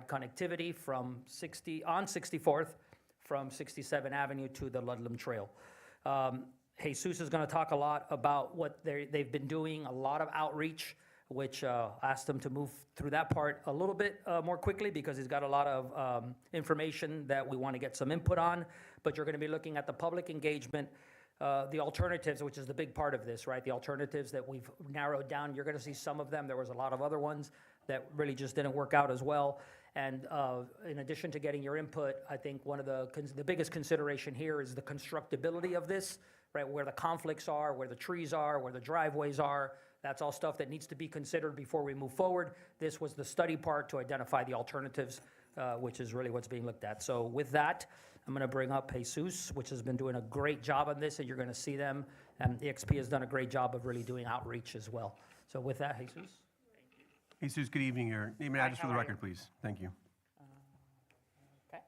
connectivity from 64th, from 67 Avenue to the Ludlam Trail. Jesus is going to talk a lot about what they've been doing, a lot of outreach, which asked him to move through that part a little bit more quickly because he's got a lot of information that we want to get some input on. But you're going to be looking at the public engagement, the alternatives, which is the big part of this, right? The alternatives that we've narrowed down, you're going to see some of them. There was a lot of other ones that really just didn't work out as well. And in addition to getting your input, I think one of the biggest consideration here is the constructability of this, right? Where the conflicts are, where the trees are, where the driveways are. That's all stuff that needs to be considered before we move forward. This was the study part to identify the alternatives, which is really what's being looked at. So with that, I'm going to bring up Jesus, which has been doing a great job on this, and you're going to see them. And EXP has done a great job of really doing outreach as well. So with that, Jesus. Jesus, good evening. Your name and address for the record, please. Thank you. Okay.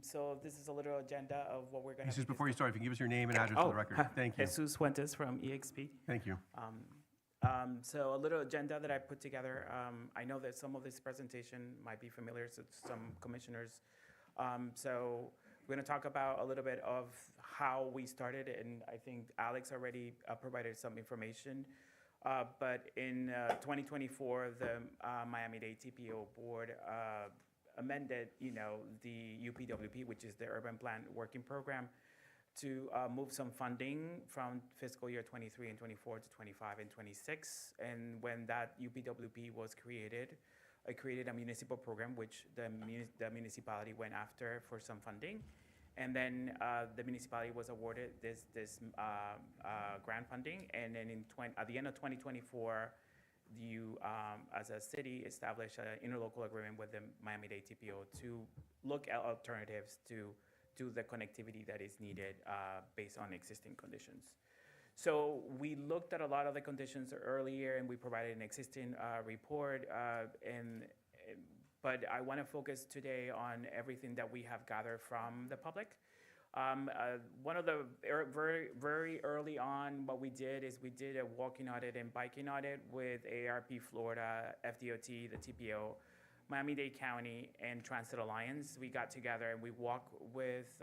So this is a little agenda of what we're going to. Jesus, before you start, if you can give us your name and address for the record. Thank you. Jesus Fuentes from EXP. Thank you. So a little agenda that I put together. I know that some of this presentation might be familiar to some commissioners. So we're going to talk about a little bit of how we started, and I think Alex already provided some information. But in 2024, the Miami-Dade TPO board amended, the UPWP, which is the Urban Plan Working Program, to move some funding from fiscal year 23 and 24 to 25 and 26. And when that UPWP was created, it created a municipal program, which the municipality went after for some funding. And then the municipality was awarded this grant funding. And then at the end of 2024, you, as a city, established an interlocal agreement with the Miami-Dade TPO to look at alternatives to the connectivity that is needed based on existing conditions. So we looked at a lot of the conditions earlier, and we provided an existing report. But I want to focus today on everything that we have gathered from the public. One of the very, very early on, what we did is we did a walking audit and biking audit with AARP Florida, FDOT, the TPO, Miami-Dade County, and Transit Alliance. We got together and we walked with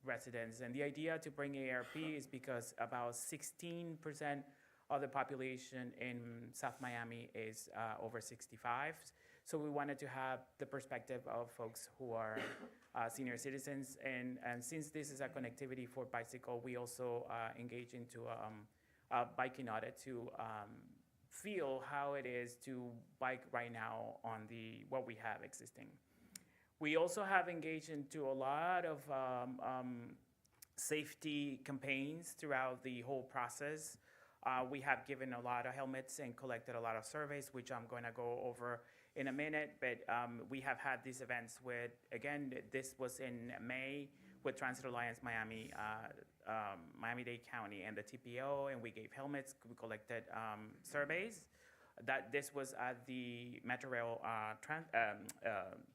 residents. And the idea to bring AARP is because about 16% of the population in South Miami is over 65. So we wanted to have the perspective of folks who are senior citizens. And since this is a connectivity for bicycle, we also engage into a biking audit to feel how it is to bike right now on what we have existing. We also have engaged into a lot of safety campaigns throughout the whole process. We have given a lot of helmets and collected a lot of surveys, which I'm going to go over in a minute. But we have had these events with, again, this was in May with Transit Alliance Miami, Miami-Dade County, and the TPO, and we gave helmets. We collected surveys. This was at the Metro Rail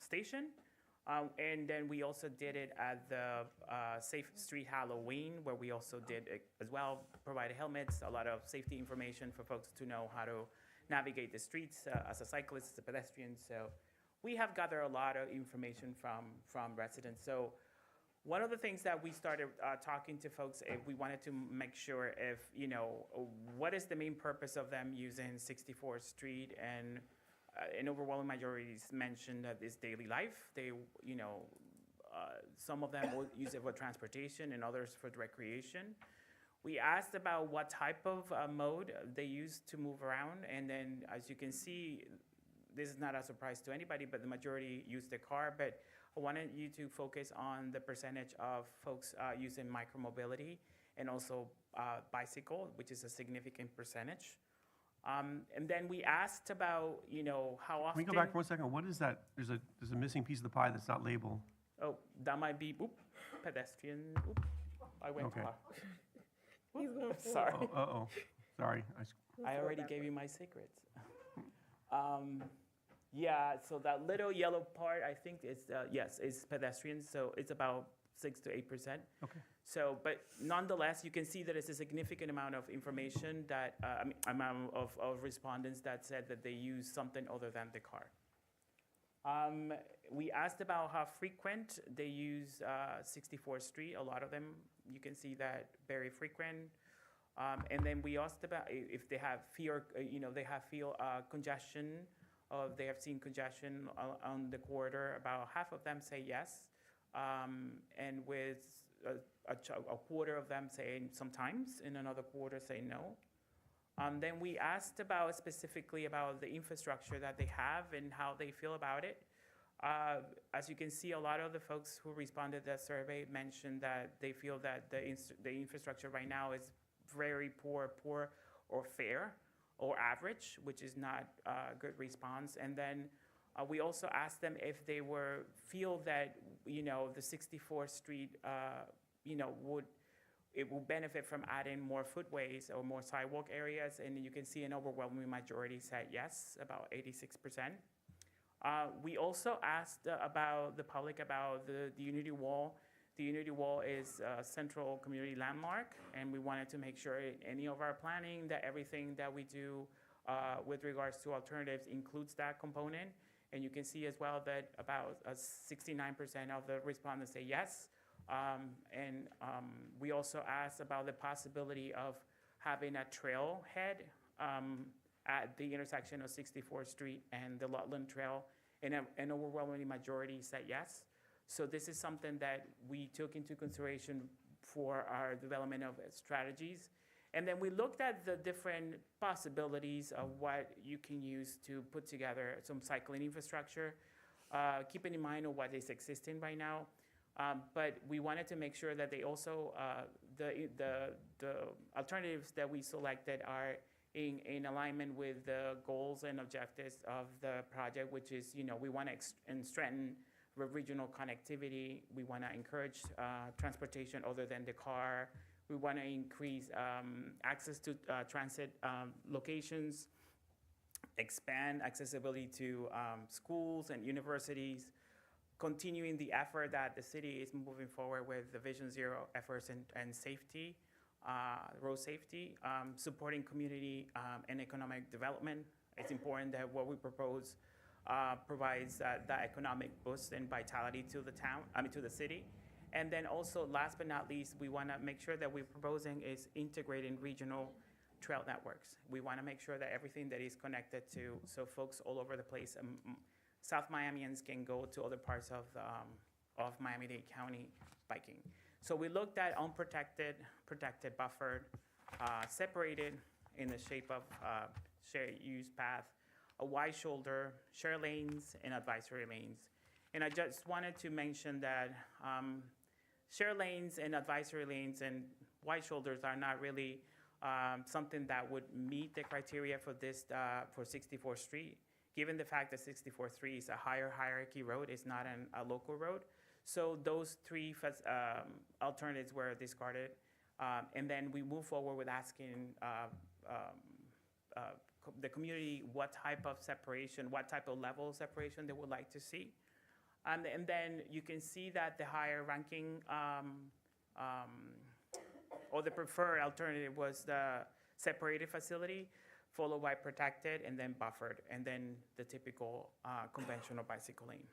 station. And then we also did it at the Safe Street Halloween, where we also did as well, provide helmets, a lot of safety information for folks to know how to navigate the streets as a cyclist, as a pedestrian. So we have gathered a lot of information from residents. So one of the things that we started talking to folks, if we wanted to make sure if, what is the main purpose of them using 64th Street, and an overwhelming majority mentioned that it's daily life. They, some of them will use it for transportation and others for recreation. We asked about what type of mode they use to move around, and then as you can see, this is not a surprise to anybody, but the majority use the car. But I wanted you to focus on the percentage of folks using micromobility and also bicycle, which is a significant percentage. And then we asked about, how often. Can we go back for 1 second? What is that? There's a missing piece of the pie that's not labeled. Oh, that might be, pedestrian. I went Okay. far. Sorry. Uh-oh. Sorry. I already gave you my secrets. Yeah, so that little yellow part, I think it's, yes, is pedestrian. So it's about 6 to 8%. Okay. So, but nonetheless, you can see that it's a significant amount of information that, amount of respondents that said that they use something other than the car. We asked about how frequent they use 64th Street. A lot of them, you can see that very frequent. And then we asked about if they have feel congestion, or they have seen congestion on the corridor. About half of them say yes, and with a quarter of them saying sometimes, and another quarter say no. Then we asked about specifically about the infrastructure that they have and how they feel about it. As you can see, a lot of the folks who responded to that survey mentioned that they feel that the infrastructure right now is very poor or fair or average, which is not a good response. And then we also asked them if they feel that, the 64th Street, it will benefit from adding more footways or more sidewalk areas, and you can see an overwhelming majority said yes, about 86%. We also asked about the public about the Unity Wall. The Unity Wall is a central community landmark, and we wanted to make sure in any of our planning that everything that we do with regards to alternatives includes that component. And you can see as well that about 69% of the respondents say yes. We also asked about the possibility of having a trailhead at the intersection of 64th Street and the Lutland Trail, and an overwhelming majority said yes. So this is something that we took into consideration for our development of strategies. And then we looked at the different possibilities of what you can use to put together some cycling infrastructure, keeping in mind of what is existing right now. But we wanted to make sure that they also, the alternatives that we selected are in alignment with the goals and objectives of the project, which is, we want to strengthen regional connectivity. We want to encourage transportation other than the car. We want to increase access to transit locations, expand accessibility to schools and universities, continuing the effort that the city is moving forward with the Vision Zero efforts and safety, road safety, supporting community and economic development. It's important that what we propose provides that economic boost and vitality to the city. And then also, last but not least, we want to make sure that we're proposing is integrating regional trail networks. We want to make sure that everything that is connected to, so folks all over the place, South Miamians can go to other parts of Miami-Dade County biking. So we looked at unprotected, protected, buffered, separated in the shape of shared use path, a wide shoulder, share lanes, and advisory lanes. And I just wanted to mention that share lanes and advisory lanes and wide shoulders are not really something that would meet the criteria for this for 64th Street, given the fact that 64th Street is a higher hierarchy road, it's not a local road. So those three alternatives were discarded. And then we move forward with asking the community what type of separation, what type of level of separation they would like to see. And then you can see that the higher ranking or the preferred alternative was the separated facility, followed by protected, and then buffered, and then the typical conventional bicycle lane.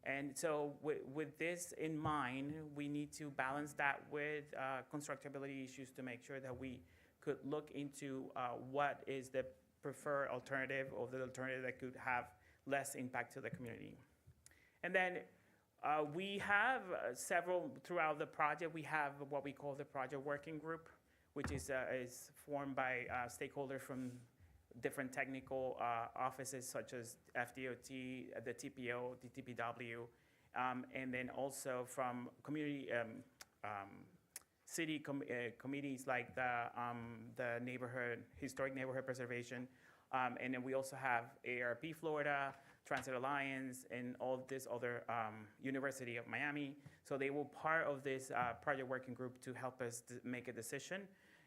And so with this in mind, we need to balance that with constructability issues to make sure that we could look into what is the preferred alternative, or the alternative that could have less impact to the community. And then we have several, throughout the project, we have what we call the project working group, which is formed by stakeholders from different technical offices such as FDOT, the TPO, the DPW, and then also from community, city committees like the Historic Neighborhood Preservation, and then we also have AARP Florida, Transit Alliance, and all this other University of Miami. So they were part of this project working group to help us make a decision.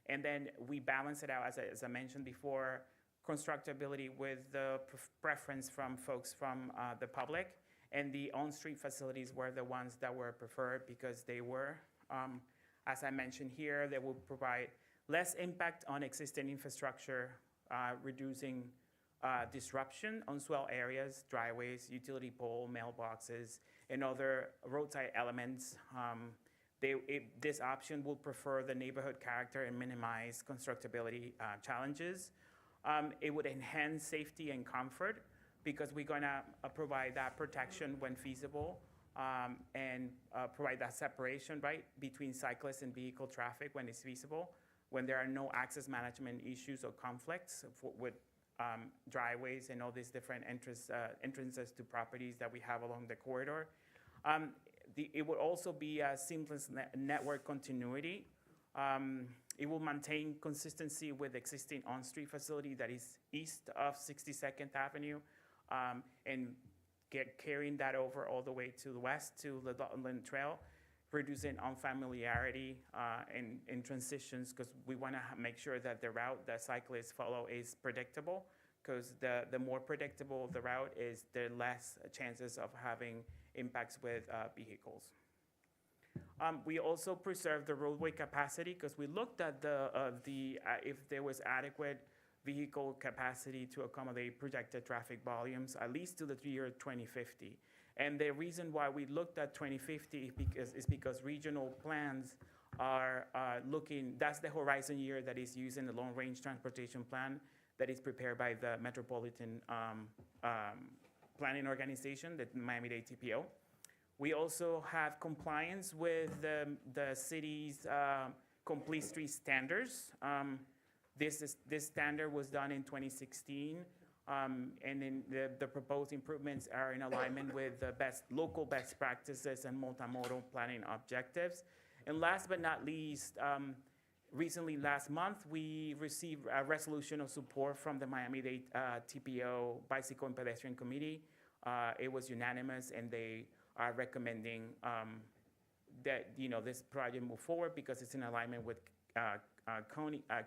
And then we balance it out, as I mentioned before, constructability with the preference from folks from the public, and the on-street facilities were the ones that were preferred because they were, as I mentioned here, they will provide less impact on existing infrastructure, reducing disruption on swell areas, driveways, utility pole, mailboxes, and other roadside elements. This option will prefer the neighborhood character and minimize constructability challenges. It would enhance safety and comfort because we're gonna provide that protection when feasible, and provide that separation, right, between cyclists and vehicle traffic when it's feasible, when there are no access management issues or conflicts with driveways and all these different entrances to properties that we have along the corridor. It would also be a seamless network continuity. It will maintain consistency with existing on-street facility that is east of 62nd Avenue, and carrying that over all the way to the west to the Lutland Trail, reducing unfamiliarity in transitions, because we want to make sure that the route that cyclists follow is predictable, because the more predictable the route is, the less chances of having impacts with vehicles. We also preserve the roadway capacity because we looked at if there was adequate vehicle capacity to accommodate projected traffic volumes, at least to the year 2050. And the reason why we looked at 2050 is because regional plans are looking, that's the horizon year that is used in the long-range transportation plan that is prepared by the Metropolitan Planning Organization, the Miami-Dade TPO. We also have compliance with the city's complete street standards. This standard was done in 2016, and then the proposed improvements are in alignment with the local best practices and multimodal planning objectives. And last but not least, recently last month, we received a resolution of support from the Miami-Dade TPO Bicycle and Pedestrian Committee. It was unanimous, and they are recommending that this project move forward because it's in alignment with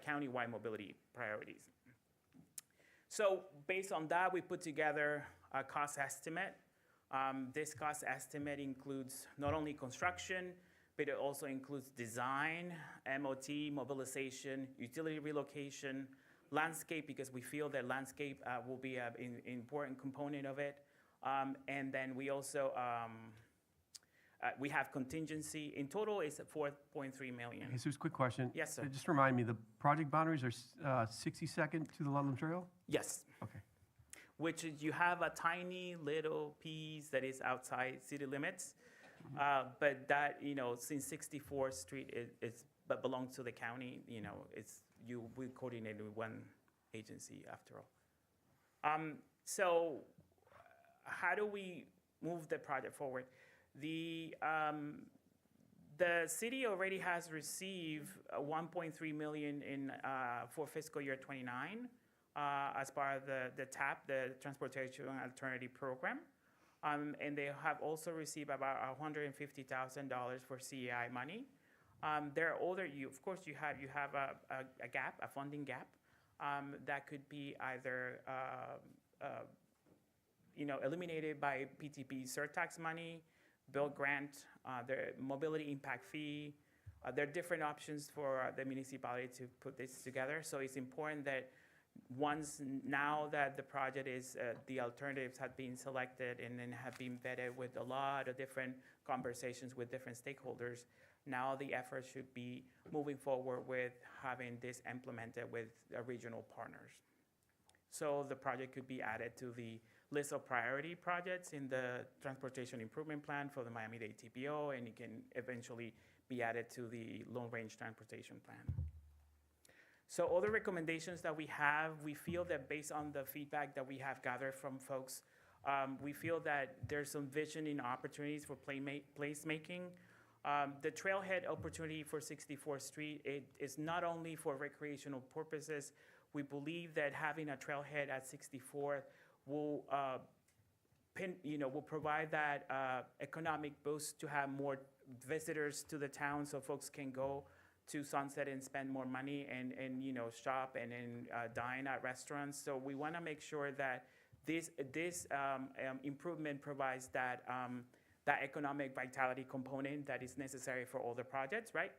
county-wide mobility priorities. So based on that, we put together a cost estimate. This cost estimate includes not only construction, but it also includes design, MOT, mobilization, utility relocation, landscape, because we feel that landscape will be an important component of it. And then we also we have contingency. In total, it's 4.3 million. Jesus, quick question. Yes, sir. Just remind me, the project boundaries are 62nd to the Ludlam Trail? Yes. Okay. Which is, you have a tiny little piece that is outside city limits, but that, since 64th Street but belongs to the county, we coordinate with one agency after all. So how do we move the project forward? The city already has received 1.3 million for fiscal year 29 as part of the TAP, the Transportation Alternative Program. And they have also received about $150,000 for CEI money. There are other, of course, you have a gap, a funding gap, that could be either eliminated by PTP surtax money, build grant, the mobility impact fee. There are different options for the municipality to put this together. So it's important that now that the project is, the alternatives have been selected and then have been vetted with a lot of different conversations with different stakeholders, now the effort should be moving forward with having this implemented with regional partners. So the project could be added to the list of priority projects in the Transportation Improvement Plan for the Miami-Dade TPO, and it can eventually be added to the Long Range Transportation Plan. So other recommendations that we have, we feel that based on the feedback that we have gathered from folks, we feel that there's some vision and opportunities for placemaking. The trailhead opportunity for 64th Street, it is not only for recreational purposes. We believe that having a trailhead at 64th will provide that economic boost to have more visitors to the town, so folks can go to Sunset and spend more money and shop and then dine at restaurants. So we want to make sure that this improvement provides that economic vitality component that is necessary for all the projects, right?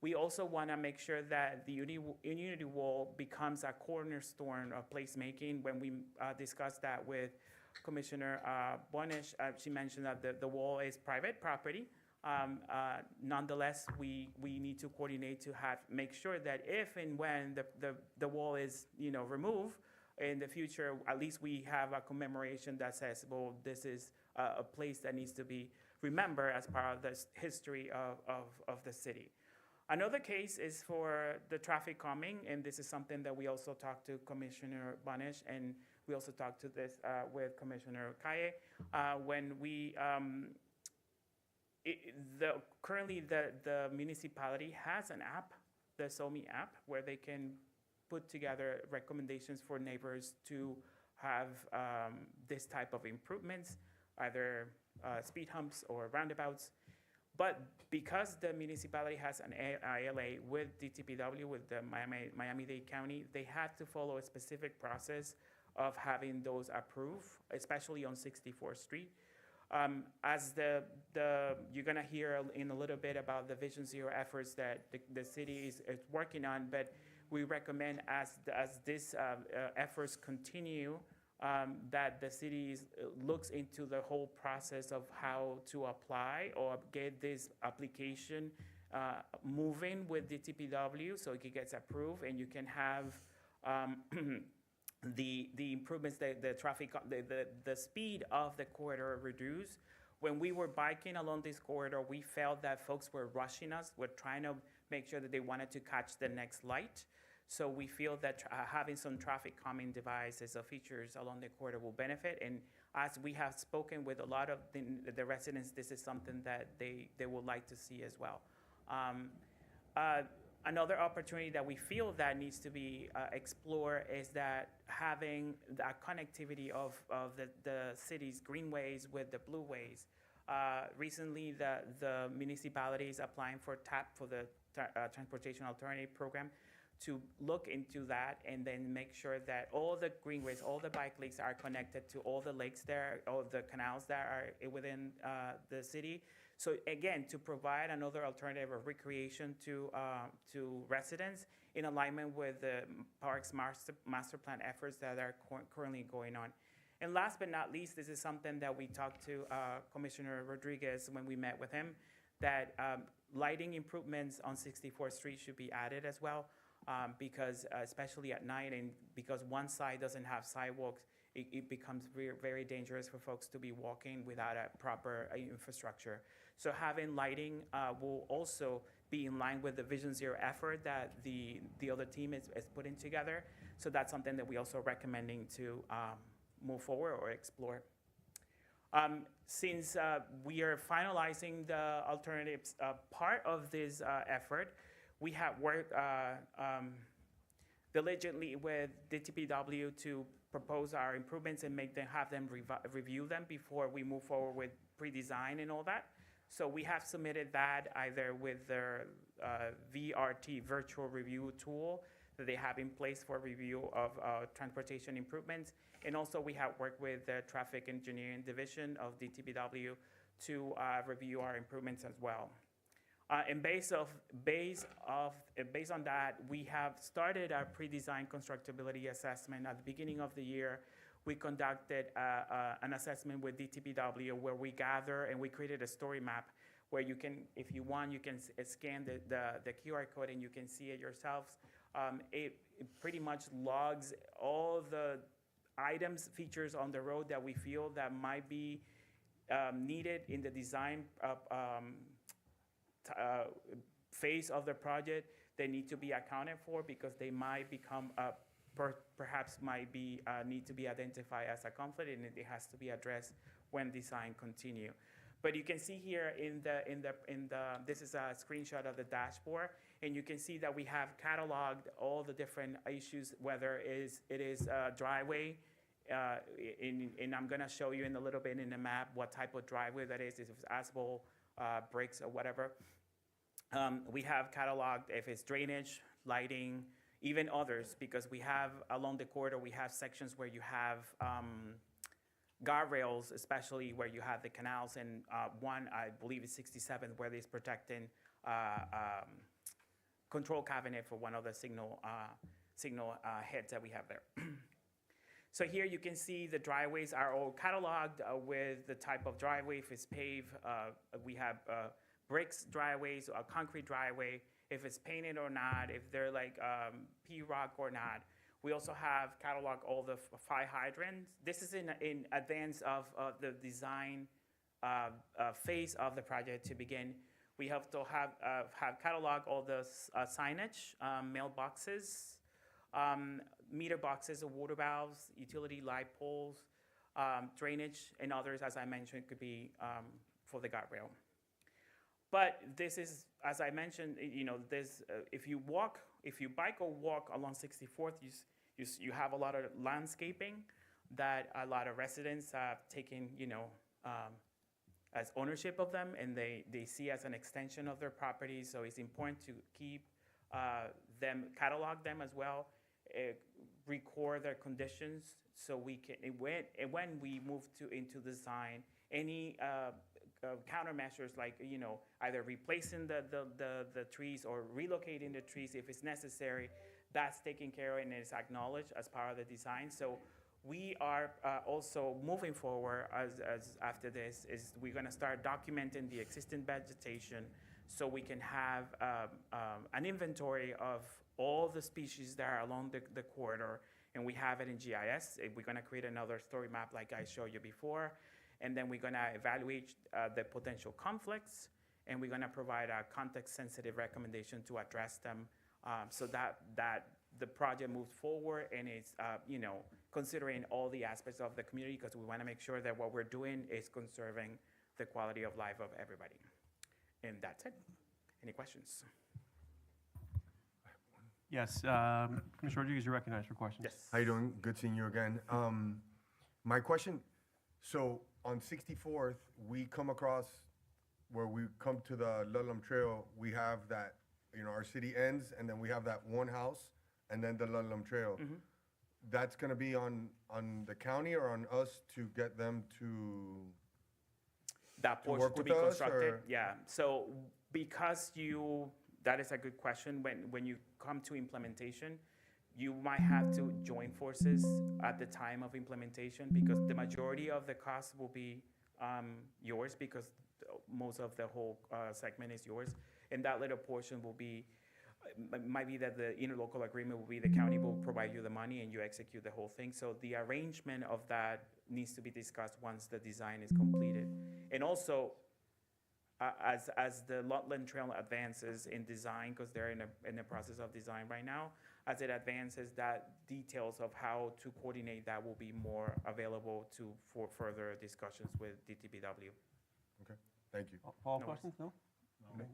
We also want to make sure that the Unity Wall becomes a cornerstone of placemaking. When we discussed that with Commissioner Bonish, she mentioned that the wall is private property. Nonetheless, we need to coordinate to make sure that if and when the wall is removed in the future, at least we have a commemoration that says, well, this is a place that needs to be remembered as part of the history of the city. Another case is for the traffic calming, and this is something that we also talked to Commissioner Bonish, and we also talked to this with Commissioner Kaye. When we, currently the municipality has an app, the SOMI app, where they can put together recommendations for neighbors to have this type of improvements, either speed humps or roundabouts. But because the municipality has an ILA with DTPW, with the Miami-Dade County, they had to follow a specific process of having those approved, especially on 64th Street. As you're gonna hear in a little bit about the Vision Zero efforts that the city is working on, but we recommend as these efforts continue, that the city looks into the whole process of how to apply or get this application moving with the DTPW so it gets approved, and you can have the improvements, the traffic, the speed of the corridor reduced. When we were biking along this corridor, we felt that folks were rushing us. We're trying to make sure that they wanted to catch the next light. So we feel that having some traffic calming devices or features along the corridor will benefit. And as we have spoken with a lot of the residents, this is something that they would like to see as well. Another opportunity that we feel that needs to be explored is that having that connectivity of the city's greenways with the blueways. Recently, the municipality is applying for TAP, for the Transportation Alternative Program, to look into that and then make sure that all the greenways, all the bike lanes are connected to all the lakes there, all the canals that are within the city. So again, to provide another alternative of recreation to residents in alignment with the Parks Master Plan efforts that are currently going on. And last but not least, this is something that we talked to Commissioner Rodriguez when we met with him, that lighting improvements on 64th Street should be added as well. Because especially at night, and because one side doesn't have sidewalks, it becomes very, very dangerous for folks to be walking without a proper infrastructure. So having lighting will also be in line with the Vision Zero effort that the other team is putting together. So that's something that we also recommending to move forward or explore. Since we are finalizing the alternatives part of this effort, we have worked diligently with DTPW to propose our improvements and have them review them before we move forward with pre-design and all that. So we have submitted that either with their VRT, virtual review tool, that they have in place for review of transportation improvements. And also we have worked with the Traffic Engineering Division of DTPW to review our improvements as well. And based on that, we have started our pre-design constructability assessment. At the beginning of the year, we conducted an assessment with DTPW where we gather and we created a story map where you can, if you want, you can scan the QR code and you can see it yourselves. It pretty much logs all the items, features on the road that we feel that might be needed in the design phase of the project. They need to be accounted for because they might become perhaps might be need to be identified as a conflict, and it has to be addressed when design continue. But you can see here in the this is a screenshot of the dashboard, and you can see that we have cataloged all the different issues, whether it is a driveway, and I'm gonna show you in a little bit in the map what type of driveway that is, if it's asphalt, bricks or whatever. We have cataloged if it's drainage, lighting, even others, because we have along the corridor, we have sections where you have guardrails, especially where you have the canals, and one, I believe, is 67, where it's protecting control cabinet for one of the signal heads that we have there. So here you can see the driveways are all cataloged with the type of driveway. If it's paved, we have bricks driveways, a concrete driveway, if it's painted or not, if they're like P-rock or not. We also have cataloged all the fire hydrants. This is in advance of the design phase of the project to begin. We have to have cataloged all the signage, mailboxes, meter boxes, water valves, utility light poles, drainage, and others, as I mentioned, could be for the guardrail. But this is, as I mentioned, this, if you bike or walk along 64th, you have a lot of landscaping that a lot of residents have taken, as ownership of them, and they see as an extension of their property. So it's important to keep them, catalog them as well, record their conditions, so we can, when we move into design, any countermeasures like, either replacing the trees or relocating the trees if it's necessary, that's taken care of and is acknowledged as part of the design. So we are also moving forward as after this, is we're gonna start documenting the existing vegetation so we can have an inventory of all the species that are along the corridor, and we have it in GIS. We're gonna create another story map like I showed you before, and then we're gonna evaluate the potential conflicts, and we're gonna provide a context-sensitive recommendation to address them, so that the project moves forward and it's, considering all the aspects of the community, because we wanna make sure that what we're doing is conserving the quality of life of everybody. And that's it. Any questions? Yes, Commissioner Rodriguez, you're recognized for questions. Yes. How you doing? Good seeing you again. My question, so on 64th, we come across, where we come to the Ludlam Trail, we have that, our city ends, and then we have that one house, and then the Ludlam Trail. That's gonna be on the county or on us to get them to? That portion work to be with us, constructed, or? yeah. So because that is a good question. When you come to implementation, you might have to join forces at the time of implementation, because the majority of the cost will be yours, because most of the whole segment is yours. And that little portion will be, might be that the interlocal agreement will be the county will provide you the money and you execute the whole thing. So the arrangement of that needs to be discussed once the design is completed. And also, as the Ludlam Trail advances in design, because they're in the process of design right now, as it advances, that details of how to coordinate that will be more available for further discussions with DTPW. Okay, thank you. Follow-up No questions? No? Okay.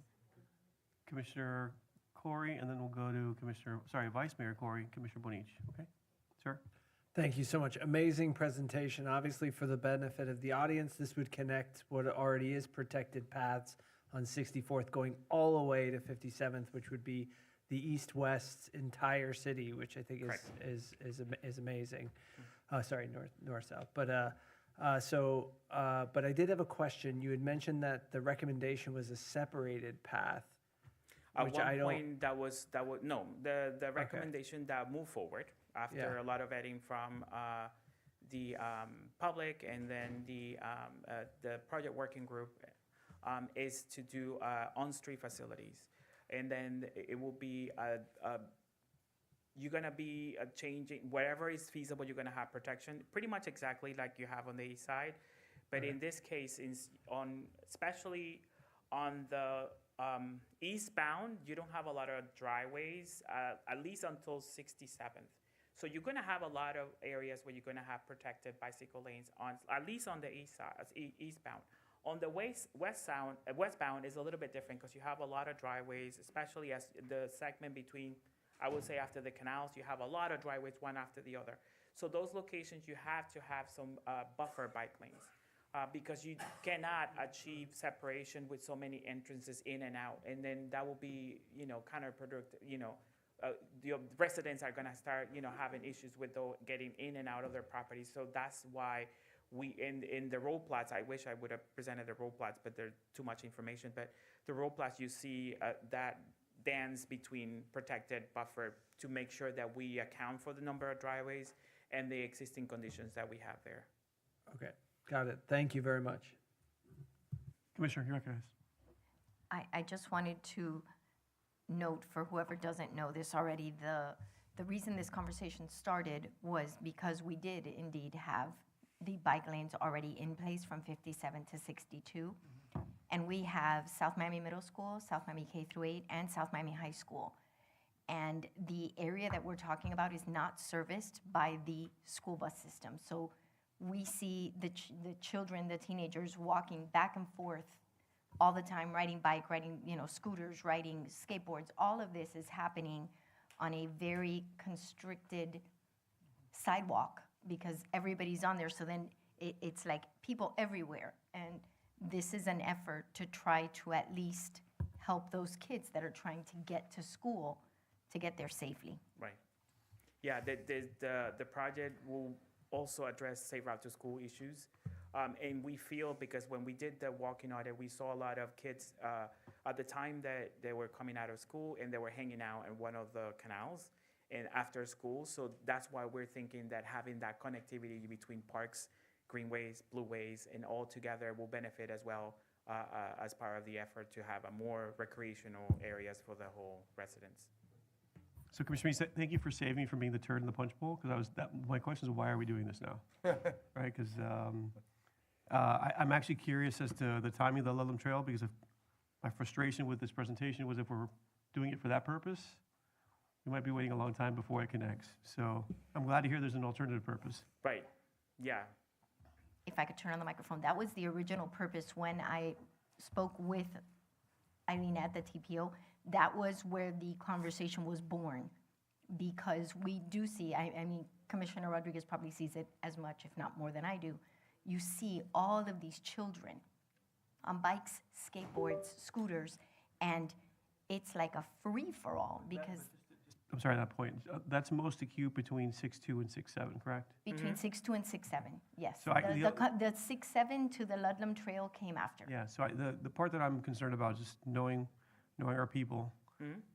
Commissioner Corey, and then we'll go to Vice Mayor Corey, Commissioner Bonich. Okay, sir? Thank you so much. Amazing presentation. Obviously, for the benefit of the audience, this would connect what already is protected paths on 64th going all the way to 57th, which would be the east-west entire city, which I think Correct. is amazing. Sorry, north-south. But I did have a question. You had mentioned that the recommendation was a separated path, At which one I don't. point, the recommendation that moved forward after Yeah. a lot of vetting from the public and then the project working group is to do on-street facilities. And then it will be, you're gonna be changing, wherever is feasible, you're gonna have protection, pretty much exactly like you have on the east side. But in this case, especially on the eastbound, you don't have a lot of driveways, at least until 67th. So you're gonna have a lot of areas where you're gonna have protected bicycle lanes at least on the east side, eastbound. On the westbound is a little bit different, because you have a lot of driveways, especially as the segment between, I would say after the canals, you have a lot of driveways, one after the other. So those locations, you have to have some buffer bike lanes. Because you cannot achieve separation with so many entrances in and out. And then that will be, counterproductive, the residents are gonna start, having issues with getting in and out of their property. So that's why in the road plots, I wish I would have presented the road plots, but there's too much information. But the road plots, you see that dance between protected buffer to make sure that we account for the number of driveways and the existing conditions that we have there. Okay, got it. Thank you very much. Commissioner, you're recognized. I just wanted to note for whoever doesn't know this already, the reason this conversation started was because we did indeed have the bike lanes already in place from 57 to 62. And we have South Miami Middle School, South Miami K through 8, and South Miami High School. And the area that we're talking about is not serviced by the school bus system. So we see the children, the teenagers walking back and forth all the time, riding bike, riding, scooters, riding skateboards. All of this is happening on a very constricted sidewalk because everybody's on there. So then it's like people everywhere. And this is an effort to try to at least help those kids that are trying to get to school to get there safely. Right. Yeah, the project will also address safe route to school issues. And we feel, because when we did the walking audit, we saw a lot of kids at the time that they were coming out of school and they were hanging out in one of the canals and after school. So that's why we're thinking that having that connectivity between parks, greenways, blueways, and all together will benefit as well as part of the effort to have a more recreational areas for the whole residents. So Commissioner Meese, thank you for saving me from being the turd in the punch bowl, because my question is, why are we doing this now? Right, because I'm actually curious as to the timing of the Ludlam Trail, because if my frustration with this presentation was if we're doing it for that purpose, we might be waiting a long time before it connects. So I'm glad to hear there's an alternative purpose. Right, yeah. If I could turn on the microphone, that was the original purpose when I spoke with Eileen at the TPO. That was where the conversation was born, because we do see, I mean, Commissioner Rodriguez probably sees it as much, if not more than I do. You see all of these children on bikes, skateboards, scooters, and it's like a free-for-all because I'm sorry, that point. That's most acute between 6.2 and 6.7, correct? between 6.2 and 6.7, yes. So The 6.7 to the Ludlam Trail came after. Yeah, so the part that I'm concerned about, just knowing our people,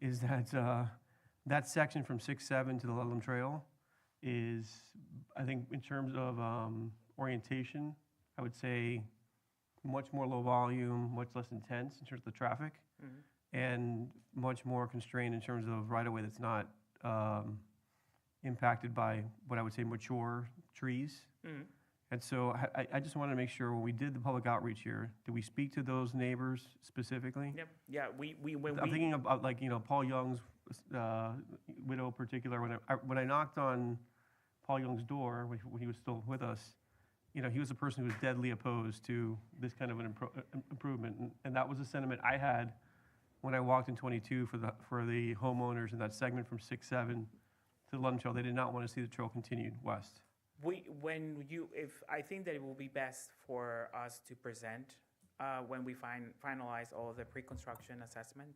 is that that section from 6.7 to the Ludlam Trail is, I think, in terms of orientation, I would say much more low volume, much less intense in terms of the traffic, and much more constrained in terms of right-of-way that's not impacted by what I would say mature trees. And so I just wanted to make sure when we did the public outreach here, did we speak to those neighbors specifically? Yep, yeah, I'm thinking about, like, Paul Young's widow in particular. When I knocked on Paul Young's door when he was still with us, he was a person who was deadly opposed to this kind of an improvement, and that was a sentiment I had when I walked in 22 for the homeowners in that segment from 6.7 to the Ludlam Trail. They did not want to see the trail continued west. I think that it will be best for us to present when we finalize all the pre-construction assessment,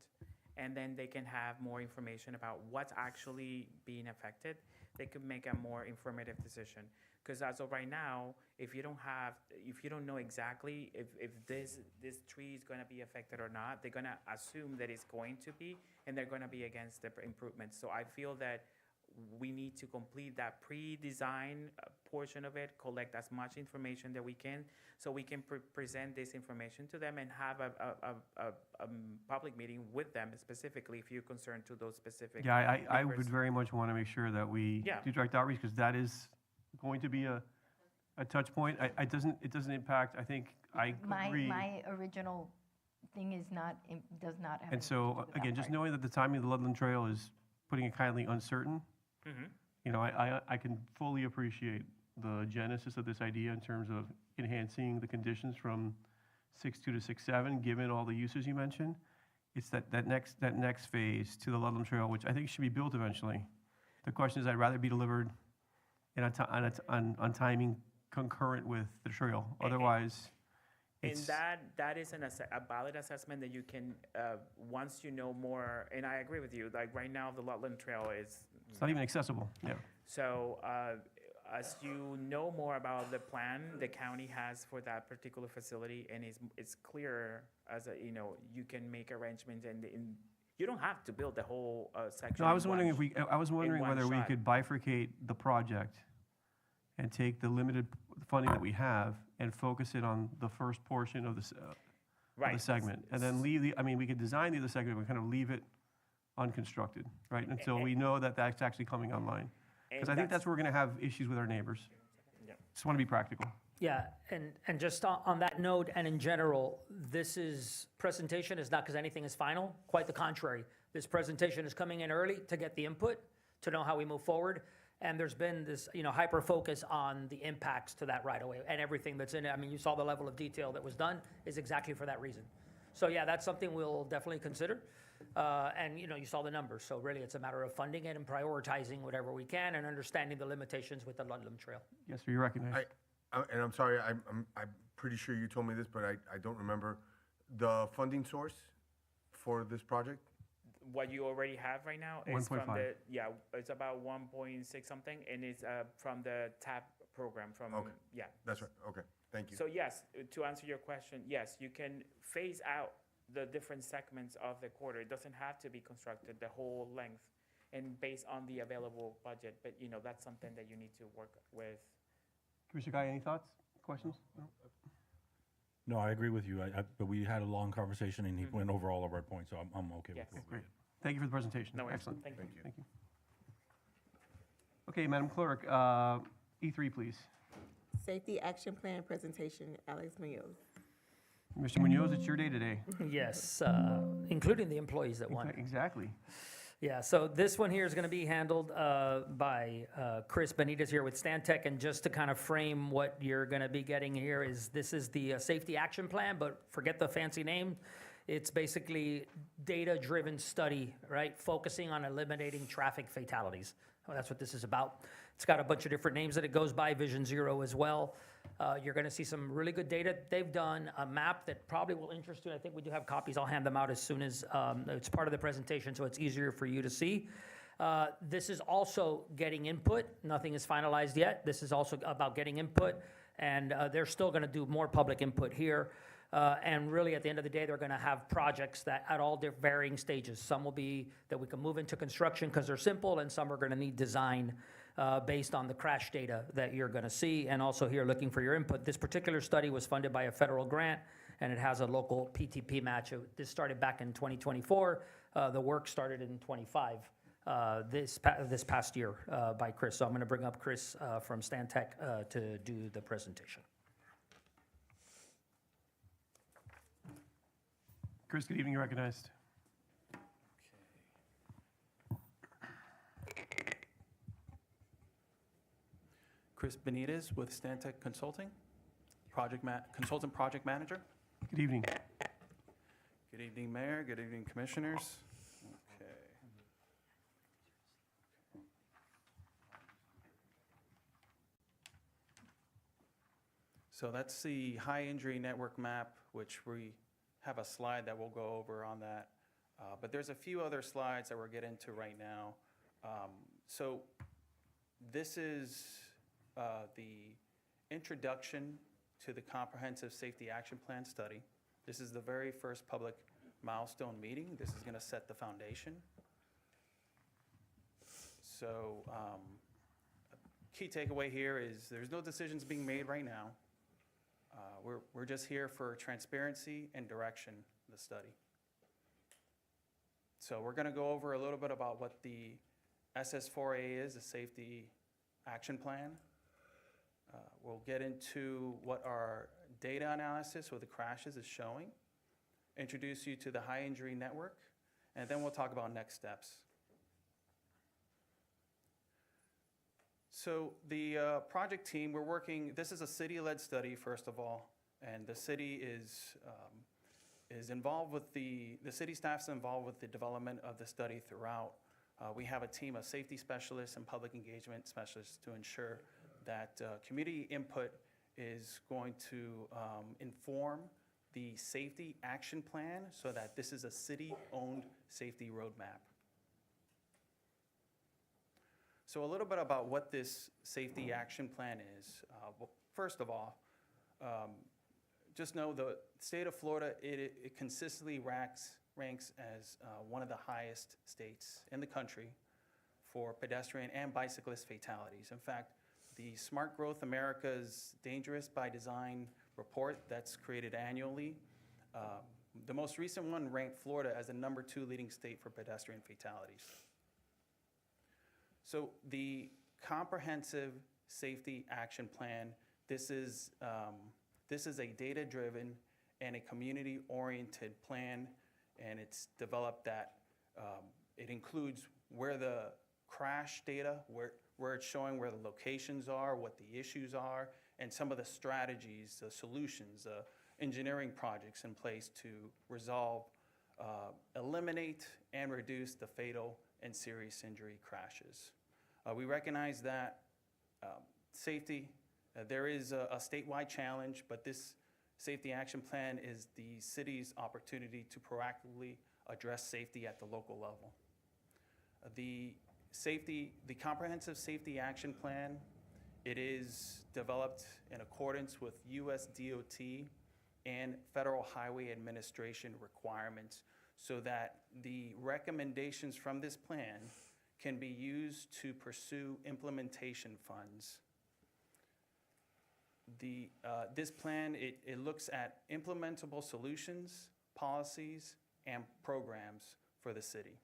and then they can have more information about what's actually being affected. They could make a more informative decision. Because as of right now, if you don't know exactly if this tree is going to be affected or not, they're going to assume that it's going to be, and they're going to be against the improvements. So I feel that we need to complete that pre-design portion of it, collect as much information that we can, so we can present this information to them and have a public meeting with them specifically if you're concerned to those specific. Yeah, I neighbors. would very much want to make sure that we Yeah. do direct outreach, because that is going to be a touch point. It doesn't impact, I think, I agree. My original thing does not have. And so, again, just knowing that the timing of the Ludlam Trail is, putting it kindly, uncertain, I can fully appreciate the genesis of this idea in terms of enhancing the conditions from 6.2 to 6.7, given all the uses you mentioned. It's that next phase to the Ludlam Trail, which I think should be built eventually. The question is, I'd rather be delivered on timing concurrent with the trail. Otherwise, And it's, that is a valid assessment that you can, once you know more, and I agree with you, like right now, the Ludlam Trail is. it's not even accessible. Yeah. So as you know more about the plan the county has for that particular facility, and it's clearer as you can make arrangements, and You don't have to build the whole section. No, I in was one wondering if sh- we, I was wondering one whether we shot. could bifurcate the project and take the limited funding that we have and focus it on the first portion of of Right. the segment. And then leave the, I mean, we could design the other segment, but kind of leave it unconstructed, right? Until we know that that's actually coming online. Because I think that's where we're going to have issues with our neighbors. Yep. Just want to be practical. Yeah, and just on that note, and in general, presentation is not because anything is final, quite the contrary. This presentation is coming in early to get the input, to know how we move forward. And there's been this, hyper focus on the impacts to that right away and everything that's in it. I mean, you saw the level of detail that was done is exactly for that reason. So yeah, that's something we'll definitely consider. And, you saw the numbers. So really, it's a matter of funding it and prioritizing whatever we can and understanding the limitations with the Ludlam Trail. Yes, sir, you're recognized. And I'm sorry, I'm pretty sure you told me this, but I don't remember. The funding source for this project? What you already have right now is from 1.5. it's about 1.6 something, and it's from the TAP program from, Okay. yeah. That's right, okay, thank you. So yes, to answer your question, yes, you can phase out the different segments of the quarter. It doesn't have to be constructed the whole length and based on the available budget, but that's something that you need to work with. Commissioner Guy, any thoughts, questions? No? No, I agree with you, but we had a long conversation and he went over all of our points, so I'm okay Yes. with what we Great. did. Thank you for the presentation. No worries. Excellent. Thank you. Thank you. Okay, Madam Clerk, E3, please. Safety Action Plan presentation, Alex Munoz. Mr. Munoz, it's your day today. Yes, including the employees that won. Exactly. Yeah, so this one here is going to be handled by Chris Benitez here with Stantec, and just to kind of frame what you're going to be getting here is, this is the safety action plan, but forget the fancy name. It's basically data-driven study, right, focusing on eliminating traffic fatalities. Well, that's what this is about. It's got a bunch of different names that it goes by, Vision Zero as well. You're going to see some really good data. They've done a map that probably will interest you. I think we do have copies. I'll hand them out as soon as it's part of the presentation, so it's easier for you to see. This is also getting input. Nothing is finalized yet. This is also about getting input, and they're still going to do more public input here. And really, at the end of the day, they're going to have projects that at all their varying stages. Some will be that we can move into construction because they're simple, and some are going to need design based on the crash data that you're going to see. And also here, looking for your input. This particular study was funded by a federal grant, and it has a local PTP match. This started back in 2024. The work started in 25 this past year by Chris. So I'm going to bring up Chris from Stantec to do the presentation. Chris, good evening, you're recognized. Chris Benitez with Stantec Consulting, consultant project manager. Good evening. Good evening, Mayor. Good evening, Commissioners. Okay. So that's the high injury network map, which we have a slide that we'll go over on that. But there's a few other slides that we'll get into right now. So this is the introduction to the Comprehensive Safety Action Plan study. This is the very first public milestone meeting. This is going to set the foundation. So key takeaway here is there's no decisions being made right now. We're just here for transparency and direction of the study. So we're going to go over a little bit about what the SS4A is, the Safety Action Plan. We'll get into what our data analysis with the crashes is showing, introduce you to the high injury network, and then we'll talk about next steps. So the project team, we're working, this is a city-led study, first of all, and the city is involved with the city staff's involved with the development of the study throughout. We have a team of safety specialists and public engagement specialists to ensure that community input is going to inform the safety action plan so that this is a city-owned safety roadmap. So a little bit about what this safety action plan is. Well, first of all, just know the state of Florida, it consistently ranks ranks as one of the highest states in the country for pedestrian and bicyclist fatalities. In fact, the Smart Growth America's Dangerous by Design report that's created annually, the most recent one ranked Florida as the #2 leading state for pedestrian fatalities. So the Comprehensive Safety Action Plan, this is a data-driven and a community-oriented plan, and it's developed that it includes where the crash data, where it's showing where the locations are, what the issues are, and some of the strategies, the solutions, engineering projects in place to resolve, eliminate, and reduce the fatal and serious injury crashes. We recognize that safety, there is a statewide challenge, but this Safety Action Plan is the city's opportunity to proactively address safety at the local level. The Comprehensive Safety Action Plan, it is developed in accordance with US DOT and Federal Highway Administration requirements so that the recommendations from this plan can be used to pursue implementation funds. This plan, it looks at implementable solutions, policies, and programs for the city.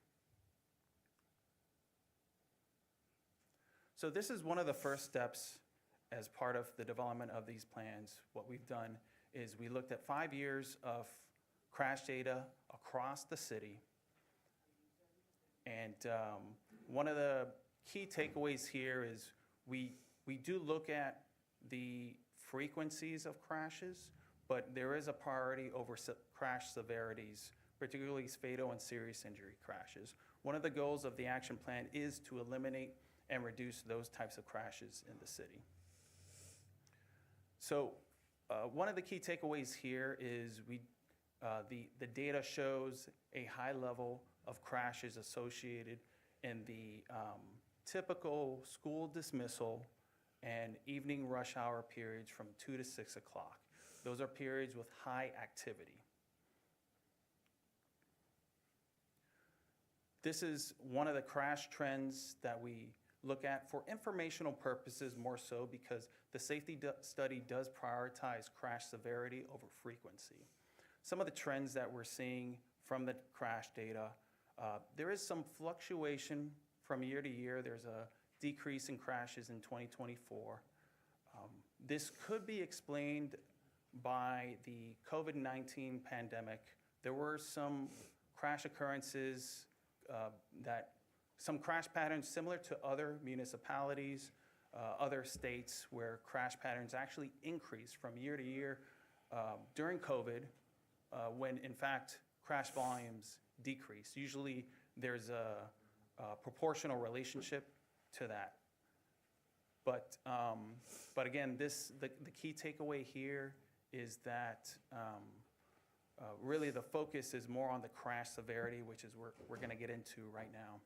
So this is one of the first steps as part of the development of these plans. What we've done is we looked at 5 years of crash data across the city. And one of the key takeaways here is we do look at the frequencies of crashes, but there is a priority over crash severities, particularly fatal and serious injury crashes. One of the goals of the action plan is to eliminate and reduce those types of crashes in the city. So one of the key takeaways here is the data shows a high level of crashes associated in the typical school dismissal and evening rush hour periods from 2 to 6 o'clock. Those are periods with high activity. This is one of the crash trends that we look at for informational purposes more so because the safety study does prioritize crash severity over frequency. Some of the trends that we're seeing from the crash data, there is some fluctuation from year to year. There's a decrease in crashes in 2024. This could be explained by the COVID-19 pandemic. There were some crash occurrences some crash patterns similar to other municipalities, other states where crash patterns actually increased from year to year during COVID, when in fact crash volumes decreased. Usually there's a proportional relationship to that. But again, the key takeaway here is that really the focus is more on the crash severity, which is what we're going to get into right now.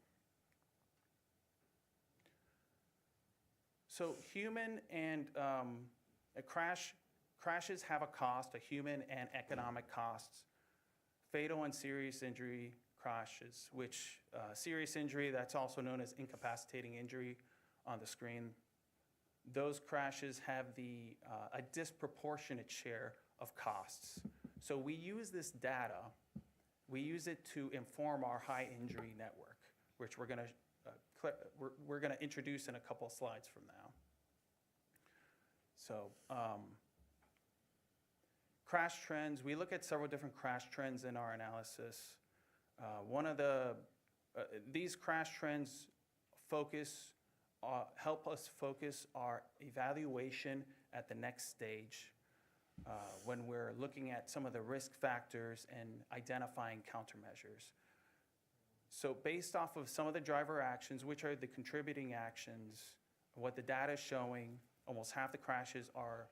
So human and crashes have a cost, a human and economic costs. Fatal and serious injury crashes, which serious injury, that's also known as incapacitating injury on the screen. Those crashes have a disproportionate share of costs. So we use this data, we use it to inform our high injury network, which we're gonna introduce in a couple of slides from now. So crash trends, we look at several different crash trends in our analysis. These crash trends help us focus our evaluation at the next stage when we're looking at some of the risk factors and identifying countermeasures. So based off of some of the driver actions, which are the contributing actions, what the data is showing, almost half the crashes are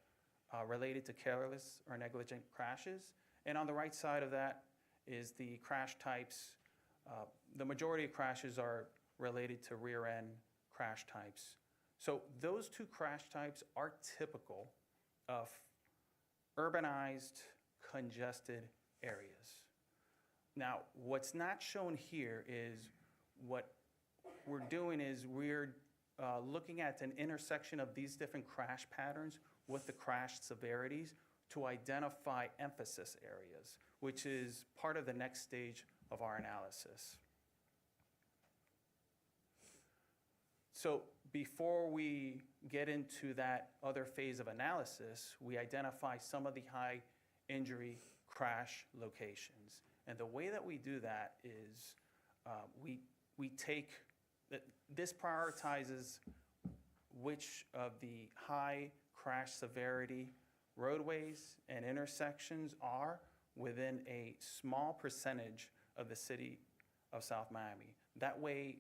related to careless or negligent crashes. And on the right side of that is the crash types. The majority of crashes are related to rear end crash types. So those two crash types are typical of urbanized, congested areas. Now, what's not shown here is what we're doing is we're looking at an intersection of these different crash patterns with the crash severities to identify emphasis areas, which is part of the next stage of our analysis. So before we get into that other phase of analysis, we identify some of the high injury crash locations. And the way that we do that is we take, this prioritizes which of the high crash severity roadways and intersections are within a small percentage of the city of South Miami. That way,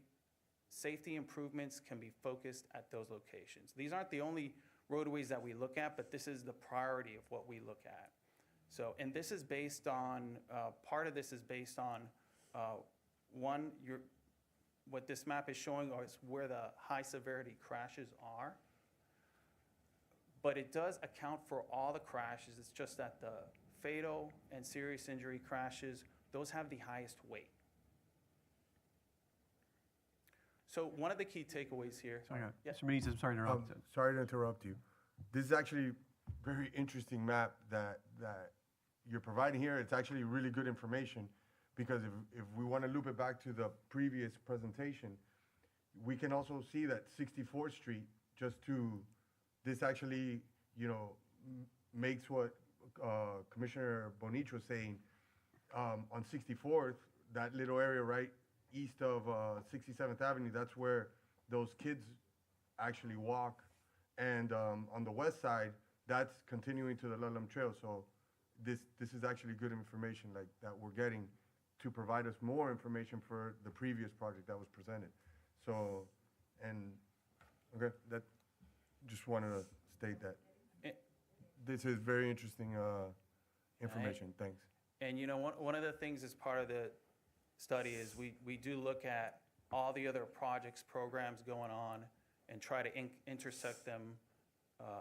safety improvements can be focused at those locations. These aren't the only roadways that we look at, but this is the priority of what we look at. So, and this is based on, part of this is based on, one, what this map is showing is where the high severity crashes are. But it does account for all the crashes. It's just that the fatal and serious injury crashes, those have the highest weight. So one of the key takeaways here. Sorry, Yes. Mr. Benitez, I'm sorry to interrupt. Sorry to interrupt you. This is actually a very interesting map that you're providing here. It's actually really good information because if we want to loop it back to the previous presentation, we can also see that 64th Street, this actually, makes what Commissioner Bonich was saying. On 64th, that little area right east of 67th Avenue, that's where those kids actually walk. And on the west side, that's continuing to the Ludlam Trail. So this is actually good information like that we're getting to provide us more information for the previous project that was presented. So, okay, that, just wanted to state that. Eh. This is very interesting information, thanks. And one of the things as part of the study is we do look at all the other projects, programs going on and try to intersect them,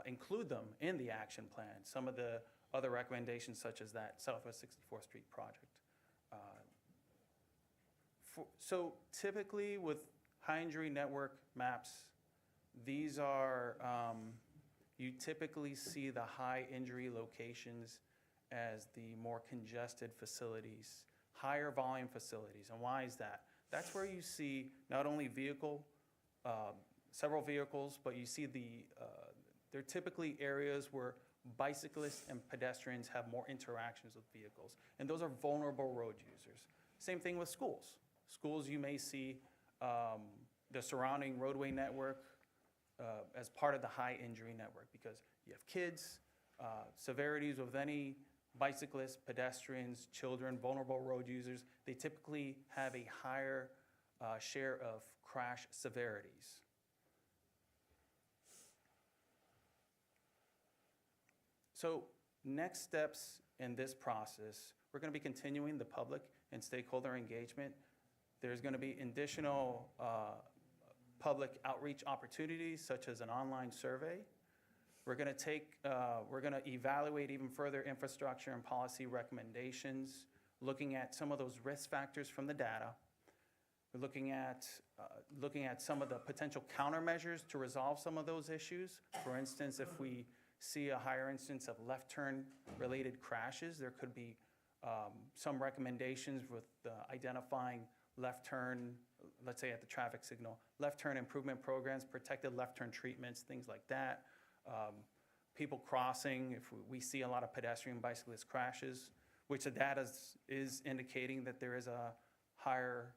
include them in the action plan. Some of the other recommendations such as that Southwest 64th Street project. So typically with high injury network maps, these are, you typically see the high injury locations as the more congested facilities, higher volume facilities. And why is that? That's where you see not only several vehicles, but you see they're typically areas where bicyclists and pedestrians have more interactions with vehicles. And those are vulnerable road users. Same thing with schools. Schools, you may see the surrounding roadway network as part of the high injury network because you have kids, severities with any bicyclists, pedestrians, children, vulnerable road users. They typically have a higher share of crash severities. So next steps in this process, we're going to be continuing the public and stakeholder engagement. There's going to be additional public outreach opportunities such as an online survey. We're going to evaluate even further infrastructure and policy recommendations, looking at some of those risk factors from the data. We're looking at some of the potential countermeasures to resolve some of those issues. For instance, if we see a higher instance of left turn related crashes, there could be some recommendations with identifying left turn, let's say at the traffic signal, left turn improvement programs, protected left turn treatments, things like that. People crossing, if we see a lot of pedestrian bicyclist crashes, which the data is indicating that there is a higher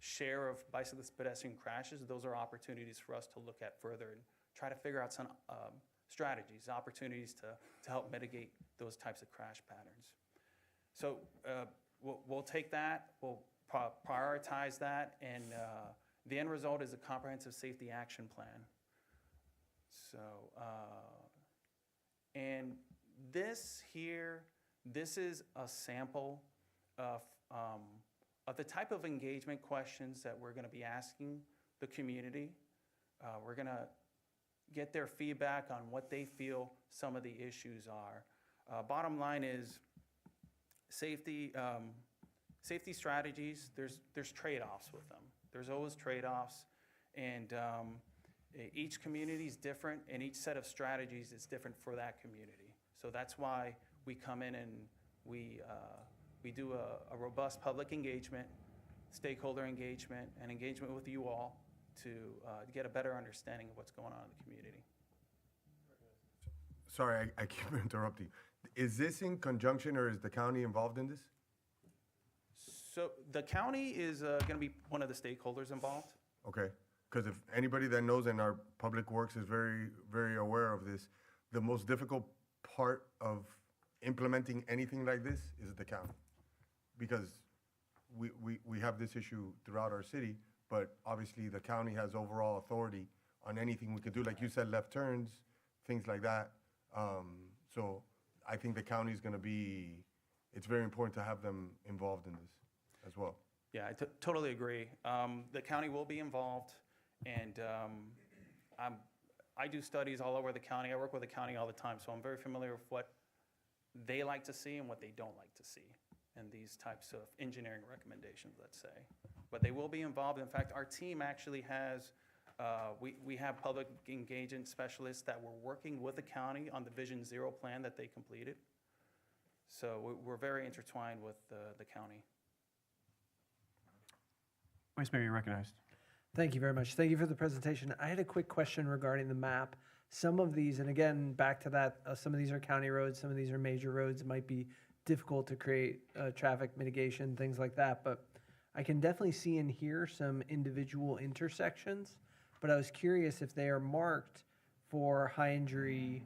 share of bicyclist pedestrian crashes. Those are opportunities for us to look at further and try to figure out some strategies, opportunities to help mitigate those types of crash patterns. So we'll take that, we'll prioritize that, and the end result is a comprehensive safety action plan. So, and this here, this is a sample of the type of engagement questions that we're going to be asking the community. We're going to get their feedback on what they feel some of the issues are. Bottom line is safety strategies, there's trade-offs with them. There's always trade-offs, and each community is different, and each set of strategies is different for that community. So that's why we come in and we do a robust public engagement, stakeholder engagement, and engagement with you all to get a better understanding of what's going on in the community. Sorry, I keep interrupting. Is this in conjunction or is the county involved in this? So the county is going to be one of the stakeholders involved. Okay, because if anybody that knows and our public works is very, very aware of this, the most difficult part of implementing anything like this is the county. Because we have this issue throughout our city, but obviously the county has overall authority on anything we could do, like you said, left turns, things like that. So I think the county is gonna be, it's very important to have them involved in this as well. Yeah, I totally agree. The county will be involved, and I do studies all over the county. I work with the county all the time, so I'm very familiar with what they like to see and what they don't like to see in these types of engineering recommendations, let's say. But they will be involved. In fact, our team actually has, we have public engagement specialists that were working with the county on the Vision Zero plan that they completed. So we're very intertwined with the county. Vice Mayor, you're recognized. Thank you very much. Thank you for the presentation. I had a quick question regarding the map. Some of these, and again, back to that, some of these are county roads, some of these are major roads. It might be difficult to create traffic mitigation, things like that. But I can definitely see and hear some individual intersections. But I was curious if they are marked for high injury,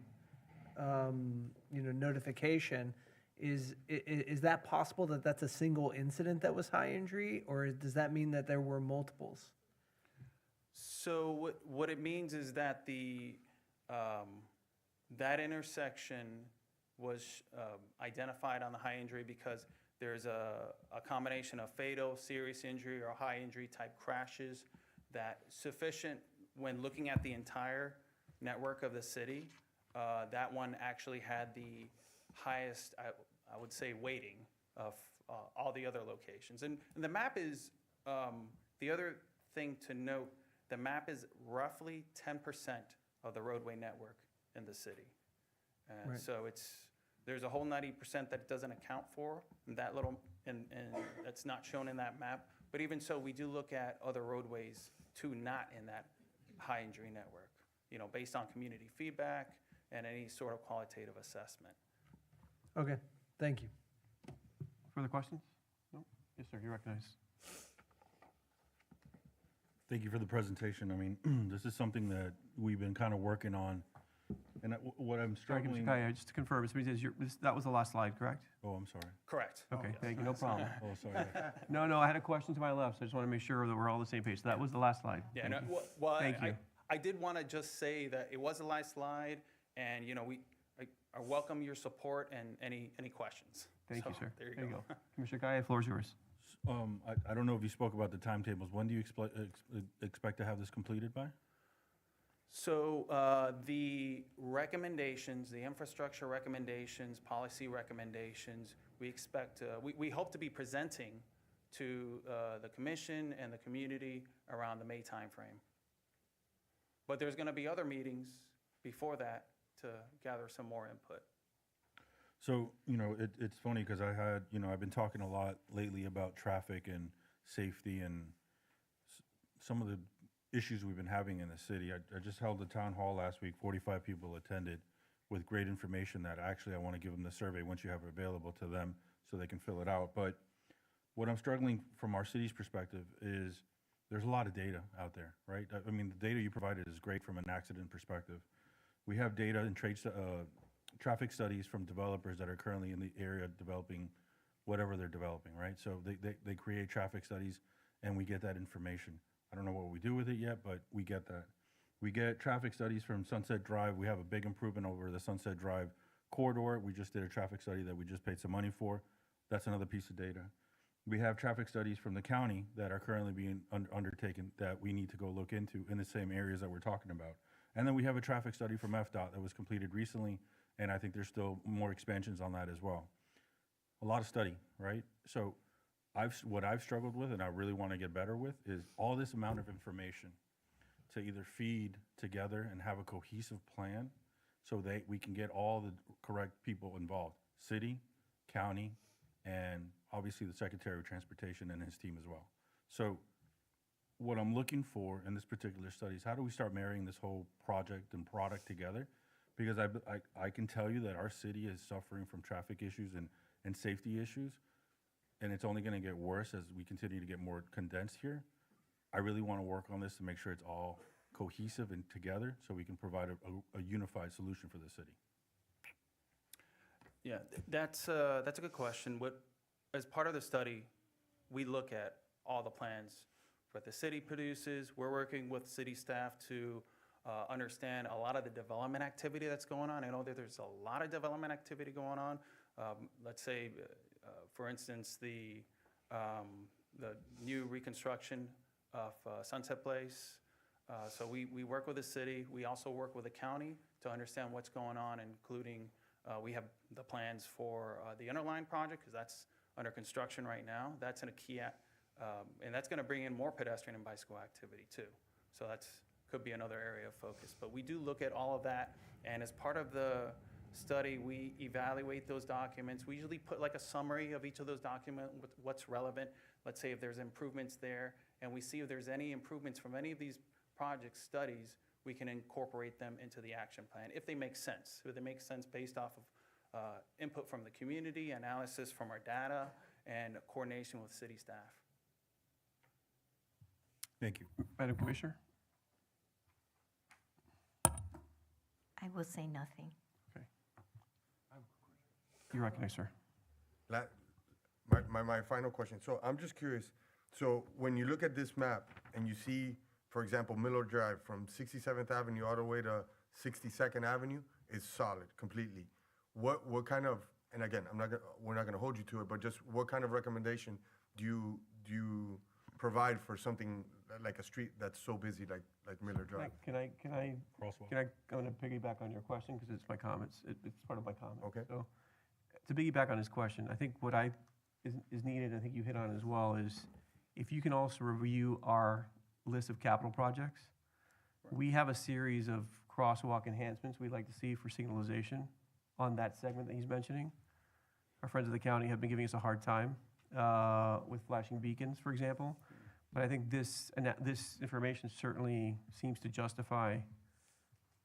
notification. Is that possible that that's a single incident that was high injury, or does that mean that there were multiples? So what it means is that that intersection was identified on the high injury because there's a combination of fatal, serious injury, or high injury type crashes that sufficient when looking at the entire network of the city. That one actually had the highest, I would say, weighting of all the other locations. And the map is, the other thing to note, the map is roughly 10% of the roadway network in the city. And Right. so there's a whole 90% that it doesn't account for, and that little, and that's not shown in that map. But even so, we do look at other roadways too, not in that high injury network, based on community feedback and any sort of qualitative assessment. Okay, thank you. Further questions? No? Yes, sir, you're recognized. Thank you for the presentation. I mean, this is something that we've been kind of working on. And what I'm Sorry, struggling. Mr. Kaya, just to confirm, that was the last slide, correct? Oh, I'm sorry. Correct. Okay, thank you, no problem. Oh, sorry. No, I had a question to my left, so I just want to make sure that we're all on the same page. So that was the last slide. Yeah, Thank no, you. well, Thank you. I did want to just say that it was the last slide, and, I welcome your support and any questions. Thank you, So, sir. There you go. Commissioner Kaya, floor is yours. I don't know if you spoke about the timetables. When do you expect to have this completed by? So the recommendations, the infrastructure recommendations, policy recommendations, we hope to be presenting to the commission and the community around the May timeframe. But there's going to be other meetings before that to gather some more input. So, it's funny because I've been talking a lot lately about traffic and safety and some of the issues we've been having in the city. I just held a town hall last week, 45 people attended with great information that actually I want to give them the survey once you have it available to them so they can fill it out. But what I'm struggling from our city's perspective is there's a lot of data out there, right? I mean, the data you provided is great from an accident perspective. We have data and traffic studies from developers that are currently in the area developing whatever they're developing, right? So they create traffic studies and we get that information. I don't know what we do with it yet, but we get that. We get traffic studies from Sunset Drive. We have a big improvement over the Sunset Drive corridor. We just did a traffic study that we just paid some money for. That's another piece of data. We have traffic studies from the county that are currently being undertaken that we need to go look into in the same areas that we're talking about. And then we have a traffic study from FDOT that was completed recently, and I think there's still more expansions on that as well. A lot of study, right? So what I've struggled with and I really want to get better with is all this amount of information to either feed together and have a cohesive plan so that we can get all the correct people involved, city, county, and obviously the Secretary of Transportation and his team as well. So what I'm looking for in this particular study is how do we start marrying this whole project and product together? Because I can tell you that our city is suffering from traffic issues and safety issues, and it's only gonna get worse as we continue to get more condensed here. I really wanna work on this to make sure it's all cohesive and together so we can provide a unified solution for the city. Yeah, that's a good question. As part of the study, we look at all the plans that the city produces. We're working with city staff to understand a lot of the development activity that's going on. I know that there's a lot of development activity going on. Let's say, for instance, the new reconstruction of Sunset Place. So we work with the city. We also work with the county to understand what's going on, including we have the plans for the Interline project, because that's under construction right now. That's in a key, and that's going to bring in more pedestrian and bicycle activity too. So could be another area of focus. But we do look at all of that, and as part of the study, we evaluate those documents. We usually put like a summary of each of those documents, what's relevant. Let's say if there's improvements there, and we see if there's any improvements from any of these project studies, we can incorporate them into the action plan if they make sense. If they make sense based off of input from the community, analysis from our data, and coordination with city staff. Thank you. Madam Commissioner? I will say nothing. You recognize, sir. My final question. So I'm just curious. So when you look at this map and you see, for example, Miller Drive from 67th Avenue all the way to 62nd Avenue is solid completely. What kind of, and again, we're not gonna hold you to it, but just what kind of recommendation do you provide for something like a street that's so busy like Miller Drive? Can I Crosswalk. go to piggyback on your question, because it's my comments, it's part of my comment. Okay. So, to piggyback on his question, I think what is needed, I think you hit on as well, is if you can also review our list of capital projects. We have a series of crosswalk enhancements we'd like to see for signalization on that segment that he's mentioning. Our friends of the county have been giving us a hard time with flashing beacons, for example. But I think this information certainly seems to justify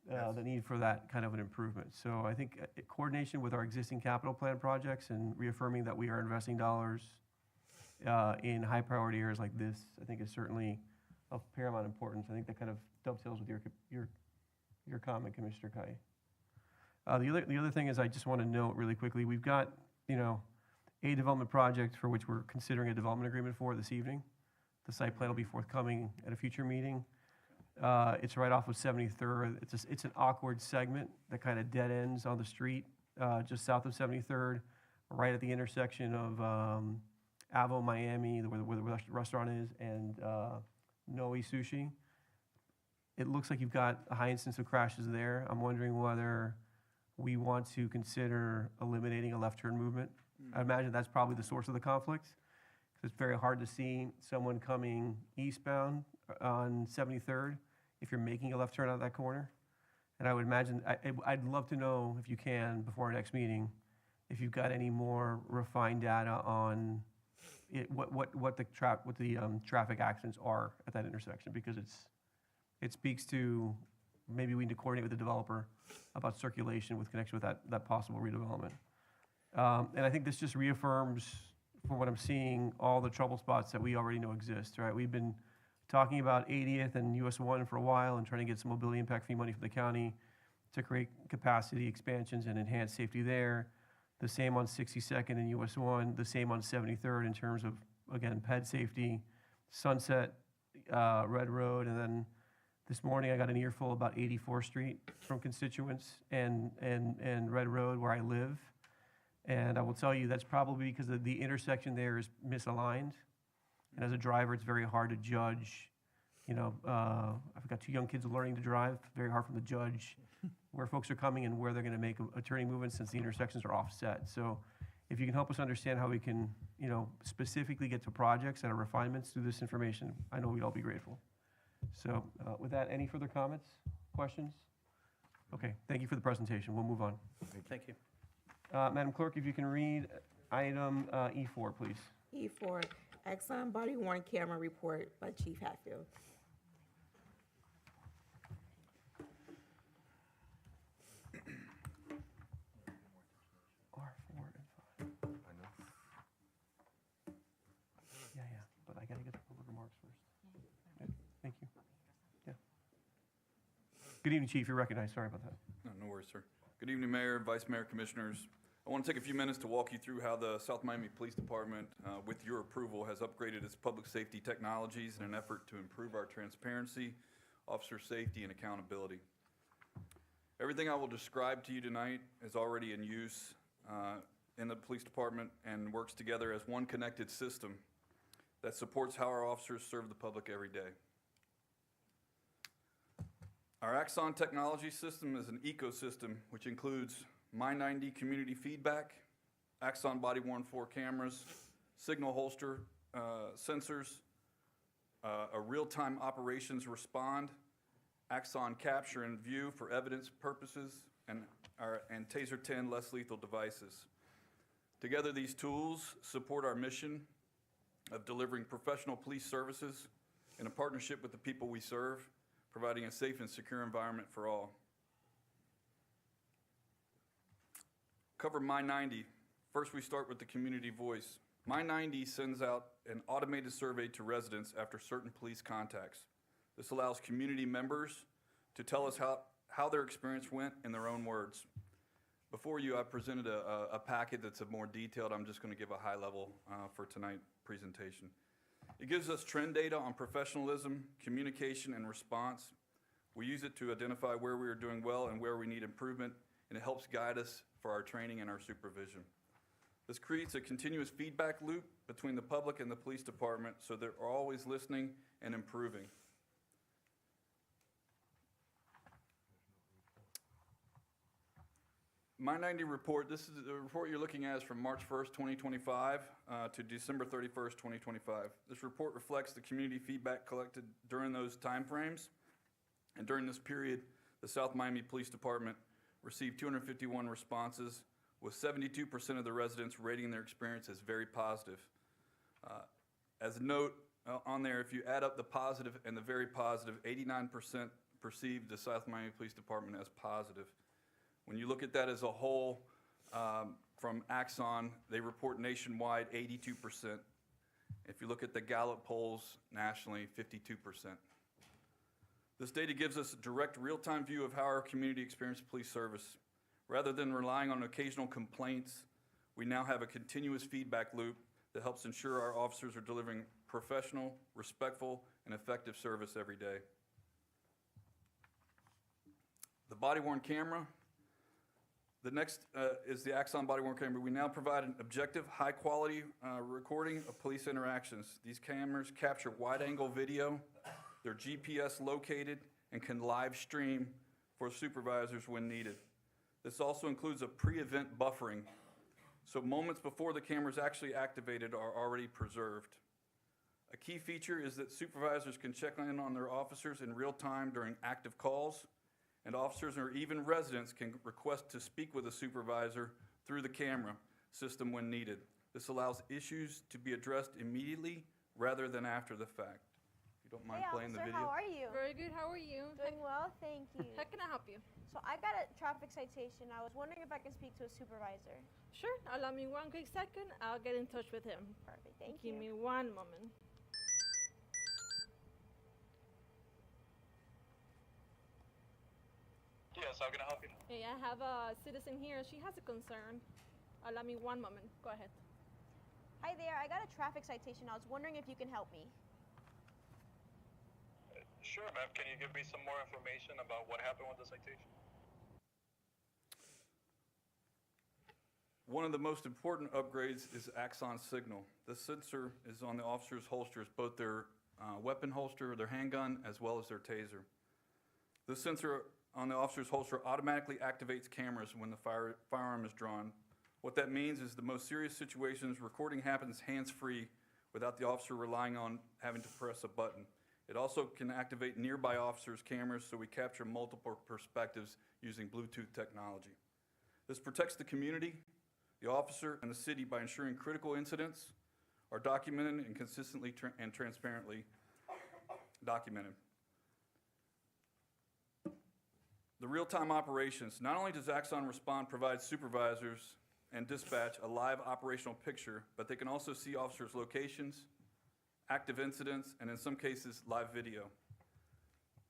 the need for that kind of an improvement. So I think coordination with our existing capital plan projects and reaffirming that we are investing dollars in high priority areas like this, I think is certainly of paramount importance. I think that kind of dovetails with your comment, Commissioner Kai. The other thing is I just want to note really quickly, we've got, a development project for which we're considering a development agreement for this evening. The site plan will be forthcoming at a future meeting. It's right off of 73rd. It's an awkward segment that kind of dead ends on the street just south of 73rd, right at the intersection of Avo, Miami, where the restaurant is, and Noe Sushi. It looks like you've got a high instance of crashes there. I'm wondering whether we want to consider eliminating a left turn movement. I imagine that's probably the source of the conflict, because it's very hard to see someone coming eastbound on 73rd if you're making a left turn out of that corner. And I would imagine, I'd love to know, if you can, before our next meeting, if you've got any more refined data on what the traffic accidents are at that intersection, because it speaks to, maybe we need to coordinate with the developer about circulation with connection with that possible redevelopment. And I think this just reaffirms, from what I'm seeing, all the trouble spots that we already know exist, right? We've been talking about 80th and US 1 for a while and trying to get some mobility impact fee money from the county to create capacity expansions and enhance safety there. The same on 62nd and US 1, the same on 73rd in terms of, again, ped safety, Sunset, Red Road, and then this morning I got an earful about 84th Street from constituents and Red Road where I live. And I will tell you that's probably because the intersection there is misaligned. And as a driver, it's very hard to judge. I've got 2 young kids learning to drive, very hard for them to judge where folks are coming and where they're going to make a turning movement since the intersections are offset. So if you can help us understand how we can, you know, specifically get to projects and refinements through this information, I know we'd all be grateful. So with that, any further comments, questions? Okay, thank you for the presentation. We'll move on. Thank you. Madam Clerk, if you can read item E4, please. E4, Exxon body worn camera report by Chief Hatfield. R4 and 5. Yeah, but I gotta get the public remarks first. Yeah, thank you. Yeah. Good evening, Chief. You're recognized. Sorry about that. No worries, sir. Good evening, Mayor, Vice Mayor, Commissioners. I want to take a few minutes to walk you through how the South Miami Police Department, with your approval, has upgraded its public safety technologies in an effort to improve our transparency, officer safety, and accountability. Everything I will describe to you tonight is already in use in the police department and works together as one connected system that supports how our officers serve the public every day. Our Axon technology system is an ecosystem which includes My90 community feedback, Axon body-worn 4 cameras, signal holster sensors, a real-time operations respond, Axon capture and view for evidence purposes, and TASER 10 less lethal devices. Together, these tools support our mission of delivering professional police services in a partnership with the people we serve, providing a safe and secure environment for all. Cover My90. First, we start with the community voice. My90 sends out an automated survey to residents after certain police contacts. This allows community members to tell us how their experience went in their own words. Before you, I presented a packet that's more detailed. I'm just going to give a high level for tonight's presentation. It gives us trend data on professionalism, communication, and response. We use it to identify where we are doing well and where we need improvement, and it helps guide us for our training and our supervision. This creates a continuous feedback loop between the public and the police department so they're always listening and improving. My90 report, this is the report you're looking at is from March 1st, 2025 to December 31st, 2025. This report reflects the community feedback collected during those timeframes. And during this period, the South Miami Police Department received 251 responses, with 72% of the residents rating their experience as very positive. As a note on there, if you add up the positive and the very positive, 89% perceived the South Miami Police Department as positive. When you look at that as a whole, from Axon, they report nationwide 82%. If you look at the Gallup polls nationally, 52%. This data gives us a direct real-time view of how our community experienced police service. Rather than relying on occasional complaints, we now have a continuous feedback loop that helps ensure our officers are delivering professional, respectful, and effective service every day. The body-worn camera. The next is the Axon body-worn camera. We now provide an objective, high-quality recording of police interactions. These cameras capture wide-angle video. They're GPS located and can live stream for supervisors when needed. This also includes a pre-event buffering, so moments before the camera is actually activated are already preserved. A key feature is that supervisors can check in on their officers in real time during active calls, and officers or even residents can request to speak with a supervisor through the camera system when needed. This allows issues to be addressed immediately rather than after the fact. If you don't mind playing the video. How are you? Very good. How are you? Doing well, thank you. How can I help you? So I got a traffic citation. I was wondering if I can speak to a supervisor. Sure. Allow me one quick second. I'll get in touch with him. Perfect, thank you. Give me one moment. Yes, how can I help you? Hey, I have a citizen here. She has a concern. Allow me one moment. Go ahead. Hi there, I got a traffic citation. I was wondering if you can help me. Sure, ma'am. Can you give me some more information about what happened with the citation? One of the most important upgrades is Axon Signal. The sensor is on the officer's holsters, both their weapon holster, their handgun, as well as their taser. The sensor on the officer's holster automatically activates cameras when the firearm is drawn. What that means is the most serious situations, recording happens hands-free without the officer relying on having to press a button. It also can activate nearby officers' cameras so we capture multiple perspectives using Bluetooth technology. This protects the community, the officer, and the city by ensuring critical incidents are documented and consistently and transparently documented. The real-time operations. Not only does Axon Respond provide supervisors and dispatch a live operational picture, but they can also see officers' locations, active incidents, and in some cases, live video.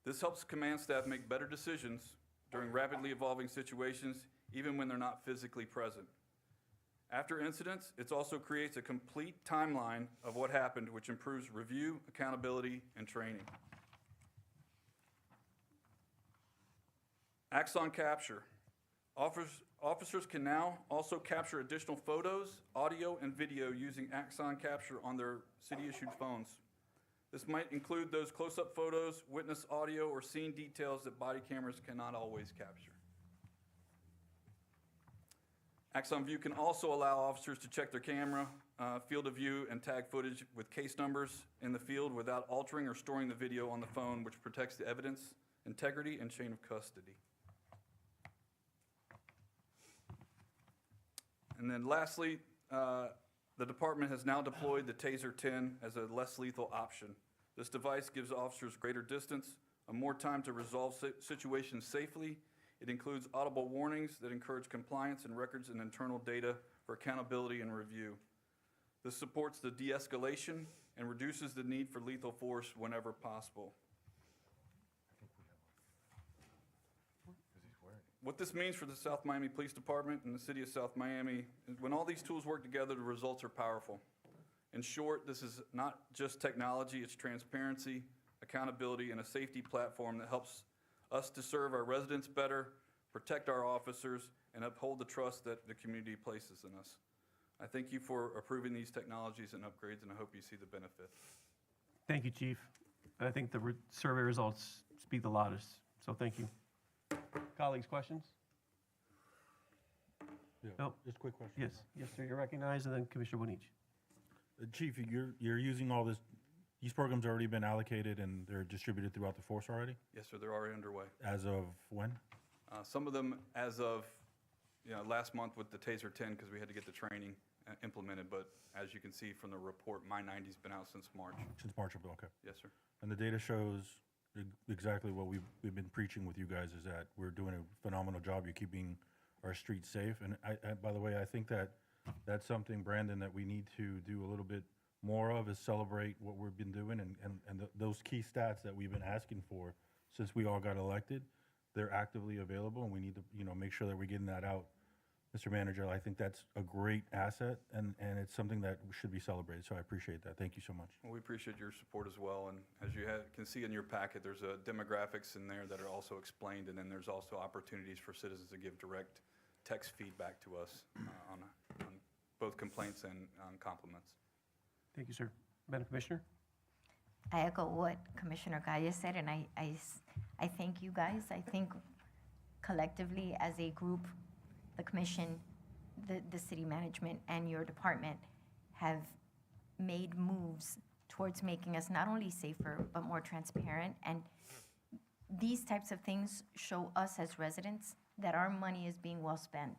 This helps command staff make better decisions during rapidly evolving situations, even when they're not physically present. After incidents, it also creates a complete timeline of what happened, which improves review, accountability, and training. Axon Capture. Officers can now also capture additional photos, audio, and video using Axon Capture on their city-issued phones. This might include those close-up photos, witness audio, or scene details that body cameras cannot always capture. Axon View can also allow officers to check their camera, field of view, and tag footage with case numbers in the field without altering or storing the video on the phone, which protects the evidence, integrity, and chain of custody. And then lastly, the department has now deployed the TASER 10 as a less lethal option. This device gives officers greater distance, more time to resolve situations safely. It includes audible warnings that encourage compliance and records and internal data for accountability and review. This supports the de-escalation and reduces the need for lethal force whenever possible. What this means for the South Miami Police Department and the City of South Miami is when all these tools work together, the results are powerful. In short, this is not just technology, it's transparency, accountability, and a safety platform that helps us to serve our residents better, protect our officers, and uphold the trust that the community places in us. I thank you for approving these technologies and upgrades, and I hope you see the benefit. Thank you, Chief. I think the survey results speak the loudest, so thank you. Colleagues, questions? Yeah, No. just a quick question. Yes, yes, sir, you're recognized, and then Commissioner Bonich. Chief, you're using all this, these programs already been allocated and they're distributed throughout the force already? Yes, sir, they're already underway. As of when? Some of them as of last month with the TASER 10 because we had to get the training implemented, but as you can see from the report, My90's been out since March. Since March of, okay. Yes, sir. And the data shows exactly what we've been preaching with you guys, is that we're doing a phenomenal job. You're keeping our streets safe. And I by the way, I think that's something, Brandon, that we need to do a little bit more of, is celebrate what we've been doing and those key stats that we've been asking for since we all got elected. They're actively available, and we need to make sure that we're getting that out. Mr. Manager, I think that's a great asset, and it's something that should be celebrated, so I appreciate that. Thank you so much. Well, we appreciate your support as well, and as you can see in your packet, there's demographics in there that are also explained, and then there's also opportunities for citizens to give direct text feedback to us on both complaints and compliments. Thank you, sir. Madam Commissioner? I echo what Commissioner Galles said, and I thank you guys. I think collectively as a group, the commission, the city management, and your department have made moves towards making us not only safer, but more transparent. And these types of things show us as residents that our money is being well spent,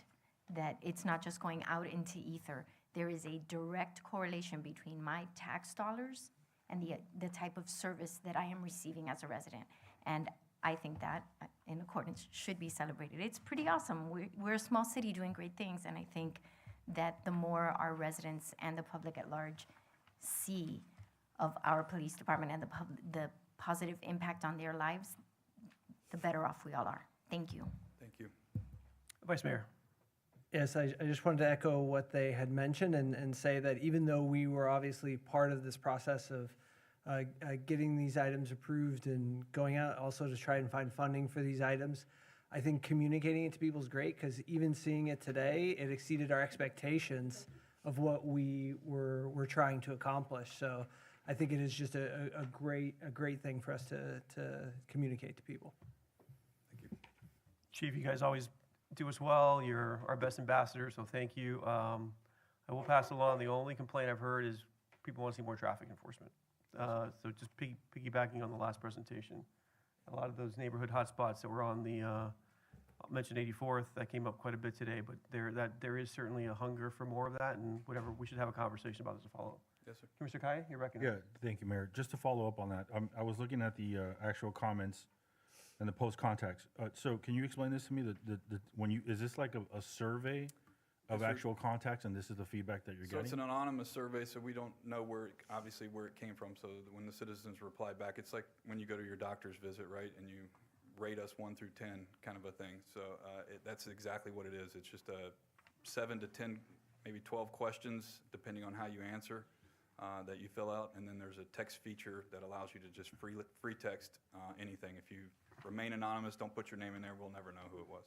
that it's not just going out into ether. There is a direct correlation between my tax dollars and the type of service that I am receiving as a resident. And I think that, in accordance, should be celebrated. It's pretty awesome. We're a small city doing great things, and I think that the more our residents and the public at large see of our police department and the positive impact on their lives, the better off we all are. Thank you. Thank you. Vice Mayor? Yes, I just wanted to echo what they had mentioned and say that even though we were obviously part of this process of getting these items approved and going out also to try and find funding for these items, I think communicating it to people is great, because even seeing it today, it exceeded our expectations of what we were trying to accomplish. So I think it is just a great thing for us to communicate to people. Chief, you guys always do us well. You're our best ambassador, so thank you. I will pass along, the only complaint I've heard is people want to see more traffic enforcement. So just piggybacking on the last presentation, a lot of those neighborhood hotspots that were on the, I'll mention 84th, that came up quite a bit today, but there is certainly a hunger for more of that, and whatever, we should have a conversation about this to follow. Yes, sir. Commissioner Kaya, you're recognized. Yeah, thank you, Mayor. Just to follow up on that, I was looking at the actual comments and the post contacts. So can you explain this to me? Is this like a survey of Yes, sir. actual contacts, and this is the feedback that you're So it's getting? an anonymous survey, so we don't know obviously where it came from. So when the citizens reply back, it's like when you go to your doctor's visit, right? And you rate us 1 through 10 kind of a thing. So that's exactly what it is. It's just 7 to 10, maybe 12 questions, depending on how you answer, that you fill out. And then there's a text feature that allows you to just free text anything. If you remain anonymous, don't put your name in there, we'll never know who it was.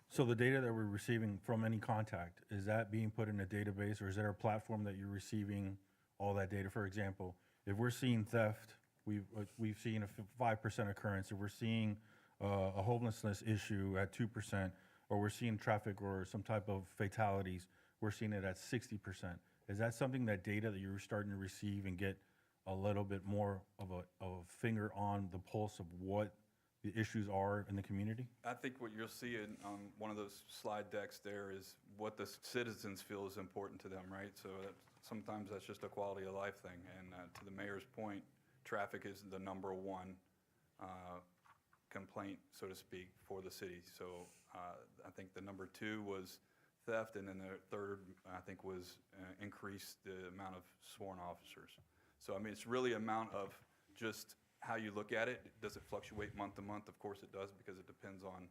So the data that we're receiving from any contact, is that being put in a database, or is there a platform that you're receiving all that data? For example, if we're seeing theft, we've seen a 5% occurrence. If we're seeing a homelessness issue at 2%, or we're seeing traffic or some type of fatalities, we're seeing it at 60%. Is that something, that data that you're starting to receive and get a little bit more of a finger on the pulse of what the issues are in the community? I think what you'll see on one of those slide decks there is what the citizens feel is important to them, right? So sometimes that's just a quality of life thing. And to the mayor's point, traffic is the number one complaint, so to speak, for the city. So I think the number 2 was theft, and then the third, I think, was increase the amount of sworn officers. So, I mean, it's really amount of just how you look at it. Does it fluctuate month to month? Of course it does, because it depends on,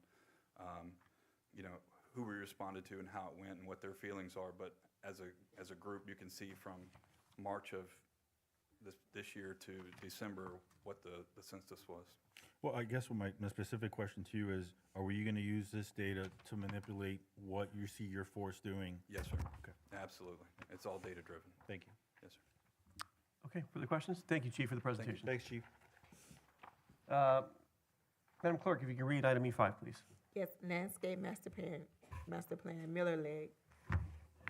who we responded to and how it went and what their feelings are. But as a group, you can see from March of this year to December what the census was. Well, I guess my specific question to you is, are you going to use this data to manipulate what you see your force doing? Yes, sir. Okay. Absolutely. It's all data driven. Thank you. Yes, sir. Okay, further questions? Thank you, Chief, for the presentation. Thanks, Chief. Madam Clerk, if you can read item E5, please. Yes, landscape master plan, Miller Lake.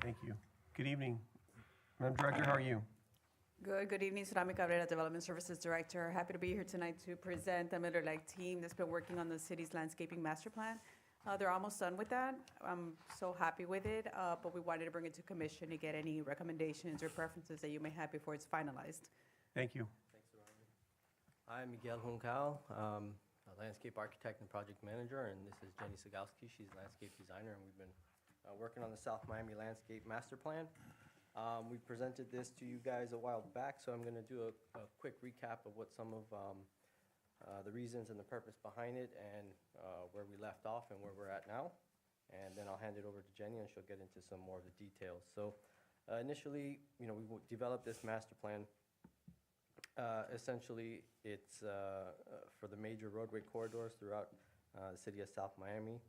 Thank you. Good evening. Madam Director, how are you? Good evening, Tsunami Cabrera, Development Services Director. Happy to be here tonight to present the Miller Lake team that's been working on the city's landscaping master plan. They're almost done with that. I'm so happy with it, but we wanted to bring it to commission to get any recommendations or preferences that you may have before it's finalized. Thank you. Thanks, Tsunami. I'm Miguel Juncal, a landscape architect and project manager, and this is Jenny Sagowski. She's a landscape designer, and we've been working on the South Miami Landscape Master Plan. We presented this to you guys a while back, so I'm going to do a quick recap of what some of the reasons and the purpose behind it, and where we left off and where we're at now. And then I'll hand it over to Jenny, and she'll get into some more of the details. So initially, we developed this master plan. Essentially, it's for the major roadway corridors throughout the city of South Miami.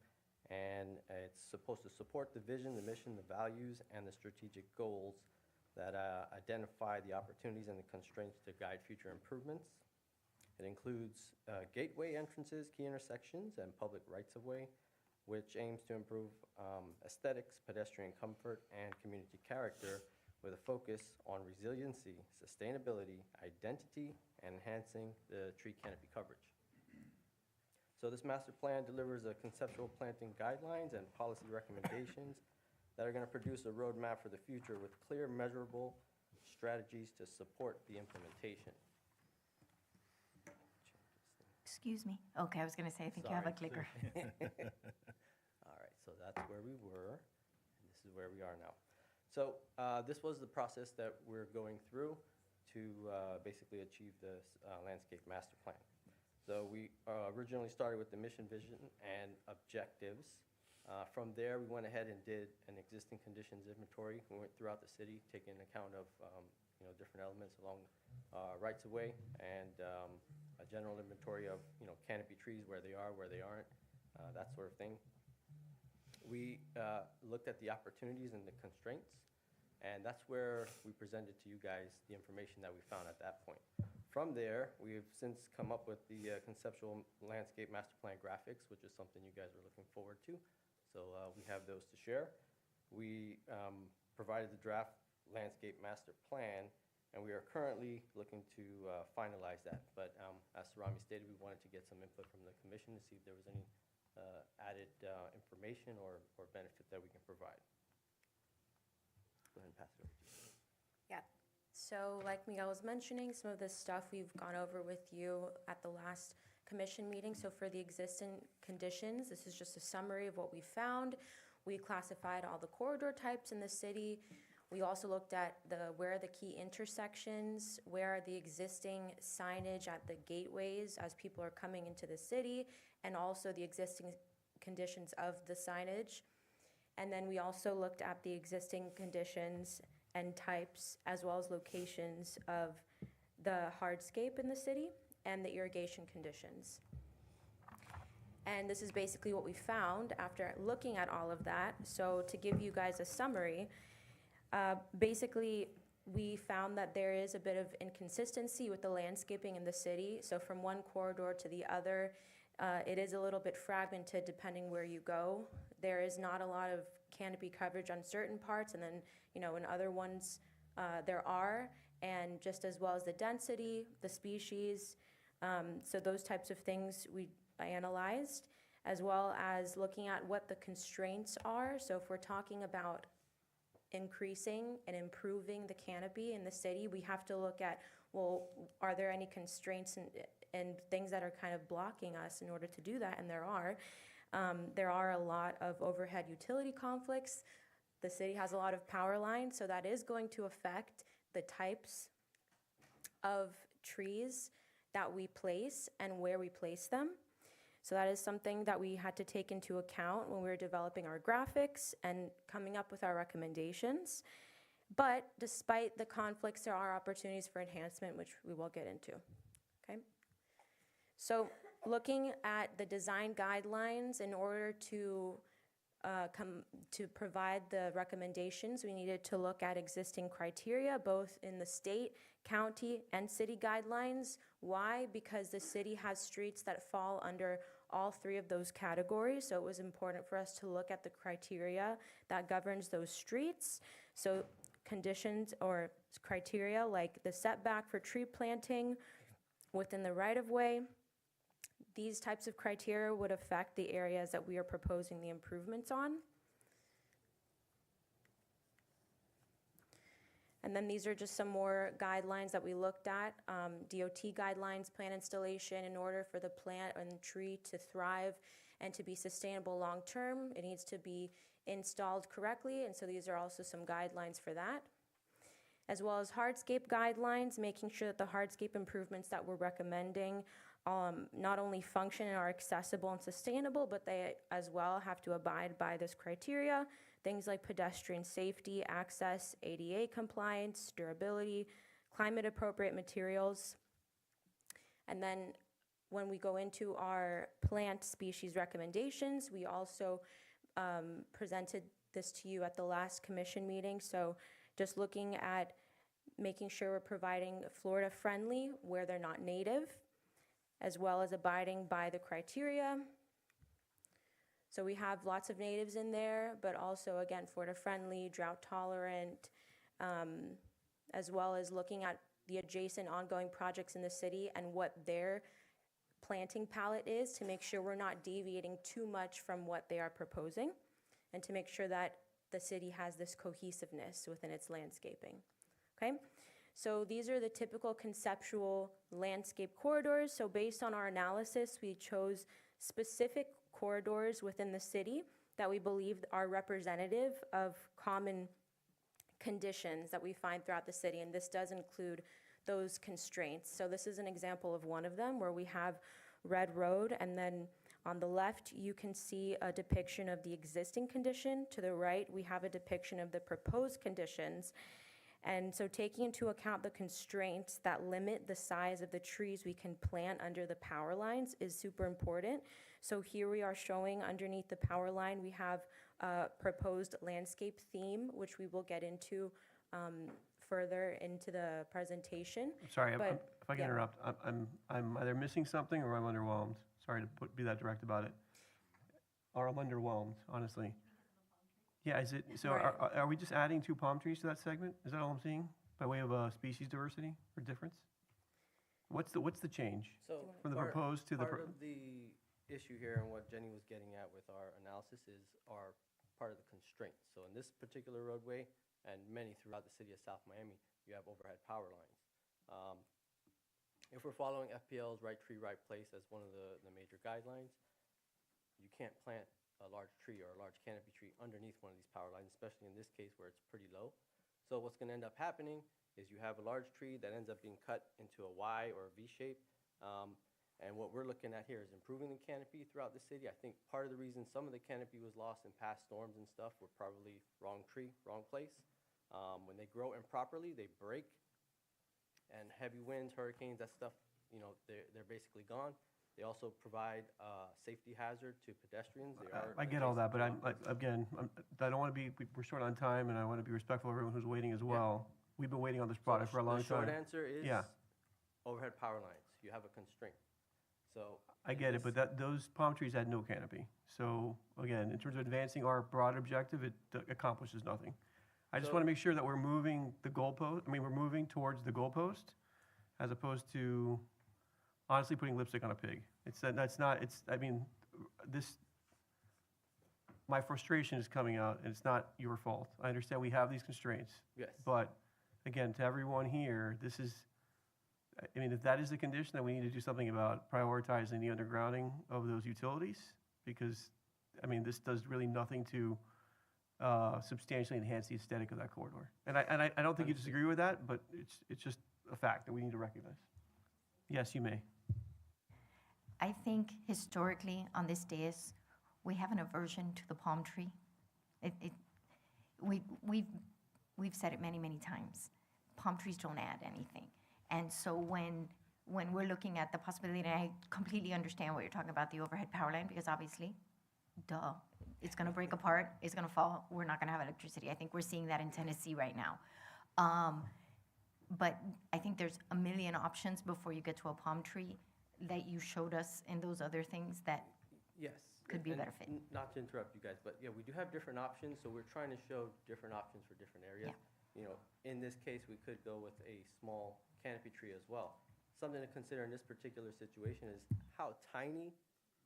And it's supposed to support the vision, the mission, the values, and the strategic goals that identify the opportunities and the constraints to guide future improvements. It includes gateway entrances, key intersections, and public rights-of-way, which aims to improve aesthetics, pedestrian comfort, and community character with a focus on resiliency, sustainability, identity, and enhancing the tree canopy coverage. So this master plan delivers a conceptual planting guidelines and policy recommendations that are going to produce a roadmap for the future with clear, measurable strategies to support the implementation. Excuse me. Okay, I was going to say, I think you have a clicker. All right, so that's where we were, and this is where we are now. So this was the process that we're going through to basically achieve this landscape master plan. So we originally started with the mission, vision, and objectives. From there, we went ahead and did an existing conditions inventory. We went throughout the city, taking account of different elements along rights-of-way, and a general inventory of canopy trees, where they are, where they aren't, that sort of thing. We looked at the opportunities and the constraints, and that's where we presented to you guys the information that we found at that point. From there, we've since come up with the conceptual landscape master plan graphics, which is something you guys are looking forward to So we have those to share. We provided the draft landscape master plan, and we are currently looking to finalize that. But as Rami stated, we wanted to get some input from the commission to see if there was any added information or benefit that we can provide. Go ahead and pass it over to you. Yeah. So like Miguel was mentioning, some of this stuff we've gone over with you at the last commission meeting. So for the existing conditions, this is just a summary of what we found. We classified all the corridor types in the city. We also looked at where are the key intersections, where are the existing signage at the gateways as people are coming into the city, and also the existing conditions of the signage. And then we also looked at the existing conditions and types, as well as locations of the hardscape in the city and the irrigation conditions. And this is basically what we found after looking at all of that. So to give you guys a summary, basically we found that there is a bit of inconsistency with the landscaping in the city. So from one corridor to the other, it is a little bit fragmented depending where you go. There is not a lot of canopy coverage on certain parts, and then, in other ones there are, and just as well as the density, the species. So those types of things we analyzed, as well as looking at what the constraints are. So if we're talking about increasing and improving the canopy in the city, we have to look at, well, are there any constraints and things that are kind of blocking us in order to do that? And there are. There are a lot of overhead utility conflicts. The city has a lot of power lines, so that is going to affect the types of trees that we place and where we place them. So that is something that we had to take into account when we were developing our graphics and coming up with our recommendations. But despite the conflicts, there are opportunities for enhancement, which we will get into. Okay. So looking at the design guidelines, in order to provide the recommendations, we needed to look at existing criteria, both in the state, county, and city guidelines. Why? Because the city has streets that fall under all three of those categories, so it was important for us to look at the criteria that governs those streets. So conditions or criteria like the setback for tree planting within the right-of-way. These types of criteria would affect the areas that we are proposing the improvements on. And then these are just some more guidelines that we looked at. DOT guidelines, plant installation. In order for the plant and tree to thrive and to be sustainable long-term, it needs to be installed correctly, and so these are also some guidelines for that. As well as hardscape guidelines, making sure that the hardscape improvements that we're recommending not only function and are accessible and sustainable, but they as well have to abide by this criteria. Things like pedestrian safety, access, ADA compliance, durability, climate appropriate materials. And then when we go into our plant species recommendations, we also presented this to you at the last commission meeting. So just looking at making sure we're providing Florida friendly where they're not native, as well as abiding by the criteria. So we have lots of natives in there, but also, again, Florida friendly, drought tolerant, as well as looking at the adjacent ongoing projects in the city and what their planting palette is to make sure we're not deviating too much from what they are proposing, and to make sure that the city has this cohesiveness within its landscaping. Okay? So these are the typical conceptual landscape corridors. So based on our analysis, we chose specific corridors within the city that we believe are representative of common conditions that we find throughout the city, and this does include those constraints. So this is an example of one of them where we have Red Road, and then on the left you can see a depiction of the existing condition. To the right we have a depiction of the proposed conditions. And so taking into account the constraints that limit the size of the trees we can plant under the power lines is super important. So here we are showing underneath the power line, we have a proposed landscape theme, which we will get into further into the presentation. Sorry, But, if I can yeah. interrupt, I'm either missing something or I'm underwhelmed. Sorry to be that direct about it. or I'm underwhelmed, honestly. Yeah, is it, so Right. are we just adding 2 palm trees to that segment? Is that all I'm seeing? By way of species diversity or difference? What's the change? So From the part- proposed to the Part pro- of the issue here and what Jenny was getting at with our analysis is our part of the constraints. So in this particular roadway and many throughout the city of South Miami, you have overhead power lines. If we're following FPL's right tree, right place as one of the major guidelines, you can't plant a large tree or a large canopy tree underneath one of these power lines, especially in this case where it's pretty low. So what's going to end up happening is you have a large tree that ends up being cut into a Y or a V shape. And what we're looking at here is improving the canopy throughout the city. I think part of the reason some of the canopy was lost in past storms and stuff were probably wrong tree, wrong place. When they grow improperly, they break. And heavy winds, hurricanes, that stuff, they're basically gone. They also provide a safety hazard to pedestrians. They are I get all that, but adjacent I don't want to be, we're short on time, and I want to be respectful of everyone who's waiting as well. We've been waiting on this product for a long The short time. answer is Yeah. overhead power lines. You have a constraint. So I get it, but those palm trees had no canopy. So again, in terms of advancing our broad objective, it accomplishes nothing. I just So- want to make sure that we're moving the goalpost, we're moving towards the goalpost as opposed to honestly putting lipstick on a pig. My frustration is coming out, and it's not your fault. I understand we have these constraints. Yes. But again, to everyone here, if that is the condition, then we need to do something about prioritizing the undergrounding of those utilities, because, this does really nothing to substantially enhance the aesthetic of that corridor. And I don't think you disagree with that, but it's just a fact that we need to recognize. Yes, you may. I think historically on this dais, we have an aversion to the palm tree. We've said it many, many times. Palm trees don't add anything. And so when we're looking at the possibility, and I completely understand what you're talking about, the overhead power line, because obviously, duh, it's gonna break apart, it's gonna fall, we're not gonna have electricity. I think we're seeing that in Tennessee right now. But I think there's a million options before you get to a palm tree that you showed us in those other things that Yes. could be a and better fit. Not to interrupt you guys, but yeah, we do have different options, so we're trying to show different options for different areas. In this case, we could go with a small canopy tree as well. Something to consider in this particular situation is how tiny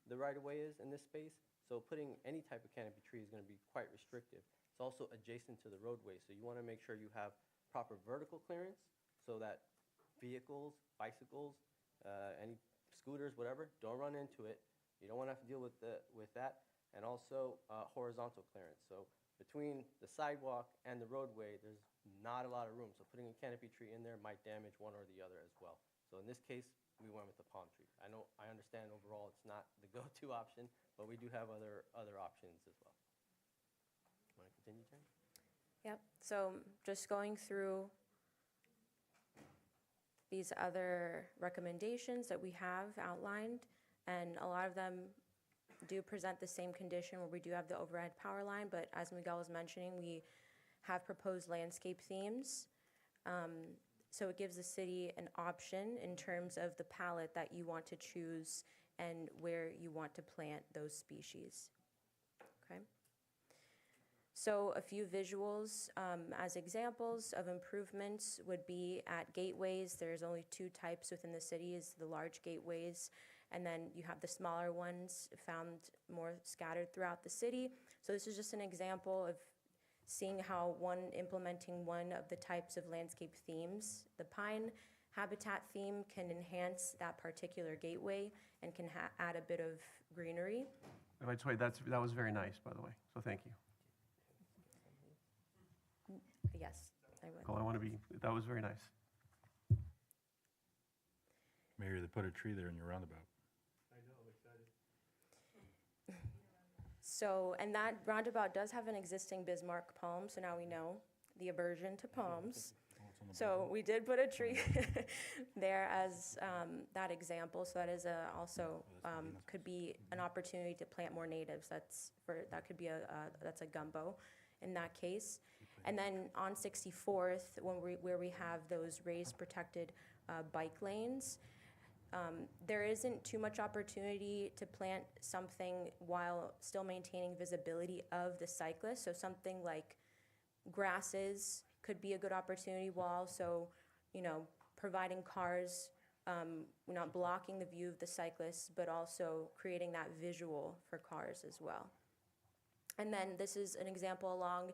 the right-of-way is in this space. So putting any type of canopy tree is going to be quite restrictive. It's also adjacent to the roadway, so you want to make sure you have proper vertical clearance so that vehicles, bicycles, any scooters, whatever, don't run into it. You don't want to have to deal with that. And also horizontal clearance. So between the sidewalk and the roadway, there's not a lot of room. So putting a canopy tree in there might damage one or the other as well. So in this case, we went with the palm tree. I understand overall it's not the go-to option, but we do have other options as well. Want to continue, Jen? Yep, so just going through these other recommendations that we have outlined, and a lot of them do present the same condition where we do have the overhead power line, but as Miguel was mentioning, we have proposed landscape themes. So it gives the city an option in terms of the palette that you want to choose and where you want to plant those species. Okay? So a few visuals as examples of improvements would be at gateways. There's only 2 types within the city, is the large gateways, and then you have the smaller ones found more scattered throughout the city. So this is just an example of seeing how implementing one of the types of landscape themes. The pine habitat theme can enhance that particular gateway and can add a bit of greenery. By the way, that was very nice, by the way, so thank you. Yes, I would. Well, that was very nice. Mayor, they put a tree there in your roundabout. So, and that roundabout does have an existing Bismarck palm, so now we know the aversion to palms. So we did put a tree there as that example, so that is also could be an opportunity to plant more natives. That could be that's a gumbo in that case. And then on 64th, where we have those raised protected bike lanes, There isn't too much opportunity to plant something while still maintaining visibility of the cyclist. So something like grasses could be a good opportunity while also, providing cars, not blocking the view of the cyclists, but also creating that visual for cars as well. And then this is an example along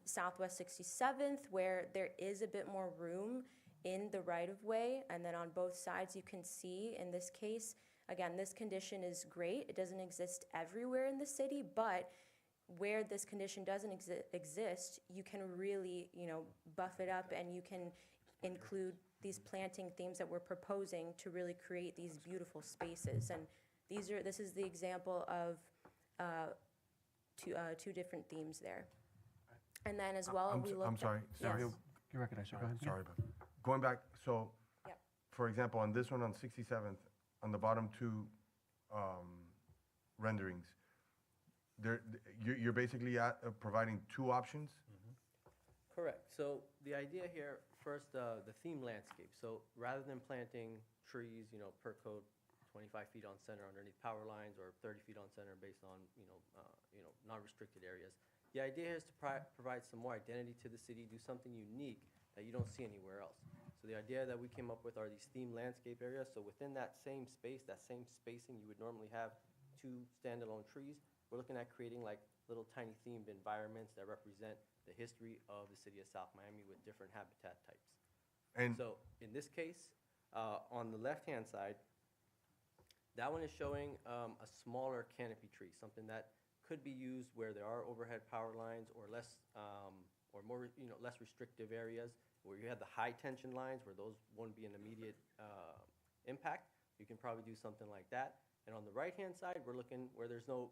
Southwest 67th where there is a bit more room in the right-of-way, and then on both sides you can see, in this case, again, this condition is great. It doesn't exist everywhere in the city, but where this condition doesn't exist, you can really, buff it up, and you can include these planting themes that we're proposing to really create these beautiful spaces. And this is the example of two different themes there. And then as well, we looked I'm sorry, Yes. You recognize, go ahead. Sorry, but going back, so, Yep. for example, on this one on 67th, on the bottom two renderings, you're basically providing two options? Correct. So the idea here, first, the theme landscape. So rather than planting trees, per code, 25 feet on center underneath power lines or 30 feet on center based on, non-restricted areas, the idea is to provide some more identity to the city, do something unique that you don't see anywhere else. So the idea that we came up with are these theme landscape areas. So within that same space, that same spacing, you would normally have two standalone trees. We're looking at creating like little tiny themed environments that represent the history of the city of South Miami with different habitat types. And So in this case, on the left-hand side, that one is showing a smaller canopy tree, something that could be used where there are overhead power lines or less, or more, less restrictive areas where you have the high tension lines where those won't be an immediate impact. You can probably do something like that. And on the right-hand side, we're looking where there's no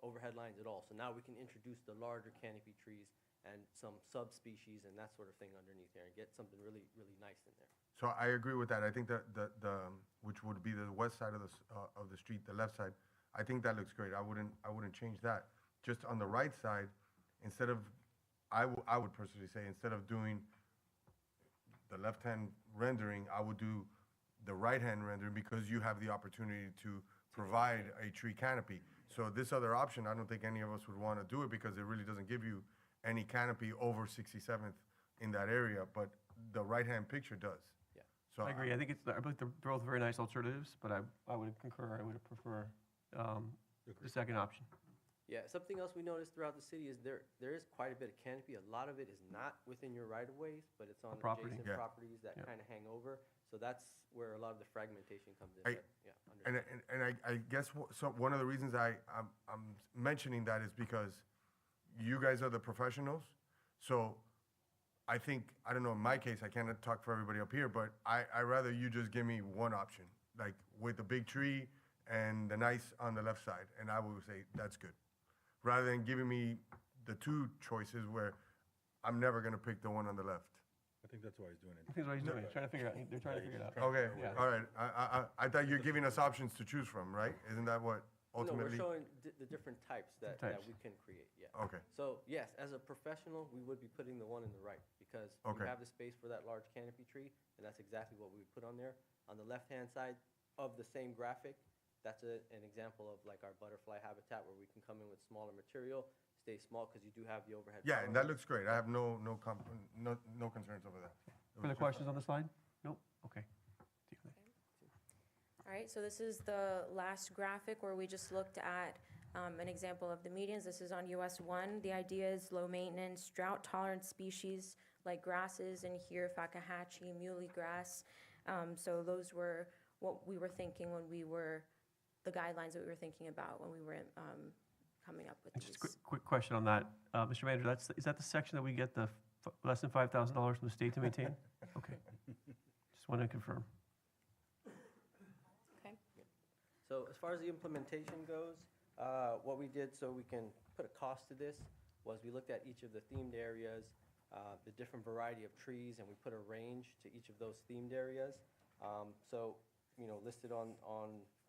overhead lines at all. So now we can introduce the larger canopy trees and some subspecies and that sort of thing underneath there and get something really, really nice in there. So I agree with that. I think that the which would be the west side of the street, the left side, I think that looks great. I wouldn't change that. Just on the right side, instead of, I would personally say, instead of doing the left-hand rendering, I would do the right-hand rendering because you have the opportunity to provide a tree canopy. So this other option, I don't think any of us would want to do it because it really doesn't give you any canopy over 67th in that area, but the right-hand picture does. Yeah. So I agree. I think I believe they're both very nice alternatives, but I would concur. I would prefer the second option. Yeah, something else we noticed throughout the city is there is quite a bit of canopy. A lot of it is not within your right-of-ways, but it's on Property. adjacent Yeah. properties that Yeah. kind of hang over. So that's where a lot of the fragmentation comes in. I- but, yeah, understood. And I guess so one of the reasons I'm mentioning that is because you guys are the professionals. So I think, I don't know, in my case, I cannot talk for everybody up here, but I rather you just give me one option, like with the big tree and the nice on the left side, and I would say that's good. Rather than giving me the two choices where I'm never gonna pick the one on the left. I think that's why he's doing it. I think that's what he's doing. He's trying to figure out. They're trying to figure it out. Okay, Yeah. all right. I thought you're giving us options to choose from, right? Isn't that what No, we're ultimately? showing the different types that Types. we can create, yeah. Okay, So yes, as a professional, we would be putting the one in the right because Okay. we have the space for that large canopy tree, and that's exactly what we would put on there. On the left-hand side of the same graphic, that's an example of like our butterfly habitat where we can come in with smaller material, stay small because you do have the overhead. yeah, power and that lines. looks great. I have no concerns over that. It was Further just- questions on the slide? Nope. Okay. All right, so this is the last graphic where we just looked at an example of the medians. This is on US 1. The idea is low maintenance, drought tolerant species like grasses and here Fakahatchee, muley grass. So those were what we were thinking when we were, the guidelines that we were thinking about when we were coming up with And these. just quick question on that. Mr. Manager, is that the section that we get the less than $5,000 from the state to maintain? Okay. Just want to confirm. Okay. So as far as the implementation goes, what we did so we can put a cost to this was we looked at each of the themed areas, the different variety of trees, and we put a range to each of those themed areas. So, listed on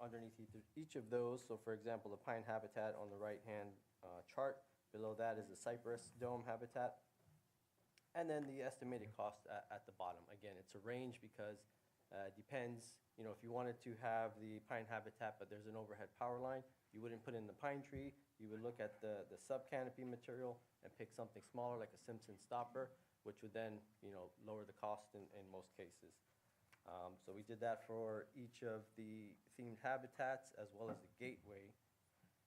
underneath each of those, so for example, the pine habitat on the right-hand chart, below that is the cypress dome habitat, and then the estimated cost at the bottom. Again, it's a range because Depends, you know, if you wanted to have the pine habitat, but there's an overhead power line, you wouldn't put in the pine tree. You would look at the sub-canopy material and pick something smaller like a Simpson stopper, which would then, you know, lower the cost in most cases. So we did that for each of the themed habitats as well as the gateway.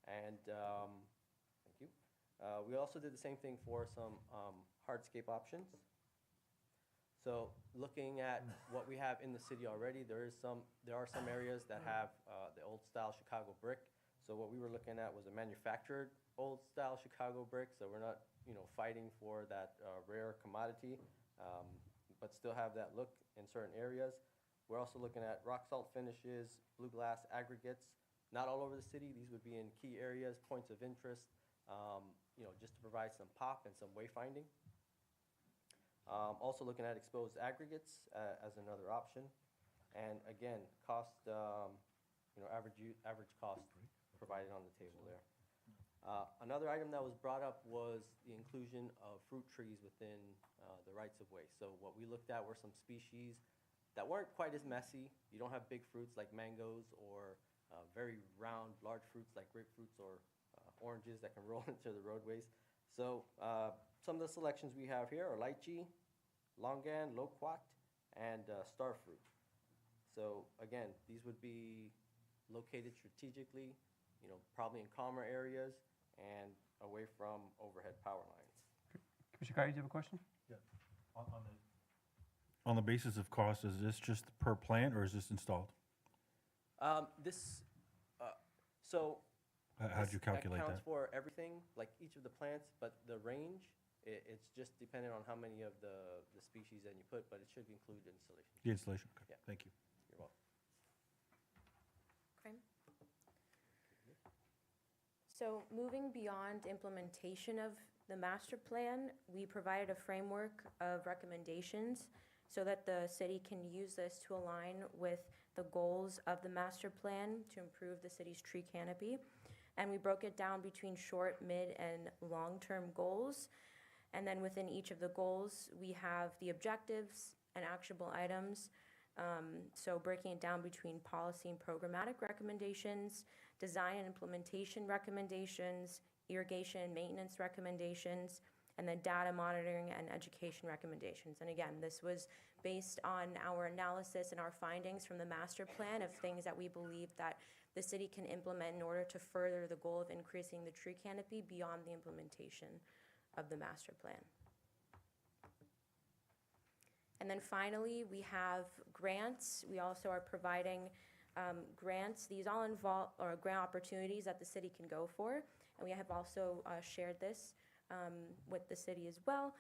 And, thank you. We also did the same thing for some hardscape options. So looking at what we have in the city already, there are some areas that have the old style Chicago brick. So what we were looking at was a manufactured old style Chicago brick. So we're not, you know, fighting for that rare commodity, but still have that look in certain areas. We're also looking at rock salt finishes, blue glass aggregates, not all over the city. These would be in key areas, points of interest, you know, just to provide some pop and some wayfinding. Also looking at exposed aggregates as another option. And again, cost, you know, average cost provided on the table there. Another item that was brought up was the inclusion of fruit trees within the rights of way. So what we looked at were some species that weren't quite as messy. You don't have big fruits like mangoes or very round, large fruits like grapefruits or oranges that can roll into the roadways. So some of the selections we have here are lychee, longan, loquat, and starfruit. So again, these would be located strategically, you know, probably in calmer areas and away from overhead power lines. Commissioner Guy, do you have a question? On the basis of cost, is this just per plant or is this installed? So How'd you calculate accounts that? for everything, like each of the plants, but the range, it's just dependent on how many of the species that you put, but it should include installation. The installation, okay, Yeah. thank you. You're welcome. Okay. So moving beyond implementation of the master plan, we provided a framework of recommendations so that the city can use this to align with the goals of the master plan to improve the city's tree canopy. And we broke it down between short, mid, and long-term goals. And then within each of the goals, we have the objectives and actionable items. So breaking it down between policy and programmatic recommendations, design and implementation recommendations, irrigation and maintenance recommendations, and then data monitoring and education recommendations. And again, this was based on our analysis and our findings from the master plan of things that we believe that the city can implement in order to further the goal of increasing the tree canopy beyond the implementation of the master plan. And then finally, we have grants. We also are providing grants. These all involve, or grant opportunities that the city can go for. And we have also shared this with the city as well.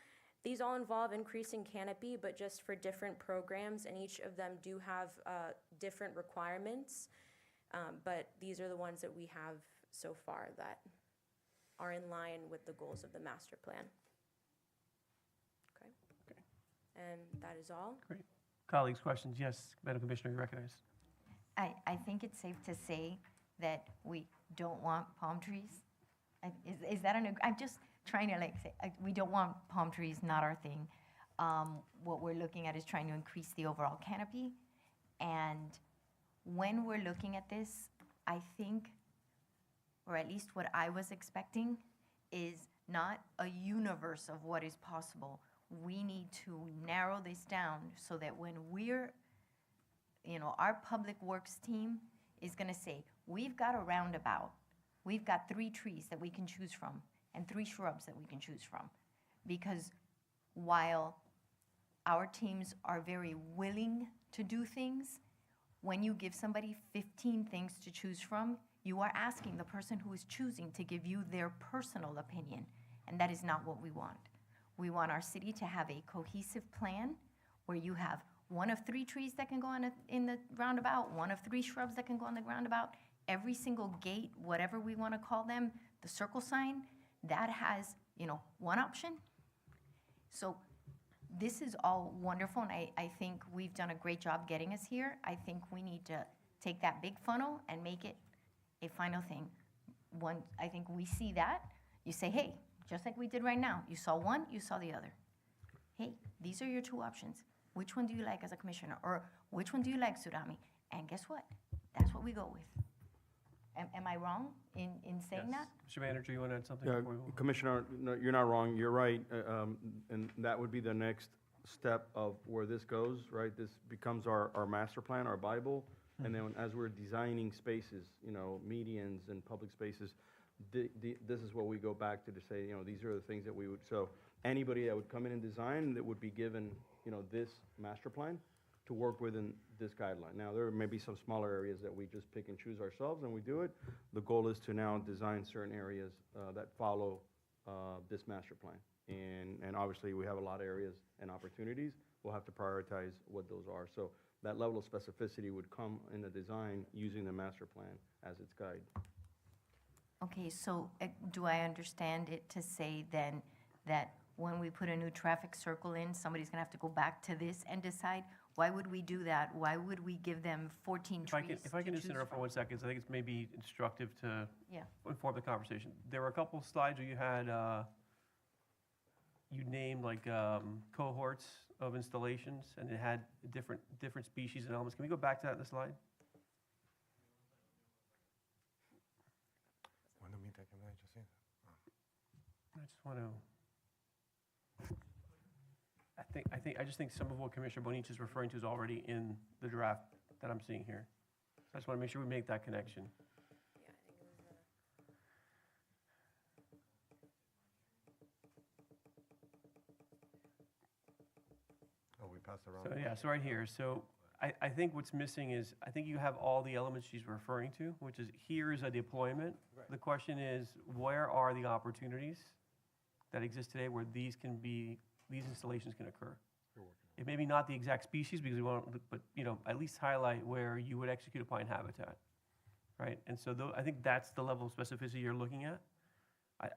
These all involve increasing canopy, but just for different programs, and each of them do have different requirements. But these are the ones that we have so far that are in line with the goals of the master plan. Okay. And that is all. Great. Colleagues, questions? Yes, Madam Commissioner, you're recognized. I think it's safe to say that we don't want palm trees. Is that I'm just trying to say, we don't want palm trees, not our thing. What we're looking at is trying to increase the overall canopy. And when we're looking at this, I think, or at least what I was expecting, is not a universe of what is possible. We need to narrow this down so that when we're, our public works team is gonna say, we've got a roundabout, we've got 3 trees that we can choose from, and 3 shrubs that we can choose from. Because while our teams are very willing to do things, when you give somebody 15 things to choose from, you are asking the person who is choosing to give you their personal opinion, and that is not what we want. We want our city to have a cohesive plan where you have 1 of 3 trees that can go in the roundabout, 1 of 3 shrubs that can go on the roundabout. Every single gate, whatever we want to call them, the circle sign, that has, 1 option. So this is all wonderful, and I think we've done a great job getting us here. I think we need to take that big funnel and make it a final thing. I think we see that. You say, hey, just like we did right now. You saw one, you saw the other. Hey, these are your 2 options. which one do you like as a commissioner? Or which one do you like, Surami? And guess what? That's what we go with. Am I wrong in saying that? Mr. Manager, you want to add something Yeah, before we move on? Commissioner, no, you're not wrong, you're right, and that would be the next step of where this goes, right? This becomes our master plan, our Bible, and then as we're designing spaces, you know, medians and public spaces, this is what we go back to say, you know, these are the things that we would, so anybody that would come in and design, that would be given, you know, this master plan to work within this guideline. Now, there may be some smaller areas that we just pick and choose ourselves and we do it. The goal is to now design certain areas that follow this master plan. And obviously, we have a lot of areas and opportunities. We'll have to prioritize what those are. So that level of specificity would come in the design using the master plan as its guide. Okay, so do I understand it to say then that when we put a new traffic circle in, somebody's gonna have to go back to this and decide? Why would we do that? Why would we give them 14 trees If I can to just choose interrupt for from? 1 second, I think it's maybe instructive to Yeah. inform the conversation. There were a couple slides where you had, you named like cohorts of installations, and it had different species and elements. Can we go back to that in the slide? I just want to. I just think some of what Commissioner Bonich is referring to is already in the draft that I'm seeing here. So I just want to make sure we make that connection. Oh, we passed around. So, yeah, so right here, so I think what's missing is, I think you have all the elements she's referring to, which is, here is a deployment. The question is, where are the opportunities that exist today where these installations can occur? It may be not the exact species, because we want, but, you know, at least highlight where you would execute a pine habitat, right? And so I think that's the level of specificity you're looking at.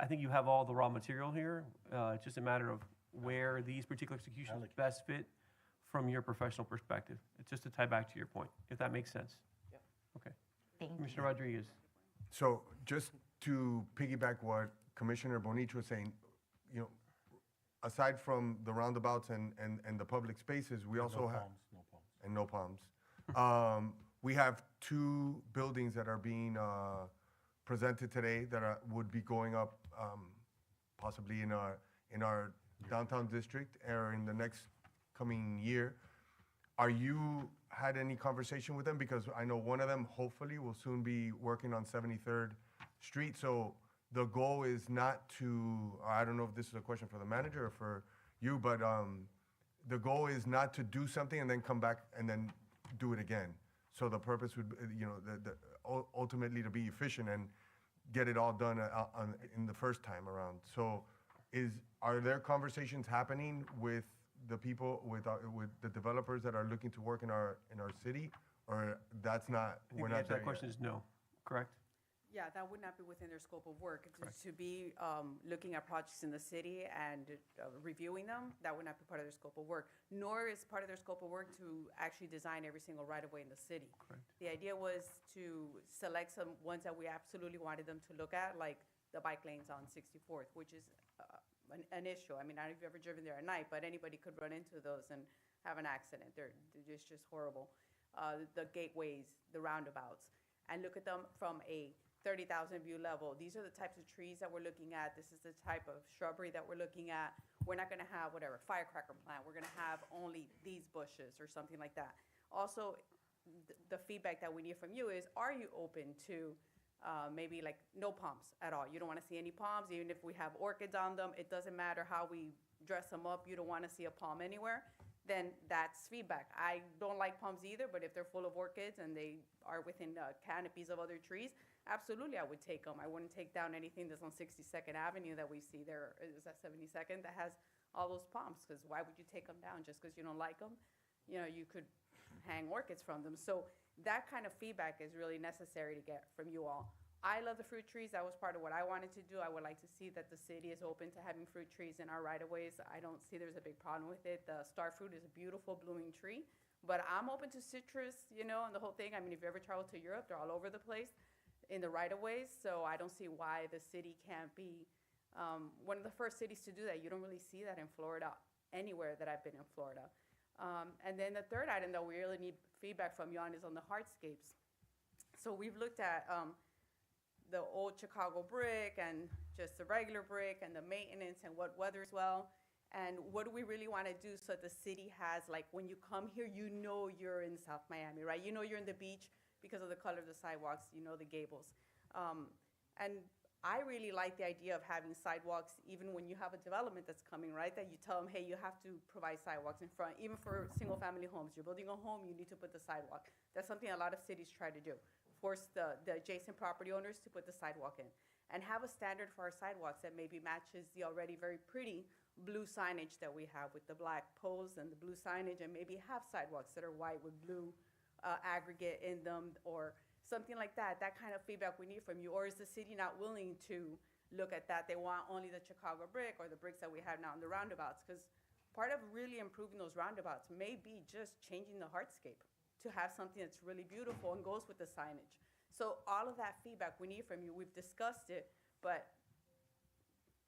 I think you have all the raw material here. It's just a matter of where these particular executions best fit from your professional perspective. It's just to tie back to your point, if that makes sense. Okay. Thank you. Commissioner Rodriguez. So just to piggyback what Commissioner Bonich was saying, you know, aside from the roundabouts and the public spaces, we also have. And no palms. We have 2 buildings that are being presented today that would be going up possibly in our downtown district or in the next coming year. Are you had any conversation with them? Because I know one of them hopefully will soon be working on 73rd Street. So the goal is not to, I don't know if this is a question for the manager or for you, but the goal is not to do something and then come back and then do it again. So the purpose would, you know, ultimately to be efficient and get it all done in the first time around. So are there conversations happening with the people, with the developers that are looking to work in our city? Or that's not, I think we're the not answer to there that question yet? is no, correct? Yeah, that would not be within their scope of work. It's to be looking at projects in the city and reviewing them, that would not be part of their scope of work. Nor is part of their scope of work to actually design every single right-of-way in the city. Correct. The idea was to select some ones that we absolutely wanted them to look at, like the bike lanes on 64th, which is an issue. I mean, I don't know if you've ever driven there at night, but anybody could run into those and have an accident. They're just horrible. The gateways, the roundabouts, and look at them from a 30,000 view level. These are the types of trees that we're looking at. This is the type of shrubbery that we're looking at. We're not gonna have whatever, firecracker plant. We're gonna have only these bushes or something like that. Also, the feedback that we need from you is, are you open to maybe like no palms at all? You don't wanna see any palms, even if we have orchids on them. It doesn't matter how we dress them up. You don't wanna see a palm anywhere. Then that's feedback. I don't like palms either, but if they're full of orchids and they are within canopies of other trees, absolutely, I would take them. I wouldn't take down anything that's on 62nd Avenue that we see there, is that 72nd, that has all those palms, because why would you take them down just because you don't like them? You know, you could hang orchids from them. So that kind of feedback is really necessary to get from you all. I love the fruit trees. That was part of what I wanted to do. I would like to see that the city is open to having fruit trees in our right-of-ways. I don't see there's a big problem with it. The star fruit is a beautiful blooming tree, but I'm open to citrus, you know, and the whole thing. I mean, if you ever travel to Europe, they're all over the place in the right-of-ways, so I don't see why the city can't be one of the first cities to do that. You don't really see that in Florida, anywhere that I've been in Florida. And then the third item that we really need feedback from you on is on the hardscapes. So we've looked at the old Chicago brick and just the regular brick and the maintenance and what weathers well. And what do we really want to do so the city has, like, when you come here, you know you're in South Miami, right? You know you're in the beach because of the color of the sidewalks, you know the gables. And I really like the idea of having sidewalks even when you have a development that's coming, right? That you tell them, hey, you have to provide sidewalks in front, even for single-family homes. You're building a home, you need to put the sidewalk. That's something a lot of cities try to do. Force the adjacent property owners to put the sidewalk in. And have a standard for our sidewalks that maybe matches the already very pretty blue signage that we have with the black poles and the blue signage, and maybe have sidewalks that are white with blue aggregate in them, or something like that. That kind of feedback we need from you. Or is the city not willing to look at that? They want only the Chicago brick or the bricks that we have now in the roundabouts. Because part of really improving those roundabouts may be just changing the hardscape to have something that's really beautiful and goes with the signage. So all of that feedback we need from you. We've discussed it, but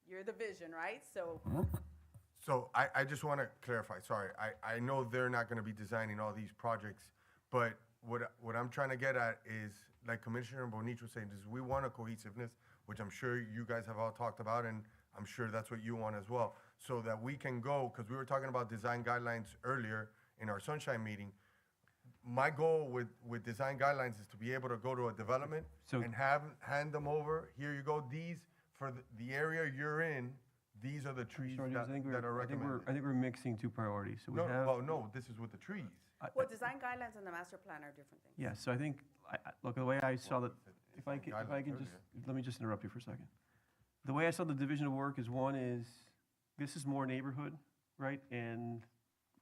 you're the vision, right? So I just want to clarify, sorry, I know they're not going to be designing all these projects, but what I'm trying to get at is, like Commissioner Bonich was saying, is we want a cohesiveness, which I'm sure you guys have all talked about, and I'm sure that's what you want as well, so that we can go, because we were talking about design guidelines earlier in our Sunshine meeting. My goal with design guidelines is to be able to go to a development and hand them over, here you go, these, for the area you're in, these are the trees Sorry, that I think are recommended. I think we're mixing two priorities. So we No, have. well, no, this is with the trees. well, design guidelines and the master plan are different things. Yeah, so I think, look, the way I saw that, if I can guidelines just, let me just interrupt you for a second. The way I saw the division of work is, one is, this is more neighborhood, right? And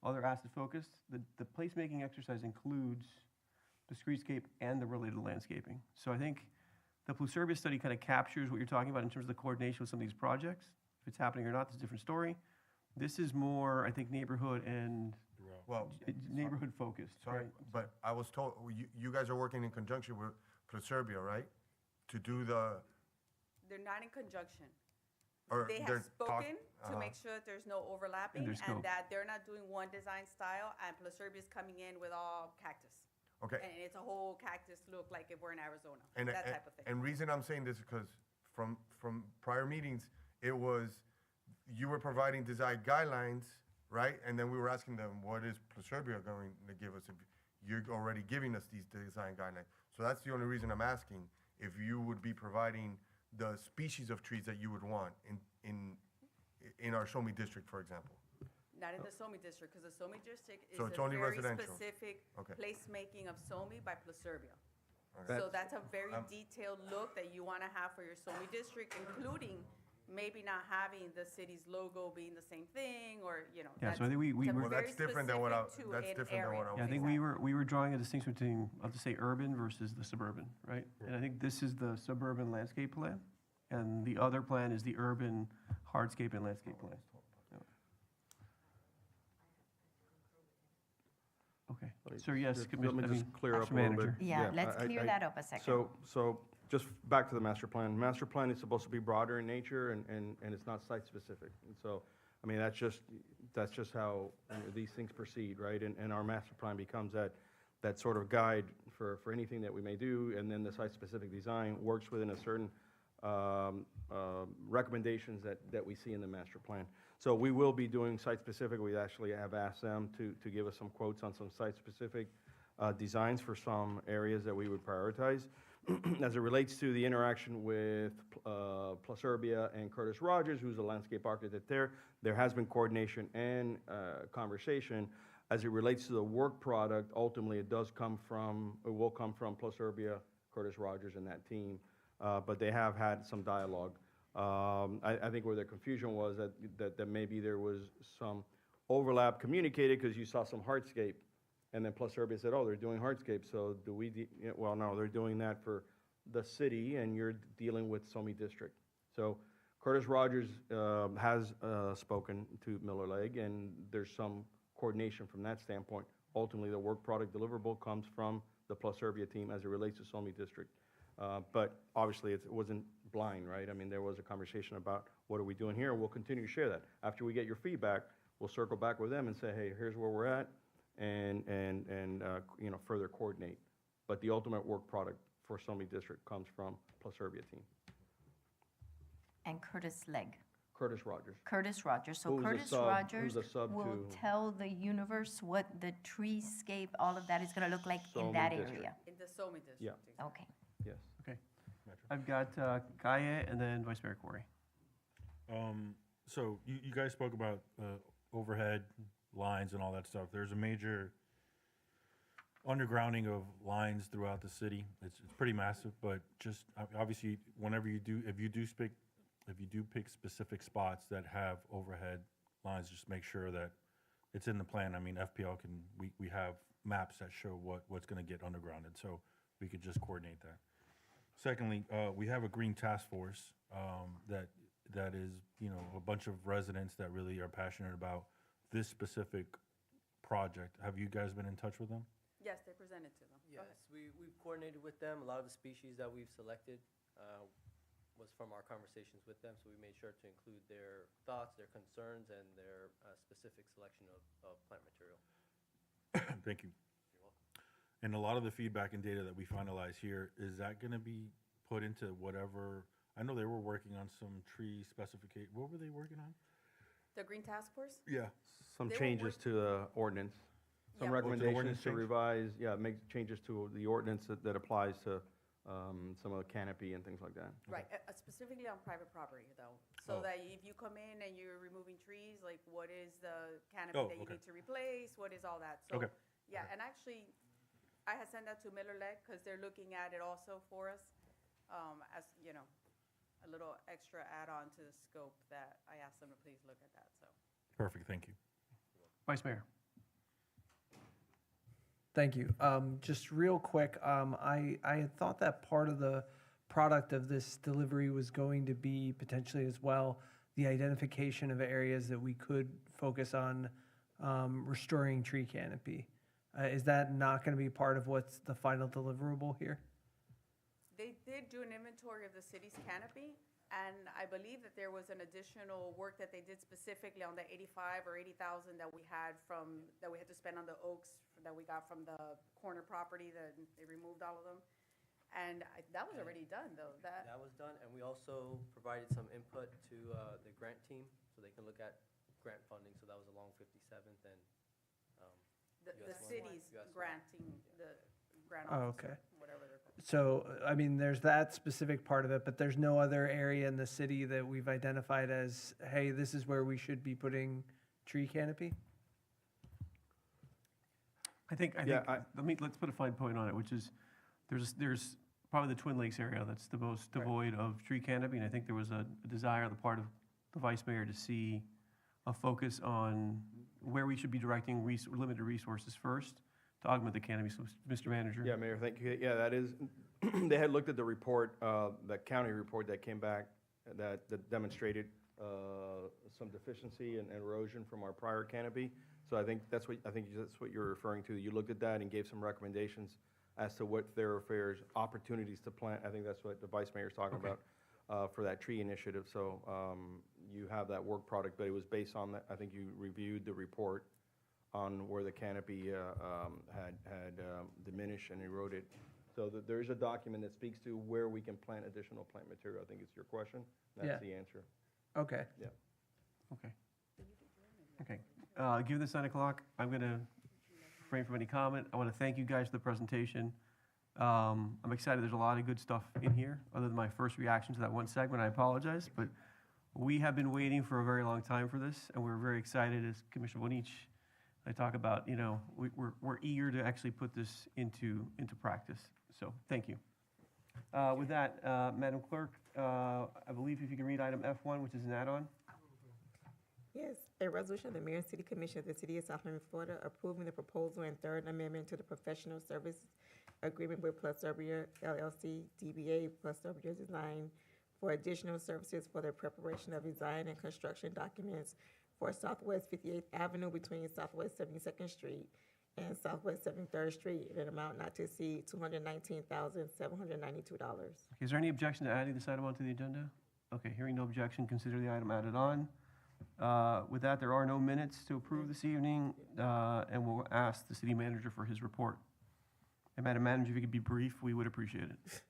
other asset focused. The placemaking exercise includes the streetscape and the related landscaping. So I think the Pluserbia study kind of captures what you're talking about in terms of the coordination with some of these projects. If it's happening or not, it's a different story. This is more, I think, neighborhood and Well, neighborhood focused, sorry, right? but I was told, you guys are working in conjunction with Pluserbia, right? To do the, They're not in conjunction. or They they're have spoken to uh-huh. make sure that there's no overlapping there's and scope. that they're not doing one design style and Pluserbia's coming in with all cactus. Okay. And it's a whole cactus look like if we're in Arizona, And, that type of thing. and reason I'm saying this is because from prior meetings, it was, you were providing design guidelines, right? And then we were asking them, what is Pluserbia going to give us if you're already giving us these design guidelines? So that's the only reason I'm asking, if you would be providing the species of trees that you would want in our Show Me district, for example. Not in the SOMI district, because the SOMI district is So it's a only very residential. specific Okay. placemaking of SOMI by Pluserbia. Okay. So that's a very detailed look that you want to have for your SOMI district, including maybe not having the city's logo being the same thing, or, you know. Yeah, so I think we it's a were- Well, very that's different than what I, specific to that's an different than what I area. was. Yeah, I think we were drawing a distinction between, I'll just say, urban versus the suburban, right? And I think this is the suburban landscape plan, and the other plan is the urban hardscape and landscape plan. Yeah. Okay, so yes, Let me Commissioner, I just mean, clear up a Officer little bit. Manager. Yeah, let's clear that up a second. So just back to the master plan. Master plan is supposed to be broader in nature and it's not site-specific. And so, I mean, that's just how these things proceed, right? And our master plan becomes that sort of guide for anything that we may do, and then the site-specific design works within a certain recommendations that we see in the master plan. So we will be doing site-specific. We actually have asked them to give us some quotes on some site-specific designs for some areas that we would prioritize. As it relates to the interaction with Pluserbia and Curtis Rogers, who's a landscape architect there has been coordination and conversation. As it relates to the work product, ultimately it will come from Pluserbia, Curtis Rogers, and that team. But they have had some dialogue. I think where the confusion was that maybe there was some overlap communicated because you saw some hardscape, and then Pluserbia said, oh, they're doing hardscape, so do we, well, no, they're doing that for the city, and you're dealing with SOMI district. So Curtis Rogers has spoken to Miller Lake, and there's some coordination from that standpoint. Ultimately, the work product deliverable comes from the Pluserbia team as it relates to SOMI district. But obviously, it wasn't blind, right? I mean, there was a conversation about what are we doing here, and we'll continue to share that. After we get your feedback, we'll circle back with them and say, hey, here's where we're at, and you know, further coordinate. But the ultimate work product for Summit District comes from Plus Urbia team. And Curtis Legg. Curtis Rogers. Curtis Rogers. So Who's a Curtis sub- Rogers who's a sub will to- tell the universe what the treescape, all of that is gonna look like in Solely that district. area. In the SOMI district. Yeah. Okay. Yes. Okay. I've got Gaia and then Vice Mayor Corey. So you guys spoke about overhead lines and all that stuff. There's a major undergrounding of lines throughout the city. It's pretty massive, but just obviously, whenever you do, if you do pick specific spots that have overhead lines, just make sure that it's in the plan. I mean, FPL we have maps that show what's gonna get undergrounded, so we could just coordinate that. Secondly, we have a green task force, that is, you know, a bunch of residents that really are passionate about this specific project. Have you guys been in touch with them? Yes, they presented to them. Go ahead. Yes, we've coordinated with them. A lot of the species that we've selected was from our conversations with them, so we made sure to include their thoughts, their concerns, and their specific selection of plant material. Thank you. And a lot of the feedback and data that we finalize here, is that gonna be put into whatever, I know they were working on some tree specification, what were they working on? The Green Task Force? Yeah. Some They were changes to the ordinance. Some Yeah. recommendations ordinance to change? revise, make changes to the ordinance that applies to some of the canopy and things like that. Right, specifically on private property, though. So Oh. that if you come in and you're removing trees, like what is the canopy Oh, that you okay. need to replace? What is all that? So, Okay. yeah, and actually, I had sent that to Miller Lake because they're looking at it also for us, as, you know, a little extra add-on to the scope that I asked them to please look at that, so. Perfect, thank you. Vice Mayor. Thank you. Just real quick, I had thought that part of the product of this delivery was going to be potentially as well the identification of areas that we could focus on restoring tree canopy. Is that not going to be part of what's the final deliverable here? They did do an inventory of the city's canopy, and I believe that there was an additional work that they did specifically on the 85 or 80,000 that we had to spend on the oaks that we got from the corner property, that they removed all of them. And that was already done, though. That was done, and we also provided some input to the grant team, so they can look at grant funding, so that was along 57th and The US one. city's US one. granting, the grant Oh, officer, okay. whatever they're called. So, I mean, there's that specific part of it, but there's no other area in the city that we've identified as, hey, this is where we should be putting tree canopy? I think, let's put a fine point on it, which is, there's probably the Twin Lakes area that's the most devoid of tree canopy, and I think there was a desire on the part of the Vice Mayor to see a focus on where we should be directing limited resources first to augment the canopy. So, Mr. Manager? Yeah, Mayor, thank you. Yeah, that is, they had looked at the report, the county report that came back that demonstrated some deficiency and erosion from our prior canopy. So I think that's what you're referring to. You looked at that and gave some recommendations as to what thoroughfares, opportunities to plant. I think that's what the Vice Mayor's talking about for that tree initiative. So you have that work product, but it was based on that. I think you reviewed the report on where the canopy had diminished and eroded. So there is a document that speaks to where we can plant additional plant material. I think it's your question. Yeah. That's the answer. Okay. Yeah. Okay. Okay. Given this 9 o'clock, I'm going to refrain from any comment. I want to thank you guys for the presentation. I'm excited. There's a lot of good stuff in here, other than my first reaction to that one segment. I apologize, but we have been waiting for a very long time for this, and we're very excited, as Commissioner Bonich I talk about, you know, we're eager to actually put this into practice. So thank you. With that, Madam Clerk, I believe if you can read item F1, which is an add-on. Yes, a resolution of the Mayor and City Commission of the City of South Miami, Florida, approving the proposal and third amendment to the professional service agreement with Plus Urbia LLC, DBA Plus Urbia Design, for additional services for the preparation of design and construction documents for Southwest 58th Avenue between Southwest 72nd Street and Southwest 73rd Street in an amount not to exceed $219,792. Is there any objection to adding this item onto the agenda? Okay, hearing no objection, consider the item added on. With that, there are no minutes to approve this evening, and we'll ask the city manager for his report. And Madam Manager, if you could be brief, we would appreciate it.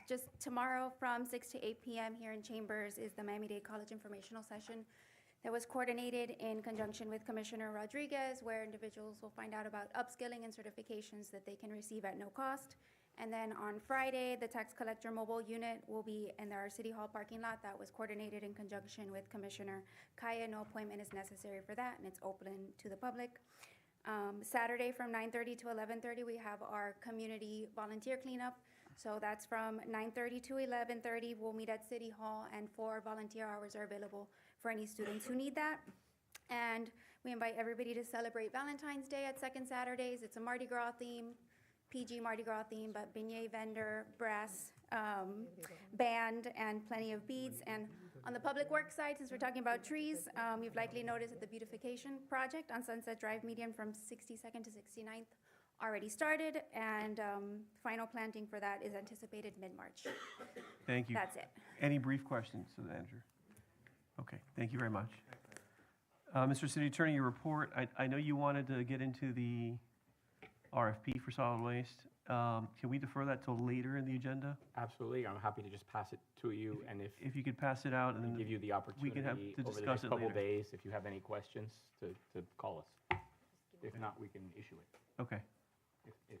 Just tomorrow from 6 to 8 p.m. here in Chambers is the Miami-Dade College informational session that was coordinated in conjunction with Commissioner Rodriguez, where individuals will find out about upskilling and certifications that they can receive at no cost. And then on Friday, the tax collector mobile unit will be in our City Hall parking lot. That was coordinated in conjunction with Commissioner Kaya. No appointment is necessary for that, and it's open to the public. Saturday from 9:30 to 11:30, we have our community volunteer cleanup. So that's from 9:30 to 11:30. We'll meet at City Hall, and 4 volunteer hours are available for any students who need that. And we invite everybody to celebrate Valentine's Day at Second Saturdays. It's a Mardi Gras theme, PG Mardi Gras theme, but beignet vendor, brass band, and plenty of beads. And on the public works side, since we're talking about trees, you've likely noticed that the beautification project on Sunset Drive median from 62nd to 69th already started, and final planting for that is anticipated mid-March. Thank you. That's it. Any brief questions to the manager? Okay, thank you very much. Mr. City Attorney, your report, I know you wanted to get into the RFP for solid waste. Can we defer that till later in the agenda? Absolutely, I'm happy to just pass it to you, and if you could pass it out, and then give you the opportunity we can have to over the discuss next it couple later. days, if you have any questions, to call us. If not, we can issue it, Okay. if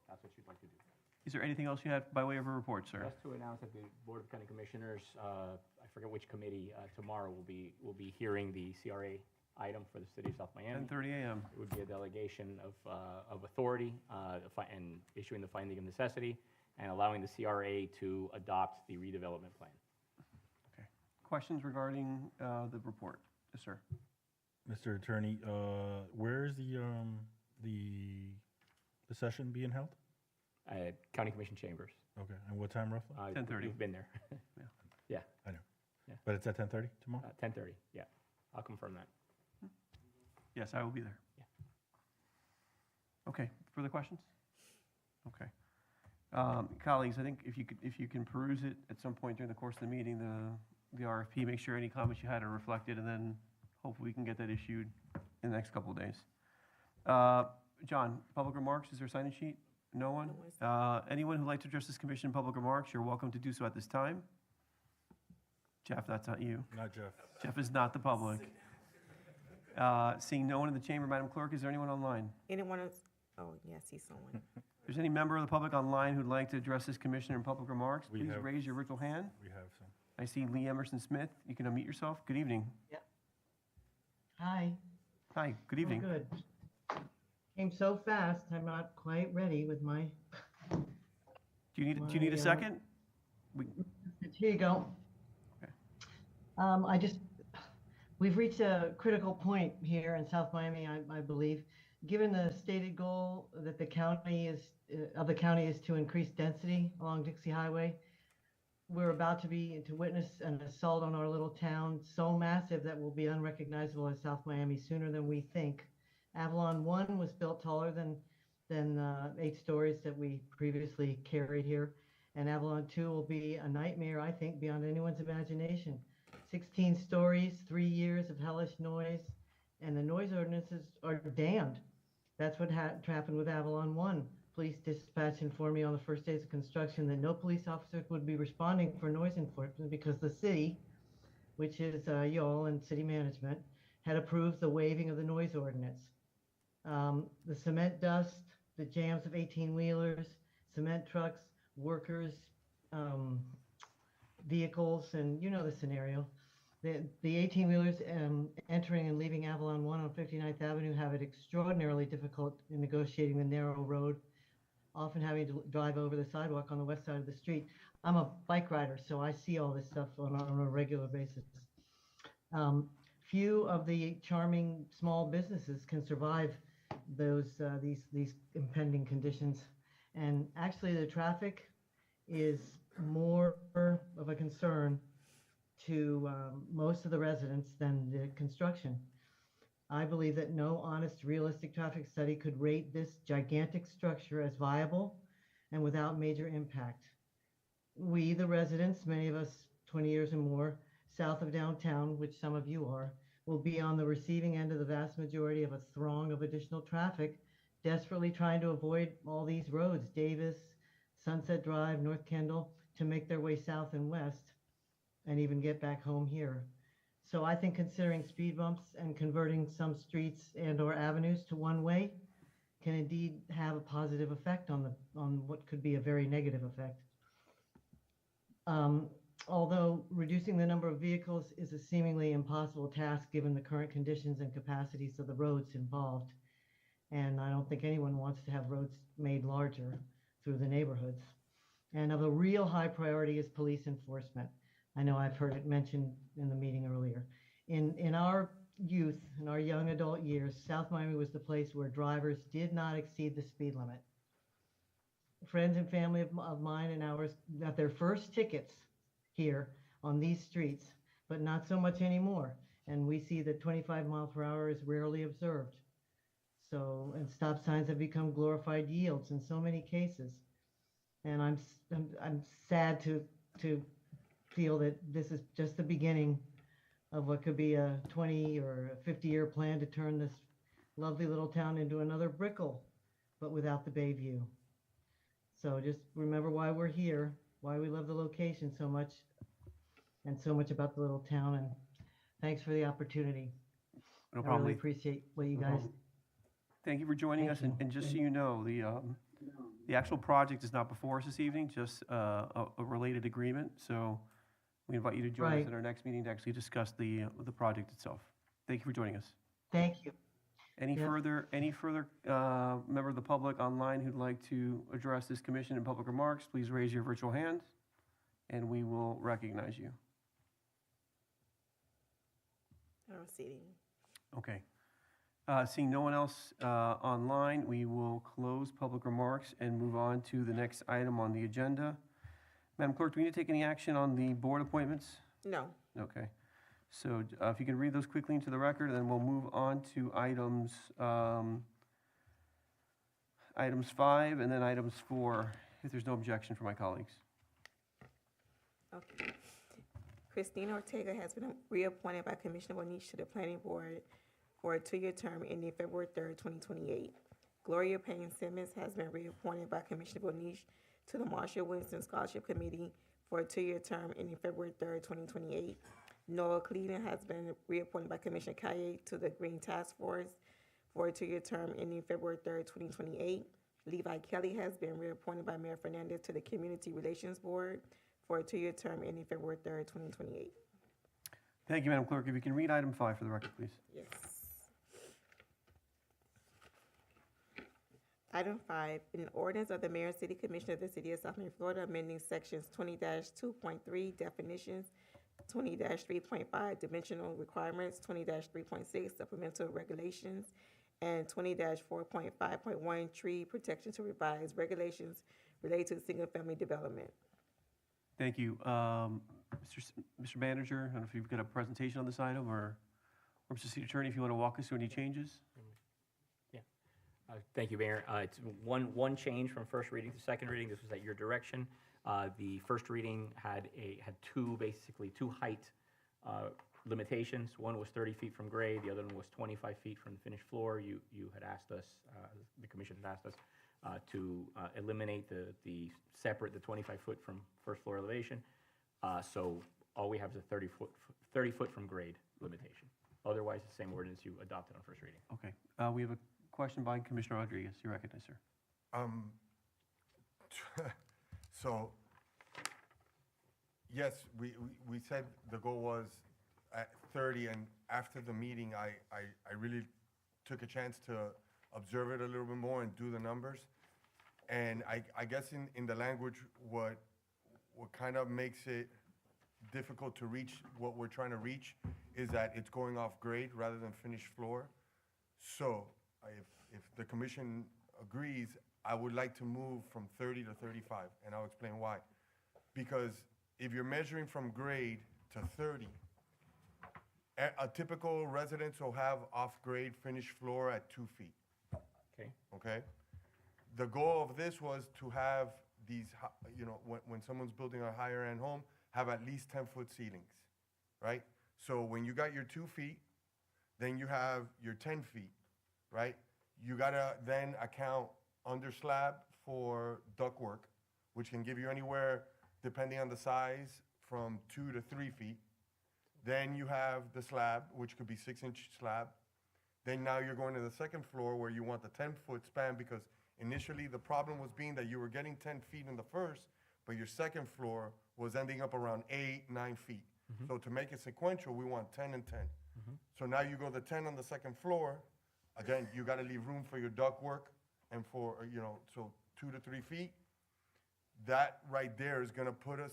that's what you'd like to do. Is there anything else you have by way of a report, sir? Just to announce that the Board of County Commissioners, I forget which committee, tomorrow will be hearing the CRA item for the city of South Miami. 10:30 a.m. It would be a delegation of authority and issuing the finding of necessity and allowing the CRA to adopt the redevelopment plan. Okay. Questions regarding the report? Yes, sir. Mr. Attorney, where is the session being held? County Commission Chambers. Okay, and what time roughly? 10:30. You've been there. Yeah. I know. Yeah. But it's at 10:30 tomorrow? 10:30, yeah. I'll confirm that. Yes, I will be there. Yeah. Okay, further questions? Okay. Colleagues, I think if you can peruse it at some point during the course of the meeting, the RFP, make sure any comments you had are reflected, and then hopefully we can get that issued in the next couple of days. John, public remarks, is there a sign-in sheet? No one? Anyone who'd like to address this commission in public remarks, you're welcome to do so at this time. Jeff, that's not you. Not Jeff. Jeff is not the public. Seeing no one in the chamber, Madam Clerk, is there anyone online? Anyone else? Oh, yes, I see someone. If there's any member of the public online who'd like to address this commission in public remarks, We please have- raise your virtual hand. We have some. I see Lee Emerson Smith. You can unmute yourself. Good evening. Hi. Hi, good evening. Oh, good. Came so fast, I'm not quite ready with my, Do you need a second? here you go. We've reached a critical point here in South Miami, I believe. Given the stated goal that the county is to increase density along Dixie Highway, we're about to witness an assault on our little town so massive that will be unrecognizable as South Miami sooner than we think. Avalon 1 was built taller than 8 stories that we previously carried here. And Avalon 2 will be a nightmare, I think, beyond anyone's imagination. 16 stories, 3 years of hellish noise, and the noise ordinances are damned. That's what happened with Avalon 1. Police dispatch informed me on the first days of construction that no police officers would be responding for noise enforcement because the city, which is y'all and city management, had approved the waiving of the noise ordinance. The cement dust, the jams of 18-wheelers, cement trucks, workers, vehicles, and you know the scenario. The 18-wheelers entering and leaving Avalon 1 on 59th Avenue have it extraordinarily difficult in negotiating the narrow road, often having to drive over the sidewalk on the west side of the street. I'm a bike rider, so I see all this stuff on a regular basis. Few of the charming small businesses can survive these impending conditions. And actually the traffic is more of a concern to most of the residents than the construction. I believe that no honest, realistic traffic study could rate this gigantic structure as viable and without major impact. we, the residents, many of us 20 years or more, south of downtown, which some of you are, will be on the receiving end of the vast majority of a throng of additional traffic, desperately trying to avoid all these roads, Davis, Sunset Drive, North Kendall, to make their way south and west and even get back home here. So I think considering speed bumps and converting some streets and/or avenues to one-way can indeed have a positive effect on what could be a very negative effect. Although reducing the number of vehicles is a seemingly impossible task given the current conditions and capacities of the roads involved. And I don't think anyone wants to have roads made larger through the neighborhoods. And of a real high priority is police enforcement. I know I've heard it mentioned in the meeting earlier. In our youth, in our young adult years, South Miami was the place where drivers did not exceed the speed limit. Friends and family of mine and ours got their first tickets here on these streets, but not so much anymore. And we see that 25 miles per hour is rarely observed. So, and stop signs have become glorified yields in so many cases. And I'm sad to feel that this is just the beginning of what could be a 20 or a 50-year plan to turn this lovely little town into another Brickell, but without the Bay View. So just remember why we're here, why we love the location so much, and so much about the little town. And thanks for the opportunity. No I problem. really appreciate what you No guys. problem. Thank you for joining us, and just so you know, the actual project is not before us this evening, just a related agreement. So we invite you to join us Right. at our next meeting to actually discuss the project itself. Thank you for joining us. Thank you. Any Yep. further member of the public online who'd like to address this commission in public remarks, please raise your virtual hand, and we will recognize you. I don't see any. Okay. Seeing no one else online, we will close public remarks and move on to the next item on the agenda. Madam Clerk, do we need to take any action on the board appointments? No. Okay. So if you can read those quickly into the record, then we'll move on to items 5 and then items 4, if there's no objection from my colleagues. Okay. Christina Ortega has been reappointed by Commissioner Bonish to the Planning Board for a 2-year term ending February 3rd, 2028. Gloria Payne Simmons has been reappointed by Commissioner Bonish to the Marshall Winston Scholarship Committee for a 2-year term ending February 3rd, 2028. Noah Cleveland has been reappointed by Commissioner Kaye to the Green Task Force for a 2-year term ending February 3rd, 2028. Levi Kelly has been reappointed by Mayor Fernandez to the Community Relations Board for a 2-year term ending February 3rd, 2028. Thank you, Madam Clerk. If you can read item 5 for the record, please. Yes. Item 5, an ordinance of the Mayor and City Commissioner of the City of South Miami, Florida, amending sections 20-2.3 definitions, 20-3.5 dimensional requirements, 20-3.6 supplemental regulations, and 20-4.5.1 tree protection to revise regulations related to single-family development. Thank you. Mr. Manager, I don't know if you've got a presentation on this item, or Mr. City Attorney, if you want to walk us through any changes? Thank you, Mayor. It's one change from first reading to second reading. This was at your direction. The first reading had two height limitations. One was 30 feet from grade, the other one was 25 feet from the finished floor. You had asked us, the commission had asked us to eliminate the 25-foot from first floor elevation. So all we have is a 30 foot from grade limitation. Otherwise, the same ordinance you adopted on first reading. Okay. We have a question by Commissioner Rodriguez. You recognize, sir. So, yes, we said the goal was at 30, and after the meeting, I really took a chance to observe it a little bit more and do the numbers. And I guess in the language, what kind of makes it difficult to reach what we're trying to reach is that it's going off grade rather than finished floor. So if the commission agrees, I would like to move from 30 to 35, and I'll explain why. Because if you're measuring from grade to 30, a typical residence will have off-grade finished floor at 2 feet. Okay. Okay? The goal of this was to have these, you know, when someone's building a higher end home, have at least 10-foot ceilings, right? So when you got your 2 feet, then you have your 10 feet, right? You gotta then account under slab for ductwork, which can give you anywhere, depending on the size, from 2 to 3 feet. Then you have the slab, which could be 6-inch slab. Then now you're going to the second floor where you want the 10-foot span, because initially the problem was being that you were getting 10 feet in the first, but your second floor was ending up around 8, 9 feet. So to make it sequential, we want 10 and 10. So now you go the 10 on the second floor. Again, you gotta leave room for your ductwork and for, you know, so 2 to 3 feet. That right there is gonna put us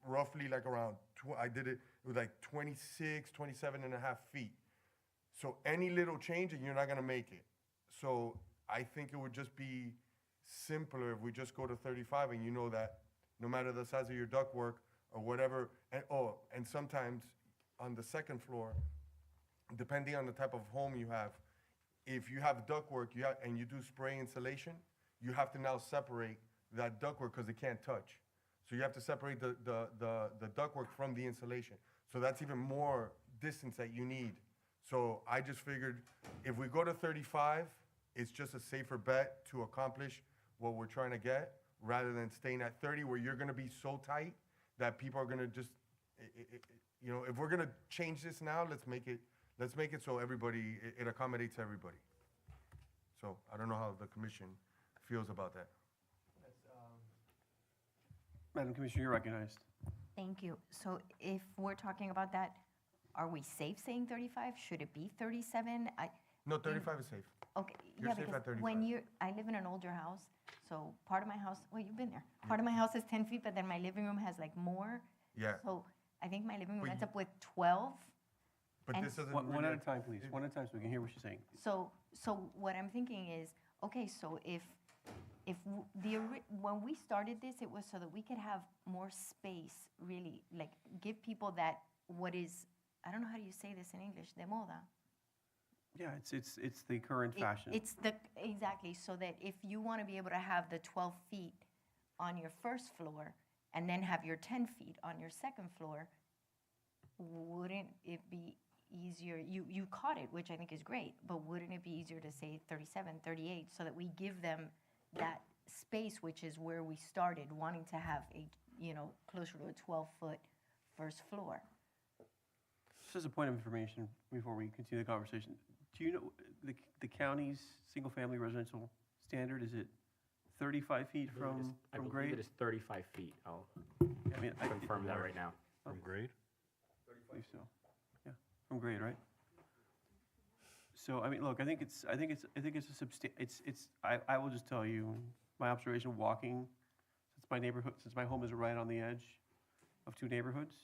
roughly like around, I did it with like 26, 27 and a half feet. So any little change and you're not gonna make it. So I think it would just be simpler if we just go to 35 and you know that no matter the size of your ductwork or whatever, and sometimes on the second floor, depending on the type of home you have, if you have ductwork and you do spray insulation, you have to now separate that ductwork because it can't touch. So you have to separate the ductwork from the insulation. So that's even more distance that you need. So I just figured if we go to 35, it's just a safer bet to accomplish what we're trying to get rather than staying at 30 where you're gonna be so tight that people are gonna just, you know, if we're gonna change this now, let's make it so everybody, it accommodates everybody. So I don't know how the commission feels about that. Madam Commissioner, you're recognized. Thank you. So if we're talking about that, are we safe saying 35? Should it be 37? No, 35 is safe. Okay, You're yeah, safe because at 35. I live in an older house, so part of my house, well, you've been there. Part of my house is 10 feet, but then my living room has like more. Yeah. So I think my living room But ends up with 12. But And this doesn't. One at a time, please. One at a time so we can hear what she's saying. So what I'm thinking is, okay, so if when we started this, it was so that we could have more space, really, like give people that what is, I don't know how do you say this in English, de moda. Yeah, it's the current fashion. Exactly, so that if you want to be able to have the 12 feet on your first floor and then have your 10 feet on your second floor, wouldn't it be easier? You caught it, which I think is great, but wouldn't it be easier to say 37, 38 so that we give them that space, which is where we started, wanting to have a, you know, closer to a 12-foot first floor? Just as a point of information before we continue the conversation, do you know the county's single-family residential standard, is it 35 feet from I believe grade? it is 35 feet. I'll I mean, confirm that right now. From grade? I believe so. Yeah, from grade, right? So, I mean, look, I think it's a I will just tell you, my observation walking, since my home is right on the edge of 2 neighborhoods,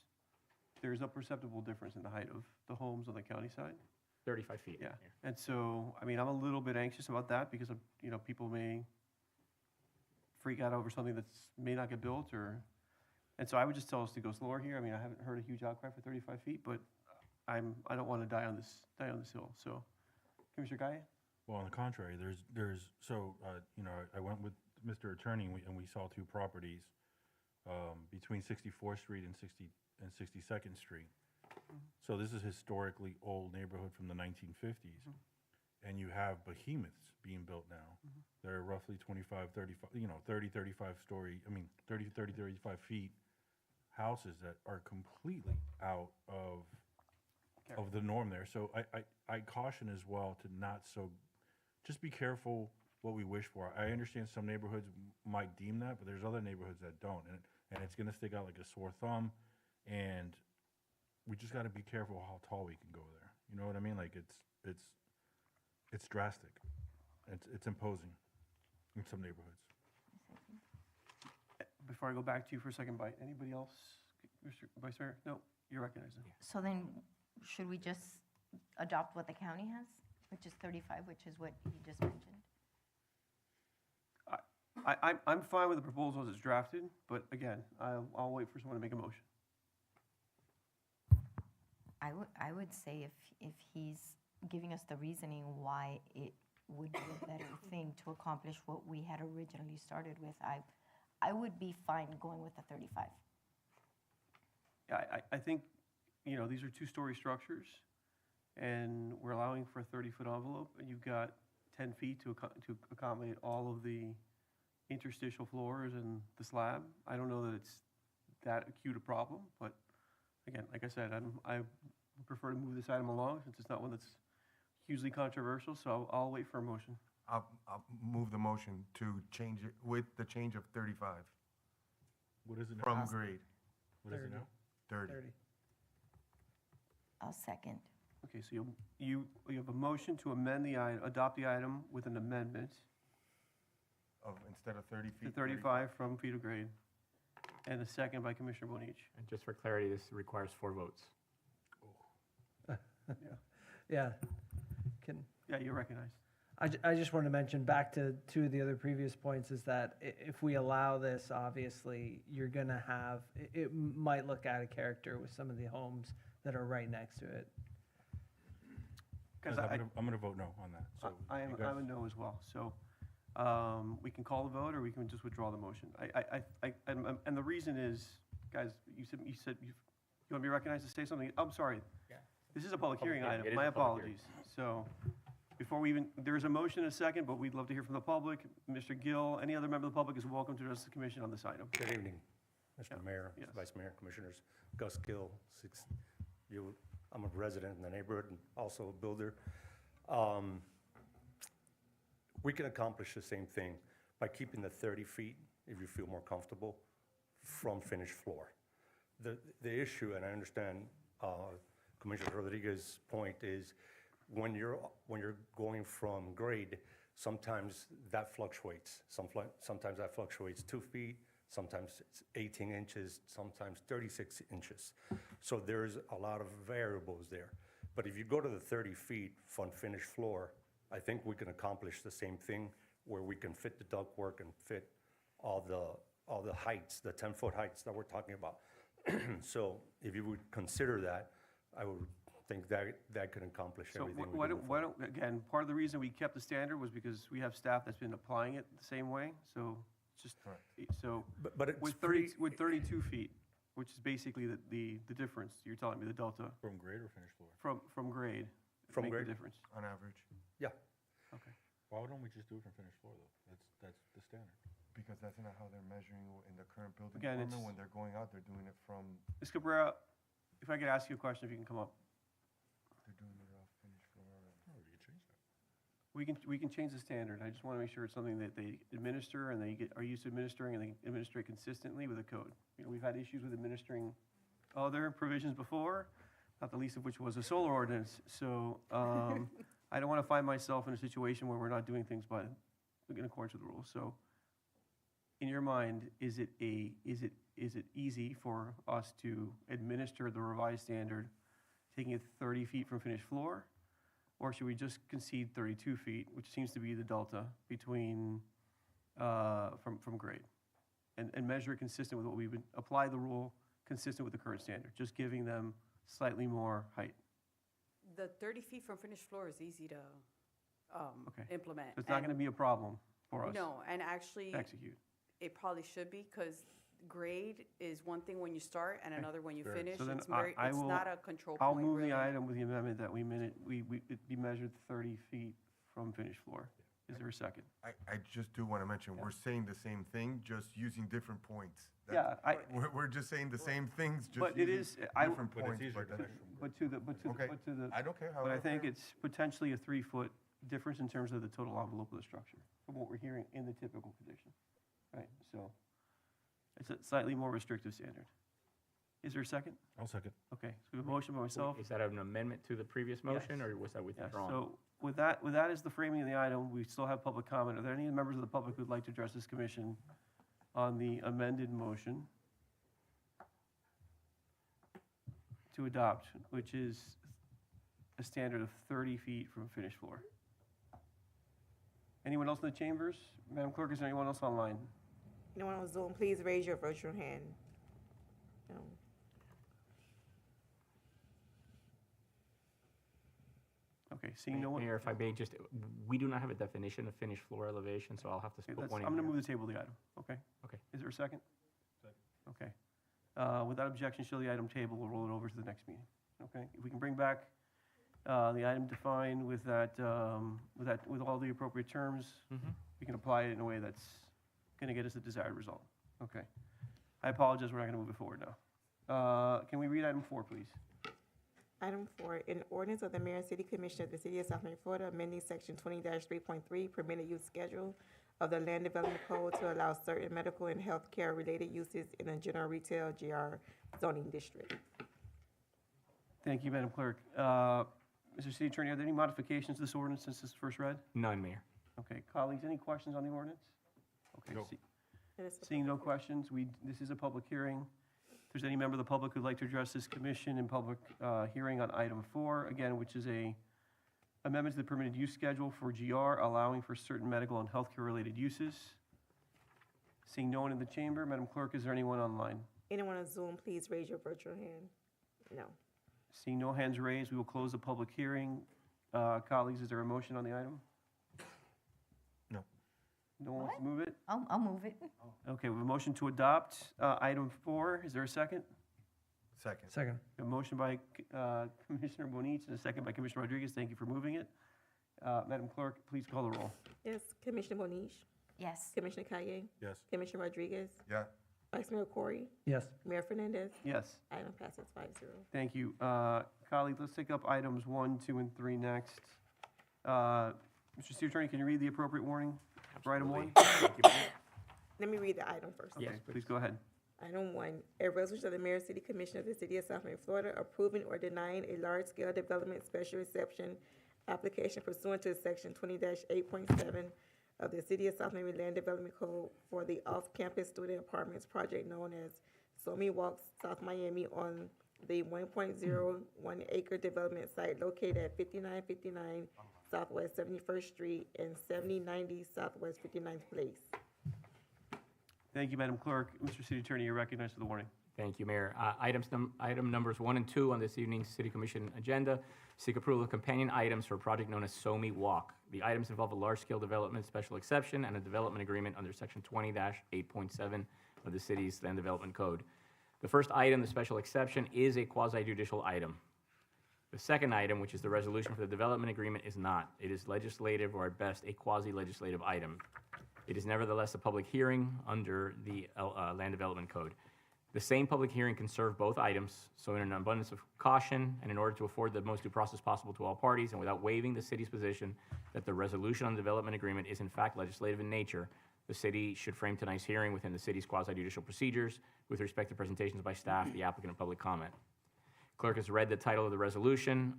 there's a perceptible difference in the height of the homes on the county side. 35 feet. Yeah, and so, I mean, I'm a little bit anxious about that because of, you know, people may freak out over something that's may not get built and so I would just tell us to go slower here. I mean, I haven't heard a huge outcry for 35 feet, but I don't want to die on this hill. So, Commissioner Gaye? Well, on the contrary, you know, I went with Mr. Attorney and we saw 2 properties between 64th Street and 62nd Street. So this is historically old neighborhood from the 1950s. And you have behemoths being built now. They're roughly 25, 35, you know, 30, 35 story, 30, 35 feet houses that are completely out of the norm there. So I caution as well to not just be careful what we wish for. I understand some neighborhoods might deem that, but there's other neighborhoods that don't. And it's gonna stick out like a sore thumb. And we just gotta be careful how tall we can go there. You know what I mean? Like it's drastic. It's imposing in some neighborhoods. Before I go back to you for a second bite, anybody else? Mr. Vice Mayor? No, you're recognized. So then, should we just adopt what the county has, which is 35, which is what you just mentioned? I'm fine with the proposal as it's drafted, but again, I'll wait for someone to make a motion. I would say if he's giving us the reasoning why it would be a better thing to accomplish what we had originally started with, I would be fine going with the 35. Yeah, I think, you know, these are two-story structures, and we're allowing for a 30-foot envelope, and you've got 10 feet to accommodate all of the interstitial floors and the slab. I don't know that it's that acute a problem, but again, like I said, I prefer to move this item along since it's not one that's hugely controversial, so I'll wait for a motion. I'll move the motion to change it with the change of 35 What is it now? from grade. What is it now? 30. I'll second. Okay, so you have a motion to amend the item, adopt the item with an amendment Of, instead of 30 to feet. 35 from feet of grade, and a second by Commissioner Bonich. And just for clarity, this requires 4 votes. Yeah. Can, Yeah, you're recognized. I just want to mention back to two of the other previous points is that if we allow this, obviously, you're going to have, it might look out of character with some of the homes that are right next to it. Because I'm gonna vote no on that. So I you guys- am a no as well, so we can call the vote, or we can just withdraw the motion. And the reason is, guys, you want to be recognized to say something? I'm sorry. Yeah. This is a public hearing hearing. It item, is my a public hearing. apologies. So, before we even, there is a motion and a second, but we'd love to hear from the public. Mr. Gill, any other member of the public is welcome to address the commission on this item. Good evening, Yeah. Mr. Mayor, Yes. Vice Mayor, Commissioners. Gus Gill, I'm a resident in the neighborhood and also a builder. We can accomplish the same thing by keeping the 30 feet, if you feel more comfortable, from finished floor. The issue, and I understand Commissioner Rodriguez's point, is when you're going from grade, sometimes that fluctuates. Sometimes that fluctuates 2 feet, sometimes it's 18 inches, sometimes 36 inches. So there's a lot of variables there. But if you go to the 30 feet from finished floor, I think we can accomplish the same thing where we can fit the ductwork and fit all the heights, the 10-foot heights that we're talking about. So if you would consider that, I would think that could accomplish So everything. why don't, again, part of the reason we kept the standard was because we have staff that's been applying it the same way, so just, so. But it's With 32 feet, which is basically the difference, you're telling me, the delta From grade or finished floor? from grade. From make the grade. difference. On average, Yeah. Okay. Why don't we just do it from finished floor though? That's the standard. because that's not how they're measuring in the current building Again, department. it's- When they're going out, they're doing it from, Ms. Cabrera, if I could ask you a question, if you can come up. they're doing it off finished floor. Oh, you could change that. We can change the standard. I just want to make sure it's something that they administer and are used to administering and they administer it consistently with the code. You know, we've had issues with administering other provisions before, not the least of which was a solar ordinance. So I don't want to find myself in a situation where we're not doing things in accordance with the rules. So in your mind, is it easy for us to administer the revised standard, taking it 30 feet from finished floor? Or should we just concede 32 feet, which seems to be the delta between, from grade? And measure it consistent with what we would, apply the rule consistent with the current standard, just giving them slightly more height. The 30 feet from finished floor is easy to Okay. implement. So it's not going to be a problem for us No, and actually, to execute. it probably should be, because grade is one thing when you start and another when you Sure. finish. So then It's very, I it's will- not a control I'll point, move really. the item with the amendment that it be measured 30 feet from finished floor. Is there a second? I just do want to mention, we're saying the same thing, just using different points. Yeah, We're just saying the same things, just But it using is, different But it's points. easier but to that- measure from grade. But I don't care how. But I think it's potentially a 3-foot difference in terms of the total envelope of the structure from what we're hearing in the typical condition, right? So it's a slightly more restrictive standard. Is there a second? I'll second. Okay, so we have a motion by myself. Is that an amendment to the previous motion, or was that Yeah, withdrawn? so with that as the framing of the item, we still have public comment. Are there any members of the public who'd like to address this commission on the amended motion to adopt, which is a standard of 30 feet from finished floor? Anyone else in the chambers? Madam Clerk, is there anyone else online? Anyone on Zoom, please raise your virtual hand. No. Okay, seeing no one. Mayor, if I may, just, we do not have a definition of finished floor elevation, so I'll have to Okay, put let's- one in I'm going to here. move the table of the item, okay? Okay. Is there a second? Okay. Without objection, show the item table, we'll roll it over to the next meeting, okay? If we can bring back the item defined with that, with all the appropriate terms, we can apply it in a way that's going to get us the desired result, okay? I apologize, we're not going to move it forward now. Can we read item 4, please? Item 4, an ordinance of the mayor and city commission of the city of South Miami, Florida, amending section 20-3.3, permitted use schedule of the land development code to allow certain medical and healthcare related uses in a general retail GR zoning district. Thank you, Madam Clerk. Mr. City Attorney, are there any modifications to this ordinance since this was first read? None, Mayor. Okay, colleagues, any questions on the ordinance? Okay, No. Seeing no questions, this is a public hearing. If there's any member of the public who'd like to address this commission in public hearing on item 4, again, which is a amendment to the permitted use schedule for GR, allowing for certain medical and healthcare-related uses. Seeing no one in the chamber, Madam Clerk, is there anyone online? Anyone on Zoom, please raise your virtual hand. No. Seeing no hands raised, we will close the public hearing. Colleagues, is there a motion on the item? No. No one wants to move it? I'll move it. Okay, we have a motion to adopt item 4. Is there a second? Second. Second. A motion by Commissioner Bonich and a second by Commissioner Rodriguez. Thank you for moving it. Madam Clerk, please call the roll. Yes, Commissioner Moniz, Yes. Commissioner Kaye, Yes. Commissioner Rodriguez, Yeah. Vice Mayor Corey, Yes. Mayor Fernandez. Yes, Item passes 5-0. thank you. Colleagues, let's take up items 1, 2, and 3 next. Mr. City Attorney, can you read the appropriate warning for item 1? Thank you, Mayor. Let me read the item first. Okay, please go ahead. Item 1, a resolution of the Mayor and City Commission of the City of South Miami, Florida, approving or denying a large-scale development special reception application pursuant to Section 20-8.7 of the City of South Miami Land Development Code for the off-campus student apartments project known as Somi Walks, South Miami, on the 1.01 acre development site located at 5959 Southwest 71st Street and 7090 Southwest 59th Place. Thank you, Madam Clerk. Mr. City Attorney, you're recognized for the warning. Thank you, Mayor. Item numbers 1 and 2 on this evening's City Commission agenda seek approval of companion items for a project known as Somi Walk. The items involve a large-scale development special exception and a development agreement under Section 20-8.7 of the city's Land Development Code. The first item, the special exception, is a quasi-judicial item. The second item, which is the resolution for the development agreement, is not. It is legislative, or at best, a quasi-legislative item. It is nevertheless a public hearing under the Land Development Code. The same public hearing can serve both items, so in an abundance of caution and in order to afford the most due process possible to all parties and without waiving the city's position that the resolution on the development agreement is in fact legislative in nature, the city should frame tonight's hearing within the city's quasi-judicial procedures with respect to presentations by staff, the applicant, and public comment. Clerk has read the title of the resolution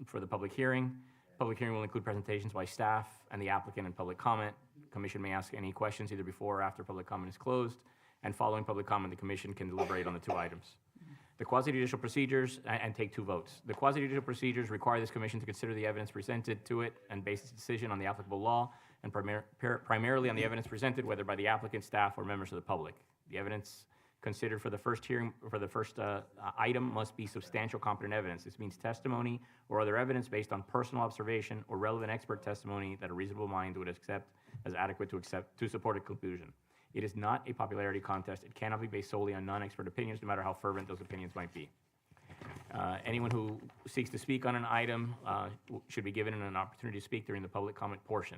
for the public hearing. Public hearing will include presentations by staff and the applicant and public comment. Commission may ask any questions either before or after public comment is closed, and following public comment, the commission can deliberate on the 2 items. The quasi-judicial procedures, and take 2 votes. The quasi-judicial procedures require this commission to consider the evidence presented to it and base its decision on the applicable law and primarily on the evidence presented, whether by the applicant, staff, or members of the public. The evidence considered for the first hearing, for the first item must be substantial competent evidence. This means testimony or other evidence based on personal observation or relevant expert testimony that a reasonable mind would accept as adequate to support a conclusion. It is not a popularity contest. It cannot be based solely on non-expert opinions, no matter how fervent those opinions might be. Anyone who seeks to speak on an item should be given an opportunity to speak during the public comment portion.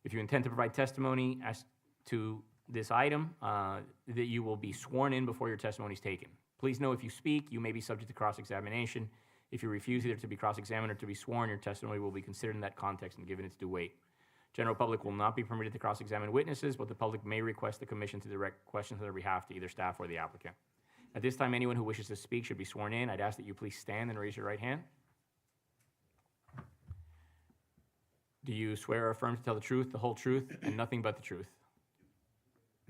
If you intend to provide testimony as to this item, that you will be sworn in before your testimony is taken. Please know if you speak, you may be subject to cross-examination. If you refuse either to be cross-examined or to be sworn, your testimony will be considered in that context and given its due weight. General public will not be permitted to cross-examine witnesses, but the public may request the commission to direct questions on their behalf to either staff or the applicant. At this time, anyone who wishes to speak should be sworn in. I'd ask that you please stand and raise your right hand. Do you swear or affirm to tell the truth, the whole truth, and nothing but the truth?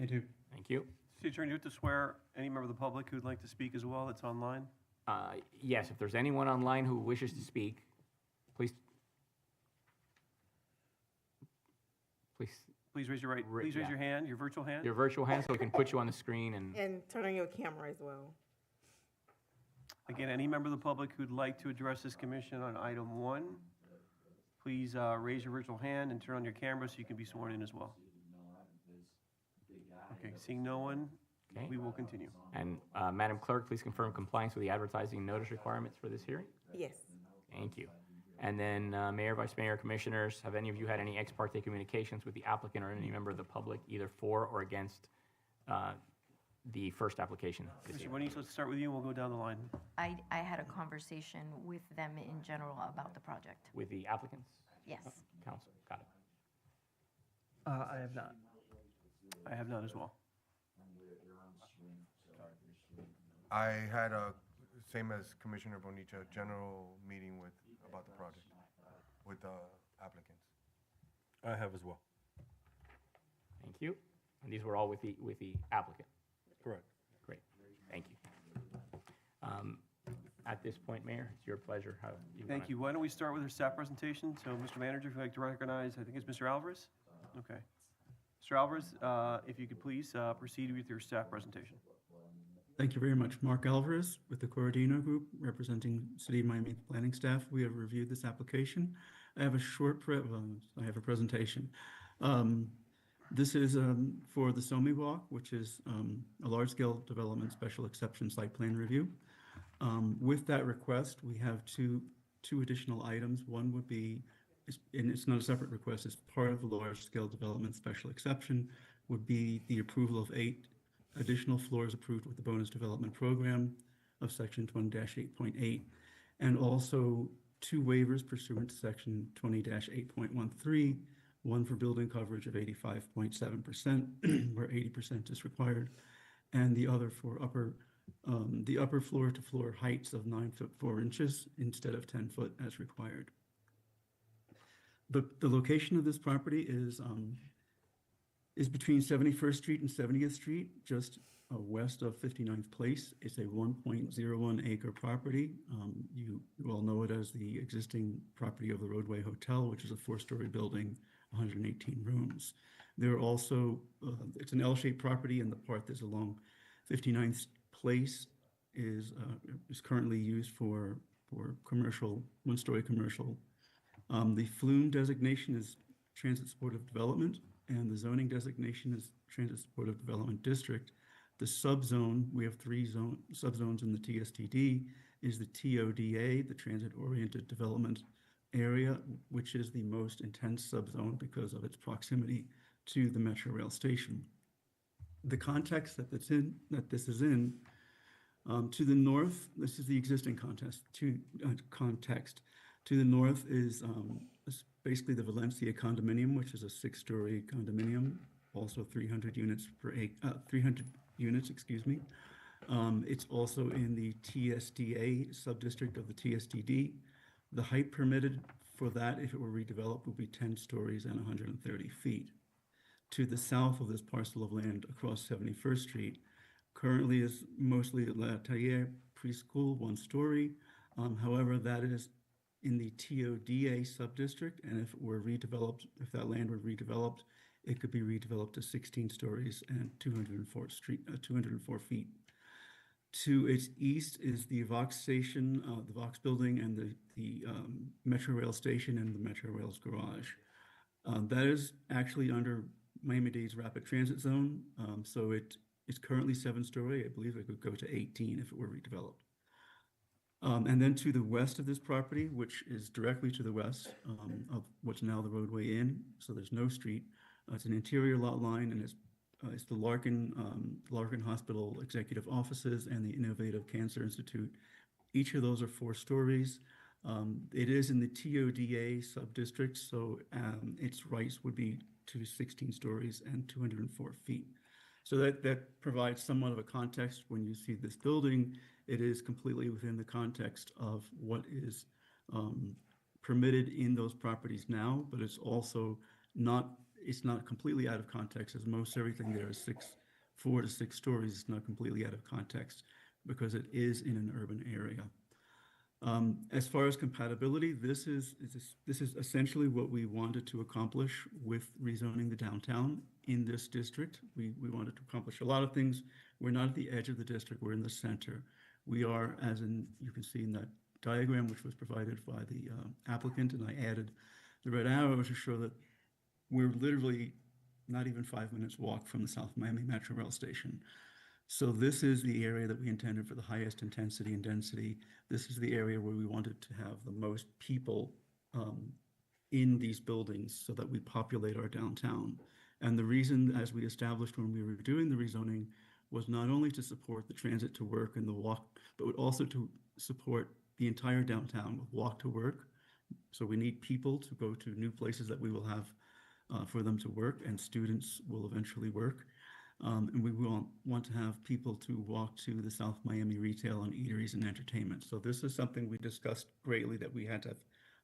I do. Thank you. City Attorney, do you have to swear any member of the public who'd like to speak as well that's online? Yes, if there's anyone online who wishes to speak, please Please raise your yeah. hand, your virtual hand. Your virtual hand, so we can put you on the screen and. And turn on your camera as well. Again, any member of the public who'd like to address this commission on item 1, please raise your virtual hand and turn on your camera so you can be sworn in as well. Okay, seeing no one, Okay. we will continue. And Madam Clerk, please confirm compliance with the advertising notice requirements for this hearing. Yes. Thank you. And then Mayor, Vice Mayor, Commissioners, have any of you had any ex parte communications with the applicant or any member of the public, either for or against the first application this Mr. evening? Juanito, let's start with you, and we'll go down the line. I had a conversation with them in general about the project. With the applicants? Yes. Council, got it. I have not. I have none as well. I had a, same as Commissioner Bonilla, general meeting about the project with the applicants. I have as well. Thank you. And these were all with the applicant? Correct. Great, thank you. At this point, Mayor, it's your pleasure. How you Thank wanna- you. Why don't we start with our staff presentation? So, Mr. Manager, if you'd like to recognize, I think it's Mr. Alvarez? Okay. Mr. Alvarez, if you could please proceed with your staff presentation. Thank you very much. Mark Alvarez with the Corradino Group, representing City of Miami planning staff. We have reviewed this application. I have a I have a presentation. This is for the SOMI Walk, which is a large-scale development special exception site plan review. With that request, we have two additional items. One would be, and it's not a separate request, it's part of the large-scale development special exception, would be the approval of 8 additional floors approved with the bonus development program of section 20-8.8, and also 2 waivers pursuant to section 20-8.13, one for building coverage of 85.7%, where 80% is required, and the other for the upper floor-to-floor heights of 9 foot 4 inches instead of 10 foot as required. The location of this property is between 71st Street and 70th Street, just west of 59th Place. It's a 1.01 acre property. You all know it as the existing property of the Roadway Hotel, which is a 4-story building, 118 rooms. There are also, it's an L-shaped property, and the part that's along 59th Place is currently used for commercial, 1-story commercial. The flume designation is Transit Supportive Development, and the zoning designation is Transit Supportive Development District. The subzone, we have 3 subzones in the TSTD, is the TODA, the Transit Oriented Development Area, which is the most intense subzone because of its proximity to the Metro Rail station. The context that this is in, to the north, this is the existing context. To the north is basically the Valencia condominium, which is a 6-story condominium, also 300 units per 300 units, excuse me. It's also in the TSDA subdistrict of the TSDD. The height permitted for that, if it were redeveloped, would be 10 stories and 130 feet. To the south of this parcel of land across 71st Street, currently is mostly La Taller preschool, 1 story. However, that is in the TODA subdistrict, and if it were redeveloped, if that land were redeveloped, it could be redeveloped to 16 stories and 204 feet. To its east is the Vox station, the Vox building, and the Metro Rail station and the Metro Rail's garage. That is actually under Miami-Dade's rapid transit zone, so it's currently 7-story. I believe it could go to 18 if it were redeveloped. And then to the west of this property, which is directly to the west of what's now the roadway in, so there's no street. It's an interior lot line, and it's the Larkin Hospital Executive Offices and the Innovative Cancer Institute. Each of those are 4 stories. It is in the TODA subdistrict, so its rights would be to 16 stories and 204 feet. So that provides somewhat of a context. When you see this building, it is completely within the context of what is permitted in those properties now, but it's also not completely out of context, as most everything there is 4 to 6 stories. It's not completely out of context because it is in an urban area. As far as compatibility, this is essentially what we wanted to accomplish with rezoning the downtown in this district. We wanted to accomplish a lot of things. We're not at the edge of the district, we're in the center. We are, as you can see in that diagram, which was provided by the applicant, and I added The red arrows show that we're literally not even 5 minutes walk from the South Miami Metro Rail station. So this is the area that we intended for the highest intensity and density. This is the area where we wanted to have the most people in these buildings so that we populate our downtown. And the reason, as we established when we were doing the rezoning, was not only to support the transit to work and the walk, but also to support the entire downtown with walk to work. So we need people to go to new places that we will have for them to work, and students will eventually work. And we will want to have people to walk to the South Miami retail and eateries and entertainment. So this is something we discussed greatly, that we had to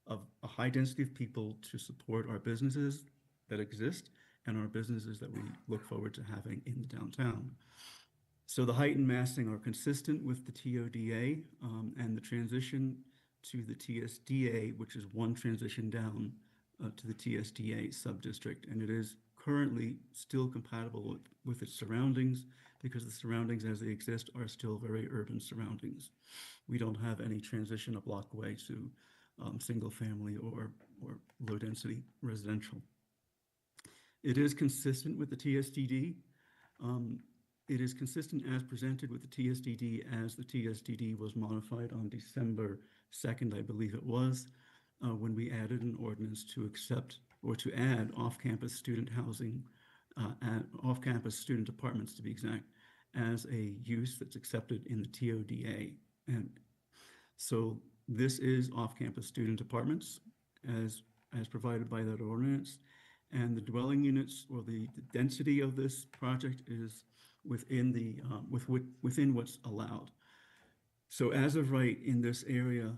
have a high density of people to support our businesses that exist and our businesses that we look forward to having in the downtown. So the height and massing are consistent with the TODA, and the transition to the TSDA, which is one transition down to the TSDA sub-district, and it is currently still compatible with its surroundings, because the surroundings as they exist are still very urban surroundings. We don't have any transition a block away to single family or low density residential. It is consistent with the TSDD. It is consistent as presented with the TSDD, as the TSDD was modified on December 2nd, I believe it was, when we added an ordinance to accept or to add off-campus student housing, and off-campus student apartments to be exact, as a use that's accepted in the TODA. And so this is off-campus student apartments as provided by that ordinance. And the dwelling units, or the density of this project, is within the within what's allowed. So as of right, in this area,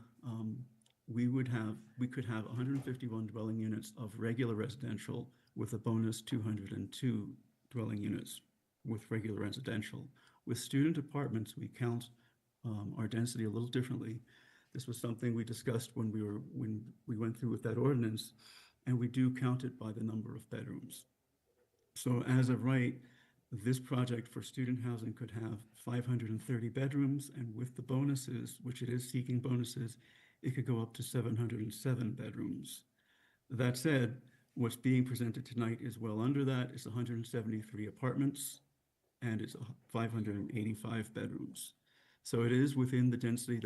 we could have 151 dwelling units of regular residential, with a bonus 202 dwelling units with regular residential. With student apartments, we count our density a little differently. This was something we discussed when we went through with that ordinance, and we do count it by the number of bedrooms. So as of right, this project for student housing could have 530 bedrooms, and with the bonuses, which it is seeking bonuses, it could go up to 707 bedrooms. That said, what's being presented tonight is well under that. It's 173 apartments, and it's 585 bedrooms. So it is within the density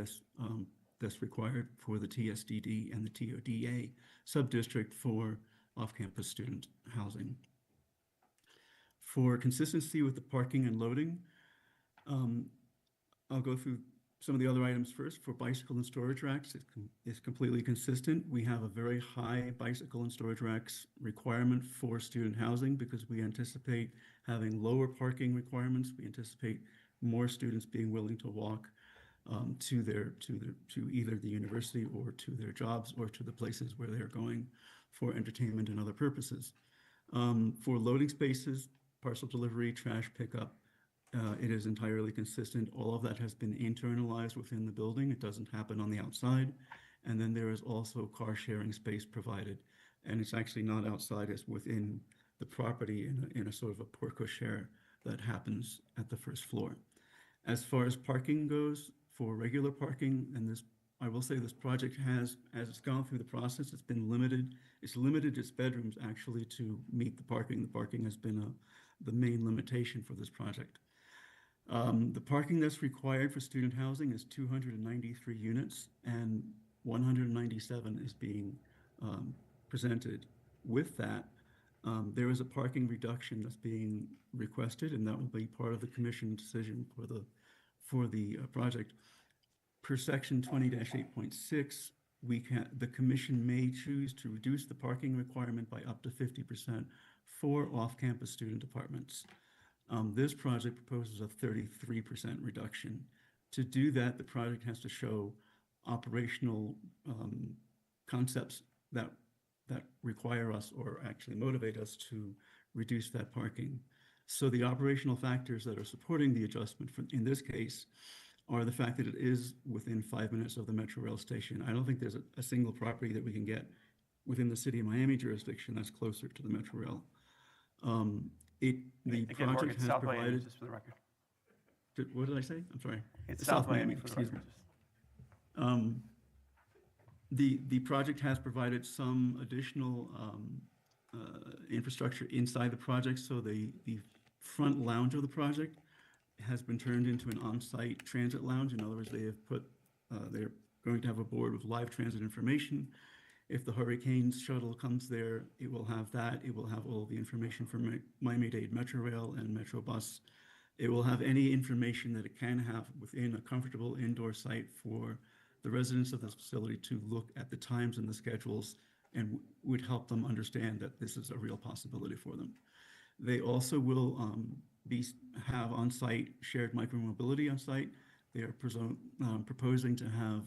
that's required for the TSDD and the TODA sub-district for off-campus student housing. For consistency with the parking and loading, I'll go through some of the other items first. For bicycle and storage racks, it's completely consistent. We have a very high bicycle and storage racks requirement for student housing, because we anticipate having lower parking requirements. We anticipate more students being willing to walk to either the university or to their jobs or to the places where they're going for entertainment and other purposes. For loading spaces, parcel delivery, trash pickup, it is entirely consistent. All of that has been internalized within the building. It doesn't happen on the outside. And then there is also car sharing space provided. And it's actually not outside, it's within the property in a sort of a porte cochere that happens at the first floor. As far as parking goes, for regular parking, and this, I will say this project has, as it's gone through the process, it's been limited. It's limited its bedrooms actually to meet the parking. The parking has been the main limitation for this project. The parking that's required for student housing is 293 units, and 197 is being presented. With that, there is a parking reduction that's being requested, and that will be part of the commission decision for the project. Per section 20-8.6, the commission may choose to reduce the parking requirement by up to 50% for off-campus student apartments. This project proposes a 33% reduction. To do that, the project has to show operational concepts that require us, or actually motivate us, to reduce that parking. So the operational factors that are supporting the adjustment in this case are the fact that it is within 5 minutes of the Metro Rail station. I don't think there's a single property that we can get within the City of Miami jurisdiction that's closer to the Metro Rail. The Again, Mark, project it's has South Miami, provided. just for the record. What did I say? I'm sorry. It's South Miami, for the excuse record. me. The project has provided some additional infrastructure inside the project, so the front lounge of the project has been turned into an on-site transit lounge. In other words, they have put, they're going to have a board with live transit information. If the Hurricanes shuttle comes there, it will have that. It will have all the information from Miami-Dade Metro Rail and Metro Bus. It will have any information that it can have within a comfortable indoor site for the residents of this facility to look at the times and the schedules, and would help them understand that this is a real possibility for them. They also will have on-site shared micromobility on-site. They are proposing to have,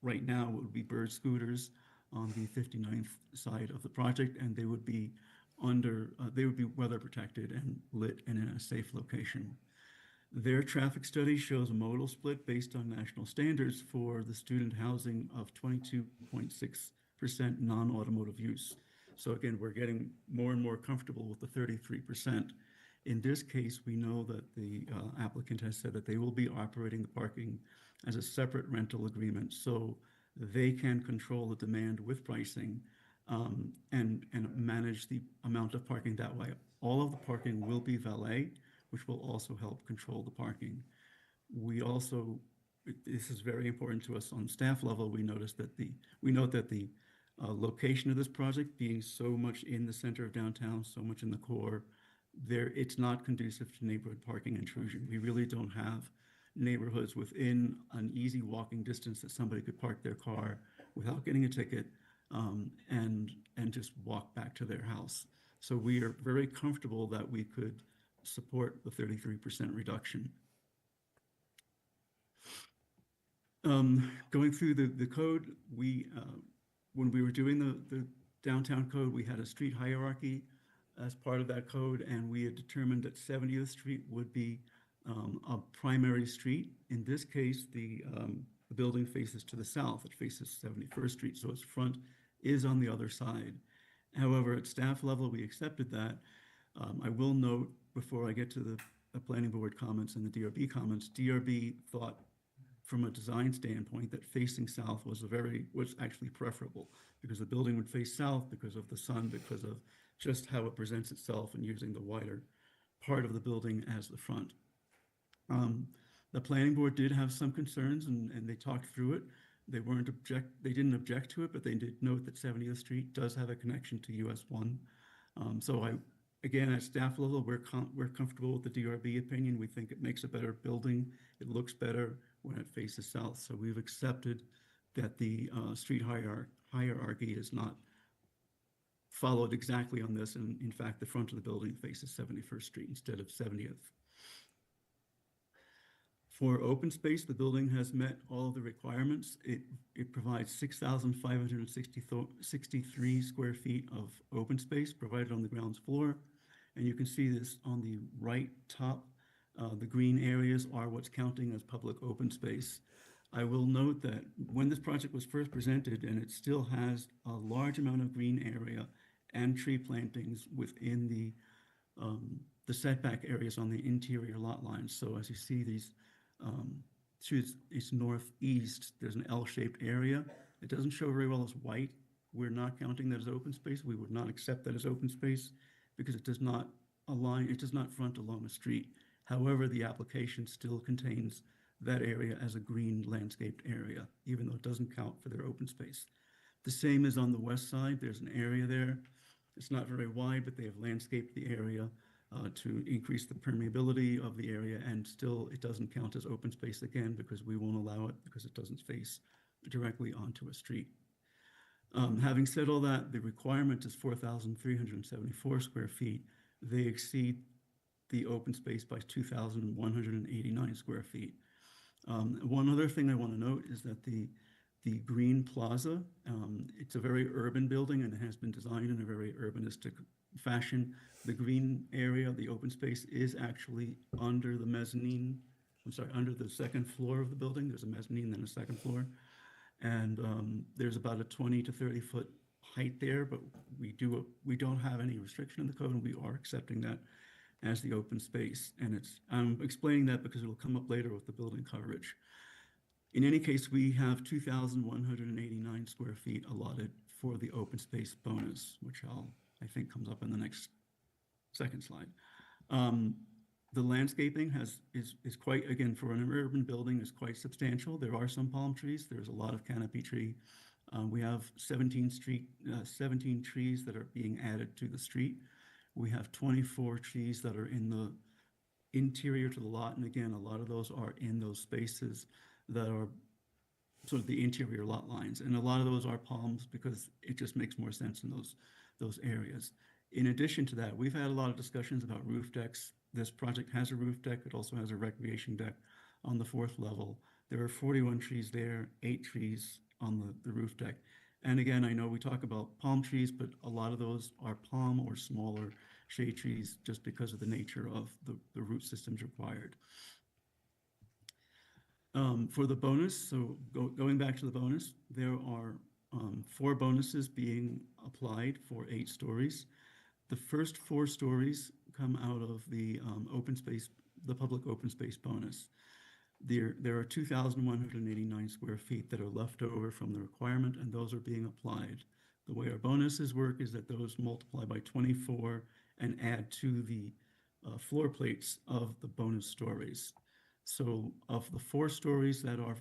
right now, what would be bird scooters on the 59th side of the project, and they would be weather protected and lit and in a safe location. Their traffic study shows a modal split based on national standards for the student housing of 22.6% non-automotive use. So again, we're getting more and more comfortable with the 33%. In this case, we know that the applicant has said that they will be operating the parking as a separate rental agreement, so they can control the demand with pricing and manage the amount of parking that way. All of the parking will be valet, which will also help control the parking. We also, this is very important to us on staff level, we note that the location of this project being so much in the center of downtown, so much in the core, it's not conducive to neighborhood parking intrusion. We really don't have neighborhoods within an easy walking distance that somebody could park their car without getting a ticket and just walk back to their house. So we are very comfortable that we could support the 33% reduction. Going through the code, when we were doing the downtown code, we had a street hierarchy as part of that code, and we had determined that 70th Street would be a primary street. In this case, the building faces to the south. It faces 71st Street, so its front is on the other side. However, at staff level, we accepted that. I will note, before I get to the planning board comments and the DRB comments, DRB thought from a design standpoint that facing south was actually preferable, because the building would face south because of the sun, because of just how it presents itself and using the wider part of the building as the front. The planning board did have some concerns, and they talked through it. They didn't object to it, but they did note that 70th Street does have a connection to US 1. Again, at staff level, we're comfortable with the DRB opinion. We think it makes a better building. It looks better when it faces south. So we've accepted that the street hierarchy is not followed exactly on this. And in fact, the front of the building faces 71st Street instead of 70th. For open space, the building has met all of the requirements. It provides 6,563 square feet of open space provided on the ground floor. And you can see this on the right top. The green areas are what's counting as public open space. I will note that when this project was first presented, and it still has a large amount of green area and tree plantings within the setback areas on the interior lot lines. So as you see these, it's northeast, there's an L-shaped area. It doesn't show very well as white. We're not counting that as open space. We would not accept that as open space because it does not front along a street. However, the application still contains that area as a green landscaped area, even though it doesn't count for their open space. The same is on the west side. There's an area there. It's not very wide, but they have landscaped the area to increase the permeability of the area, and still it doesn't count as open space again because we won't allow it because it doesn't face directly onto a street. Having said all that, the requirement is 4,374 square feet. They exceed the open space by 2,189 square feet. One other thing I want to note is that the Green Plaza, it's a very urban building and it has been designed in a very urbanistic fashion. The green area, the open space, is actually under the mezzanine, under the second floor of the building. There's a mezzanine and a second floor. And there's about a 20 to 30 foot height there, but we don't have any restriction in the code, and we are accepting that as the open space. And I'm explaining that because it will come up later with the building coverage. In any case, we have 2,189 square feet allotted for the open space bonus, which I think comes up in the next second slide. The landscaping is quite, again, for an urban building, is quite substantial. There are some palm trees. There's a lot of canopy tree. We have 17 trees that are being added to the street. We have 24 trees that are in the interior to the lot. And again, a lot of those are in those spaces that are sort of the interior lot lines. And a lot of those are palms because it just makes more sense in those areas. In addition to that, we've had a lot of discussions about roof decks. This project has a roof deck. It also has a recreation deck on the 4th level. There are 41 trees there, 8 trees on the roof deck. And again, I know we talk about palm trees, but a lot of those are palm or smaller shade trees just because of the nature of the root systems required. For the bonus, so going back to the bonus, there are 4 bonuses being applied for 8 stories. The first 4 stories come out of the open space, the public open space bonus. There are 2,189 square feet that are left over from the requirement, and those are being applied. The way our bonuses work is that those multiply by 24 and add to the floor plates of the bonus stories. So of the 4 stories that are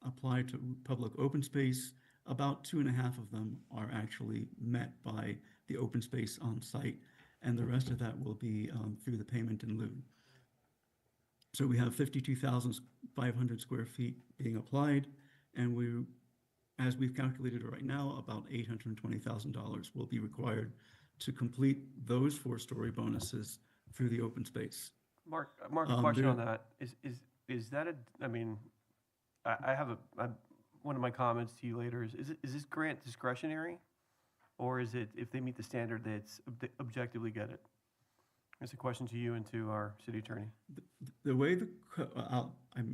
applied to public open space, about 2.5 of them are actually met by the open space on site, and the rest of that will be through the payment in lieu. So we have 52,500 square feet being applied, and as we've calculated it right now, about $820,000 will be required to complete those 4-story bonuses through the open space. Mark, a question on that. Is that I mean, I have one of my comments to you later is this grant discretionary? Or is it, if they meet the standard, they objectively get it? It's a question to you and to our city attorney. The way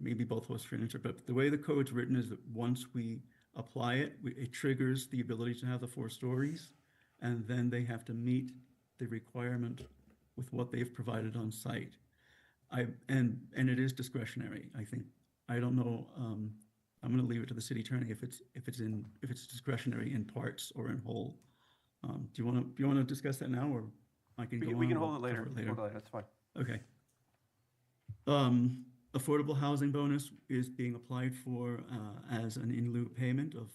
maybe both of us can answer, but the way the code's written is that once we apply it, it triggers the ability to have the 4 stories, and then they have to meet the requirement with what they've provided on site. And it is discretionary. I think, I don't know, I'm going to leave it to the city attorney if it's discretionary in parts or in whole. Do you want to discuss that now, or I can go on? We can hold it later. That's fine. Okay. Affordable housing bonus is being applied for as an in lieu payment of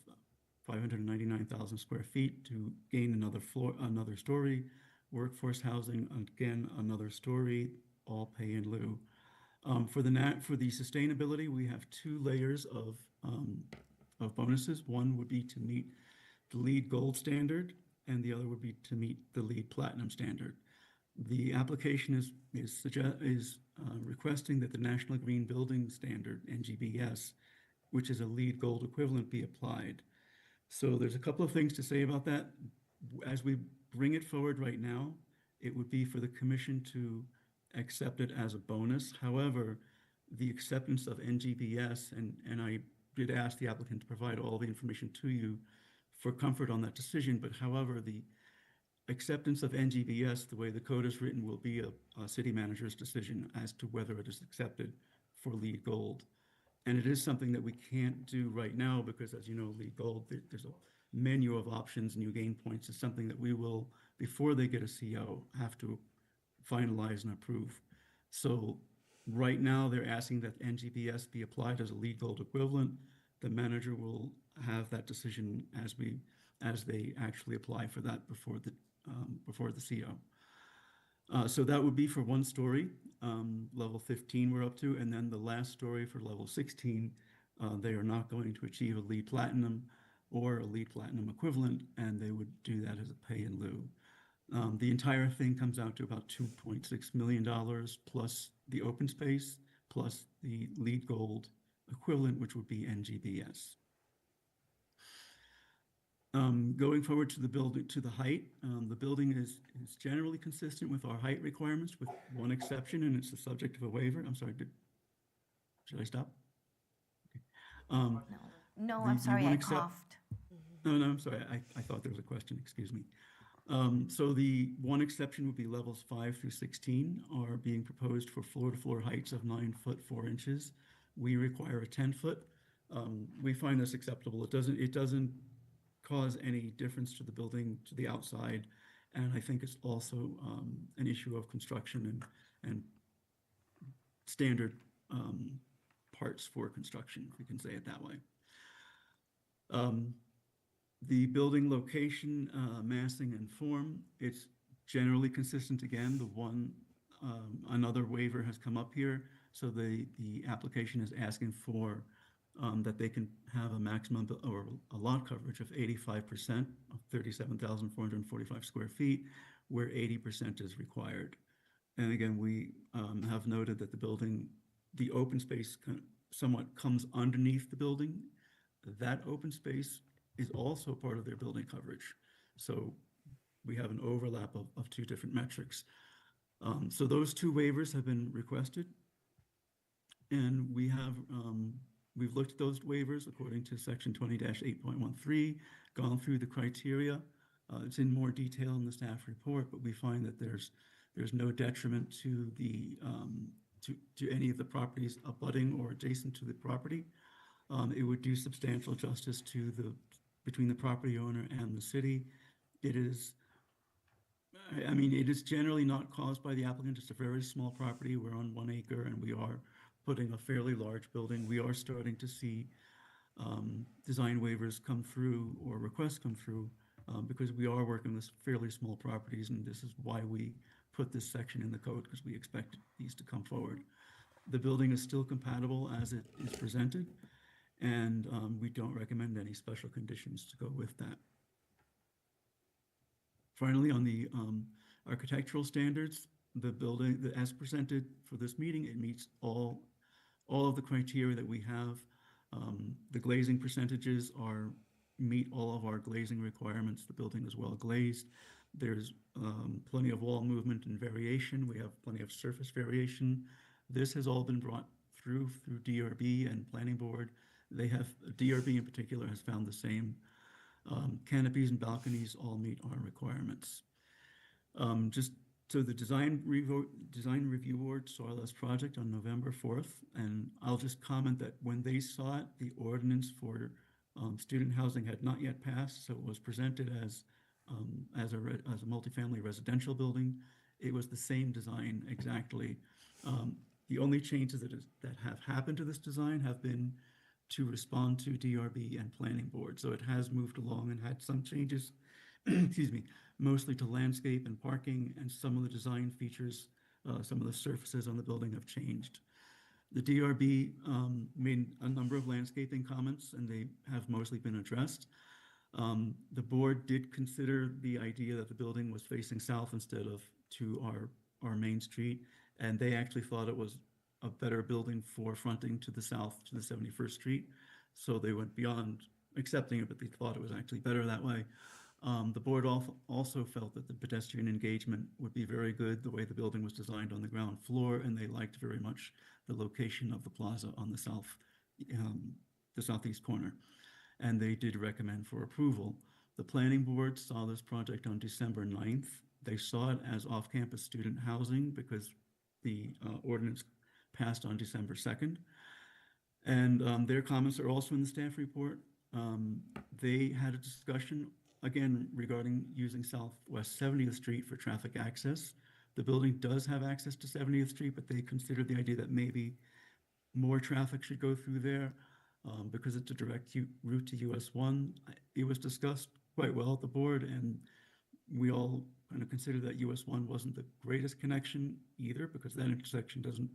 599,000 square feet to gain another story. Workforce housing, again, another story, all pay in lieu. For the sustainability, we have 2 layers of bonuses. One would be to meet the LEED Gold standard, and the other would be to meet the LEED Platinum standard. The application is requesting that the National Green Building Standard, NGBS, which is a LEED Gold equivalent, be applied. So there's a couple of things to say about that. As we bring it forward right now, it would be for the commission to accept it as a bonus. However, the acceptance of NGBS, and I did ask the applicant to provide all the information to you for comfort on that decision, but however, the acceptance of NGBS, the way the code is written, will be a city manager's decision as to whether it is accepted for LEED Gold. And it is something that we can't do right now because, as you know, LEED Gold, there's a menu of options and you gain points. It's something that we will, before they get a CO, have to finalize and approve. So right now, they're asking that NGBS be applied as a LEED Gold equivalent. The manager will have that decision as they actually apply for that before the CO. So that would be for 1 story, level 15 we're up to, and then the last story for level 16, they are not going to achieve a LEED Platinum or a LEED Platinum equivalent, and they would do that as a pay in lieu. The entire thing comes out to about $2.6 million plus the open space, plus the LEED Gold equivalent, which would be NGBS. Going forward to the building, to the height, the building is generally consistent with our height requirements, with one exception, and it's the subject of a waiver. I'm sorry, should I stop? Okay. No, I'm sorry, I coughed. No, I'm sorry, I thought there was a question, excuse me. So the one exception would be levels 5 through 16 are being proposed for floor-to-floor heights of 9 foot 4 inches. We require a 10 foot. We find this acceptable. It doesn't cause any difference to the building, to the outside. And I think it's also an issue of construction and standard parts for construction, if we can say it that way. The building location, massing, and form, it's generally consistent. Again, another waiver has come up here. So the application is asking for that they can have a maximum or a lot coverage of 85% of 37,445 square feet, where 80% is required. And again, we have noted that the open space somewhat comes underneath the building. That open space is also part of their building coverage. So we have an overlap of two different metrics. So those two waivers have been requested. And we've looked at those waivers according to section 20-8.13, gone through the criteria. It's in more detail in the staff report, but we find that there's no detriment to to any of the properties abutting or adjacent to the property. It would do substantial justice between the property owner and the city. It is generally not caused by the applicant. It's a very small property. We're on 1 acre and we are putting a fairly large building. We are starting to see design waivers come through or requests come through because we are working with fairly small properties, and this is why we put this section in the code, because we expect these to come forward. The building is still compatible as it is presented, and we don't recommend any special conditions to go with that. Finally, on the architectural standards, the building, as presented for this meeting, it meets all of the criteria that we have. The glazing percentages meet all of our glazing requirements. The building is well glazed. There's plenty of wall movement and variation. We have plenty of surface variation. This has all been brought through DRB and Planning Board. DRB in particular has found the same. Canopies and balconies all meet our requirements. So the Design Review Board saw this project on November 4th, and I'll just comment that when they saw it, the ordinance for student housing had not yet passed, so it was presented as a multifamily residential building. It was the same design exactly. The only changes that have happened to this design have been to respond to DRB and Planning Board. So it has moved along and had some changes, excuse me, mostly to landscape and parking, and some of the design features, some of the surfaces on the building have changed. The DRB made a number of landscaping comments, and they have mostly been addressed. The board did consider the idea that the building was facing south instead of to our main street, and they actually thought it was a better building for fronting to the south to the 71st Street. So they went beyond accepting it, but they thought it was actually better that way. The board also felt that the pedestrian engagement would be very good the way the building was designed on the ground floor, and they liked very much the location of the plaza on the southeast corner. And they did recommend for approval. The Planning Board saw this project on December 9th. They saw it as off-campus student housing because the ordinance passed on December 2nd. And their comments are also in the staff report. They had a discussion, again, regarding using Southwest 70th Street for traffic access. The building does have access to 70th Street, but they considered the idea that maybe more traffic should go through there because it's a direct route to US 1. It was discussed quite well at the board, and we all kind of considered that US 1 wasn't the greatest connection either, because that intersection doesn't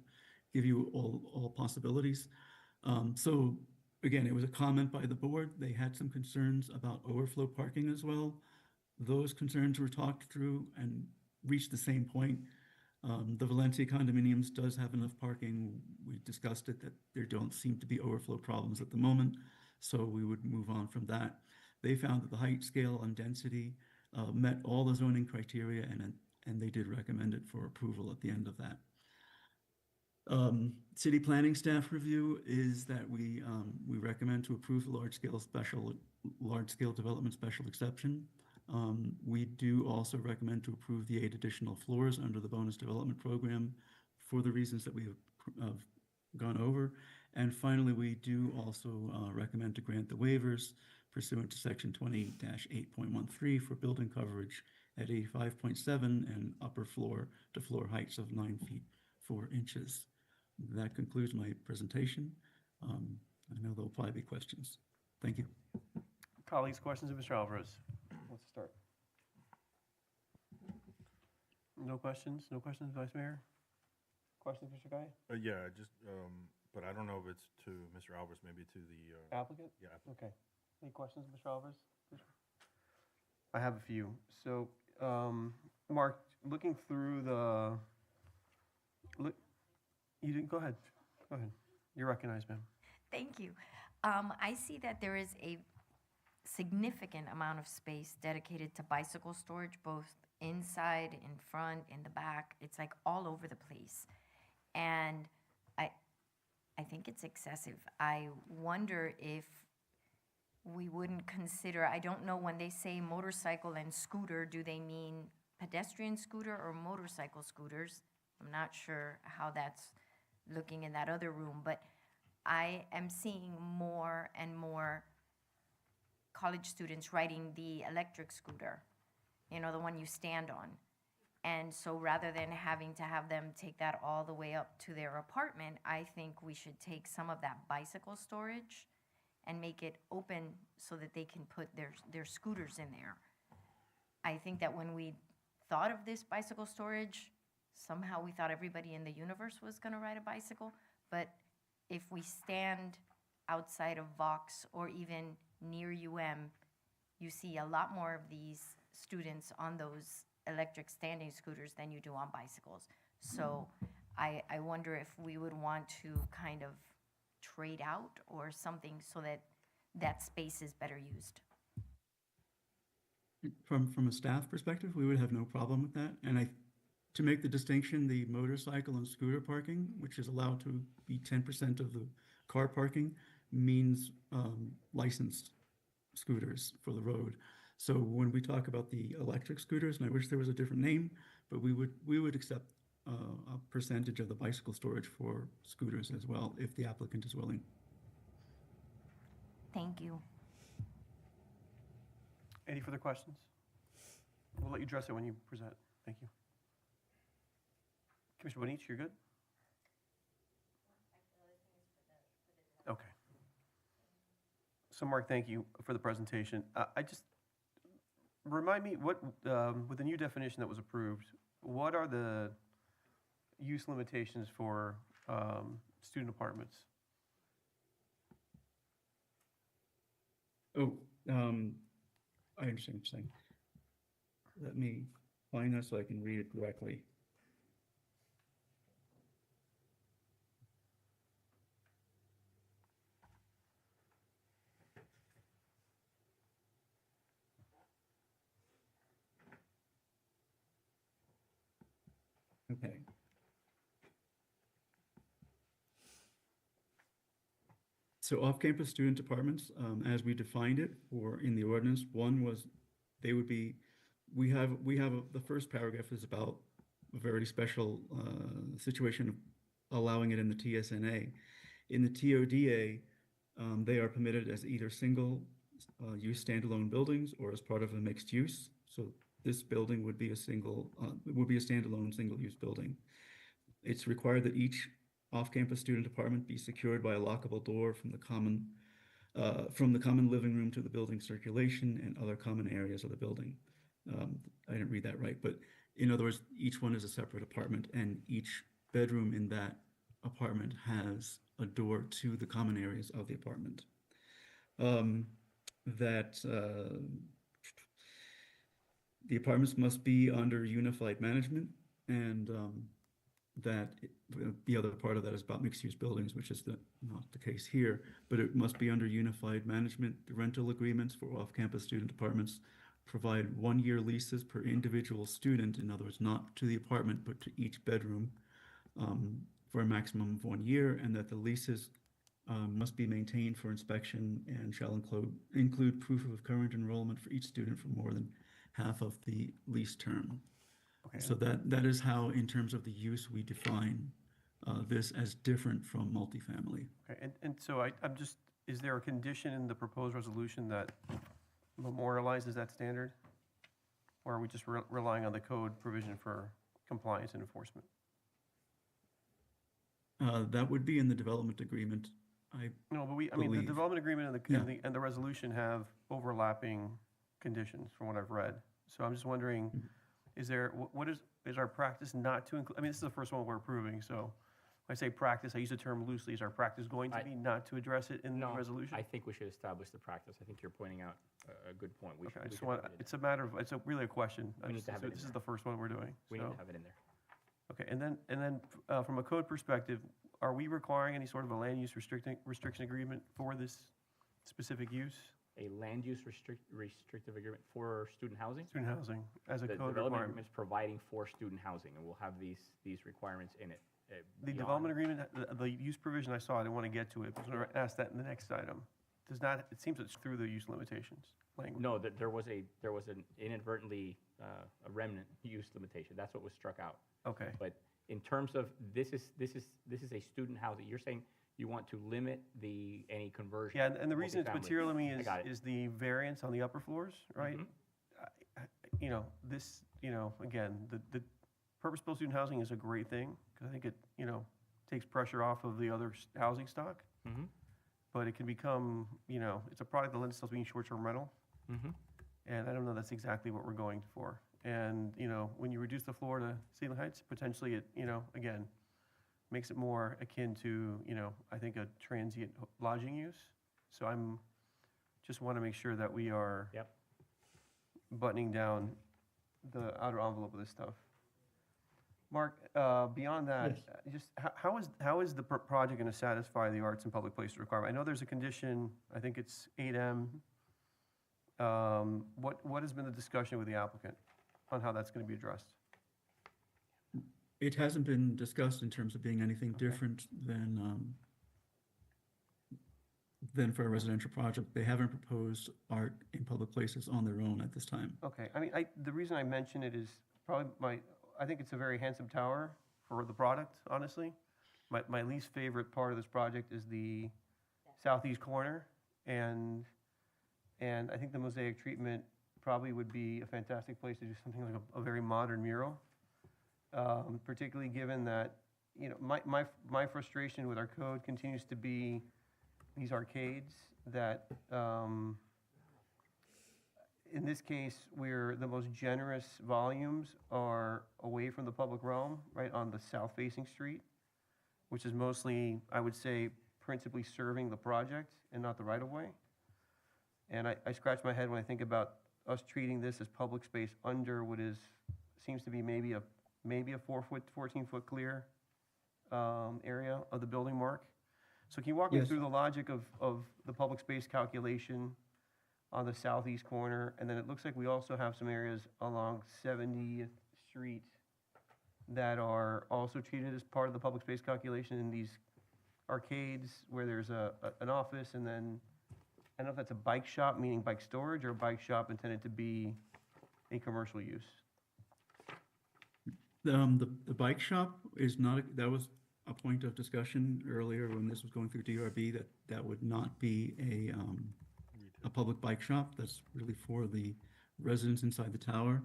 give you all possibilities. So again, it was a comment by the board. They had some concerns about overflow parking as well. Those concerns were talked through and reached the same point. The Valencia condominiums does have enough parking. We discussed it, that there don't seem to be overflow problems at the moment, so we would move on from that. They found that the height, scale, and density met all the zoning criteria, and they did recommend it for approval at the end of that. City planning staff review is that we recommend to approve the large-scale development special exception. We do also recommend to approve the 8 additional floors under the bonus development program for the reasons that we have gone over. And finally, we do also recommend to grant the waivers pursuant to section 20-8.13 for building coverage at 85.7 and upper floor to floor heights of 9 feet 4 inches. That concludes my presentation. I know there'll probably be questions. Thank you. Colleagues, questions of Mr. Alvarez? Let's start. No questions? No questions, Vice Mayor? Questions, Mr. Guy? Yeah, just, but I don't know if it's to Mr. Alvarez, maybe to the, Applicant? yeah. Okay. Any questions, Mr. Alvarez? I have a few. So, Mark, looking through you didn't, go ahead. Go ahead. You're recognized, ma'am. Thank you. I see that there is a significant amount of space dedicated to bicycle storage, both inside, in front, in the back. It's like all over the place. And I think it's excessive. I wonder if we wouldn't consider, I don't know, when they say motorcycle and scooter, do they mean pedestrian scooter or motorcycle scooters? I'm not sure how that's looking in that other room, but I am seeing more and more college students riding the electric scooter, you know, the one you stand on. And so rather than having to have them take that all the way up to their apartment, I think we should take some of that bicycle storage and make it open so that they can put their scooters in there. I think that when we thought of this bicycle storage, somehow we thought everybody in the universe was gonna ride a bicycle. But if we stand outside of Vox or even near you see a lot more of these students on those electric standing scooters than you do on bicycles. So I wonder if we would want to kind of trade out or something so that that space is better used. From a staff perspective, we would have no problem with that. And to make the distinction, the motorcycle and scooter parking, which is allowed to be 10% of the car parking, means licensed scooters for the road. So when we talk about the electric scooters, and I wish there was a different name, but we would accept a percentage of the bicycle storage for scooters as well, if the applicant is willing. Thank you. Any further questions? We'll let you address it when you present. Thank you. Commissioner Bonich, you're good? Okay. So Mark, thank you for the presentation. I just, remind me, what, with the new definition that was approved, what are the use limitations for student apartments? Oh, I understand what you're saying. Let me find that so I can read it correctly. Okay. So off-campus student apartments, as we defined it in the ordinance, one was, they would be, the first paragraph is about a very special situation of allowing it in the TSNA. In the TODA, they are permitted as either single use standalone buildings or as part of a mixed use. So this building would be a standalone single-use building. It's required that each off-campus student apartment be secured by a lockable door from the common living room to the building circulation and other common areas of the building. I didn't read that right, but in other words, each one is a separate apartment, and each bedroom in that apartment has a door to the common areas of the apartment. The apartments must be under unified management, and the other part of that is about mixed-use buildings, which is not the case here, but it must be under unified management. The rental agreements for off-campus student apartments provide 1-year leases per individual student, in other words, not to the apartment, but to each bedroom, for a maximum of 1 year, and that the leases must be maintained for inspection and shall include proof of current enrollment for each student for more than half of the lease term. Okay. So that is how, in terms of the use, we define this as different from multifamily. Okay, and so I'm just, is there a condition in the proposed resolution that memorializes that standard? Or are we just relying on the code provision for compliance and enforcement? That would be in the development agreement. No, but I mean, the believe. development agreement and Yeah. and the resolution have overlapping conditions from what I've read. So I'm just wondering, is there, what is our practice not to include, I mean, this is the first one we're approving, so when I say practice, I use the term loosely. Is our practice going to be not to address it in the resolution? I think we should establish the practice. I think you're pointing out a good point. Okay, I just want, it's a matter of, really a question. We need to have it in This is there. the first one we're doing. We need so- to have it in there. Okay, and then from a code perspective, are we requiring any sort of a land use restriction agreement for this specific use? A land use restrictive agreement for student housing? Student housing as a The code development requirement? agreement is providing for student housing, and we'll have these requirements in it. The beyond- development agreement, the use provision I saw, I didn't want to get to it, because I'm going to ask that in the next item. Does not, it seems it's through the use limitations language. No, there was an inadvertently, a remnant use limitation. That's what was struck out. Okay. But in terms of, this is a student housing. You're saying you want to limit any conversion. Yeah, and the reason it's multifamily. material to me I got it. is the variance on the upper floors, right? You know, this, again, the purpose-built student housing is a great thing, because I think it, takes pressure off of the other housing stock. Mhm. But it can become, it's a product that lends itself to being short-term rental. Mhm. And I don't know that's exactly what we're going for. And, when you reduce the floor to ceiling heights, potentially it, again, makes it more akin to, I think a transient lodging use. So just want to make sure that we are buttoning down the outer envelope of this stuff. Mark, beyond that, just how is the project going to satisfy the arts and public places requirement? I know there's a condition, I think it's 8M. What has been the discussion with the applicant on how that's going to be addressed? It hasn't been discussed in terms of being anything different than for a residential project. They haven't proposed art in public places on their own at this time. Okay, I mean, the reason I mention it is probably I think it's a very handsome tower for the product, honestly. My least favorite part of this project is the southeast corner, and I think the mosaic treatment probably would be a fantastic place to do something like a very modern mural, particularly given that, my frustration with our code continues to be these arcades that, in this case, where the most generous volumes are away from the public realm, right on the south-facing street, which is mostly, I would say, principally serving the project and not the right-of-way. And I scratch my head when I think about us treating this as public space under what seems to be maybe a 14-foot clear area of the building, Mark. So can you walk me Yes. through the logic of the public space calculation on the southeast corner? And then it looks like we also have some areas along 70th Street that are also treated as part of the public space calculation in these arcades where there's an office, and then, I don't know if that's a bike shop, meaning bike storage, or a bike shop intended to be a commercial use. The bike shop is not, that was a point of discussion earlier when this was going through DRB, that would not be a public bike shop. That's really for the residents inside the tower.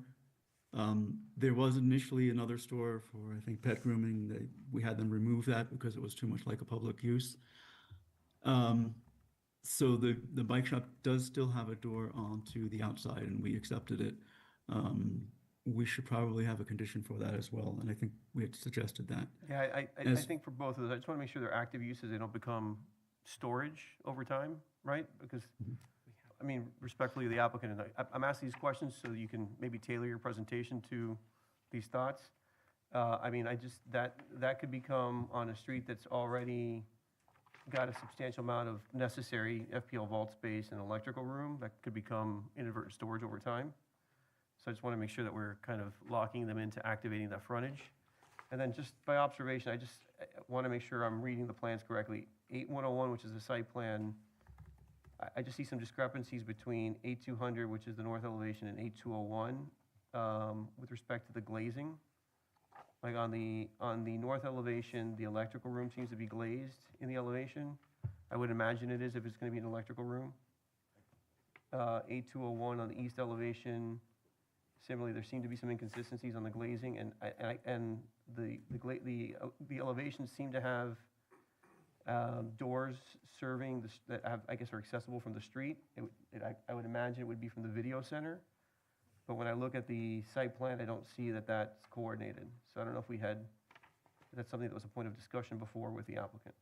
There was initially another store for, I think, pet grooming. We had them remove that because it was too much like a public use. So the bike shop does still have a door onto the outside, and we accepted it. We should probably have a condition for that as well, and I think we had suggested that. Yeah, I think for both of those, I just want to make sure they're active uses, they don't become storage over time, right? Because, I mean, respectfully to the applicant, and I'm asking these questions so that you can maybe tailor your presentation to these thoughts. I mean, that could become on a street that's already got a substantial amount of necessary FPL vault space and electrical room, that could become inadvertent storage over time. So I just want to make sure that we're kind of locking them into activating that frontage. And then just by observation, I just want to make sure I'm reading the plans correctly. 8101, which is the site plan, I just see some discrepancies between 8200, which is the north elevation, and 8201 with respect to the glazing. Like on the north elevation, the electrical room seems to be glazed in the elevation. I would imagine it is if it's gonna be an electrical room. 8201 on the east elevation, similarly, there seem to be some inconsistencies on the glazing, and the elevations seem to have doors serving, that have, I guess, are accessible from the street. I would imagine it would be from the video center. But when I look at the site plan, I don't see that that's coordinated. So I don't know if that's something that was a point of discussion before with the applicant.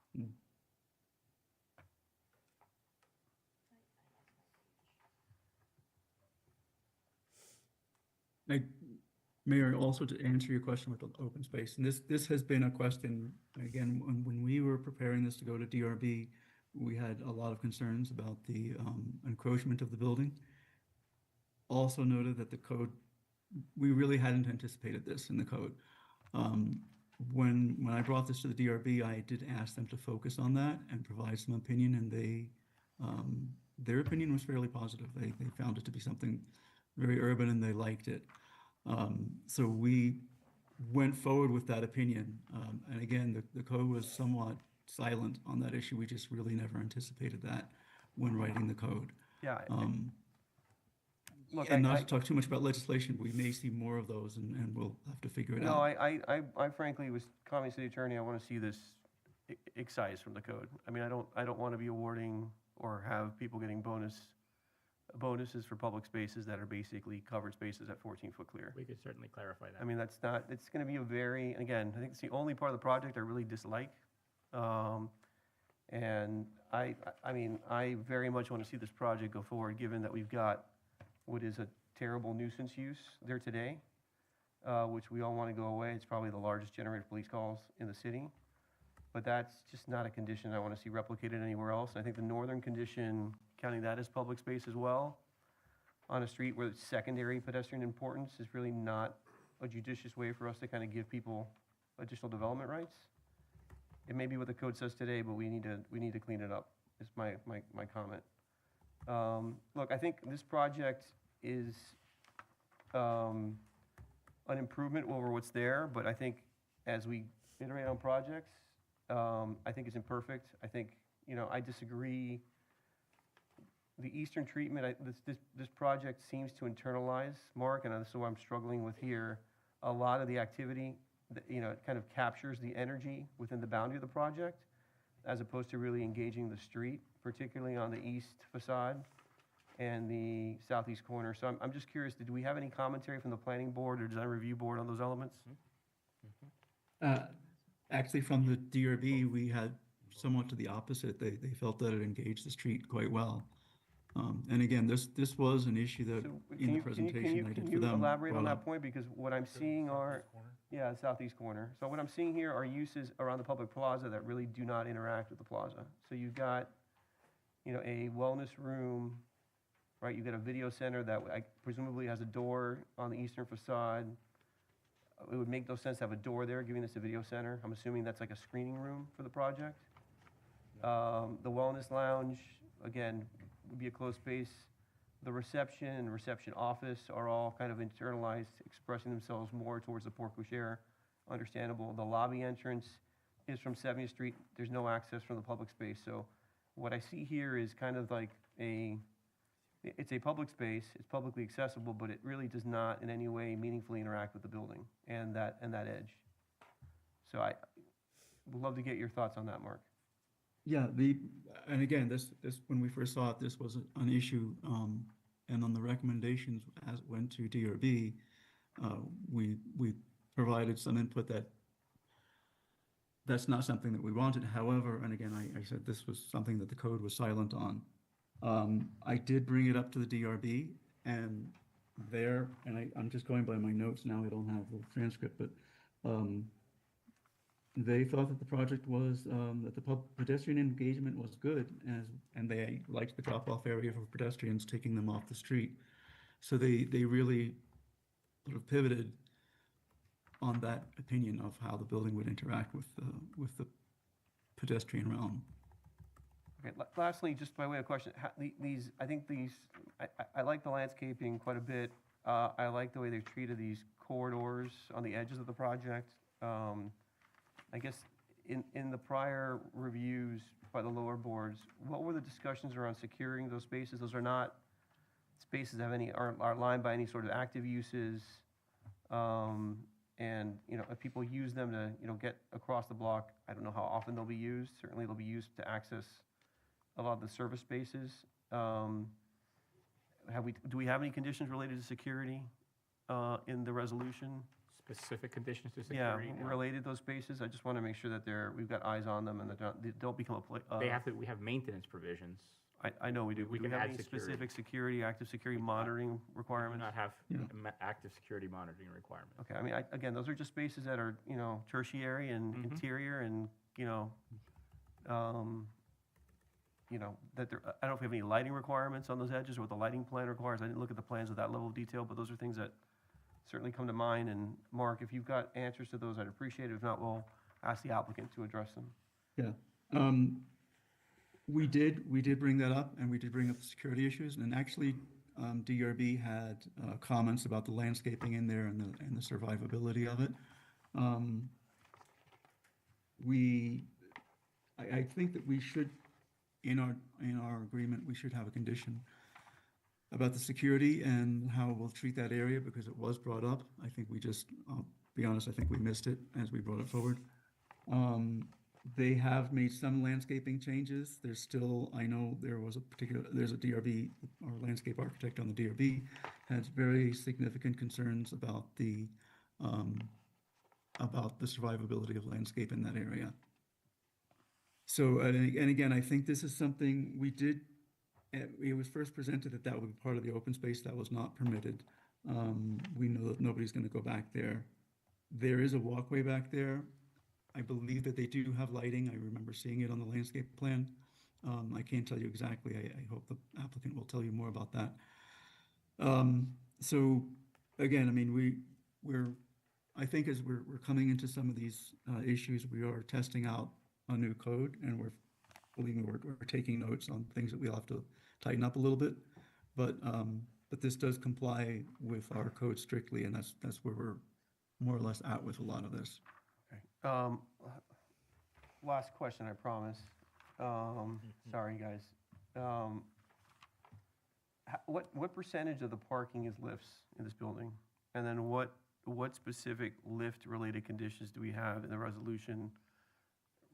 Mayor, also to answer your question with the open space, and this has been a question, again, when we were preparing this to go to DRB, we had a lot of concerns about the encroachment of the building. Also noted that the code, we really hadn't anticipated this in the code. When I brought this to the DRB, I did ask them to focus on that and provide some opinion, and their opinion was fairly positive. They found it to be something very urban, and they liked it. So we went forward with that opinion. And again, the code was somewhat silent on that issue. We just really never anticipated that when writing the code. Yeah. Look, And not to talk too much about legislation, we may see more of those, and we'll have to figure it No, out. I frankly was commenting to the attorney, I want to see this excised from the code. I mean, I don't want to be awarding or have people getting bonuses for public spaces that are basically covered spaces at 14-foot clear. We could certainly clarify that. I mean, it's going to be again, I think it's the only part of the project I really dislike. And I mean, I very much want to see this project go forward, given that we've got what is a terrible nuisance use there today, which we all want to go away. It's probably the largest generator of police calls in the city. But that's just not a condition I want to see replicated anywhere else. I think the northern condition, counting that as public space as well, on a street where it's secondary pedestrian importance, is really not a judicious way for us to kind of give people additional development rights. It may be what the code says today, but we need to clean it up, is my comment. Look, I think this project is an improvement over what's there, but I think as we iterate on projects, I think it's imperfect. I think, I disagree. The eastern treatment, this project seems to internalize, Mark, and this is what I'm struggling with here, a lot of the activity, it kind of captures the energy within the boundary of the project, as opposed to really engaging the street, particularly on the east facade and the southeast corner. So I'm just curious, did we have any commentary from the planning board or design review board on those elements? Actually, from the DRB, we had somewhat to the opposite. They felt that it engaged the street quite well. And again, this was an issue that in the presentation I did for them. Can you elaborate on brought that up. point? Because what I'm seeing are, yeah, the southeast corner. So what I'm seeing here are uses around the public plaza that really do not interact with the plaza. So you've got, a wellness room, right? You've got a video center that presumably has a door on the eastern facade. It would make no sense to have a door there, giving this a video center. I'm assuming that's like a screening room for the project. The wellness lounge, again, would be a closed space. The reception and reception office are all kind of internalized, expressing themselves more towards the porte cochere, understandable. The lobby entrance is from 70th Street. There's no access from the public space. So what I see here is kind of like it's a public space, it's publicly accessible, but it really does not in any way meaningfully interact with the building and that edge. So I would love to get your thoughts on that, Mark. Yeah, and again, this when we first saw it, this was an issue, and on the recommendations as it went to DRB, we provided some input that's not something that we wanted. However, and again, I said this was something that the code was silent on. I did bring it up to the DRB, and I'm just going by my notes now. I don't have the transcript, but they thought that the project was, that the pedestrian engagement was good, and they liked the drop-off area for pedestrians, taking them off the street. So they really sort of pivoted on that opinion of how the building would interact with the pedestrian realm. Okay, lastly, just by way of question, I like the landscaping quite a bit. I like the way they've treated these corridors on the edges of the project. I guess in the prior reviews by the lower boards, what were the discussions around securing those spaces? Those are not spaces that have any, aren't lined by any sort of active uses. And, if people use them to, get across the block, I don't know how often they'll be used. Certainly they'll be used to access a lot of the service spaces. Do we have any conditions related to security in the resolution? Specific conditions to Yeah, security? No. related to those spaces? I just want to make sure that we've got eyes on them and that they don't become a We have maintenance provisions. I know we do. We Do we can have add any security. specific security, active security monitoring We do requirements? not have Yeah. active security monitoring requirements. Okay, I mean, again, those are just spaces that are, tertiary and interior and, that there, I don't know if we have any lighting requirements on those edges or what the lighting plan requires. I didn't look at the plans with that level of detail, but those are things that certainly come to mind. And Mark, if you've got answers to those, I'd appreciate it. If not, we'll ask the applicant to address them. Yeah. We did bring that up, and we did bring up the security issues, and actually, DRB had comments about the landscaping in there and the survivability of it. I think that we should, in our agreement, we should have a condition about the security and how we'll treat that area, because it was brought up. I think I'll be honest, I think we missed it as we brought it forward. They have made some landscaping changes. There's still, I know there's a DRB, our landscape architect on the DRB, has very significant concerns about the survivability of landscape in that area. So, and again, I think this is something we did, it was first presented that would be part of the open space. That was not permitted. We know that nobody's going to go back there. There is a walkway back there. I believe that they do have lighting. I remember seeing it on the landscape plan. I can't tell you exactly. I hope the applicant will tell you more about that. So again, I mean, I think as we're coming into some of these issues, we are testing out a new code, and we're taking notes on things that we'll have to tighten up a little bit. But this does comply with our code strictly, and that's where we're more or less at with a lot of this. Last question, I promise. Sorry, guys. What percentage of the parking is lifts in this building? And then what specific lift-related conditions do we have in the resolution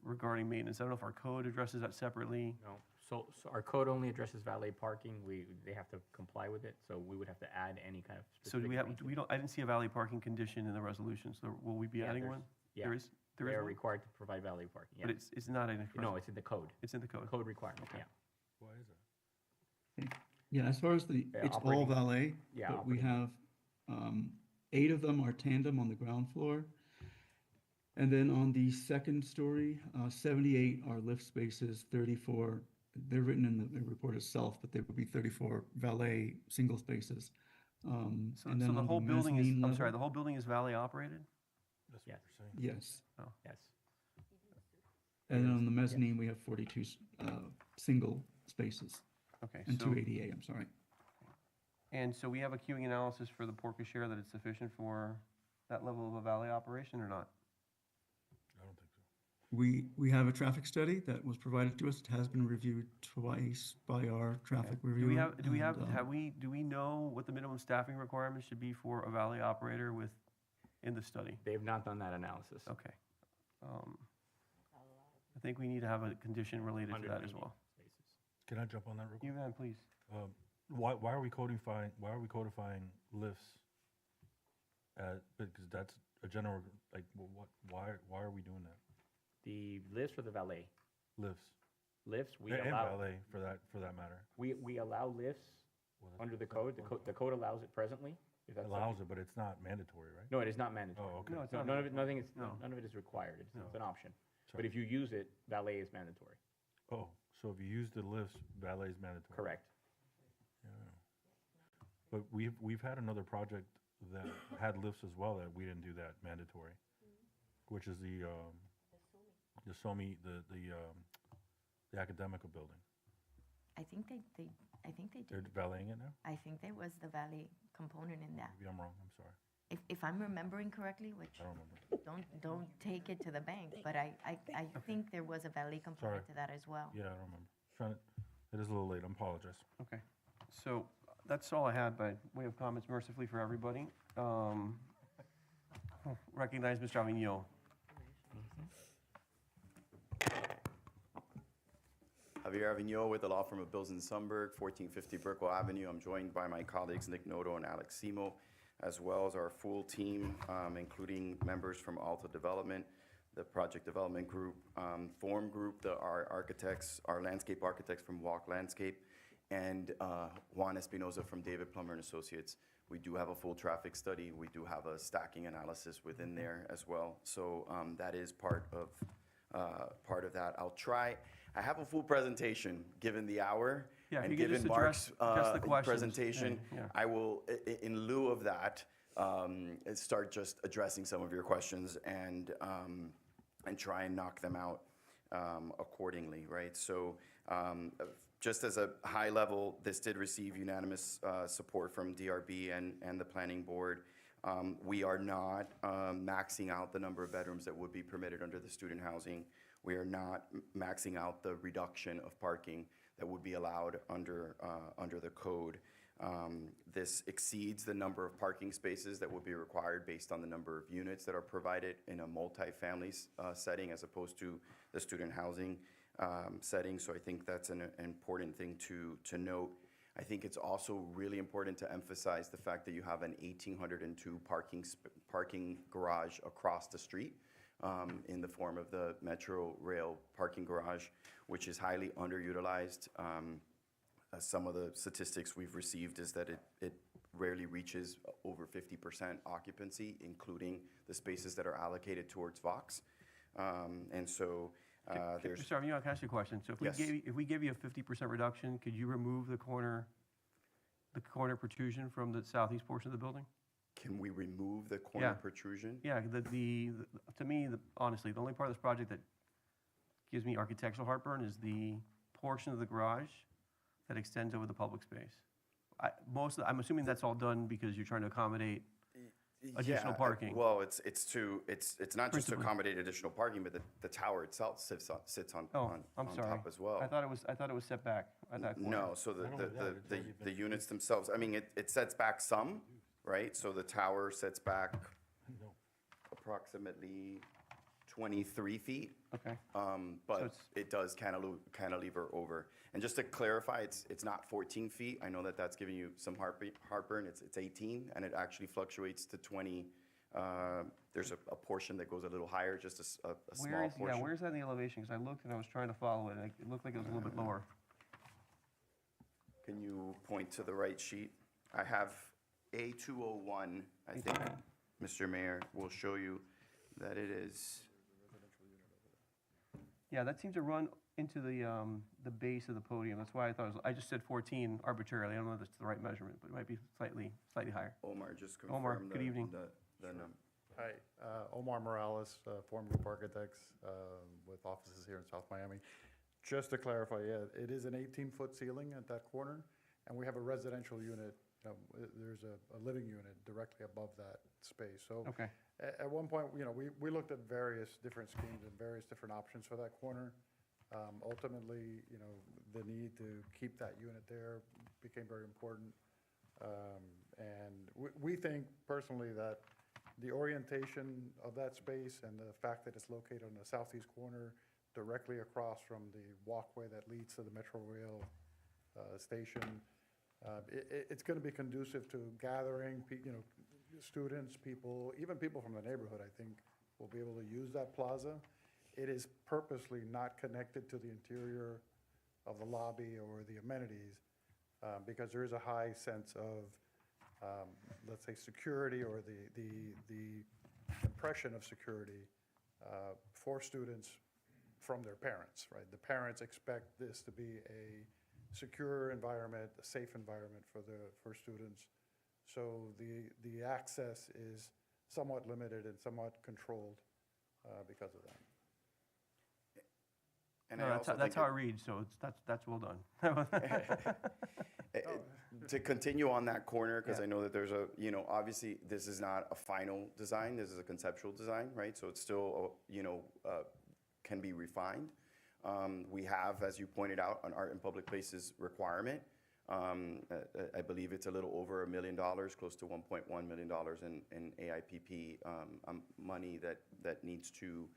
regarding maintenance? I don't know if our code addresses that separately. No, so our code only addresses valet parking. They have to comply with it, so we would have to add any kind of So specific. I didn't see a valet parking condition in the resolution, so will we be Yeah, adding there's- one? Yeah. There is They are one? required to provide valet parking, yeah. But it's not in. No, it's in the code. It's in the code. Code requirement, yeah. Why is that? Yeah, as far as Yeah, it's all operating- valet, yeah, but we operating. have 8 of them are tandem on the ground floor. And then on the second story, 78 are lift spaces, 34, they're written in the report itself, but there would be 34 valet single spaces. So And then the on whole building is, mezzanine I'm sorry, level- the whole building is valet operated? That's Yes. what you're saying. Yes. Yes. And then on the mezzanine, we have 42 single spaces. Okay. And so- 2 ADA, I'm sorry. And so we have a queuing analysis for the porte cochere that it's sufficient for that level of a valet operation or not? I don't think so. We have a traffic study that was provided to us. It has been reviewed twice by our traffic reviewer. Do we have, and, do we know what the minimum staffing requirements should be for a valet operator in the study? They have not done that analysis. Okay. I think we need to have a condition related to that as 190 well. spaces. Can I jump on that real quick? You can, please. Why are we codifying lifts? Because that's a general, like, why are we doing that? The lifts or the valet? Lifts. Lifts, we And allow. valet, for that matter. We allow lifts under the code. The code allows it presently. If that's Allows it, but it's not mandatory, right? No, it is not mandatory. Oh, okay. No, it's No, not none of it, mandatory. none of it is required. It's No. an option. But Sorry. if you use it, valet is mandatory. Oh, so if you use the lifts, valet is mandatory? Correct. Yeah. But we've had another project that had lifts as well, that we didn't do that mandatory, which is the SOMI, the academical building. I think they They're did. valeting it now? I think there was the valet component in that. Maybe I'm wrong, I'm sorry. if I'm remembering correctly, which don't take it to the bank, but I think there was a valet component to that as well. Yeah, I don't remember. It is a little late, I apologize. Okay, so that's all I had by way of comments mercifully for everybody. Recognize Mr. Avignon. Javier Avignon with the law firm of Bills and Sundberg, 1450 Brickell Avenue. I'm joined by my colleagues Nick Noto and Alex Simo, as well as our full team, including members from Alta Development, the Project Development Group, Form Group, our architects, our landscape architects from Walk Landscape, and Juan Espinoza from David Plummer and Associates. We do have a full traffic study. We do have a stacking analysis within there as well. So that is part of that. I'll try. I have a full presentation, given the hour. Yeah, if and you could given just Mark's address the questions. presentation, Yeah. I will, in lieu of that, start just addressing some of your questions and try and knock them out accordingly, right? So just as a high level, this did receive unanimous support from DRB and the Planning Board. We are not maxing out the number of bedrooms that would be permitted under the student housing. We are not maxing out the reduction of parking that would be allowed under the code. This exceeds the number of parking spaces that would be required based on the number of units that are provided in a multifamily setting as opposed to the student housing setting. So I think that's an important thing to note. I think it's also really important to emphasize the fact that you have an 1,802 parking garage across the street in the form of the Metro Rail parking garage, which is highly underutilized. Some of the statistics we've received is that it rarely reaches over 50% occupancy, including the spaces that are allocated towards Vox. And so there's... Mr. Avignon, can I ask you a question? So Yes. if we give you a 50% reduction, could you remove the corner protrusion from the southeast portion of the building? Can we remove the corner protrusion? Yeah, to me, honestly, the only part of this project that gives me architectural heartburn is the portion of the garage that extends over the public space. I'm assuming that's all done because you're trying to accommodate additional parking. Well, it's not just to accommodate additional parking, but the tower itself sits on top as well. I thought it was set back at that corner. No, so the units themselves, I mean, it sets back some, right? So the tower sets back approximately 23 feet. Okay. But it does cantilever over. And just to clarify, it's not 14 feet. I know that that's giving you some heartburn. It's 18, and it actually fluctuates to 20. There's a portion that goes a little higher, just a small portion. Yeah, where's that in the elevation? Because I looked and I was trying to follow it. It looked like it was a little bit lower. Can you point to the right sheet? I have A201, I think, Mr. Mayor, will show you that it is. Yeah, that seems to run into the base of the podium. That's why I just said 14 arbitrarily. I don't know if that's the right measurement, but it might be slightly higher. Omar, just confirm Omar, good evening. the number. Hi, Omar Morales, Form Group Architects with offices here in South Miami. Just to clarify, yeah, it is an 18-foot ceiling at that corner, and we have a residential unit. There's a living unit directly above that space. So Okay. at one point, we looked at various different schemes and various different options for that corner. Ultimately, the need to keep that unit there became very important. And we think personally that the orientation of that space and the fact that it's located on the southeast corner, directly across from the walkway that leads to the Metro Rail station, it's going to be conducive to gathering, students, people, even people from the neighborhood, I think, will be able to use that plaza. It is purposely not connected to the interior of the lobby or the amenities because there is a high sense of, let's say, security or the impression of security for students from their parents, right? The parents expect this to be a secure environment, a safe environment for students. So the access is somewhat limited and somewhat controlled because of that. And No, I that's, also that's think how it reads, so that's well done. to continue on that corner, because Yeah. I know that there's a, obviously, this is not a final design, this is a conceptual design, right? So it's still, can be refined. We have, as you pointed out, an art in public places requirement. I believe it's a little over $1 million, close to $1.1 million in AIPP money that needs to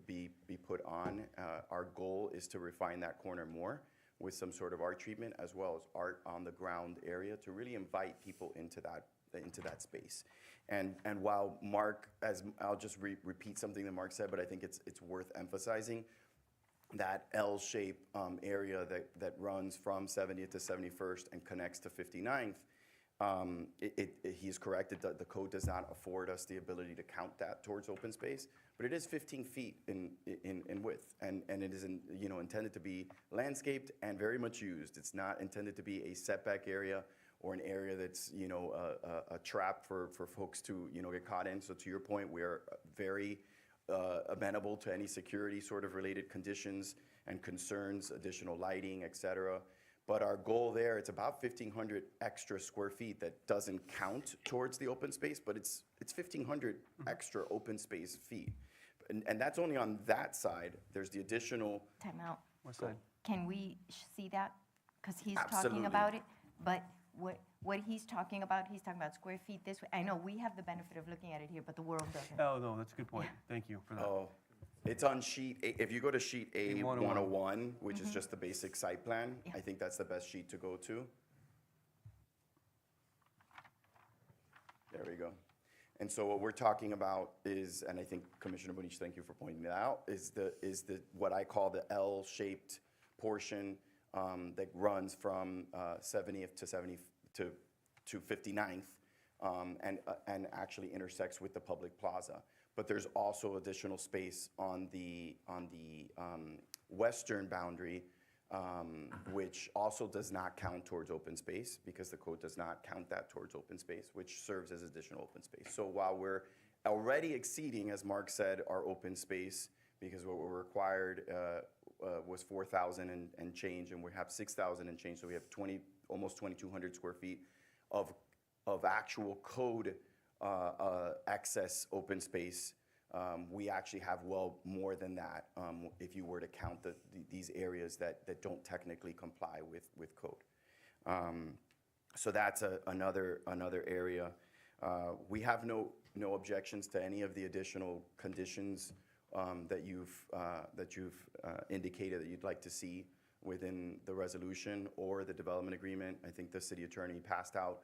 be put on. Our goal is to refine that corner more with some sort of art treatment, as well as art on the ground area, to really invite people into that space. And while Mark, I'll just repeat something that Mark said, but I think it's worth emphasizing, that L-shaped area that runs from 70th to 71st and connects to 59th, he's correct, the code does not afford us the ability to count that towards open space, but it is 15 feet in width, and it is intended to be landscaped and very much used. It's not intended to be a setback area or an area that's a trap for folks to get caught in. So to your point, we are very amenable to any security sort of related conditions and concerns, additional lighting, et cetera. But our goal there, it's about 1,500 extra square feet that doesn't count towards the open space, but it's 1,500 extra open space feet. And that's only on that side. There's the additional. Time out. What side? Can we see that? Because he's Absolutely. talking about it, but what he's talking about square feet this way. I know we have the benefit of looking at it here, but the world doesn't. Oh, no, that's a good point. Thank you for that. Oh, it's on sheet, if you go to sheet A101, which is just the basic site plan, I think that's the best sheet to go to. There we go. And so what we're talking about is, and I think Commissioner Bonich, thank you for pointing that out, is what I call the L-shaped portion that runs from 70th to 59th, and actually intersects with the public plaza. But there's also additional space on the western boundary, which also does not count towards open space, because the code does not count that towards open space, which serves as additional open space. So while we're already exceeding, as Mark said, our open space, because what we're required was 4,000 and change, and we have 6,000 and change, so we have almost 2,200 square feet of actual code excess open space. We actually have well more than that if you were to count these areas that don't technically comply with code. So that's another area. We have no objections to any of the additional conditions that you've indicated that you'd like to see within the resolution or the development agreement. I think the city attorney passed out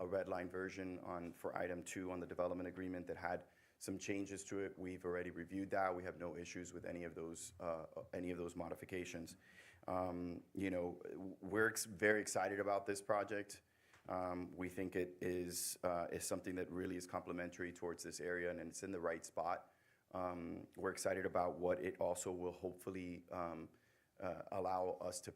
a red line version for item 2 on the development agreement that had some changes to it. We've already reviewed that. We have no issues with any of those modifications. We're very excited about this project. We think it is something that really is complementary towards this area, and it's in the right spot. We're excited about what it also will hopefully allow us to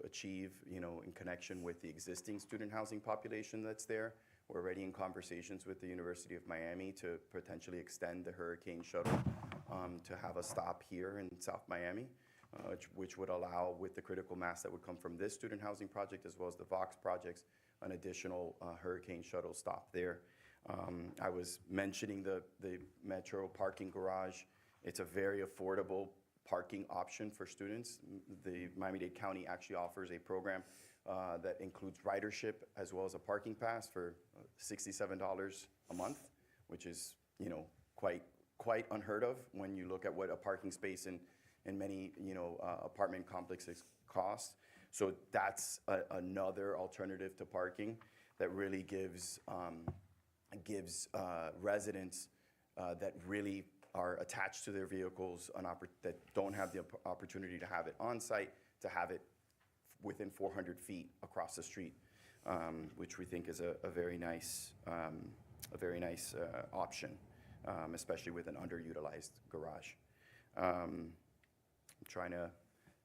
achieve, in connection with the existing student housing population that's there. We're already in conversations with the University of Miami to potentially extend the Hurricane Shuttle to have a stop here in South Miami, which would allow, with the critical mass that would come from this student housing project as well as the Vox projects, an additional Hurricane Shuttle stop there. I was mentioning the Metro parking garage. It's a very affordable parking option for students. The Miami-Dade County actually offers a program that includes ridership as well as a parking pass for $67 a month, which is quite unheard of when you look at what a parking space in many apartment complexes cost. So that's another alternative to parking that really gives residents that really are attached to their vehicles that don't have the opportunity to have it on site, to have it within 400 feet across the street, which we think is a very nice option, especially with an underutilized garage. I'm trying to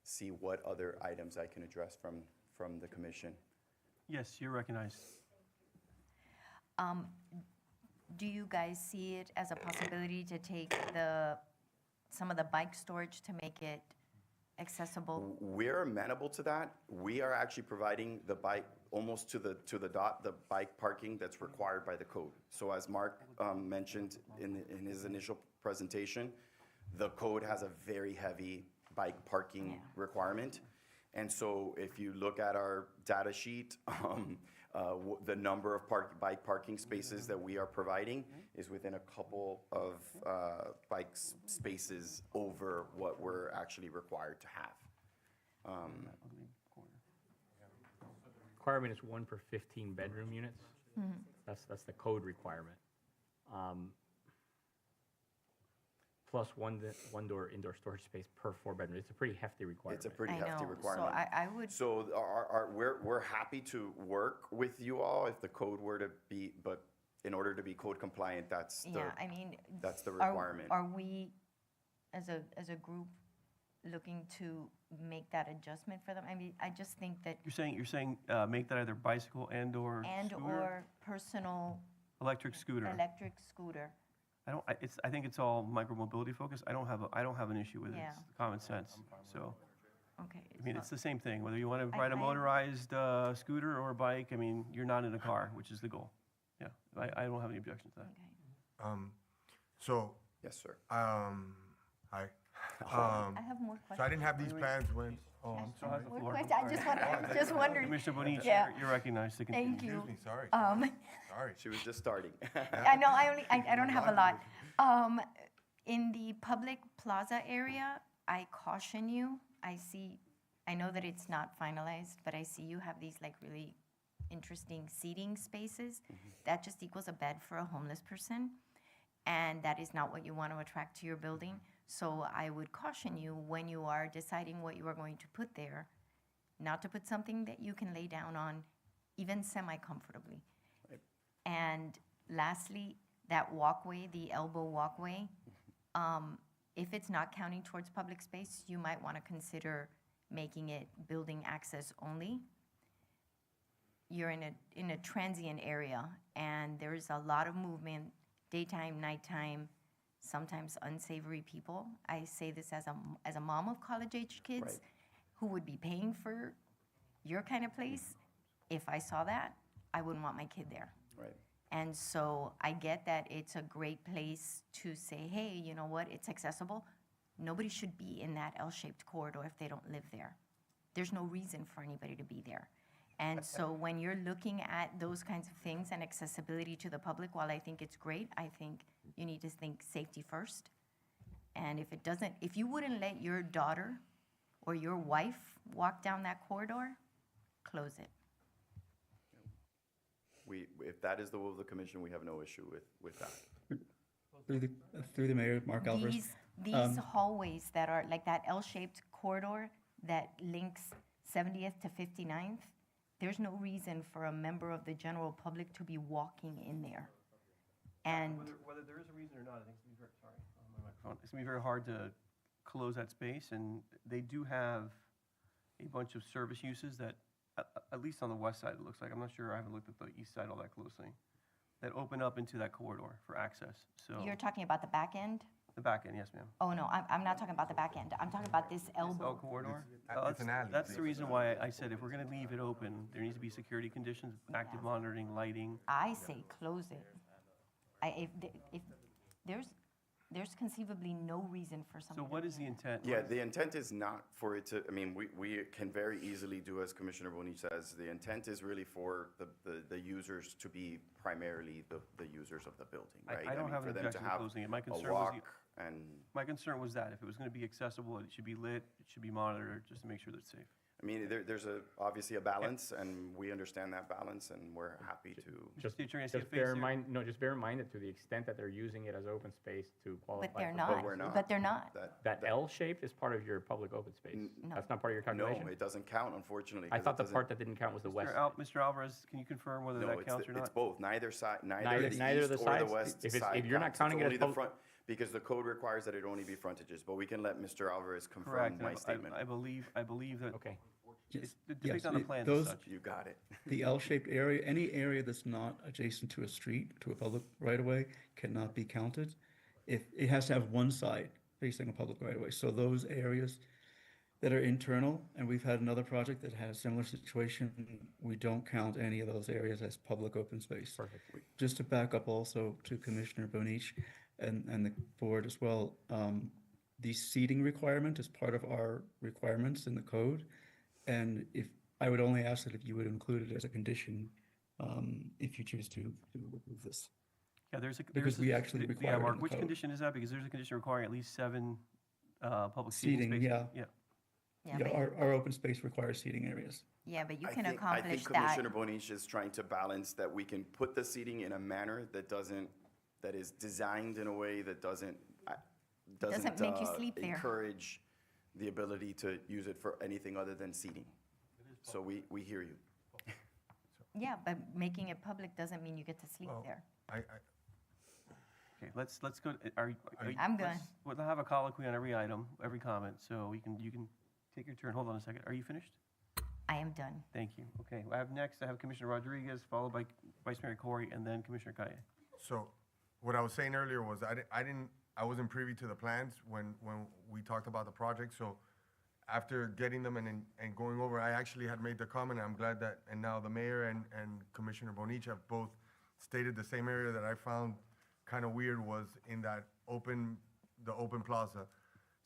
see what other items I can address from the commission. Yes, you're recognized. Do you guys see it as a possibility to take the some of the bike storage to make it accessible? We're amenable to that. We are actually providing the bike, almost to the dot, the bike parking that's required by the code. So as Mark mentioned in his initial presentation, the code has a very heavy bike parking requirement. And so if you look at our data sheet, the number of bike parking spaces that we are providing is within a couple of spaces over what we're actually required to have. Requirement is 1 per 15 bedroom units. Mhm. That's the code requirement. Plus one door indoor storage space per 4 bedrooms. It's a pretty hefty requirement. It's a pretty I hefty know. requirement. So I would, So we're happy to work with you all if the code were to be, but in order to be code compliant, that's the, yeah, I mean. that's the are- requirement. Are we, as a group, looking to make that adjustment for them? I mean, I just think that, You're saying make that either bicycle and/or scooter? and/or personal Electric scooter. electric scooter. I think it's all micromobility focused. I don't have an issue with it. Yeah. It's common sense. So, Okay. I mean, it's the same thing, whether you want to I- ride a I- motorized scooter or a bike, I mean, you're not in a car, which is the goal. Yeah, I don't have any objection to that. So, Yes, sir. hi. I have more questions. So I didn't have these plans when, I'm Still has the More floor. questions. I just wondered. Commissioner Bonich, Yeah. you're recognized to continue. Thank you. Excuse me, sorry. Sorry. She was just starting. I know, I don't have a lot. In the public plaza area, I caution you, I know that it's not finalized, but I see you have these like really interesting seating spaces. That just equals a bed for a homeless person, and that is not what you want to attract to your building. So I would caution you when you are deciding what you are going to put there, not to put something that you can lay down on, even semi-comfortably. And lastly, that walkway, the elbow walkway, if it's not counting towards public space, you might want to consider making it building access only. You're in a transient area, and there's a lot of movement, daytime, nighttime, sometimes unsavory people. I say this as a mom of college-age kids Right. who would be paying for your kind of place. If I saw that, I wouldn't want my kid there. Right. And so I get that it's a great place to say, hey, you know what, it's accessible. Nobody should be in that L-shaped corridor if they don't live there. There's no reason for anybody to be there. And so when you're looking at those kinds of things and accessibility to the public, while I think it's great, I think you need to think safety first. And if you wouldn't let your daughter or your wife walk down that corridor, close it. If that is the will of the commission, we have no issue with that. Through the mayor, Mark Alvarez. These hallways that are like that L-shaped corridor that links 70th to 59th, there's no reason for a member of the general public to be walking in there. And Whether there is a reason or not, I think it's going to be very, on my microphone. It's going to be very hard to close that space, and they do have a bunch of service uses that, at least on the west side, it looks like, I'm not sure, I haven't looked at the east side all that closely, that open up into that corridor for access, so. you're talking about the back end? The back end, yes, ma'am. Oh, no, I'm not talking about the back end. I'm talking about this elbow. Corridor? It's an alley. That's the reason why I said if we're going to leave it open, there needs to be security conditions, active monitoring, lighting. I say close it. If there's conceivably no reason for So something. what is the intent? Yeah, the intent is not for it to, I mean, we can very easily do, as Commissioner Bonich says, the intent is really for the users to be primarily the users of the building, right? I don't mean, have for an them to objection to have closing it. My a concern was walk and, My concern was that if it was going to be accessible, it should be lit, it should be monitored, just to make sure that it's safe. I mean, there's obviously a balance, and we understand that balance, and we're happy to. Just, State Attorney, I see a just face bear in here. mind, no, just bear in mind that to the extent that they're using it as open space to qualify. But they're for not. public- we're not. But they're not. That L-shaped is part of your public open space. That's not part of your calculation? No, it doesn't count, unfortunately. I 'cause thought it the doesn't- part that didn't count was the west. Mr. Alvarez, can you confirm whether No, that counts or it's not? both, neither side, Neither- neither the neither east the or the sides? west If it's- side if you're not counts. It's counting it as only the pub- front, because the code requires that it only be frontages, but we can let Mr. Alvarez confirm Correct. my statement. I believe that. Okay. It's Yes, depicted on the plan as those- such. You got it. The L-shaped area, any area that's not adjacent to a street, to a public right-of-way, cannot be counted. If, it has to have one side facing a public right of way. So those areas that are internal, and we've had another project that had a similar situation, we don't count any of those areas as public open space. Perfect. Just to back up also to Commissioner Bonich and the board as well, the seating requirement is part of our requirements in the code. And if, I would only ask that if you would include it as a condition, if you choose to approve this. Yeah, there's a. Because we actually yeah, require it in Mark, the which code. condition is that? Because there's a condition requiring at least 7 public Seating, spaces. yeah. Yeah. Yeah, Yeah, but- our open space requires seating areas. Yeah, but you I can think accomplish that. Commissioner Bonich is trying to balance that we can put the seating in a manner that is designed in a way that doesn't make you sleep there. encourage the ability to use it for anything other than seating. So we hear you. Yeah, but making it public doesn't mean you get to sleep Well, there. Okay, let's go, are you? I'm done. We'll have a colloquy on every item, every comment, so you can take your turn. Hold on a second. Are you finished? I am done. Thank you. Okay, I have Commissioner Rodriguez, followed by Vice Mayor Corey, and then Commissioner Kaye. So what I was saying earlier was I wasn't privy to the plans when we talked about the project. So after getting them and going over, I actually had made the comment. I'm glad that, and now the mayor and Commissioner Bonich have both stated the same area that I found kind of weird was in that the open plaza.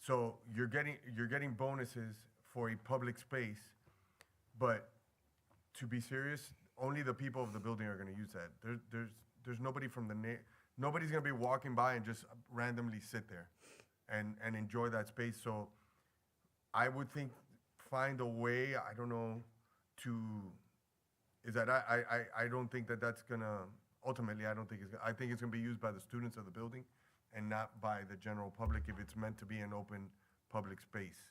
So you're getting bonuses for a public space, but to be serious, only the people of the building are going to use that. There's nobody from nobody's going to be walking by and just randomly sit there and enjoy that space. So I would think find a way, I don't know, I don't think that's going to, ultimately, I think it's going to be used by the students of the building and not by the general public if it's meant to be an open public space.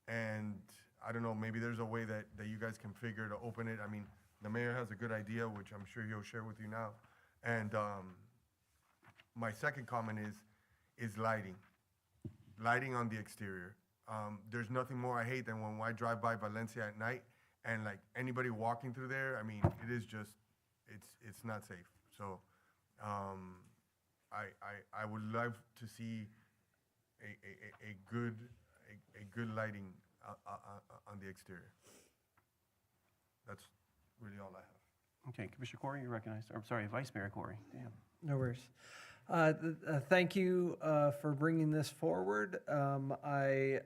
And I don't know, maybe there's a way that you guys can figure to open it. I mean, the mayor has a good idea, which I'm sure he'll share with you now. And my second comment is lighting. Lighting on the exterior. There's nothing more I hate than when I drive by Valencia at night and like anybody walking through there, I mean, it is just, it's not safe. So I would love to see a good lighting on the exterior. That's really all I have. Okay, Commissioner Corey, you're recognized. I'm sorry, Vice Mayor Corey. Damn. No worries. Thank you for bringing this forward. I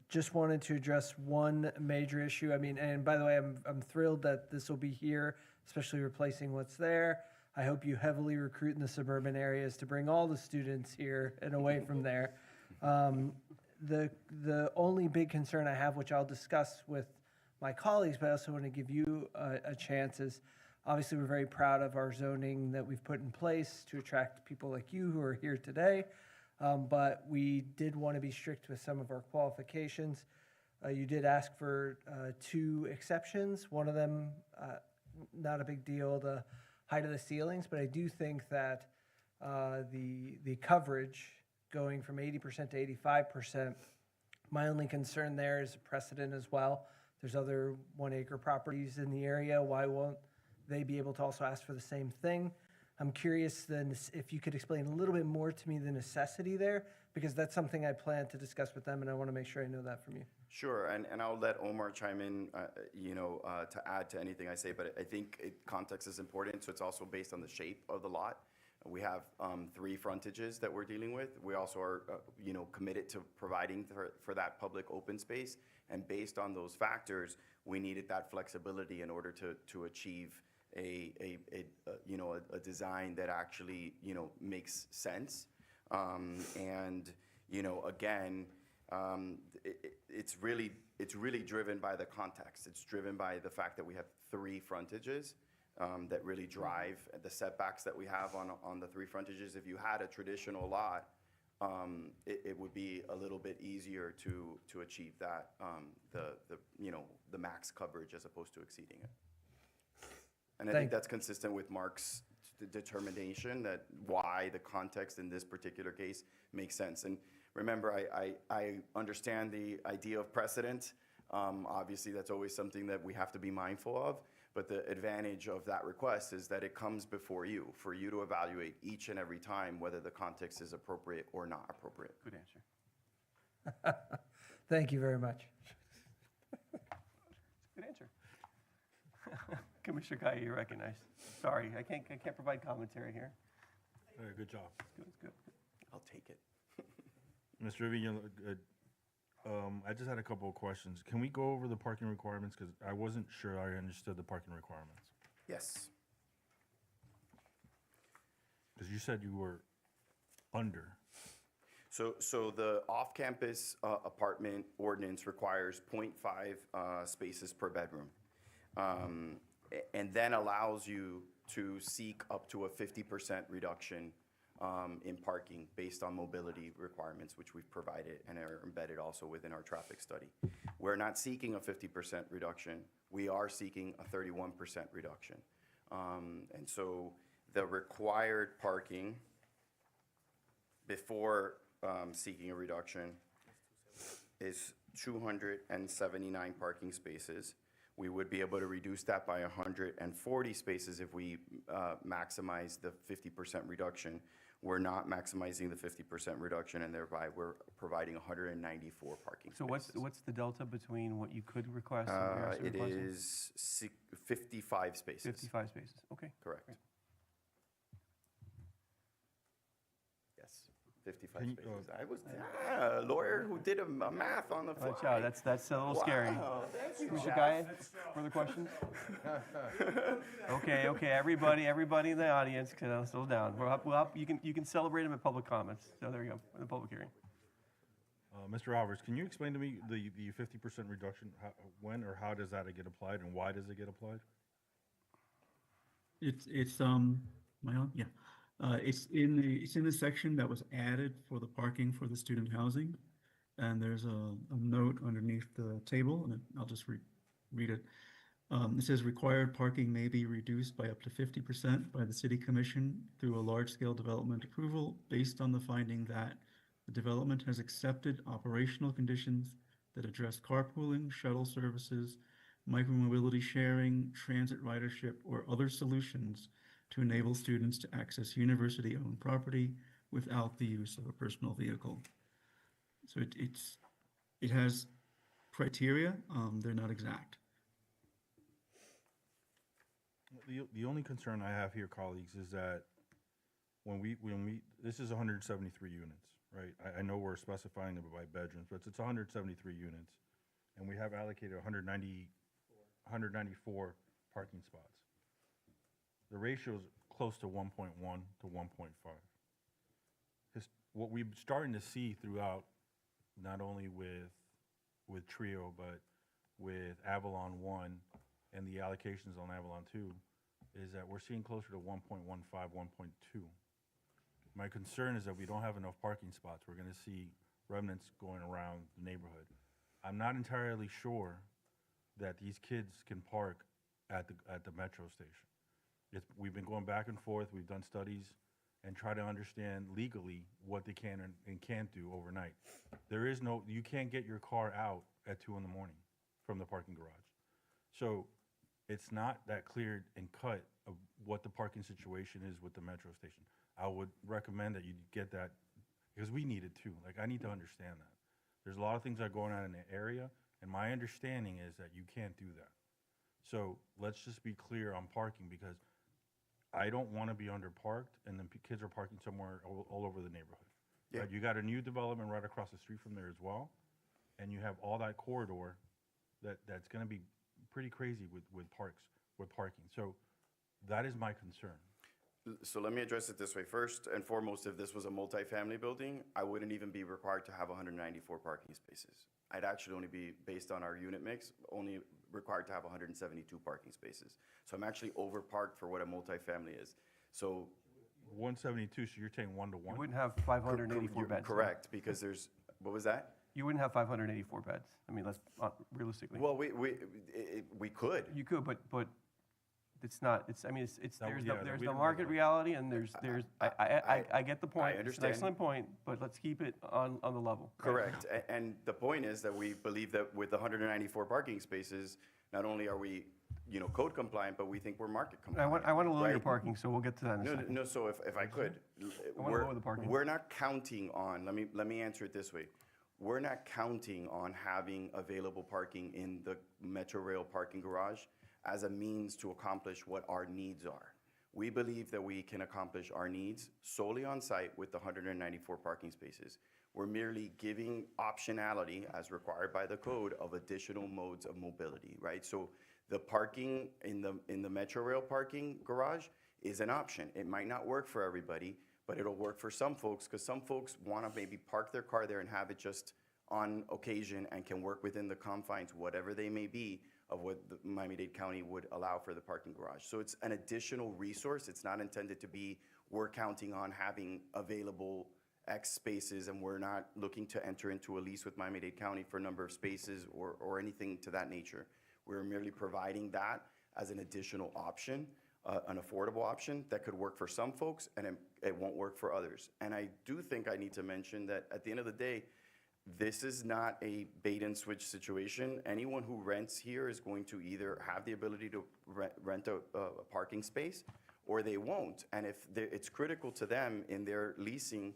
just wanted to address one major issue. I mean, and by the way, I'm thrilled that this will be here, especially replacing what's there. I hope you heavily recruit in the suburban areas to bring all the students here and away from there. The only big concern I have, which I'll discuss with my colleagues, but I also want to give you a chance, is obviously we're very proud of our zoning that we've put in place to attract people like you who are here today. But we did want to be strict with some of our qualifications. You did ask for 2 exceptions. One of them, not a big deal, the height of the ceilings, but I do think that the coverage going from 80% to 85%, my only concern there is precedent as well. There's other 1-acre properties in the area. Why won't they be able to also ask for the same thing? I'm curious then if you could explain a little bit more to me the necessity there, because that's something I plan to discuss with them, and I want to make sure I know that from you. Sure, and I'll let Omar chime in, to add to anything I say, but I think context is important, so it's also based on the shape of the lot. We have 3 frontages that we're dealing with. We also are, committed to providing for that public open space, and based on those factors, we needed that flexibility in order to achieve a design that actually, makes sense. And, again, it's really driven by the context. It's driven by the fact that we have 3 frontages that really drive the setbacks that we have on the 3 frontages. If you had a traditional lot, it would be a little bit easier to achieve that, the max coverage as opposed to exceeding it. And I think that's consistent with Mark's determination that why the context in this particular case makes sense. And remember, I understand the idea of precedent. Obviously, that's always something that we have to be mindful of. But the advantage of that request is that it comes before you, for you to evaluate each and every time whether the context is appropriate or not appropriate. Good answer. Thank you very much. Good answer. Commissioner Kaye, you're recognized. Sorry, I can't provide commentary here. Good job. It's good. I'll take it. Mr. Rivia, I just had a couple of questions. Can we go over the parking requirements? Because I wasn't sure I understood the parking requirements. Yes. Because you said you were under. So the off-campus apartment ordinance requires 0.5 spaces per bedroom. And then allows you to seek up to a 50% reduction in parking based on mobility requirements, which we've provided and are embedded also within our traffic study. We're not seeking a 50% reduction. We are seeking a 31% reduction. And so the required parking before seeking a reduction is 279 parking spaces. We would be able to reduce that by 140 spaces if we maximize the 50% reduction. We're not maximizing the 50% reduction, and thereby we're providing 194 parking So spaces. what's the delta between what you could request and you're actually It requesting? is 55 spaces. 55 spaces, okay. Correct. Yes, 55 Can you- spaces. I was a lawyer who did a math on the fly. Watch out, that's a little scary. Wow, thank you, Commissioner Jeff. Kaye, further questions? Okay, everybody in the audience, can settle down. We're up, you can celebrate them at public comments. So there you go, in the public hearing. Mr. Alvarez, can you explain to me the 50% reduction? When or how does that get applied, and why does it get applied? It's my own, yeah. It's in the section that was added for the parking for the student housing. And there's a note underneath the table, and I'll just read it. It says required parking may be reduced by up to 50% by the city commission through a large-scale development approval based on the finding that the development has accepted operational conditions that address carpooling, shuttle services, micromobility sharing, transit ridership, or other solutions to enable students to access university-owned property without the use of a personal vehicle. So it has criteria, they're not exact. The only concern I have here, colleagues, is that when we this is 173 units, right? I know we're specifying them by bedrooms, but it's 173 units, and we have allocated 194 parking spots. The ratio is close to 1.1 to 1.5. What we're starting to see throughout, not only with Trio, but with Avalon 1 and the allocations on Avalon 2, is that we're seeing closer to 1.15, 1.2. My concern is that we don't have enough parking spots. We're going to see remnants going around the neighborhood. I'm not entirely sure that these kids can park at the metro station. We've been going back and forth. We've done studies and try to understand legally what they can and can't do overnight. You can't get your car out at 2 in the morning from the parking garage. So it's not that clear and cut of what the parking situation is with the metro station. I would recommend that you get that, because we need it too. Like, I need to understand that. There's a lot of things that are going on in the area, and my understanding is that you can't do that. So let's just be clear on parking, because I don't want to be underparked and then kids are parking somewhere all over the neighborhood. Yeah. Right? You got a new development right across the street from there as well, and you have all that corridor that's going to be pretty crazy with parking. So that is my concern. So let me address it this way. First and foremost, if this was a multifamily building, I wouldn't even be required to have 194 parking spaces. I'd actually only be, based on our unit mix, only required to have 172 parking spaces. So I'm actually overparked for what a multifamily is. So 172, so you're saying 1 to 1? You wouldn't have 584 beds. Correct, because there's, what was that? You wouldn't have 584 beds. I mean, let's, realistically. Well, we could. You could, but it's not, there's we the don't market know. reality, and I get the point. I It's understand. an excellent point, but let's keep it on the level. Correct. And the point is that we believe that with 194 parking spaces, not only are we code compliant, but we think we're market I compliant. want to lower your right? parking, so we'll get to that in a No, second. no, so if I could, wanna lower the parking. we're not counting on, let me answer it this way. We're not counting on having available parking in the Metro Rail parking garage as a means to accomplish what our needs are. We believe that we can accomplish our needs solely on site with the 194 parking spaces. We're merely giving optionality, as required by the code, of additional modes of mobility, right? So the parking in the Metro Rail parking garage is an option. It might not work for everybody, but it'll work for some folks, because some folks want to maybe park their car there and have it just on occasion and can work within the confines, whatever they may be, of what the Miami-Dade County would allow for the parking garage. So it's an additional resource. It's not intended to be, we're counting on having available X spaces, and we're not looking to enter into a lease with Miami-Dade County for a number of spaces or anything to that nature. We're merely providing that as an additional option, an affordable option that could work for some folks, and it won't work for others. And I do think I need to mention that at the end of the day, this is not a bait and switch situation. Anyone who rents here is going to either have the ability to rent a parking space, or they won't. And if it's critical to them in their leasing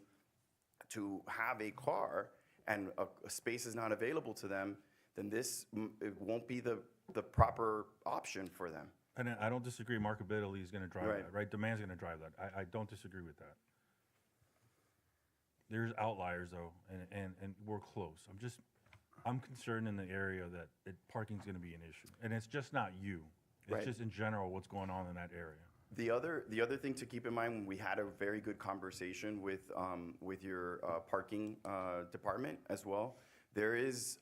to have a car and a space is not available to them, then it won't be the proper option for them. And I don't disagree, marketability is gonna drive Right. that, right? Demand's gonna drive that. I don't disagree with that. There's outliers though, and we're close. I'm concerned in the area that parking's gonna be an issue. And it's just not you. It's Right. just in general what's going on in that area. The other thing to keep in mind, we had a very good conversation with your parking department as well. There is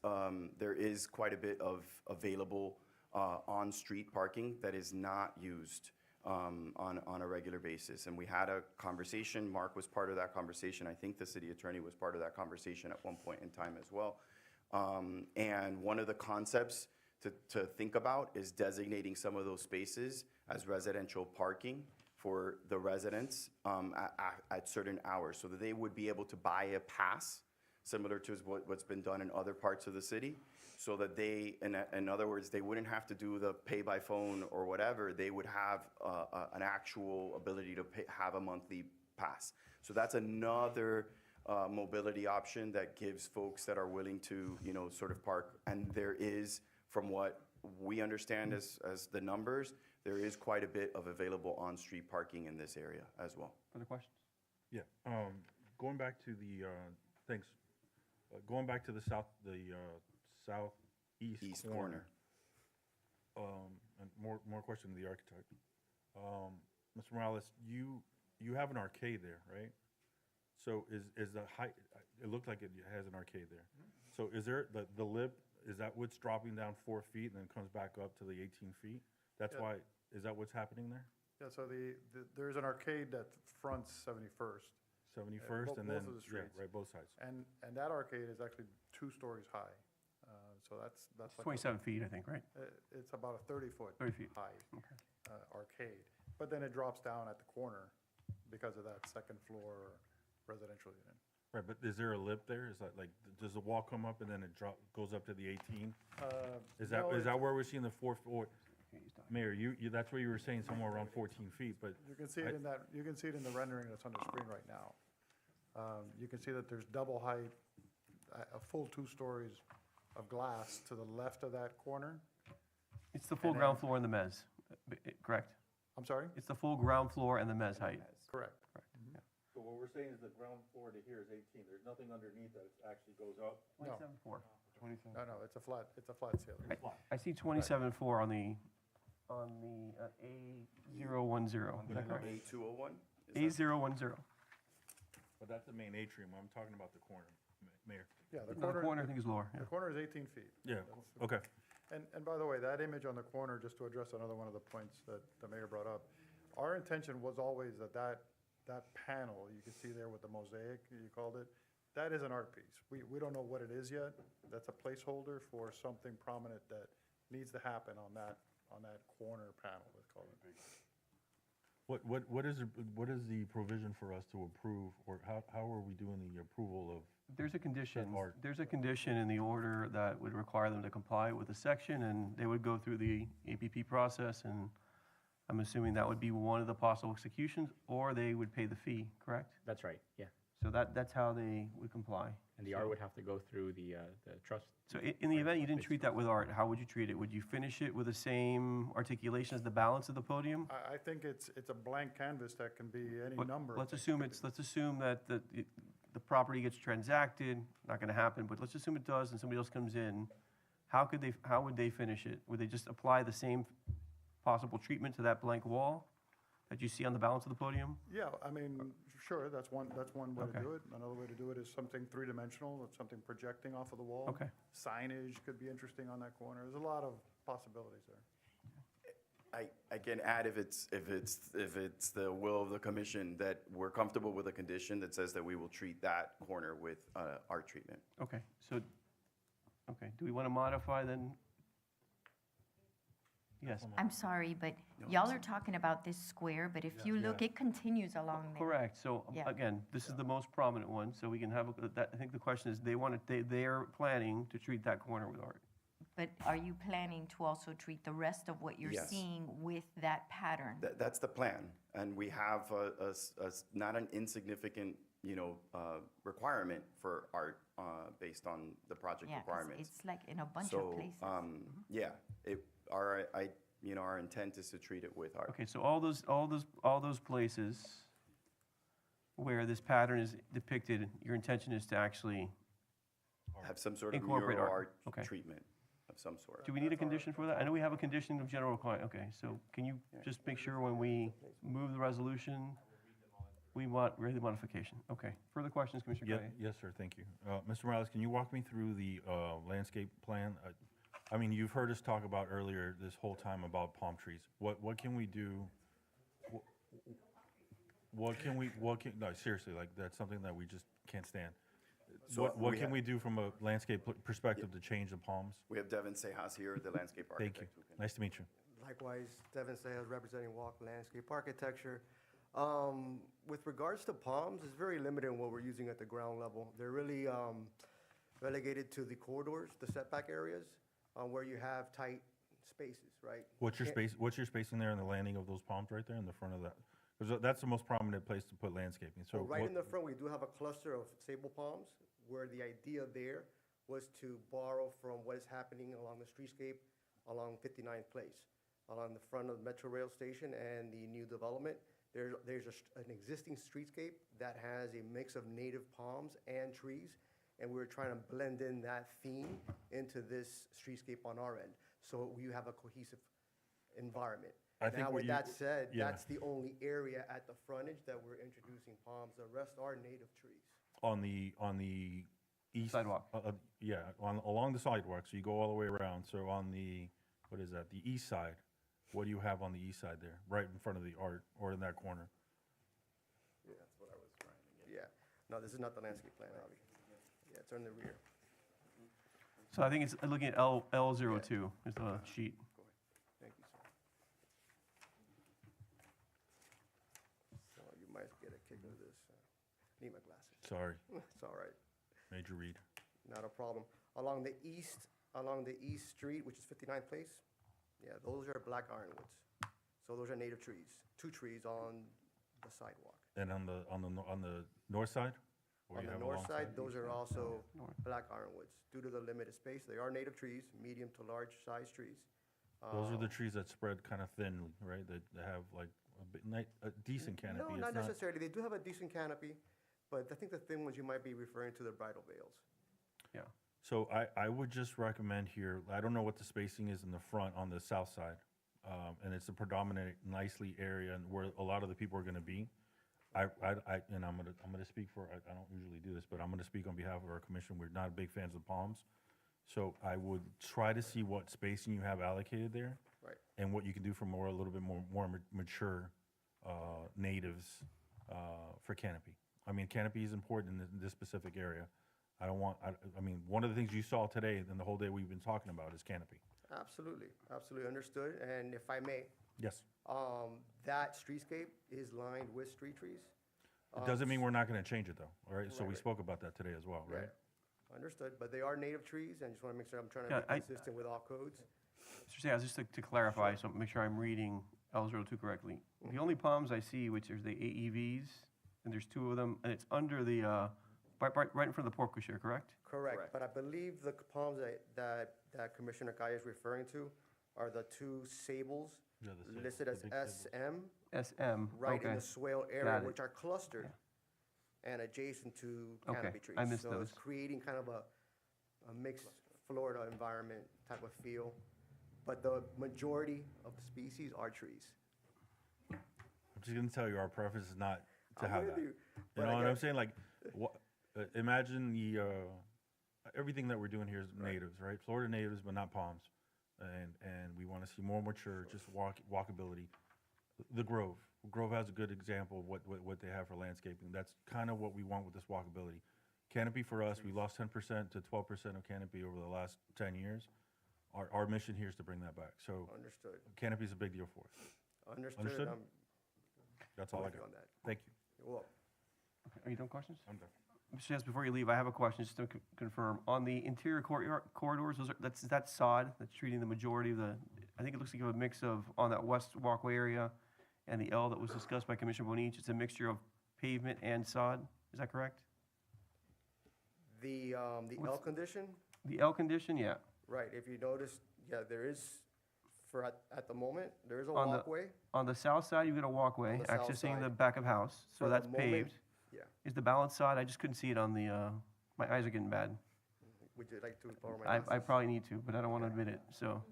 quite a bit of available on-street parking that is not used on a regular basis. And we had a conversation, Mark was part of that conversation, I think the city attorney was part of that conversation at one point in time as well. And one of the concepts to think about is designating some of those spaces as residential parking for the residents at certain hours, so that they would be able to buy a pass, similar to what's been done in other parts of the city, so that they, in other words, they wouldn't have to do the pay by phone or whatever. They would have an actual ability to have a monthly pass. So that's another mobility option that gives folks that are willing to, sort of park. And there is, from what we understand as the numbers, there is quite a bit of available on-street parking in this area as well. Other questions? Yeah, going back to the, thanks. Going back to the southeast East corner. And more question to the architect. Mr. Morales, you have an arcade there, right? So is the height, it looked like it has an arcade there. So is there, the lip, is that what's dropping down 4 feet and then comes back up to the 18 feet? That's Yeah. why, is that what's happening there? Yeah, so there's an arcade that fronts 71st. 71st and then, both of the yeah, streets. right, both sides. And that arcade is actually 2 stories high. So that's It's like 27 feet, I think, right? It's about a 30-foot 30 feet. high arcade. But then it drops down at the corner because of that second floor residential unit. Right, but is there a lip there? Is that like, does the wall come up and then it goes up to the 18? Is that where we're seeing the 4 floor? Mayor, that's where you were saying somewhere around 14 feet, but. You can see it in that, you can see it in the rendering that's on the screen right now. You can see that there's double height, a full 2 stories of glass to the left of that corner. It's the full ground floor and the mezz, correct? I'm sorry? It's the full ground floor and the mezz height. Correct. So what we're saying is the ground floor to here is 18. There's nothing underneath that actually goes up? No. 27.4. No, it's a flat ceiling. I see 27.4 on the A010. Is that correct? A201? A010. But that's the main atrium. I'm talking about the corner, Mayor. Yeah, the No, the corner I think is lower, yeah. The corner is 18 feet. Yeah, okay. And by the way, that image on the corner, just to address another one of the points that the mayor brought up, our intention was always that panel, you can see there with the mosaic, you called it, that is an art piece. We don't know what it is yet. That's a placeholder for something prominent that needs to happen on that corner panel, let's call it. What is the provision for us to approve, or how are we doing the approval of? There's a condition, art. there's a condition in the order that would require them to comply with the section, and they would go through the APP process, and I'm assuming that would be one of the possible executions, or they would pay the fee, correct? That's right, yeah. So that's how they would comply. And the art would have to go through the trust. So in the event you didn't treat that with art, how would you treat it? Would you finish it with the same articulation as the balance of the podium? I think it's a blank canvas that can be any But number. let's assume that the property gets transacted, not gonna happen, but let's assume it does and somebody else comes in. How would they finish it? Would they just apply the same possible treatment to that blank wall that you see on the balance of the podium? Yeah, I mean, sure, that's one way Okay. to do it. Another way to do it is something three-dimensional, it's something projecting off of the wall. Okay. Signage could be interesting on that corner. There's a lot of possibilities there. I can add if it's the will of the commission that we're comfortable with a condition that says that we will treat that corner with art treatment. Okay, do we wanna modify then? Yes. I'm sorry, but y'all are talking about this square, but if you look, it continues along there. Correct, so Yeah. again, this is the most prominent one, so we can have, I think the question is, they're planning to treat that corner with art. But are you planning to also treat the rest of what you're Yes. seeing with that pattern? That's the plan, and we have not an insignificant, requirement for art based on the project Yeah, 'cause requirements. it's like in a bunch of places. Yeah, our intent is to treat it with art. Okay, so all those places where this pattern is depicted, your intention is to actually Have some sort of incorporate mural art. art Okay. treatment of some sort. Do we need a condition for that? I know we have a condition of general requirement, okay, so can you just make sure when we move the resolution, we read the modification? Okay, further questions, Commissioner Kaye? Yes, sir, thank you. Mr. Morales, can you walk me through the landscape plan? I mean, you've heard us talk about earlier this whole time about palm trees. What can we do? No, seriously, like, that's something that we just can't stand. So What we can have- we do from a landscape perspective to change the palms? We have Devin Sejas here, the landscape Thank you. architect. who can- Nice to meet you. Likewise, Devin Sayers representing Walk Landscape Architecture. With regards to palms, it's very limited in what we're using at the ground level. They're really relegated to the corridors, the setback areas, where you have tight spaces, right? What's your Can't- spacing there in the landing of those palms right there in the front of that? Because that's the most prominent place to put landscaping, so. Well, right what- in the front, we do have a cluster of sable palms, where the idea there was to borrow from what is happening along the streetscape along 59th Place, along the front of the Metro Rail Station and the new development. There's an existing streetscape that has a mix of native palms and trees, and we were trying to blend in that theme into this streetscape on our end, so you have a cohesive environment. I think Now, what with you- that said, yeah. that's the only area at the frontage that we're introducing palms. The rest are native trees. On the east. Sidewalk. Yeah, along the sidewalk, so you go all the way around, so on the, what is that, the east side, what do you have on the east side there, right in front of the art, or in that corner? Yeah, that's what I was trying to get. Yeah, no, this is not the landscape plan, Avi. Yeah, it's on the rear. So I think it's looking at L02 is the sheet. Thank you, sir. So you might get a kick of this. Need my glasses. Sorry, It's all right, Major Reed. not a problem. Along the east street, which is 59th Place, yeah, those are black ironwoods. So those are native trees, 2 trees on the sidewalk. And on the north side? Or On you the have north alongside? side, those are also black ironwoods. Due to the limited space, they are native trees, medium to large size trees. Those are the trees that spread kind of thinly, right, that have like a decent canopy? No, It's not necessarily. They do have a decent canopy, but I think the thin ones you might be referring to the bridal veils. Yeah. So I would just recommend here, I don't know what the spacing is in the front on the south side, and it's a predominant nicely area and where a lot of the people are gonna be. And I'm gonna speak for, I don't usually do this, but I'm gonna speak on behalf of our commission. We're not big fans of palms. So I would try to see what spacing you have allocated there. Right. And what you can do for a little bit more mature natives for canopy. I mean, canopy is important in this specific area. I mean, one of the things you saw today and the whole day we've been talking about is canopy. Absolutely, absolutely understood. And if I may, Yes. That streetscape is lined with street trees. It doesn't mean we're not gonna change it though, all right? So Right, we right. spoke about that today as well, right? Understood, but they are native trees, and I just want to make sure I'm trying Yeah, to be consistent with all codes. Mr. Sayles, just to clarify, so make sure I'm reading L02 correctly. The only palms I see, which is the AEVs, and there's 2 of them, and it's under the, right in front of the porte cochere, correct? Correct, but I believe the palms that Commissioner Kaya is referring to are the 2 sables Yeah, the sables, listed the as big sables. SM, SM, right in okay. the swale Got area, it. which are clustered and adjacent to Okay, canopy trees. I missed So it's those. creating kind of a mixed Florida environment type of feel, but the majority of the species are trees. I'm just gonna tell you, our preference is not to I'm have with that. you, You but know I what I'm guess- saying? Like, imagine everything that we're doing here is natives, right? Florida natives, but not palms. And we wanna see more mature, just walkability. The Grove has a good example of what they have for landscaping. That's kind of what we want with this walkability. Canopy for us, we lost 10% to 12% of canopy over the last 10 years. Our mission here is to bring that back. So Understood. canopy is a big deal for us. Understood. Understood? I'm That's all I with you got. on that. Thank you. You're welcome. Are you done with questions? I'm done. Mr. Sayles, before you leave, I have a question, just to confirm. On the interior corridors, that's sod, that's treating the majority of the, I think it looks like you have a mix of, on that west walkway area and the L that was discussed by Commissioner Bonich, it's a mixture of pavement and sod, is that correct? The L What's- condition, The L condition, yeah. right, if you notice, yeah, there is, at the moment, there is a On the- walkway. On the south side, you've got a walkway On the south accessing the side. back of house, so For the that's moment, paved. Yeah. Is the balance sod, I just couldn't see it on the, my eyes are getting bad. Would you like to borrow my I glasses? probably need to, but I don't want to admit it, so.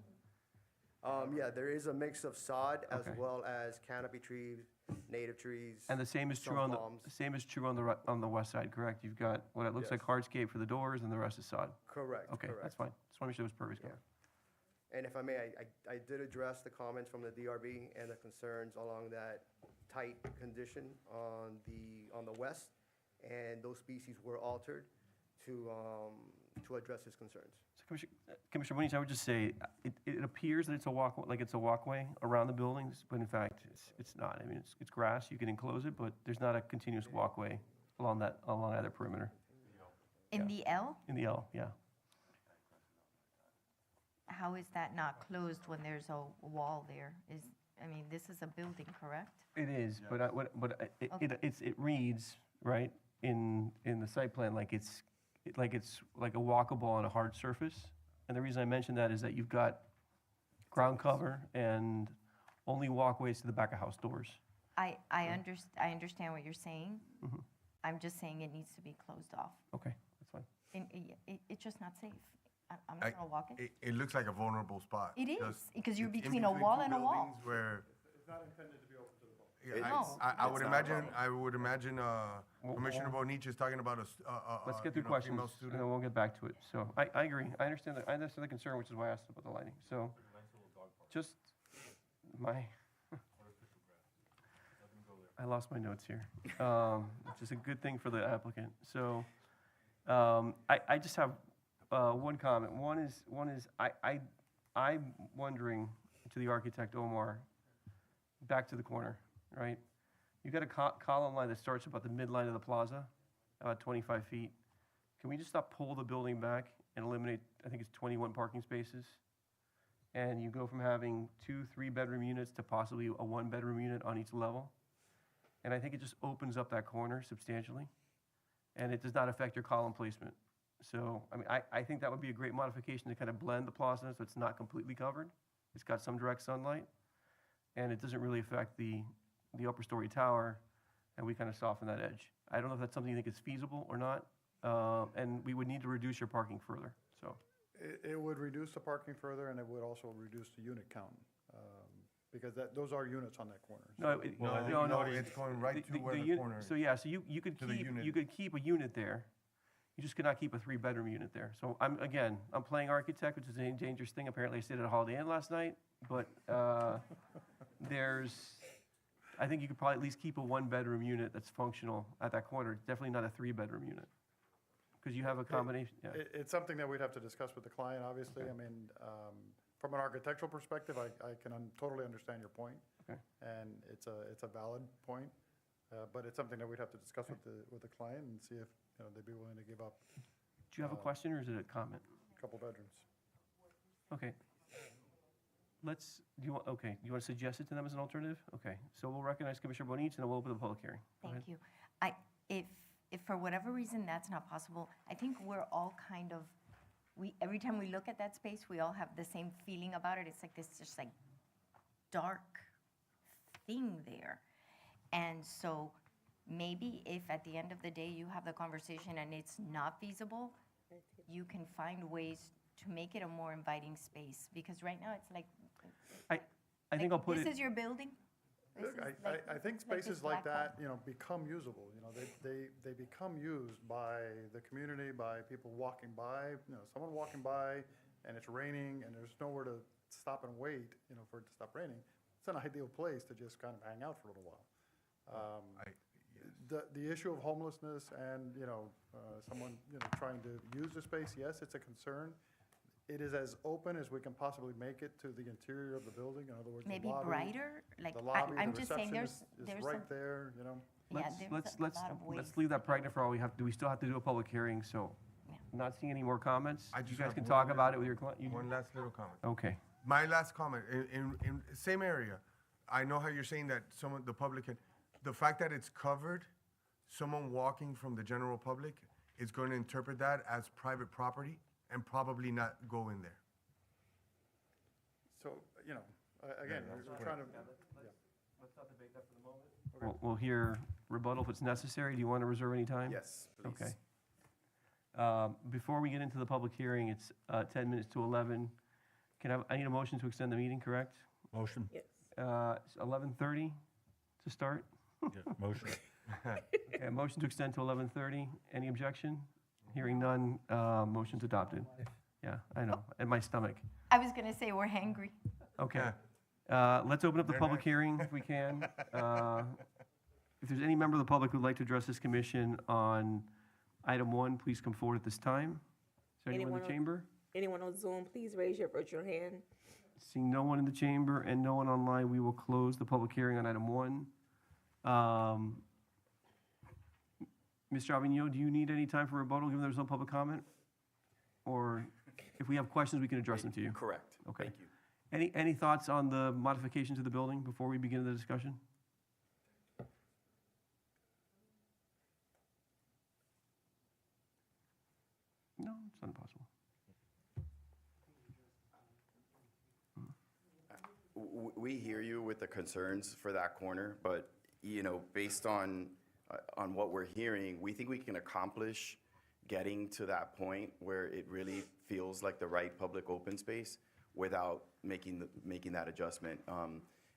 Yeah, there is a mix of sod as Okay. well as canopy trees, native trees. And the same is some true on the, palms. the same is true on the west side, correct? You've got what it looks like Yes. hardscape for the doors and the rest is sod. Correct, Okay, correct. that's fine. Just want to make sure it was perfect. Yeah. And if I may, I did address the comments from the DRB and the concerns along that tight condition on the west, and those species were altered to address his concerns. So Commissioner Bonich, I would just say, it appears that it's a walkway around the buildings, but in fact, it's not. I mean, it's grass, you can enclose it, but there's not a continuous walkway along either perimeter. In the L, In the L, yeah. how is that not closed when there's a wall there? I mean, this is a building, correct? It is, but it reads, right, in the site plan, like it's like a walkable on a hard surface. And the reason I mention that is that you've got ground cover and only walkways to the back of house doors. I understand what you're saying. Mhm. I'm just saying it needs to be closed off. Okay, that's fine. It's just not safe. I'm not gonna walk it. It looks like a vulnerable spot. It is, Just- because you're it's in between a between wall two and a wall. buildings Where, It's not intended to be open to the public. yeah, No, I would it's not a imagine, Commissioner Bonich is talking about Let's get through female questions, and student. then we'll get back to it. So, I agree, I understand the concern, which is why I asked about the lighting. So, just I lost my notes here, which is a good thing for the applicant. So, I just have one comment. One is I'm wondering, to the architect Omar, back to the corner, right? You've got a column line that starts about the midline of the plaza, about 25 feet. Can we just pull the building back and eliminate, I think it's 21 parking spaces? And you go from having 2 3-bedroom units to possibly a 1-bedroom unit on each level. And I think it just opens up that corner substantially. And it does not affect your column placement. So, I mean, I think that would be a great modification to kind of blend the plaza so it's not completely covered. It's got some direct sunlight. And it doesn't really affect the upper story tower, and we kind of soften that edge. I don't know if that's something you think is feasible or not, and we would need to reduce your parking further, so. It would reduce the parking further, and it would also reduce the unit count, because those are units on that corner. No, it's going right to where the unit- corner is. So, yeah, so you could To the unit. you could keep a unit there. You just could not keep a 3-bedroom unit there. So I'm playing architect, which is a dangerous thing. Apparently I stayed at a Holiday Inn last night, but I think you could probably at least keep a 1-bedroom unit that's functional at that corner. Definitely not a 3-bedroom unit. Because you have a combination, yeah. It's something that we'd have to discuss with the client, obviously. Okay. I mean, from an architectural perspective, I can totally understand your point. Okay. And it's a valid point, but it's something that we'd have to discuss with the client and see if, they'd be willing to give up Do you have a question or is it a comment? a couple bedrooms. Okay. Do you want to suggest it to them as an alternative? Okay, so we'll recognize Commissioner Bonich and then we'll open the public hearing. Go ahead. Thank you. If for whatever reason that's not possible, I think we're all kind of, every time we look at that space, we all have the same feeling about it. It's like this just like dark thing there. And so maybe if at the end of the day you have the conversation and it's not feasible, you can find ways to make it a more inviting space. Because right now it's like, I think I'll put it. this is your building? This Look, is like- I think like this spaces like black hole. that, become usable. They become used by the community, by people walking by. Someone walking by and it's raining and there's nowhere to stop and wait, for it to stop raining. It's an ideal place to just kind of hang out for a little while. The issue of homelessness and, someone, trying to use the space, yes, it's a concern. It is as open as we can possibly make it to the interior of the building. In other words, the Maybe lobby. brighter? Like, The lobby, I'm the just saying receptionist there's is some. right there, Yeah, there's a lot of ways. Let's leave that pregnant for all we have. We still have to do a public hearing, so not seeing any more comments. I You just guys have can one talk little- about it with your client. One last little comment. Okay. My last comment, in same area, I know how you're saying that the public can, the fact that it's covered, someone walking from the general public is going to interpret that as private property and probably not go in there. So, again, we're trying to, Let's not debate that for the moment. We'll hear rebuttal if it's necessary. Do you want to reserve any time? Yes, please. Okay. Before we get into the public hearing, it's 10 minutes to 11. I need a motion to extend the meeting, correct? Motion. Yes. It's 11:30 to start. Yeah, motion. Okay, a motion to extend to 11:30. Any objection? Hearing none, motion's adopted. Yeah, I know, and my stomach. I was gonna say we're hangry. Okay. Let's open up the public hearing if we can. If there's any member of the public who'd like to address this commission on item 1, please come forward at this time. Is there anyone in the chamber? Anyone on Zoom, please raise your virtual hand. Seeing no one in the chamber and no one online, we will close the public hearing on item 1. Mr. Avignon, do you need any time for rebuttal, given there's no public comment? Or if we have questions, we can address them to you? Correct. Okay. Thank you. Any thoughts on the modifications to the building before we begin the discussion? No, it's not impossible. We hear you with the concerns for that corner, but, based on what we're hearing, we think we can accomplish getting to that point where it really feels like the right public open space without making that adjustment.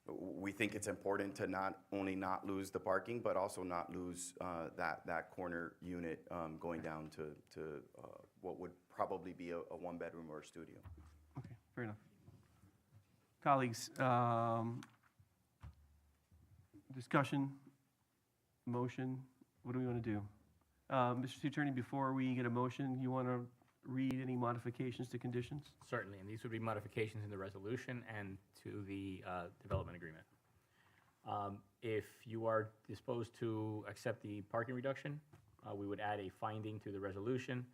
We think it's important to not only not lose the parking, but also not lose that corner unit going down to what would probably be a one-bedroom or a studio. Okay, fair enough. Colleagues, discussion, motion, what do we want to do? Mr. City Attorney, before we get a motion, you want to read any modifications to conditions? Certainly, and these would be modifications in the resolution and to the development agreement. If you are disposed to accept the parking reduction, we would add a finding to the resolution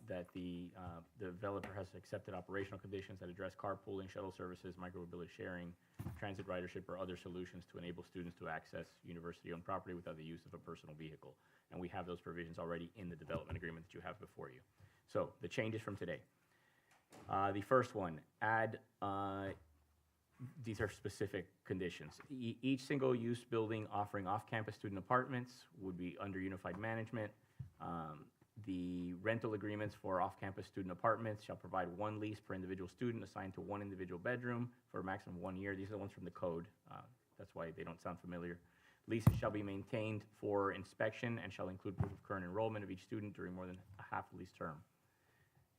that the developer has accepted operational conditions that address carpooling, shuttle services, micromobility sharing, transit ridership, or other solutions to enable students to access university-owned property without the use of a personal vehicle. And we have those provisions already in the development agreement that you have before you. So the changes from today. The first one, add, these are specific conditions. Each single-use building offering off-campus student apartments would be under unified management. The rental agreements for off-campus student apartments shall provide one lease per individual student assigned to one individual bedroom for a maximum of 1 year. These are the ones from the code. That's why they don't sound familiar. Leases shall be maintained for inspection and shall include proof of current enrollment of each student during more than a half lease term.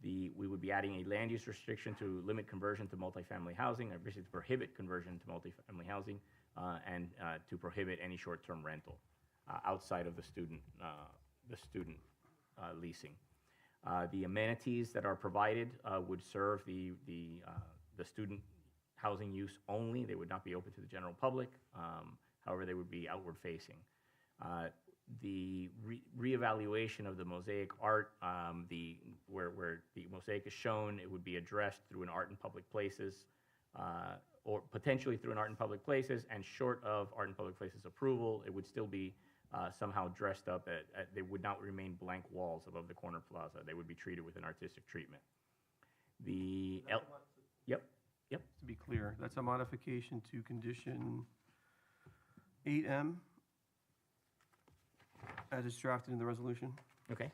We would be adding a land use restriction to limit conversion to multifamily housing, or basically to prohibit conversion to multifamily housing, and to prohibit any short-term rental outside of the student leasing. The amenities that are provided would serve the student housing use only. They would not be open to the general public. However, they would be outward facing. The reevaluation of the mosaic art, where the mosaic is shown, it would be addressed through an art in public places, or potentially through an art in public places, and short of art in public places approval, it would still be somehow dressed up. They would not remain blank walls above the corner plaza. They would be treated with an artistic treatment. Yep. To be clear, that's a modification to condition 8M as it's drafted in the resolution. Okay.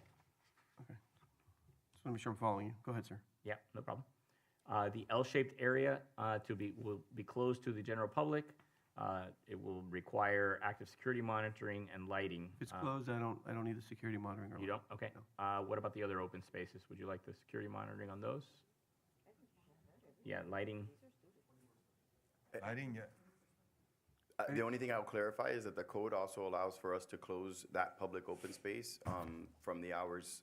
Just want to make sure I'm following you. Go ahead, sir. Yeah, no problem. The L-shaped area will be closed to the general public. It will require active security monitoring and lighting. If it's closed, I don't need the security monitoring. You don't? Okay. What about the other open spaces? Would you like the security monitoring on those? Yeah, lighting. Lighting, yeah. The only thing I'll clarify is that the code also allows for us to close that public open space from the hours.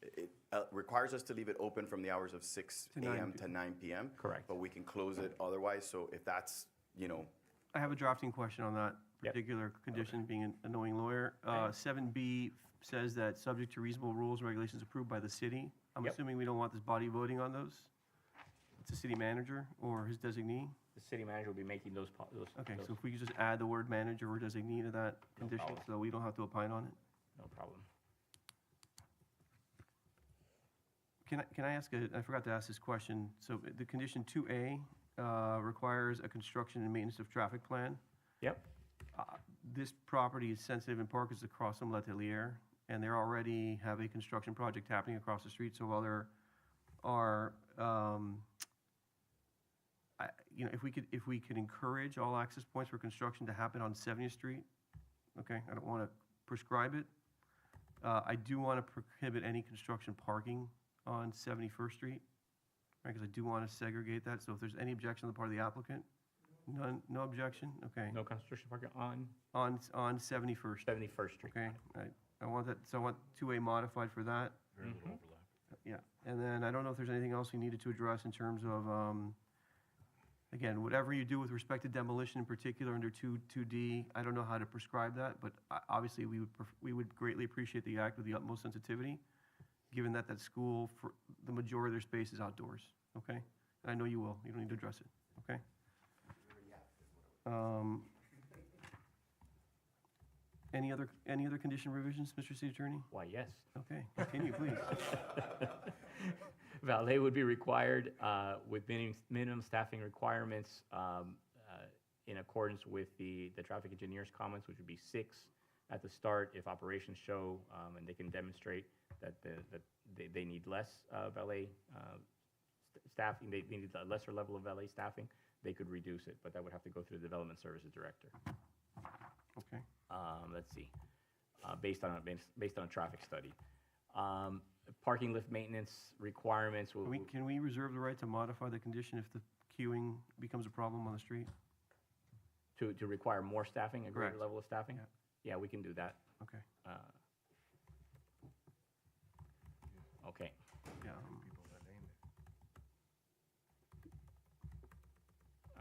It requires us to leave it open from the hours of 6 a.m. to 9 p.m. Correct. But we can close it otherwise, so if that's, I have a drafting question on that particular condition, being an annoying lawyer. 7B says that subject to reasonable rules and regulations approved by the city. I'm assuming we don't want this body voting on those? It's the city manager or his designee? The city manager will be making those. Okay, so if we could just add the word manager or designee to that condition, problem. so we don't have to opine on it? No problem. Can I ask I forgot to ask this question. So the condition 2A requires a construction and maintenance of traffic plan. Yep. This property is sensitive in part because it's across from Letelier, and they already have a construction project happening across the street. So while there are, if we could encourage all access points for construction to happen on 70th Street, okay, I don't want to prescribe it. I do want to prohibit any construction parking on 71st Street, right, because I do want to segregate that. So if there's any objection on the part of the applicant, none, no objection, okay. No construction parking on? On 71st. 71st Street. Okay, I want that, so I want 2A modified for that. Very little overlap. Yeah, and then I don't know if there's anything else we needed to address in terms of, again, whatever you do with respect to demolition in particular under 2D, I don't know how to prescribe that, but obviously we would greatly appreciate the act with the utmost sensitivity, given that that school, for the majority of their space is outdoors, okay? And I know you will, you don't need to address it, okay? Any other condition revisions, Mr. City Attorney? Why, yes. Okay, continue, please. Valet would be required with minimum staffing requirements in accordance with the traffic engineer's comments, which would be 6 at the start if operations show and they can demonstrate that they need less valet staffing, they need a lesser level of valet staffing, they could reduce it, but that would have to go through the development services director. Okay. Let's see, based on a traffic study. Parking lift maintenance requirements will. Can we reserve the right to modify the condition if the queuing becomes a problem on the street? To require more staffing, a greater Correct. level of staffing? Yeah, we can do that. Okay. Okay. Yeah.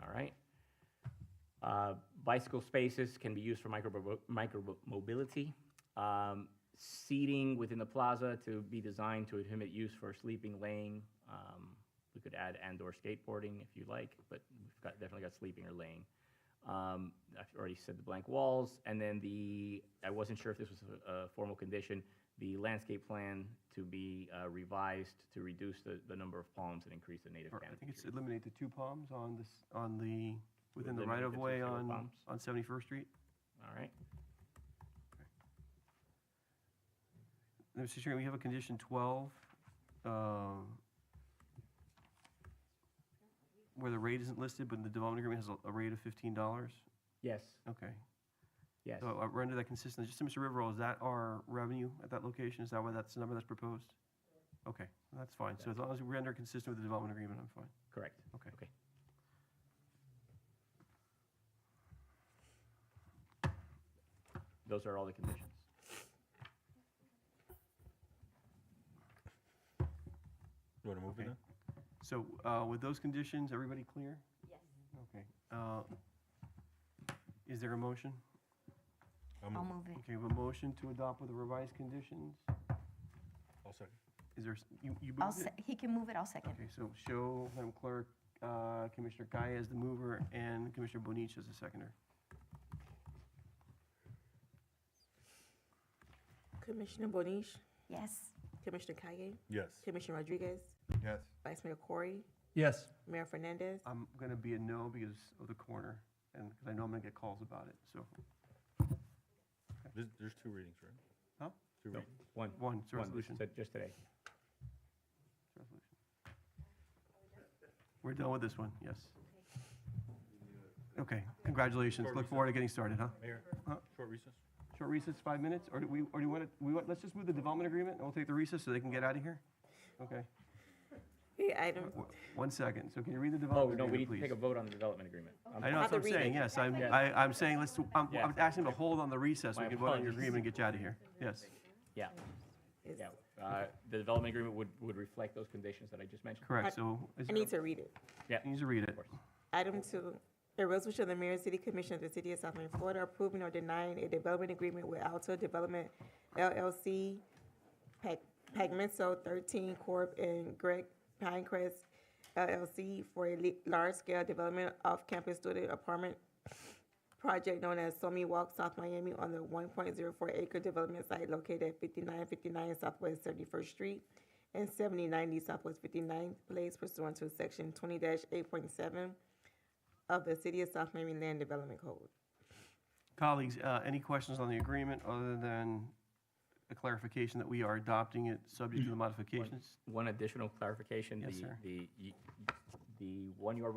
All right. Bicycle spaces can be used for micro-mobility. Seating within the plaza to be designed to inhibit use for sleeping, laying. We could add and/or skateboarding if you like, but we've definitely got sleeping or laying. I've already said the blank walls, and then I wasn't sure if this was a formal condition, the landscape plan to be revised to reduce the number of palms and increase the native canopy. I think it's eliminate the 2 palms within the Eliminate right the of 2 way single palms. on 71st Street. All right. Mr. Chairman, we have a condition 12, where the rate isn't listed, but the development agreement has a rate of $15. Yes. Okay. Yes. So I'll render that consistent. Just to Mr. Riverall, is that our revenue at that location? Is that why that's the number that's proposed? Okay, that's fine. So as long as we render consistent with the development agreement, I'm fine. Correct. Okay. Okay. Those are all the conditions. You want to move it Okay. then? So with those conditions, everybody clear? Yes. Is there a motion? I'll move it. Okay, we have a motion to adopt with the revised conditions. I'll second. Is there, you I'll moved it? he can move it, I'll second. Okay, so show Madam Clerk, Commissioner Kaya as the mover and Commissioner Bonich as the seconder. Commissioner Bonish, Yes. Commissioner Kaye, Yes. Commissioner Rodriguez, Yes. Vice Mayor Corey, Yes. Mayor Fernandez. I'm going to be a no because of the corner, and because I know I'm going to get calls about it, so. There's two readings, right? Huh? Two No, readings. One, it's a resolution. Just today. It's a resolution. We're done with this one, yes. Okay, congratulations. Short Look recess. forward to getting started, huh? Mayor, Huh? short recess? Short recess, 5 minutes, or do you want to, let's just move the development agreement, and we'll take the recess so they can get out of here? Okay, Yeah, item, 1 second. So can you read the Oh, development no, we need agreement, to take a please? vote on the development agreement. I know, that's what I'm saying, yes, I'm saying, I'm Yes. asking them to hold on the recess, so we My can vote on your apologies. agreement and get you out of here. Yes, Yeah, is- yeah. The development agreement would reflect those conditions that I just mentioned. correct, so. is I there- need to read it. Yeah. You need to read it. Item 2, a resolution of the Mayor and City Commission of the City of South Miami, Florida, approving or denying a development agreement with Alto Development LLC, Pagmenso 13 Corp. and Greg Pinecrest LLC for a large-scale development off-campus student apartment project known as Somi Walk, South Miami, on the 1.04-acre development site located at 5959 Southwest 31st Street and 7090 Southwest 59th Place pursuant to Section 20-8.7 of the City of South Miami Land Development Code. Colleagues, any questions on the agreement other than a clarification that we are adopting it subject to the modifications? One additional clarification. Yes, sir. The one you are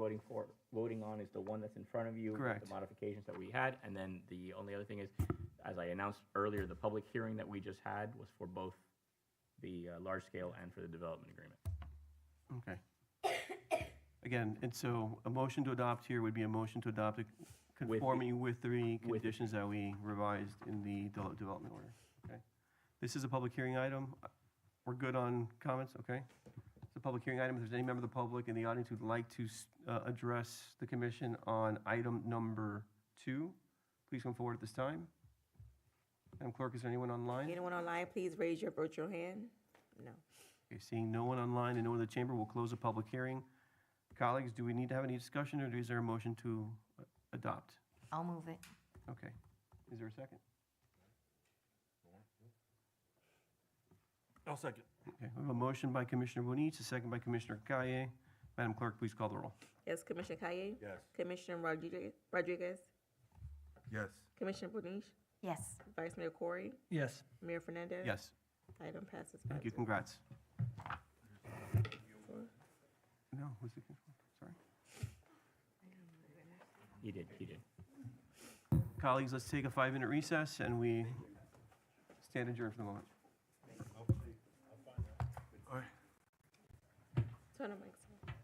voting on is the one that's in front of you. with Correct. The modifications that we had, and then the only other thing is, as I announced earlier, the public hearing that we just had was for both the large scale and for the development agreement. Okay. Again, and so a motion to adopt here would be a motion to adopt it conforming with the conditions that we revised in the development order, okay? This is a public hearing item. We're good on comments, okay? It's a public hearing item. If there's any member of the public in the audience who'd like to address the commission on item number 2, please come forward at this time. Madam Clerk, is there anyone online? Anyone online, please raise your virtual hand. No. Okay, seeing no one online and no one in the chamber, we'll close the public hearing. Colleagues, do we need to have any discussion, or is there a motion to adopt? I'll move it. Okay. Is there a second? I'll second. Okay, we have a motion by Commissioner Bonich, a second by Commissioner Kaye. Madam Clerk, please call the roll. Yes, Commissioner Kaye? Yes. Commissioner Rodriguez? Yes. Commissioner Bonish? Yes. Vice Mayor Corey? Yes. Mayor Fernandez? Yes. Item passes Thank you, 5-0. congrats. No, who's the, sorry. He did. Colleagues, let's take a 5-minute recess, and we stand adjourned for the moment. Turn the mics on.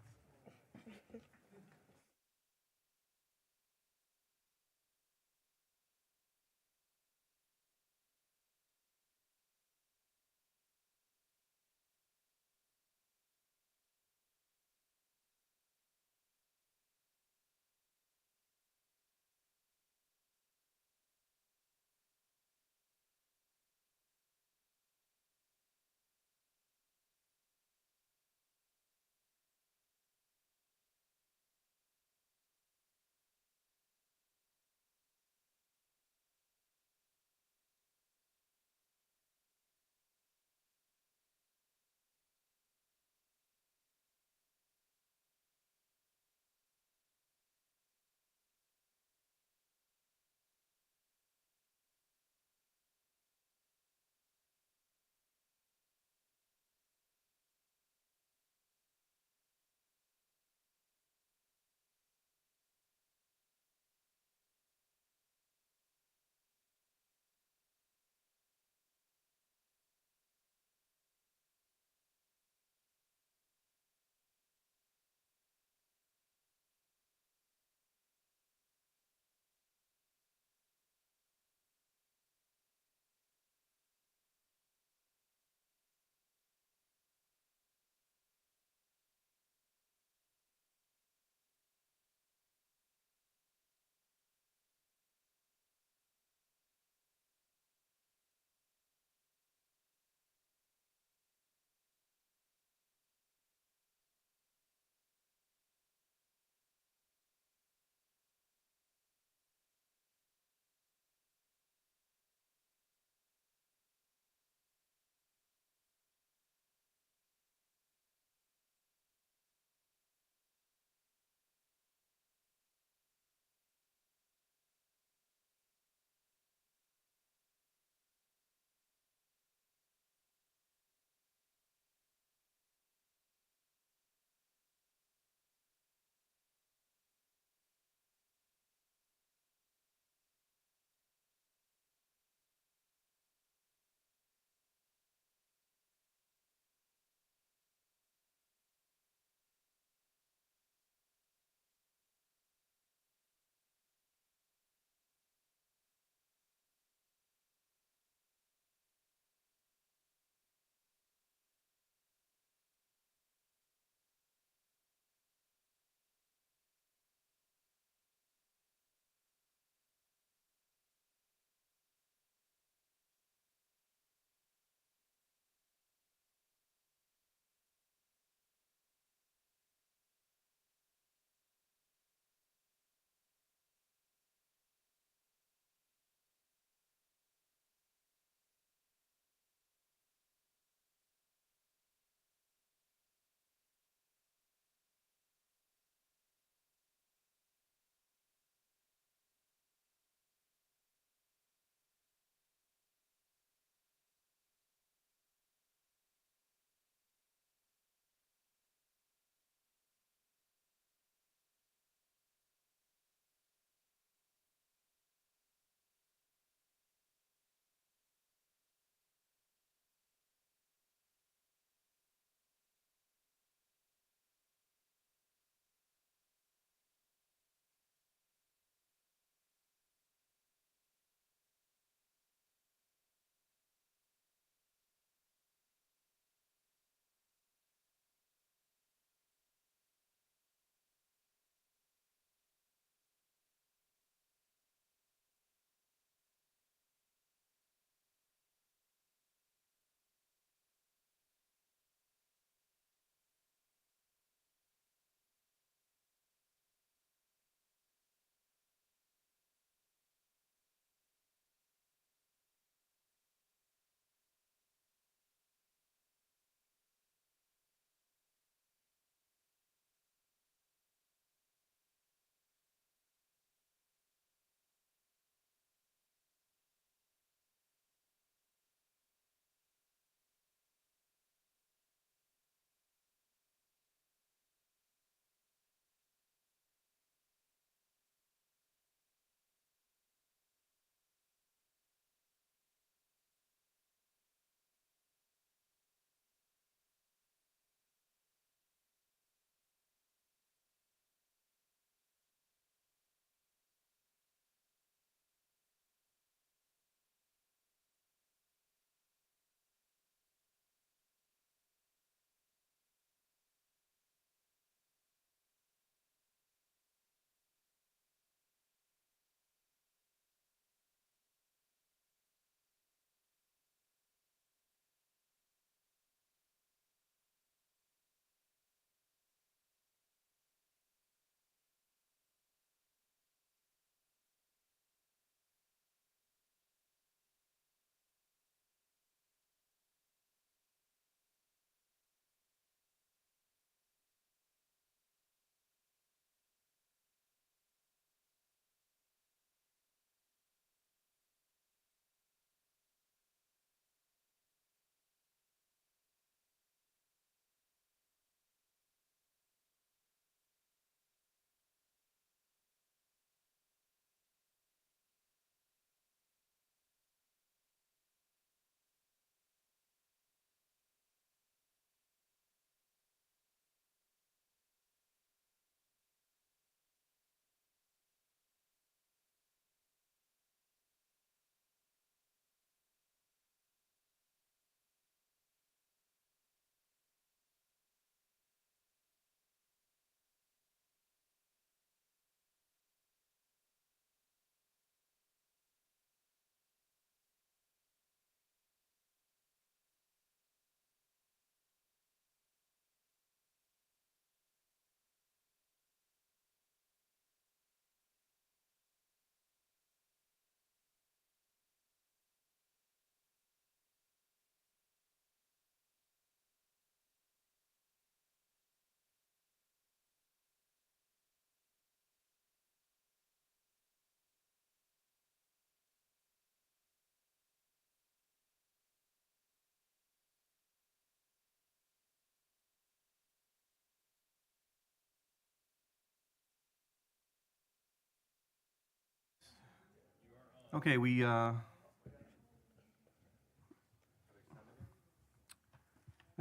Okay, we, no,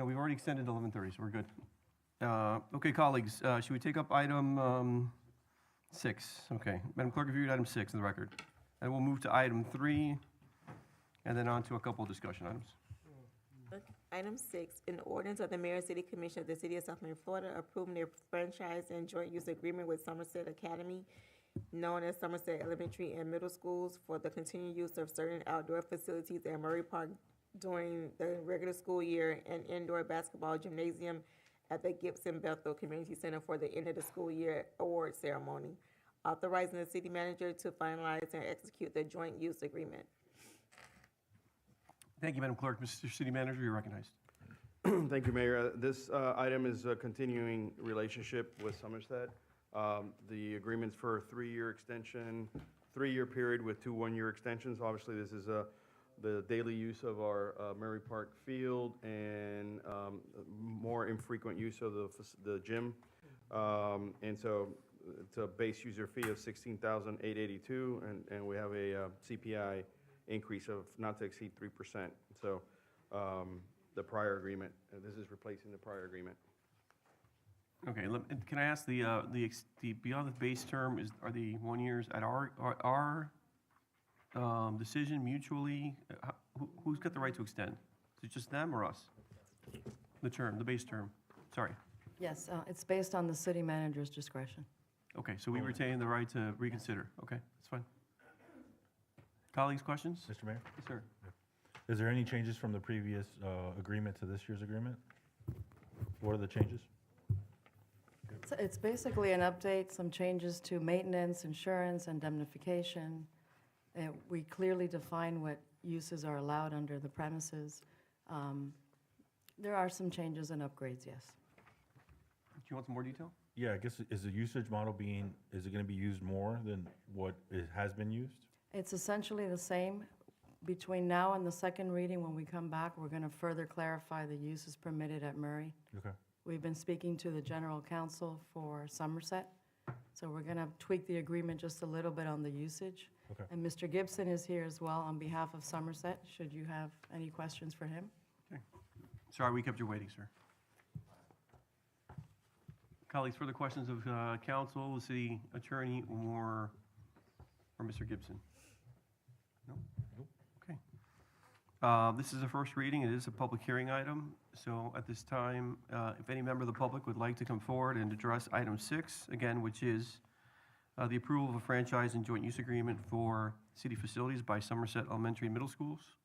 we've already extended to 11:30, so we're good. Okay, colleagues, should we take up item 6? Okay, Madam Clerk, reviewed item 6 in the record. And we'll move to item 3, and then on to a couple of discussion items. Item 6, an ordinance of the Mayor and City Commission of the City of South Miami, Florida, approving a franchise and joint use agreement with Somerset Academy, known as Somerset Elementary and Middle Schools, for the continued use of certain outdoor facilities at Murray Park during the regular school year and indoor basketball gymnasium at the Gibson Bethel Community Center for the end of the school year award ceremony, authorizing the city manager to finalize and execute the joint use agreement. Thank you, Madam Clerk. Mr. City Manager, you're recognized. Thank you, Mayor. This item is a continuing relationship with Somerset. The agreement's for a 3-year extension, 3-year period with 2 one-year extensions. Obviously, this is the daily use of our Murray Park field and more infrequent use of the gym. And so it's a base user fee of $16,882, and we have a CPI increase of not to exceed 3%. So the prior agreement, this is replacing the prior agreement. Okay, can I ask the beyond the base term, are the 1 years at our decision mutually? Who's got the right to extend? Is it just them or us? The term, the base term, sorry. Yes, it's based on the city manager's discretion. Okay, so we retain the right to reconsider. Okay, that's fine. Colleagues, questions? Mr. Mayor? Yes, sir. Is there any changes from the previous agreement to this year's agreement? What are the changes? So it's basically an update, some changes to maintenance, insurance, indemnification. We clearly define what uses are allowed under the premises. There are some changes and upgrades, yes. Do you want some more detail? Yeah, I guess, is the usage model is it going to be used more than what it has been used? It's essentially the same. Between now and the second reading, when we come back, we're going to further clarify the uses permitted at Murray. Okay. We've been speaking to the general counsel for Somerset, so we're going to tweak the agreement just a little bit on the usage. Okay. And Mr. Gibson is here as well on behalf of Somerset, should you have any questions for him. Okay. Sorry, we kept you waiting, sir. Colleagues, further questions of counsel, the city attorney, or Mr. Gibson? No? Nope. Okay. This is a first reading. It is a public hearing item. So at this time, if any member of the public would like to come forward and address item 6, again, which is the approval of a franchise and joint use agreement for city facilities by Somerset Elementary and Middle Schools,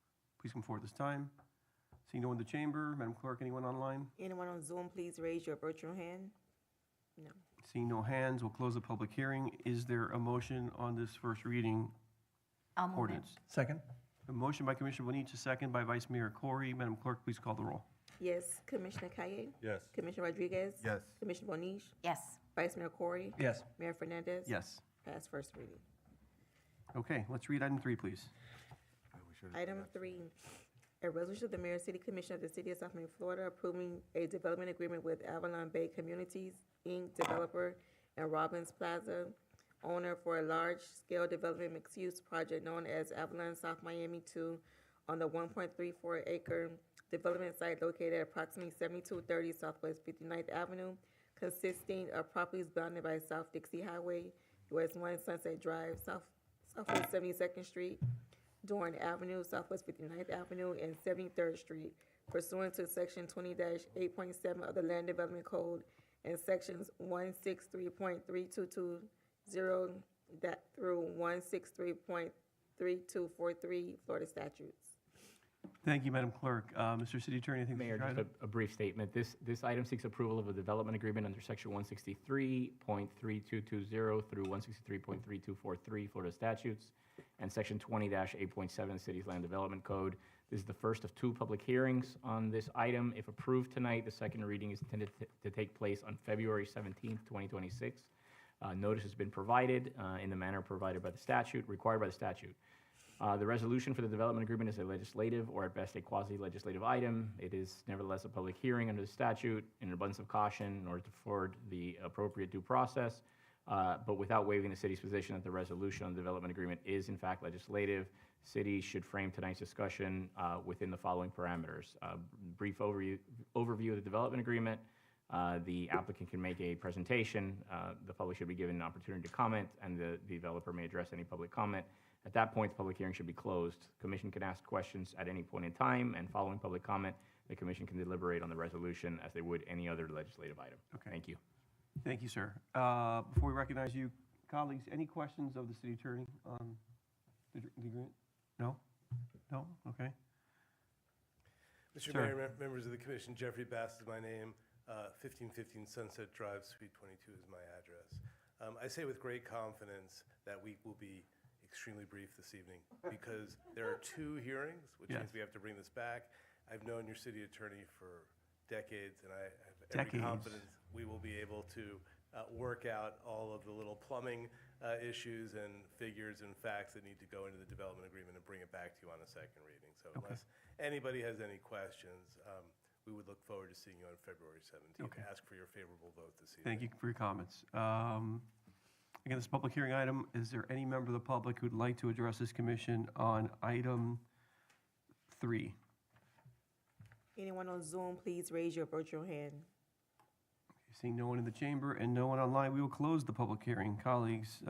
please come forward this time. Seeing no one in the chamber, Madam Clerk, anyone online? Anyone on Zoom, please raise your virtual hand. No. Seeing no hands, we'll close the public hearing. Is there a motion on this first reading I'll move it. ordinance? Second. A motion by Commissioner Bonich, a second by Vice Mayor Corey. Madam Clerk, please call the roll. Yes, Commissioner Kaye? Yes. Commissioner Rodriguez? Yes. Commissioner Bonish? Yes. Vice Mayor Corey? Yes. Mayor Fernandez? Yes. Pass first reading. Okay, let's read item 3, please. Item 3, a resolution of the Mayor and City Commission of the City of South Miami, Florida, approving a development agreement with Avalon Bay Communities, Inc., developer, and Robbins Plaza, owner for a large-scale development mixed-use project known as Avalon South Miami 2 on the 1.34-acre development site located at approximately 7230 Southwest 59th Avenue, consisting of properties bounded by South Dixie Highway, US 1 Sunset Drive, Southwest 72nd Street, Dorn Avenue, Southwest 59th Avenue, and 73rd Street, pursuant to Section 20-8.7 of the Land Development Code and Sections 163.3220 through 163.3243 Florida statutes. Thank you, Madam Clerk. Mr. City Attorney, I think Mayor, Mr. just Schreiber? a brief statement. This item seeks approval of a development agreement under Section 163.3220 through 163.3243 Florida statutes and Section 20-8.7 of the city's land development code. This is the first of 2 public hearings on this item. If approved tonight, the second reading is intended to take place on February 17th, 2026. Notice has been provided in the manner provided by the statute, required by the statute. The resolution for the development agreement is a legislative or at best a quasi-legislative item. It is nevertheless a public hearing under the statute. In an abundance of caution, in order to afford the appropriate due process, but without waiving the city's position that the resolution on the development agreement is in fact legislative. City should frame tonight's discussion within the following parameters. Brief overview of the development agreement. The applicant can make a presentation. The public should be given an opportunity to comment, and the developer may address any public comment. At that point, the public hearing should be closed. Commission can ask questions at any point in time, and following public comment, the commission can deliberate on the resolution as they would any other legislative item. Okay. Thank you. Thank you, sir. Before we recognize you, colleagues, any questions of the city attorney on the agreement? No? No? Okay. Mr. Sir. Mayor, members of the commission, Jeffrey Bass is my name. 1515 Sunset Drive, Suite 22 is my address. I say with great confidence that we will be extremely brief this evening because there are 2 hearings, which means we have to bring this back. I've known your city attorney for decades, and I have every confidence we will be able to work out all of the little plumbing issues and figures and facts that need to go into the development agreement and bring it back to you on a second reading. So unless anybody has any questions, we would look forward to seeing you on February 17th. Ask for your favorable vote this evening. Thank you for your comments. Again, this public hearing item, is there any member of the public who'd like to address this commission on item 3? Anyone on Zoom, please raise your virtual hand. Seeing no one in the chamber and no one online, we will close the public hearing. Colleagues,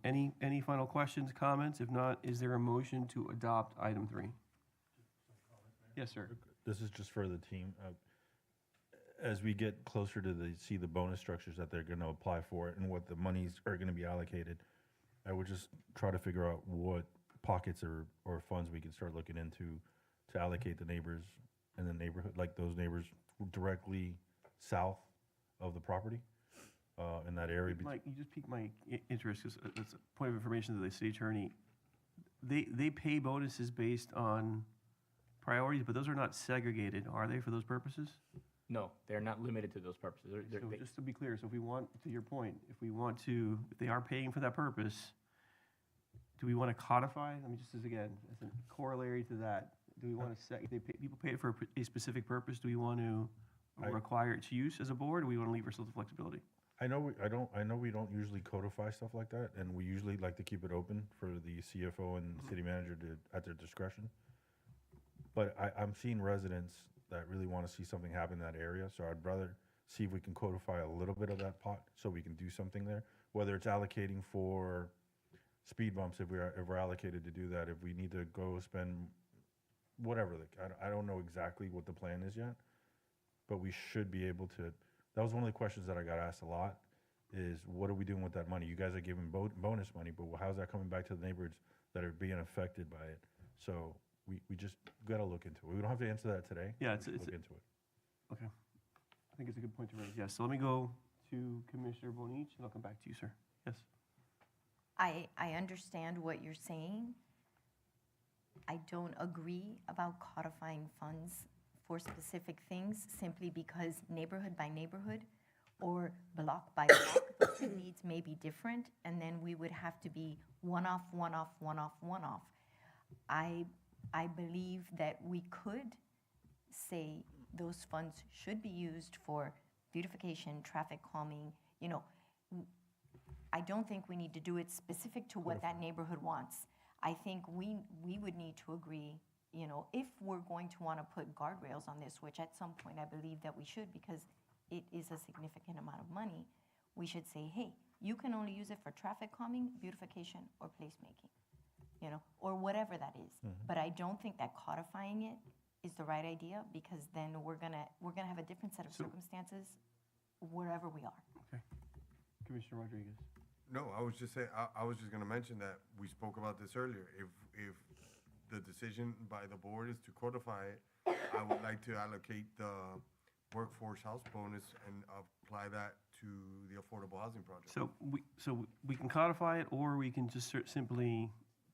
any final questions, comments? If not, is there a motion to adopt item 3? Yes, sir. This is just for the team. As we get closer to see the bonus structures that they're gonna apply for and what the monies are gonna be allocated, I would just try to figure out what pockets or funds we can start looking into to allocate the neighbors in the neighborhood, like those neighbors directly south of the property, in that area. Mike, you just piqued my interest, because it's a point of information to the city attorney. They pay bonuses based on priorities, but those are not segregated, are they, for those purposes? No, they're not limited to those purposes. So just to be clear, so if we want, to your point, if they are paying for that purpose, do we want to codify? I mean, just as a corollary to that, do we want to if people pay it for a specific purpose, do we want to require its use as a board, or do we want to leave ourselves the flexibility? I know we don't usually codify stuff like that, and we usually like to keep it open for the CFO and city manager at their discretion. But I'm seeing residents that really want to see something happen in that area, so I'd rather see if we can codify a little bit of that pot so we can do something there, whether it's allocating for speed bumps if we're allocated to do that, if we need to go spend whatever. Like, I don't know exactly what the plan is yet, but we should be able to. That was one of the questions that I got asked a lot, is what are we doing with that money? You guys are giving bonus money, but how's that coming back to the neighborhoods that are being affected by it? So we just got to look into it. We don't have to answer that today. Yeah, look into it. Okay. I think it's a good point to raise. Yes, so let me go to Commissioner Bonich, and I'll come back to you, sir. Yes? I understand what you're saying. I don't agree about codifying funds for specific things simply because neighborhood by neighborhood or block by block, the needs may be different, and then we would have to be one-off, one-off, one-off, one-off. I believe that we could say those funds should be used for beautification, traffic calming, I don't think we need to do it specific to what that neighborhood wants. I think we would need to agree, if we're going to want to put guardrails on this, which at some point I believe that we should because it is a significant amount of money, we should say, hey, you can only use it for traffic calming, beautification, or placemaking, or whatever that is. But I don't think that codifying it is the right idea because then we're gonna have a different set of circumstances wherever we are. Okay. Commissioner Rodriguez. No, I was just saying, I was just gonna mention that we spoke about this earlier. If the decision by the board is to codify it, I would like to allocate the workforce house bonus and apply that to the affordable housing project. So we can codify it, or we can just simply,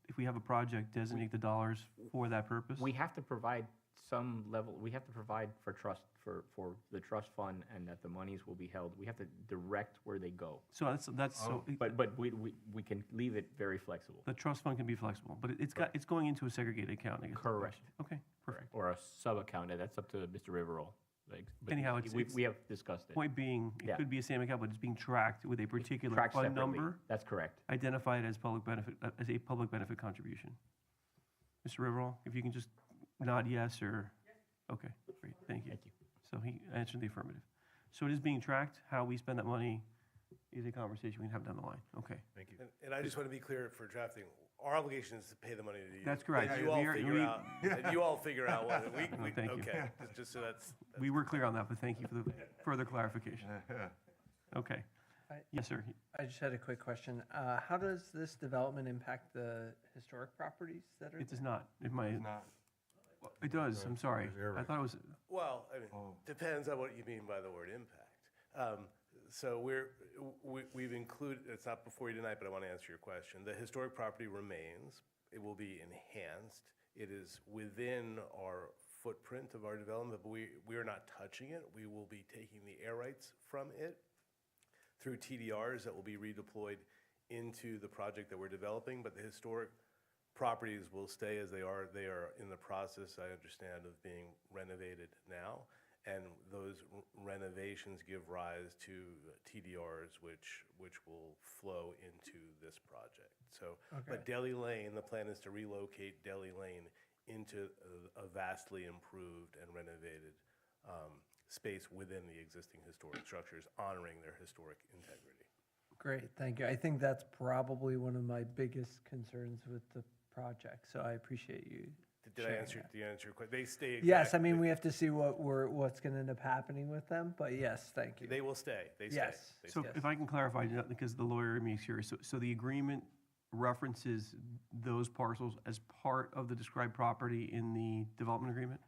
if we have a project, designate the dollars for that purpose? We have to provide some level, we have to provide for trust, for the trust fund, and that the monies will be held. We have to direct where they go. So that's so. But we can leave it very flexible. The trust fund can be flexible, but it's going into a segregated account, I guess. Correct. Okay, perfect. Or a sub-account, that's up to Mr. Riverol. Like, but Anyhow, we have discussed it. Point being, it Yeah. could be a same account, but it's being tracked with a particular Tracked fund separately. number. That's correct. Identified as public benefit, as a public benefit contribution. Mr. Riverall, if you can just nod yes or, okay, great, thank you. Thank you. So he answered the affirmative. So it is being tracked. How we spend that money is a conversation we can have down the line. Okay. Thank you. And I just want to be clear for drafting, our obligation is to pay the money to you. That's correct. And you all We are- figure we- out, and you all figure out what, we, Thank you. okay, just so that's. We were clear on that, but thank you for the further clarification. Okay. Yes, sir. I just had a quick question. How does this development impact the historic properties that are? It does not. It might. It's not. It does. I'm sorry. I thought it was. Well, I mean, depends on what you mean by the word impact. So we've included, it's not before you tonight, but I want to answer your question. The historic property remains. It will be enhanced. It is within our footprint of our development, but we are not touching it. We will be taking the air rights from it through TDRs that will be redeployed into the project that we're developing, but the historic properties will stay as they are. They are in the process, I understand, of being renovated now, and those renovations give rise to TDRs, which will flow into this project. So, but Deli Lane, the plan is to relocate Deli Lane into a vastly improved and renovated space within the existing historic structures, honoring their historic integrity. Great, thank you. I think that's probably one of my biggest concerns with the project, so I appreciate you. Did I sharing answer? that. Did you answer your question? They stay. Yes, I mean, we have to see what's going to end up happening with them, but yes, thank you. They will stay. They stay. Yes. They So stay. if I can clarify, because the lawyer in me is curious, so the agreement references those parcels as part of the described property in the development agreement?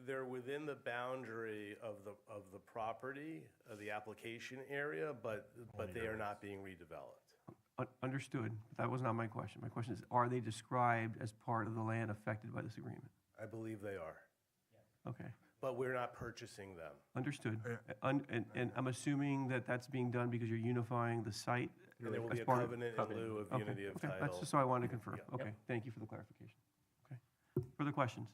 They're within the boundary of the property, of the application area, but they are not being redeveloped. Understood. That was not my question. My question is, are they described as part of the land affected by this agreement? I believe they are, Okay, but we're not purchasing them. understood. And I'm assuming that that's being done because you're unifying the site? And there will as be a part of- covenant in lieu of Okay, unity of okay, title. that's just so I wanted to confirm. Yeah. Okay, thank you for the clarification. Okay. Further questions?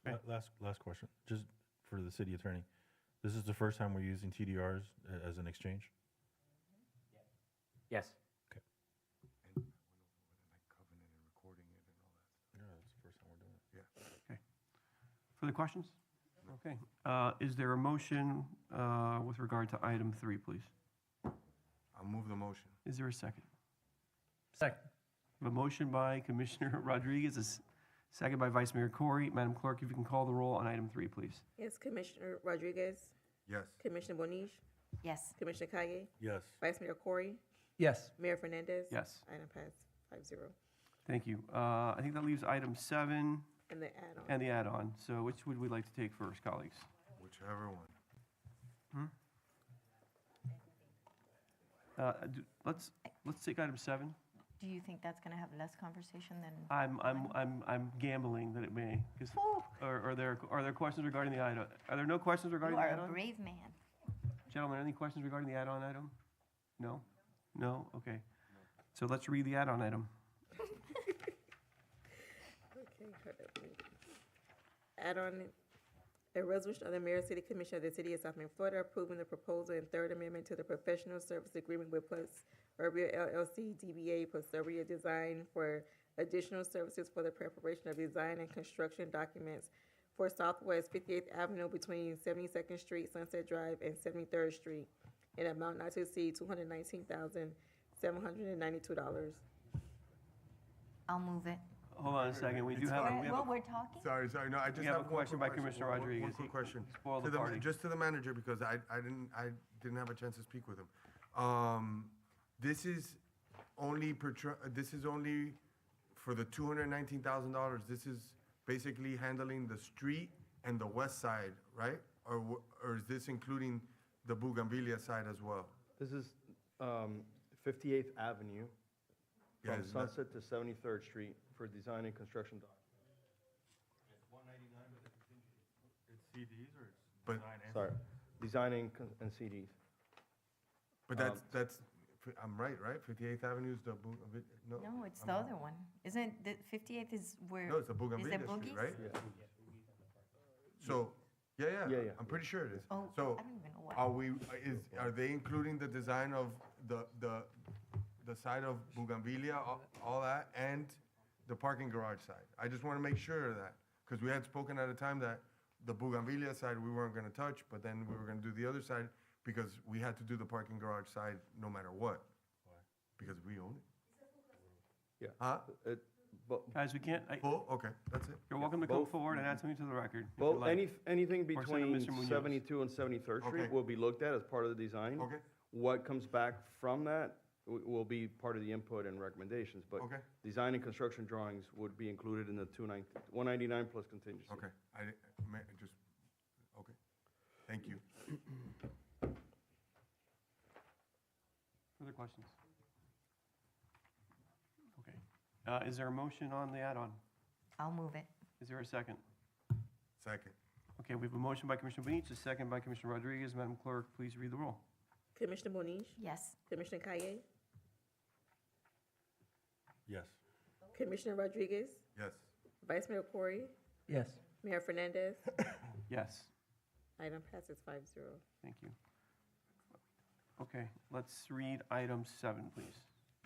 Okay. Last question, just for the city attorney. This is the first time we're using TDRs as an exchange? Yes. Okay. Yeah, that's the first time we're doing it. Okay. Further questions? Okay. Is there a motion with regard to item 3, please? I'll move the motion. Is there a second? Second. We have a motion by Commissioner Rodriguez, a second by Vice Mayor Corey. Madam Clerk, if you can call the roll on item 3, please. Yes, Commissioner Rodriguez, Yes. Commissioner Bonish, Yes. Commissioner Kaye, Yes. Vice Mayor Corey, Yes. Mayor Fernandez. Yes. Item passed 5-0. Thank you. I think that leaves item 7 And the add-on. and the add-on. So which would we like to take first, colleagues? Whichever one. Let's take item 7. Do you think that's going to have less conversation than? I'm gambling that it may. 'Cause- Whew. are there questions regarding the item? Are there no questions regarding You the are a add-on? brave man. Gentlemen, any questions regarding the add-on item? No? No? Okay. So let's read the add-on item. Okay, hold up. Add-on, a resolution of the Mayor and City Commission of the City of South Miami, Florida, approving the proposal and third amendment to the professional service agreement with Plus Urbia LLC DBA Plus Urbia Design for additional services for the preparation of design and construction documents for Southwest 58th Avenue between 72nd Street, Sunset Drive, and 73rd Street, in an amount not to exceed $219,792. I'll move it. Hold on a second. We do have Well, we're talking? Sorry, no, I just We have a one question quick by Commissioner One Rodriguez. quick question. Spoil To the party. Just to the manager, because I didn't have a chance to speak with him. This is only this is only for the $219,000. This is basically handling the street and the west side, right? Or is this including the Bougainvillea side as well? This is 58th Avenue Yeah, from is that- Sunset to 73rd Street for design and construction documents. It's 199, but it's CDs or it's But- design and? Sorry, designing and CDs. But that's, I'm right? 58th Avenue is the no? No, it's I'm the wrong. other one. Isn't the 58th is where? No, it's the is that Bougainvillea Street, Boogies? right? Yeah. So, Yeah. I'm pretty sure it is. Oh, So I don't even know why. are they including the design of the side of Bougainvillea, all that, and the parking garage side? I just want to make sure of that, because we had spoken at a time that the Bougainvillea side we weren't going to touch, but then we were going to do the other side because we had to do the parking garage side no matter what. Because we own it. Yeah. Huh? Guys, we can't, Oh, okay, that's it. you're welcome to come Both- forward and add something to the record. if Well, you'd like. anything Or send it to between Mr. Munoz. 72 and 73rd Street Okay. will be looked at as part of the design. Okay. What comes back from that will be part of the input and recommendations, but Okay. design and construction drawings would be included in the 199 plus contingency. Okay, okay. Thank you. Further questions? Okay. Is there a motion on the add-on? I'll move it. Is there a second? Second. Okay, we have a motion by Commissioner Bonich, a second by Commissioner Rodriguez. Madam Clerk, please read the roll. Commissioner Moniz, Yes. Commissioner Kaye, Yes. Commissioner Rodriguez, Yes. Vice Mayor Corey, Yes. Mayor Fernandez. Yes, Item passes 5-0. thank you. Okay, let's read item 7, please.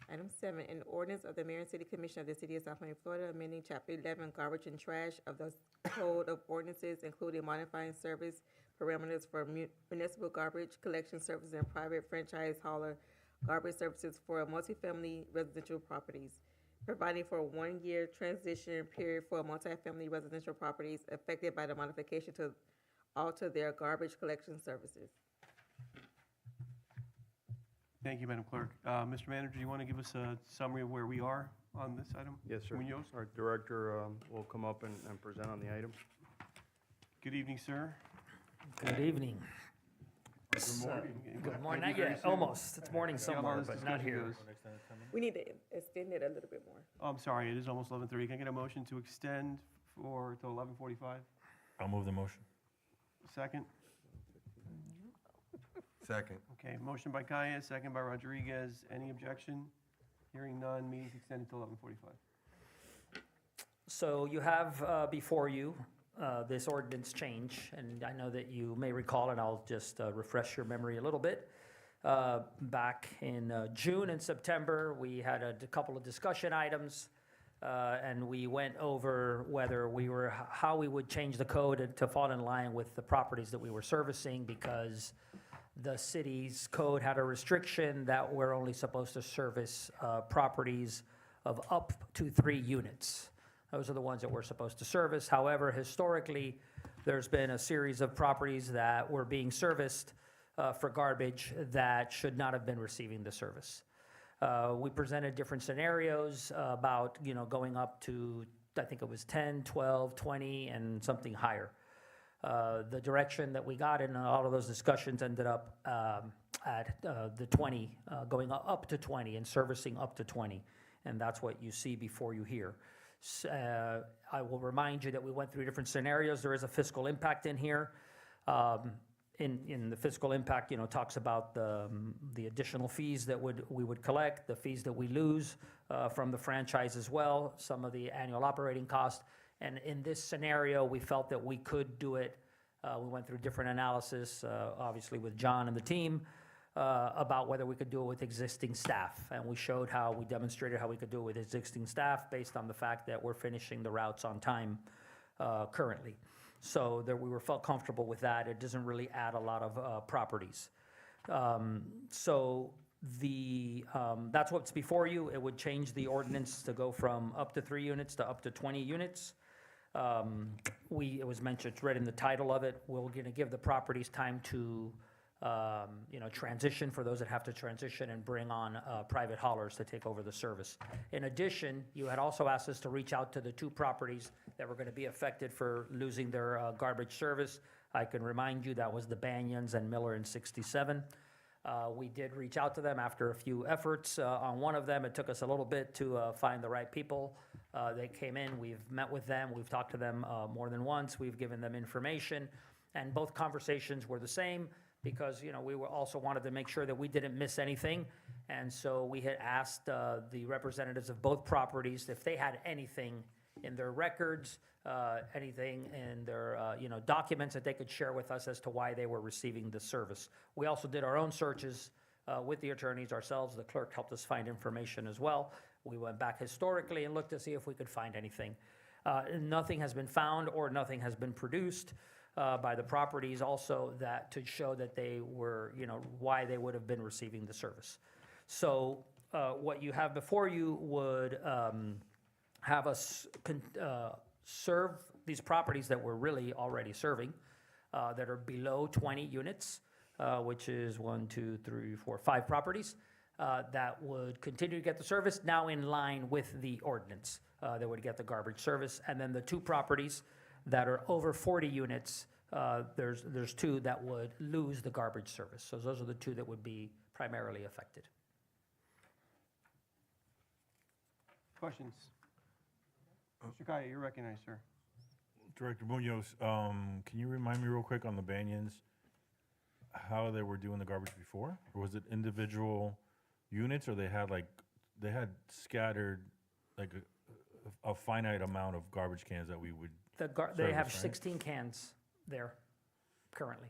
Item 7, an ordinance of the Mayor and City Commission of the City of South Miami, Florida, amending Chapter 11, Garbage and Trash of the Code of Ordinances, including modifying service parameters for municipal garbage collection services and private franchise hauler garbage services for multifamily residential properties, providing for a 1-year transition period for multifamily residential properties affected by the modification to alter their garbage collection services. Thank you, Madam Clerk. Mr. Manager, do you want to give us a summary of where we are on this item? Yes, sir. Munoz? Our director will come up and present on the item. Good evening, sir. Good evening. Good morning. Good morning, Might be not very yet, soon. almost. It's morning See how somewhere, this but not discussion here. goes. We need to extend it a little bit more. Oh, I'm sorry, it is almost 11:30. Can I get a motion to extend till 11:45? I'll move the motion. Second? Second. Okay, motion by Kaya, second by Rodriguez. Any objection? Hearing none, meeting's extended till 11:45. So you have before you this ordinance change, and I know that you may recall, and I'll just refresh your memory a little bit. Back in June and September, we had a couple of discussion items, and we went over how we would change the code to fall in line with the properties that we were servicing, because the city's code had a restriction that we're only supposed to service properties of up to 3 units. Those are the ones that we're supposed to service. However, historically, there's been a series of properties that were being serviced for garbage that should not have been receiving the service. We presented different scenarios about, going up to, I think it was 10, 12, 20, and something higher. The direction that we got in all of those discussions ended up at the 20, going up to 20 and servicing up to 20. And that's what you see before you here. I will remind you that we went through different scenarios. There is a fiscal impact in here. In the fiscal impact, talks about the additional fees that we would collect, the fees that we lose from the franchise as well, some of the annual operating costs. And in this scenario, we felt that we could do it. We went through different analysis, obviously with John and the team, about whether we could do it with existing staff. And we demonstrated how we could do it with existing staff based on the fact that we're finishing the routes on time currently. So that we felt comfortable with that. It doesn't really add a lot of properties. That's what's before you. It would change the ordinance to go from up to 3 units to up to 20 units. It was mentioned, it's read in the title of it. We're going to give the properties time to transition for those that have to transition and bring on private haulers to take over the service. In addition, you had also asked us to reach out to the 2 properties that were going to be affected for losing their garbage service. I can remind you that was the Banyans and Miller in 67. We did reach out to them after a few efforts. On one of them, it took us a little bit to find the right people. They came in, we've met with them, we've talked to them more than once, we've given them information, and both conversations were the same, because we also wanted to make sure that we didn't miss anything. And so we had asked the representatives of both properties if they had anything in their records, anything in their, documents that they could share with us as to why they were receiving the service. We also did our own searches with the attorneys ourselves. The clerk helped us find information as well. We went back historically and looked to see if we could find anything. Nothing has been found or nothing has been produced by the properties also that to show that they were, why they would have been receiving the service. So what you have before you would have us serve these properties that we're really already serving that are below 20 units, which is 1, 2, 3, 4, 5 properties that would continue to get the service now in line with the ordinance. They would get the garbage service. And then the 2 properties that are over 40 units, there's 2 that would lose the garbage service. So those are the 2 that would be primarily affected. Questions? Mr. Kaya, you're recognized, sir. Director Munoz, can you remind me real quick on the Banyans, how they were doing the garbage before? Or was it individual units, or they had scattered like a finite amount of garbage cans that we would They have service, right? 16 cans there currently.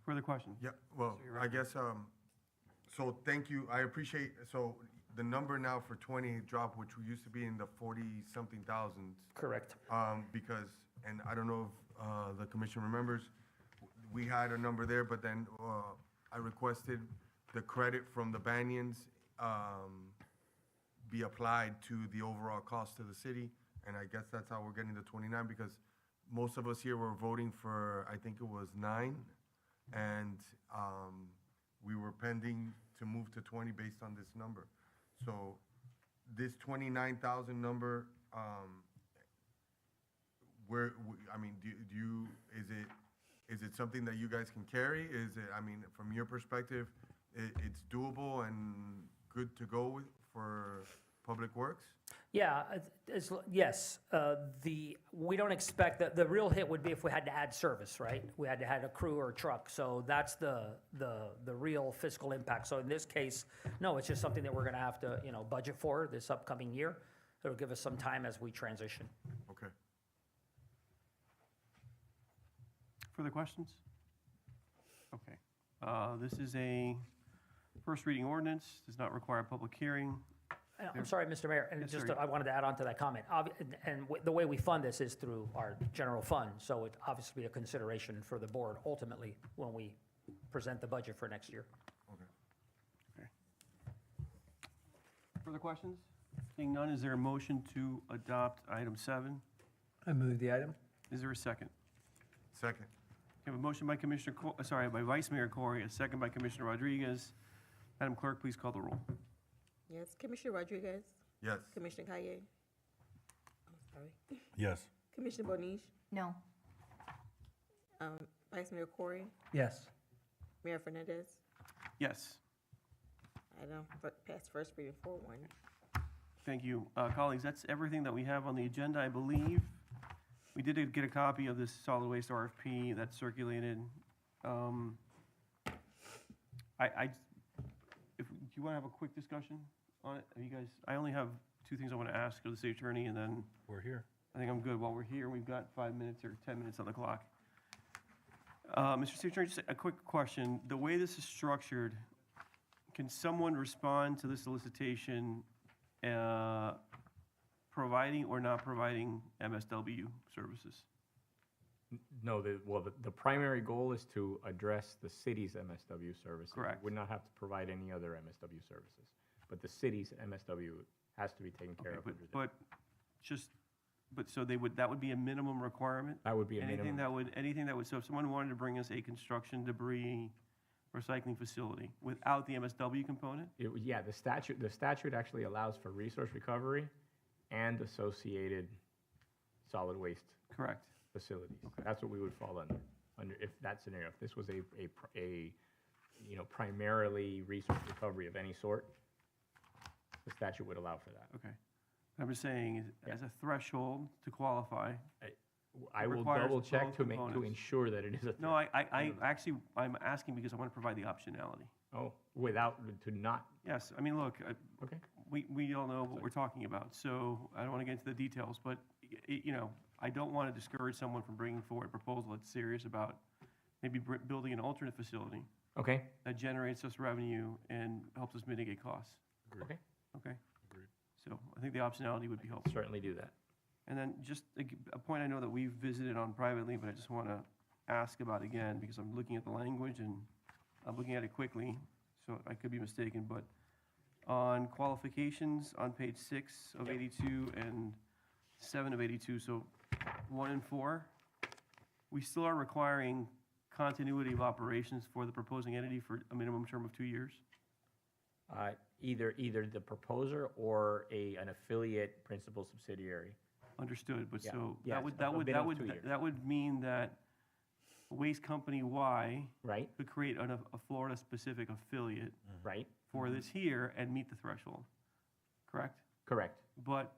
Further questions? Yeah, well, I guess, so thank you, I appreciate, so the number now for 20 dropped, which used to be in the 40-something thousands. Correct. Because, and I don't know if the commission remembers, we had a number there, but then I requested the credit from the Banyans be applied to the overall cost to the city, and I guess that's how we're getting the 29, because most of us here were voting for, I think it was 9, and we were pending to move to 20 based on this number. So this 29,000 number, is it something that you guys can carry? Is it, from your perspective, it's doable and good to go with for Public Works? Yeah, yes. We don't expect that, the real hit would be if we had to add service, right? We had to add a crew or a truck, so that's the real fiscal impact. So in this case, no, it's just something that we're gonna have to, budget for this upcoming year. It'll give us some time as we transition. Okay. Further questions? Okay. This is a first reading ordinance, does not require a public hearing. I'm sorry, Mr. Mayor, and Yes, just, sir. I wanted to add on to that comment. The way we fund this is through our general fund, so it obviously be a consideration for the board ultimately when we present the budget for next year. Okay. Further questions? Seeing none, is there a motion to adopt item 7? I move the item. Is there a second? Second. We have a motion by by Vice Mayor Corey, a second by Commissioner Rodriguez. Madam Clerk, please call the roll. Yes, Commissioner Rodriguez? Yes. Commissioner Kaye? I'm sorry. Yes. Commissioner Bonish? No. Vice Mayor Corey? Yes. Mayor Fernandez? Yes. Item passed first reading 4-1. Thank you. Colleagues, that's everything that we have on the agenda, I believe. We did get a copy of this solid waste RFP that's circulated. Do you want to have a quick discussion on it? Have you guys, I only have 2 things I want to ask of the city attorney, and then We're here. I think I'm good. While we're here, we've got 5 minutes or 10 minutes on the clock. Mr. City Attorney, just a quick question. The way this is structured, can someone respond to the solicitation providing or not providing MSW services? No, the primary goal is to address the city's MSW services. Correct. We would not have to provide any other MSW services. But the city's MSW has to be taken care of. So that would be a minimum requirement? That would be a minimum. Anything that would, so if someone wanted to bring us a construction debris recycling facility without the MSW component? Yeah, the statute actually allows for resource recovery and associated solid waste. Correct. Facilities. Okay. That's what we would fall under if that scenario. If this was a primarily resource recovery of any sort, the statute would allow for that. Okay. I'm just saying, as a threshold to qualify. I will requires double check both to components. ensure that it is a. No, I'm asking because I want to provide the optionality. Oh, to not. Yes, I mean, look, Okay. we all know what we're talking about, so I don't want to get into the details, but, you know, I don't want to discourage someone from bringing forward a proposal that's serious about maybe building an alternate facility Okay, that generates us revenue and helps us mitigate costs, okay, okay? Agreed. So I think the optionality would be helpful. certainly do that. And then just a point I know that we've visited on privately, but I just want to ask about again, because I'm looking at the language and I'm looking at it quickly, so I could be mistaken, but on qualifications on page 6 of 82 and 7 of 82, so 1 and 4, we still are requiring continuity of operations for the proposing entity for a minimum term of 2 years? Either the proposer or an affiliate principal subsidiary. Understood, but Yeah, so yeah, that would, a that would, bit that of would, 2 years. that would mean that Waste Company Y Right, could create a Florida-specific affiliate right, for this here and meet the threshold, correct? correct. But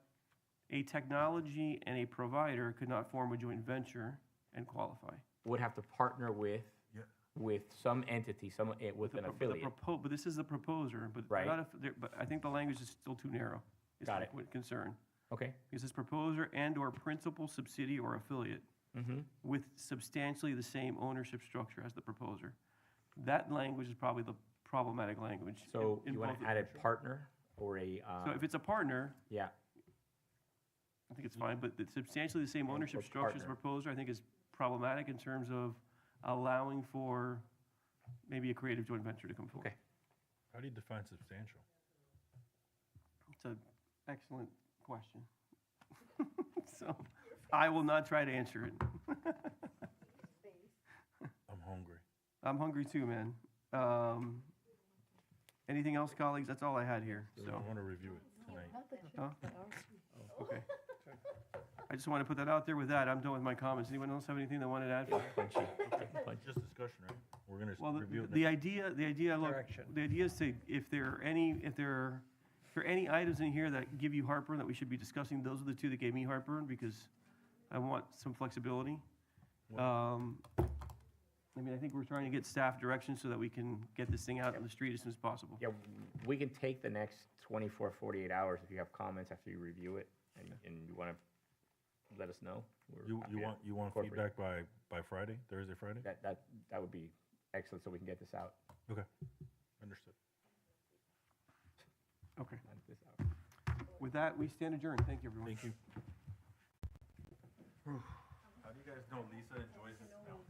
a technology and a provider could not form a joint venture and qualify. Would have to partner with, Yeah. with some entity, with an affiliate. But this is the proposer, but Right. not but I think the language is still too narrow. Is Got my it. concern. Okay. Because it's proposer and/or principal subsidiary or affiliate Mm-hmm. with substantially the same ownership structure as the proposer. That language is probably the problematic language. So in you want both to of add a them. partner or a, So if it's a partner, yeah, I think it's fine, but the substantially the same And ownership or structure as the partner. proposer, I think is problematic in terms of allowing for maybe a creative joint venture to come forward. Okay. How do you define substantial? It's an excellent question. So I will not try to answer it. I'm hungry. I'm hungry too, man. Anything else, colleagues? That's all I had here, I so. want to review it tonight. Huh? Okay. I just want to put that out there. With that, I'm done with my comments. Anyone else have anything they wanted to add? punchy. Just discussion, right? We're going Well, to review it the next. idea, look, Direction. the idea is to, if there are any items in here that give you heartburn that we should be discussing, those are the two that gave me heartburn because I want some flexibility. I mean, I think we're trying to get staff direction so that we can get this thing out on the street as soon as possible. Yeah, we can take the next 24, 48 hours if you have comments after you review it and you want to let us know. We're You happy to want incorporate feedback by Friday, Thursday, Friday? That would be excellent so we can get this out. Okay, understood. Okay. Get this out. With that, we stand adjourned. Thank you, everyone. Thank you. How do you guys know Lisa enjoys this now?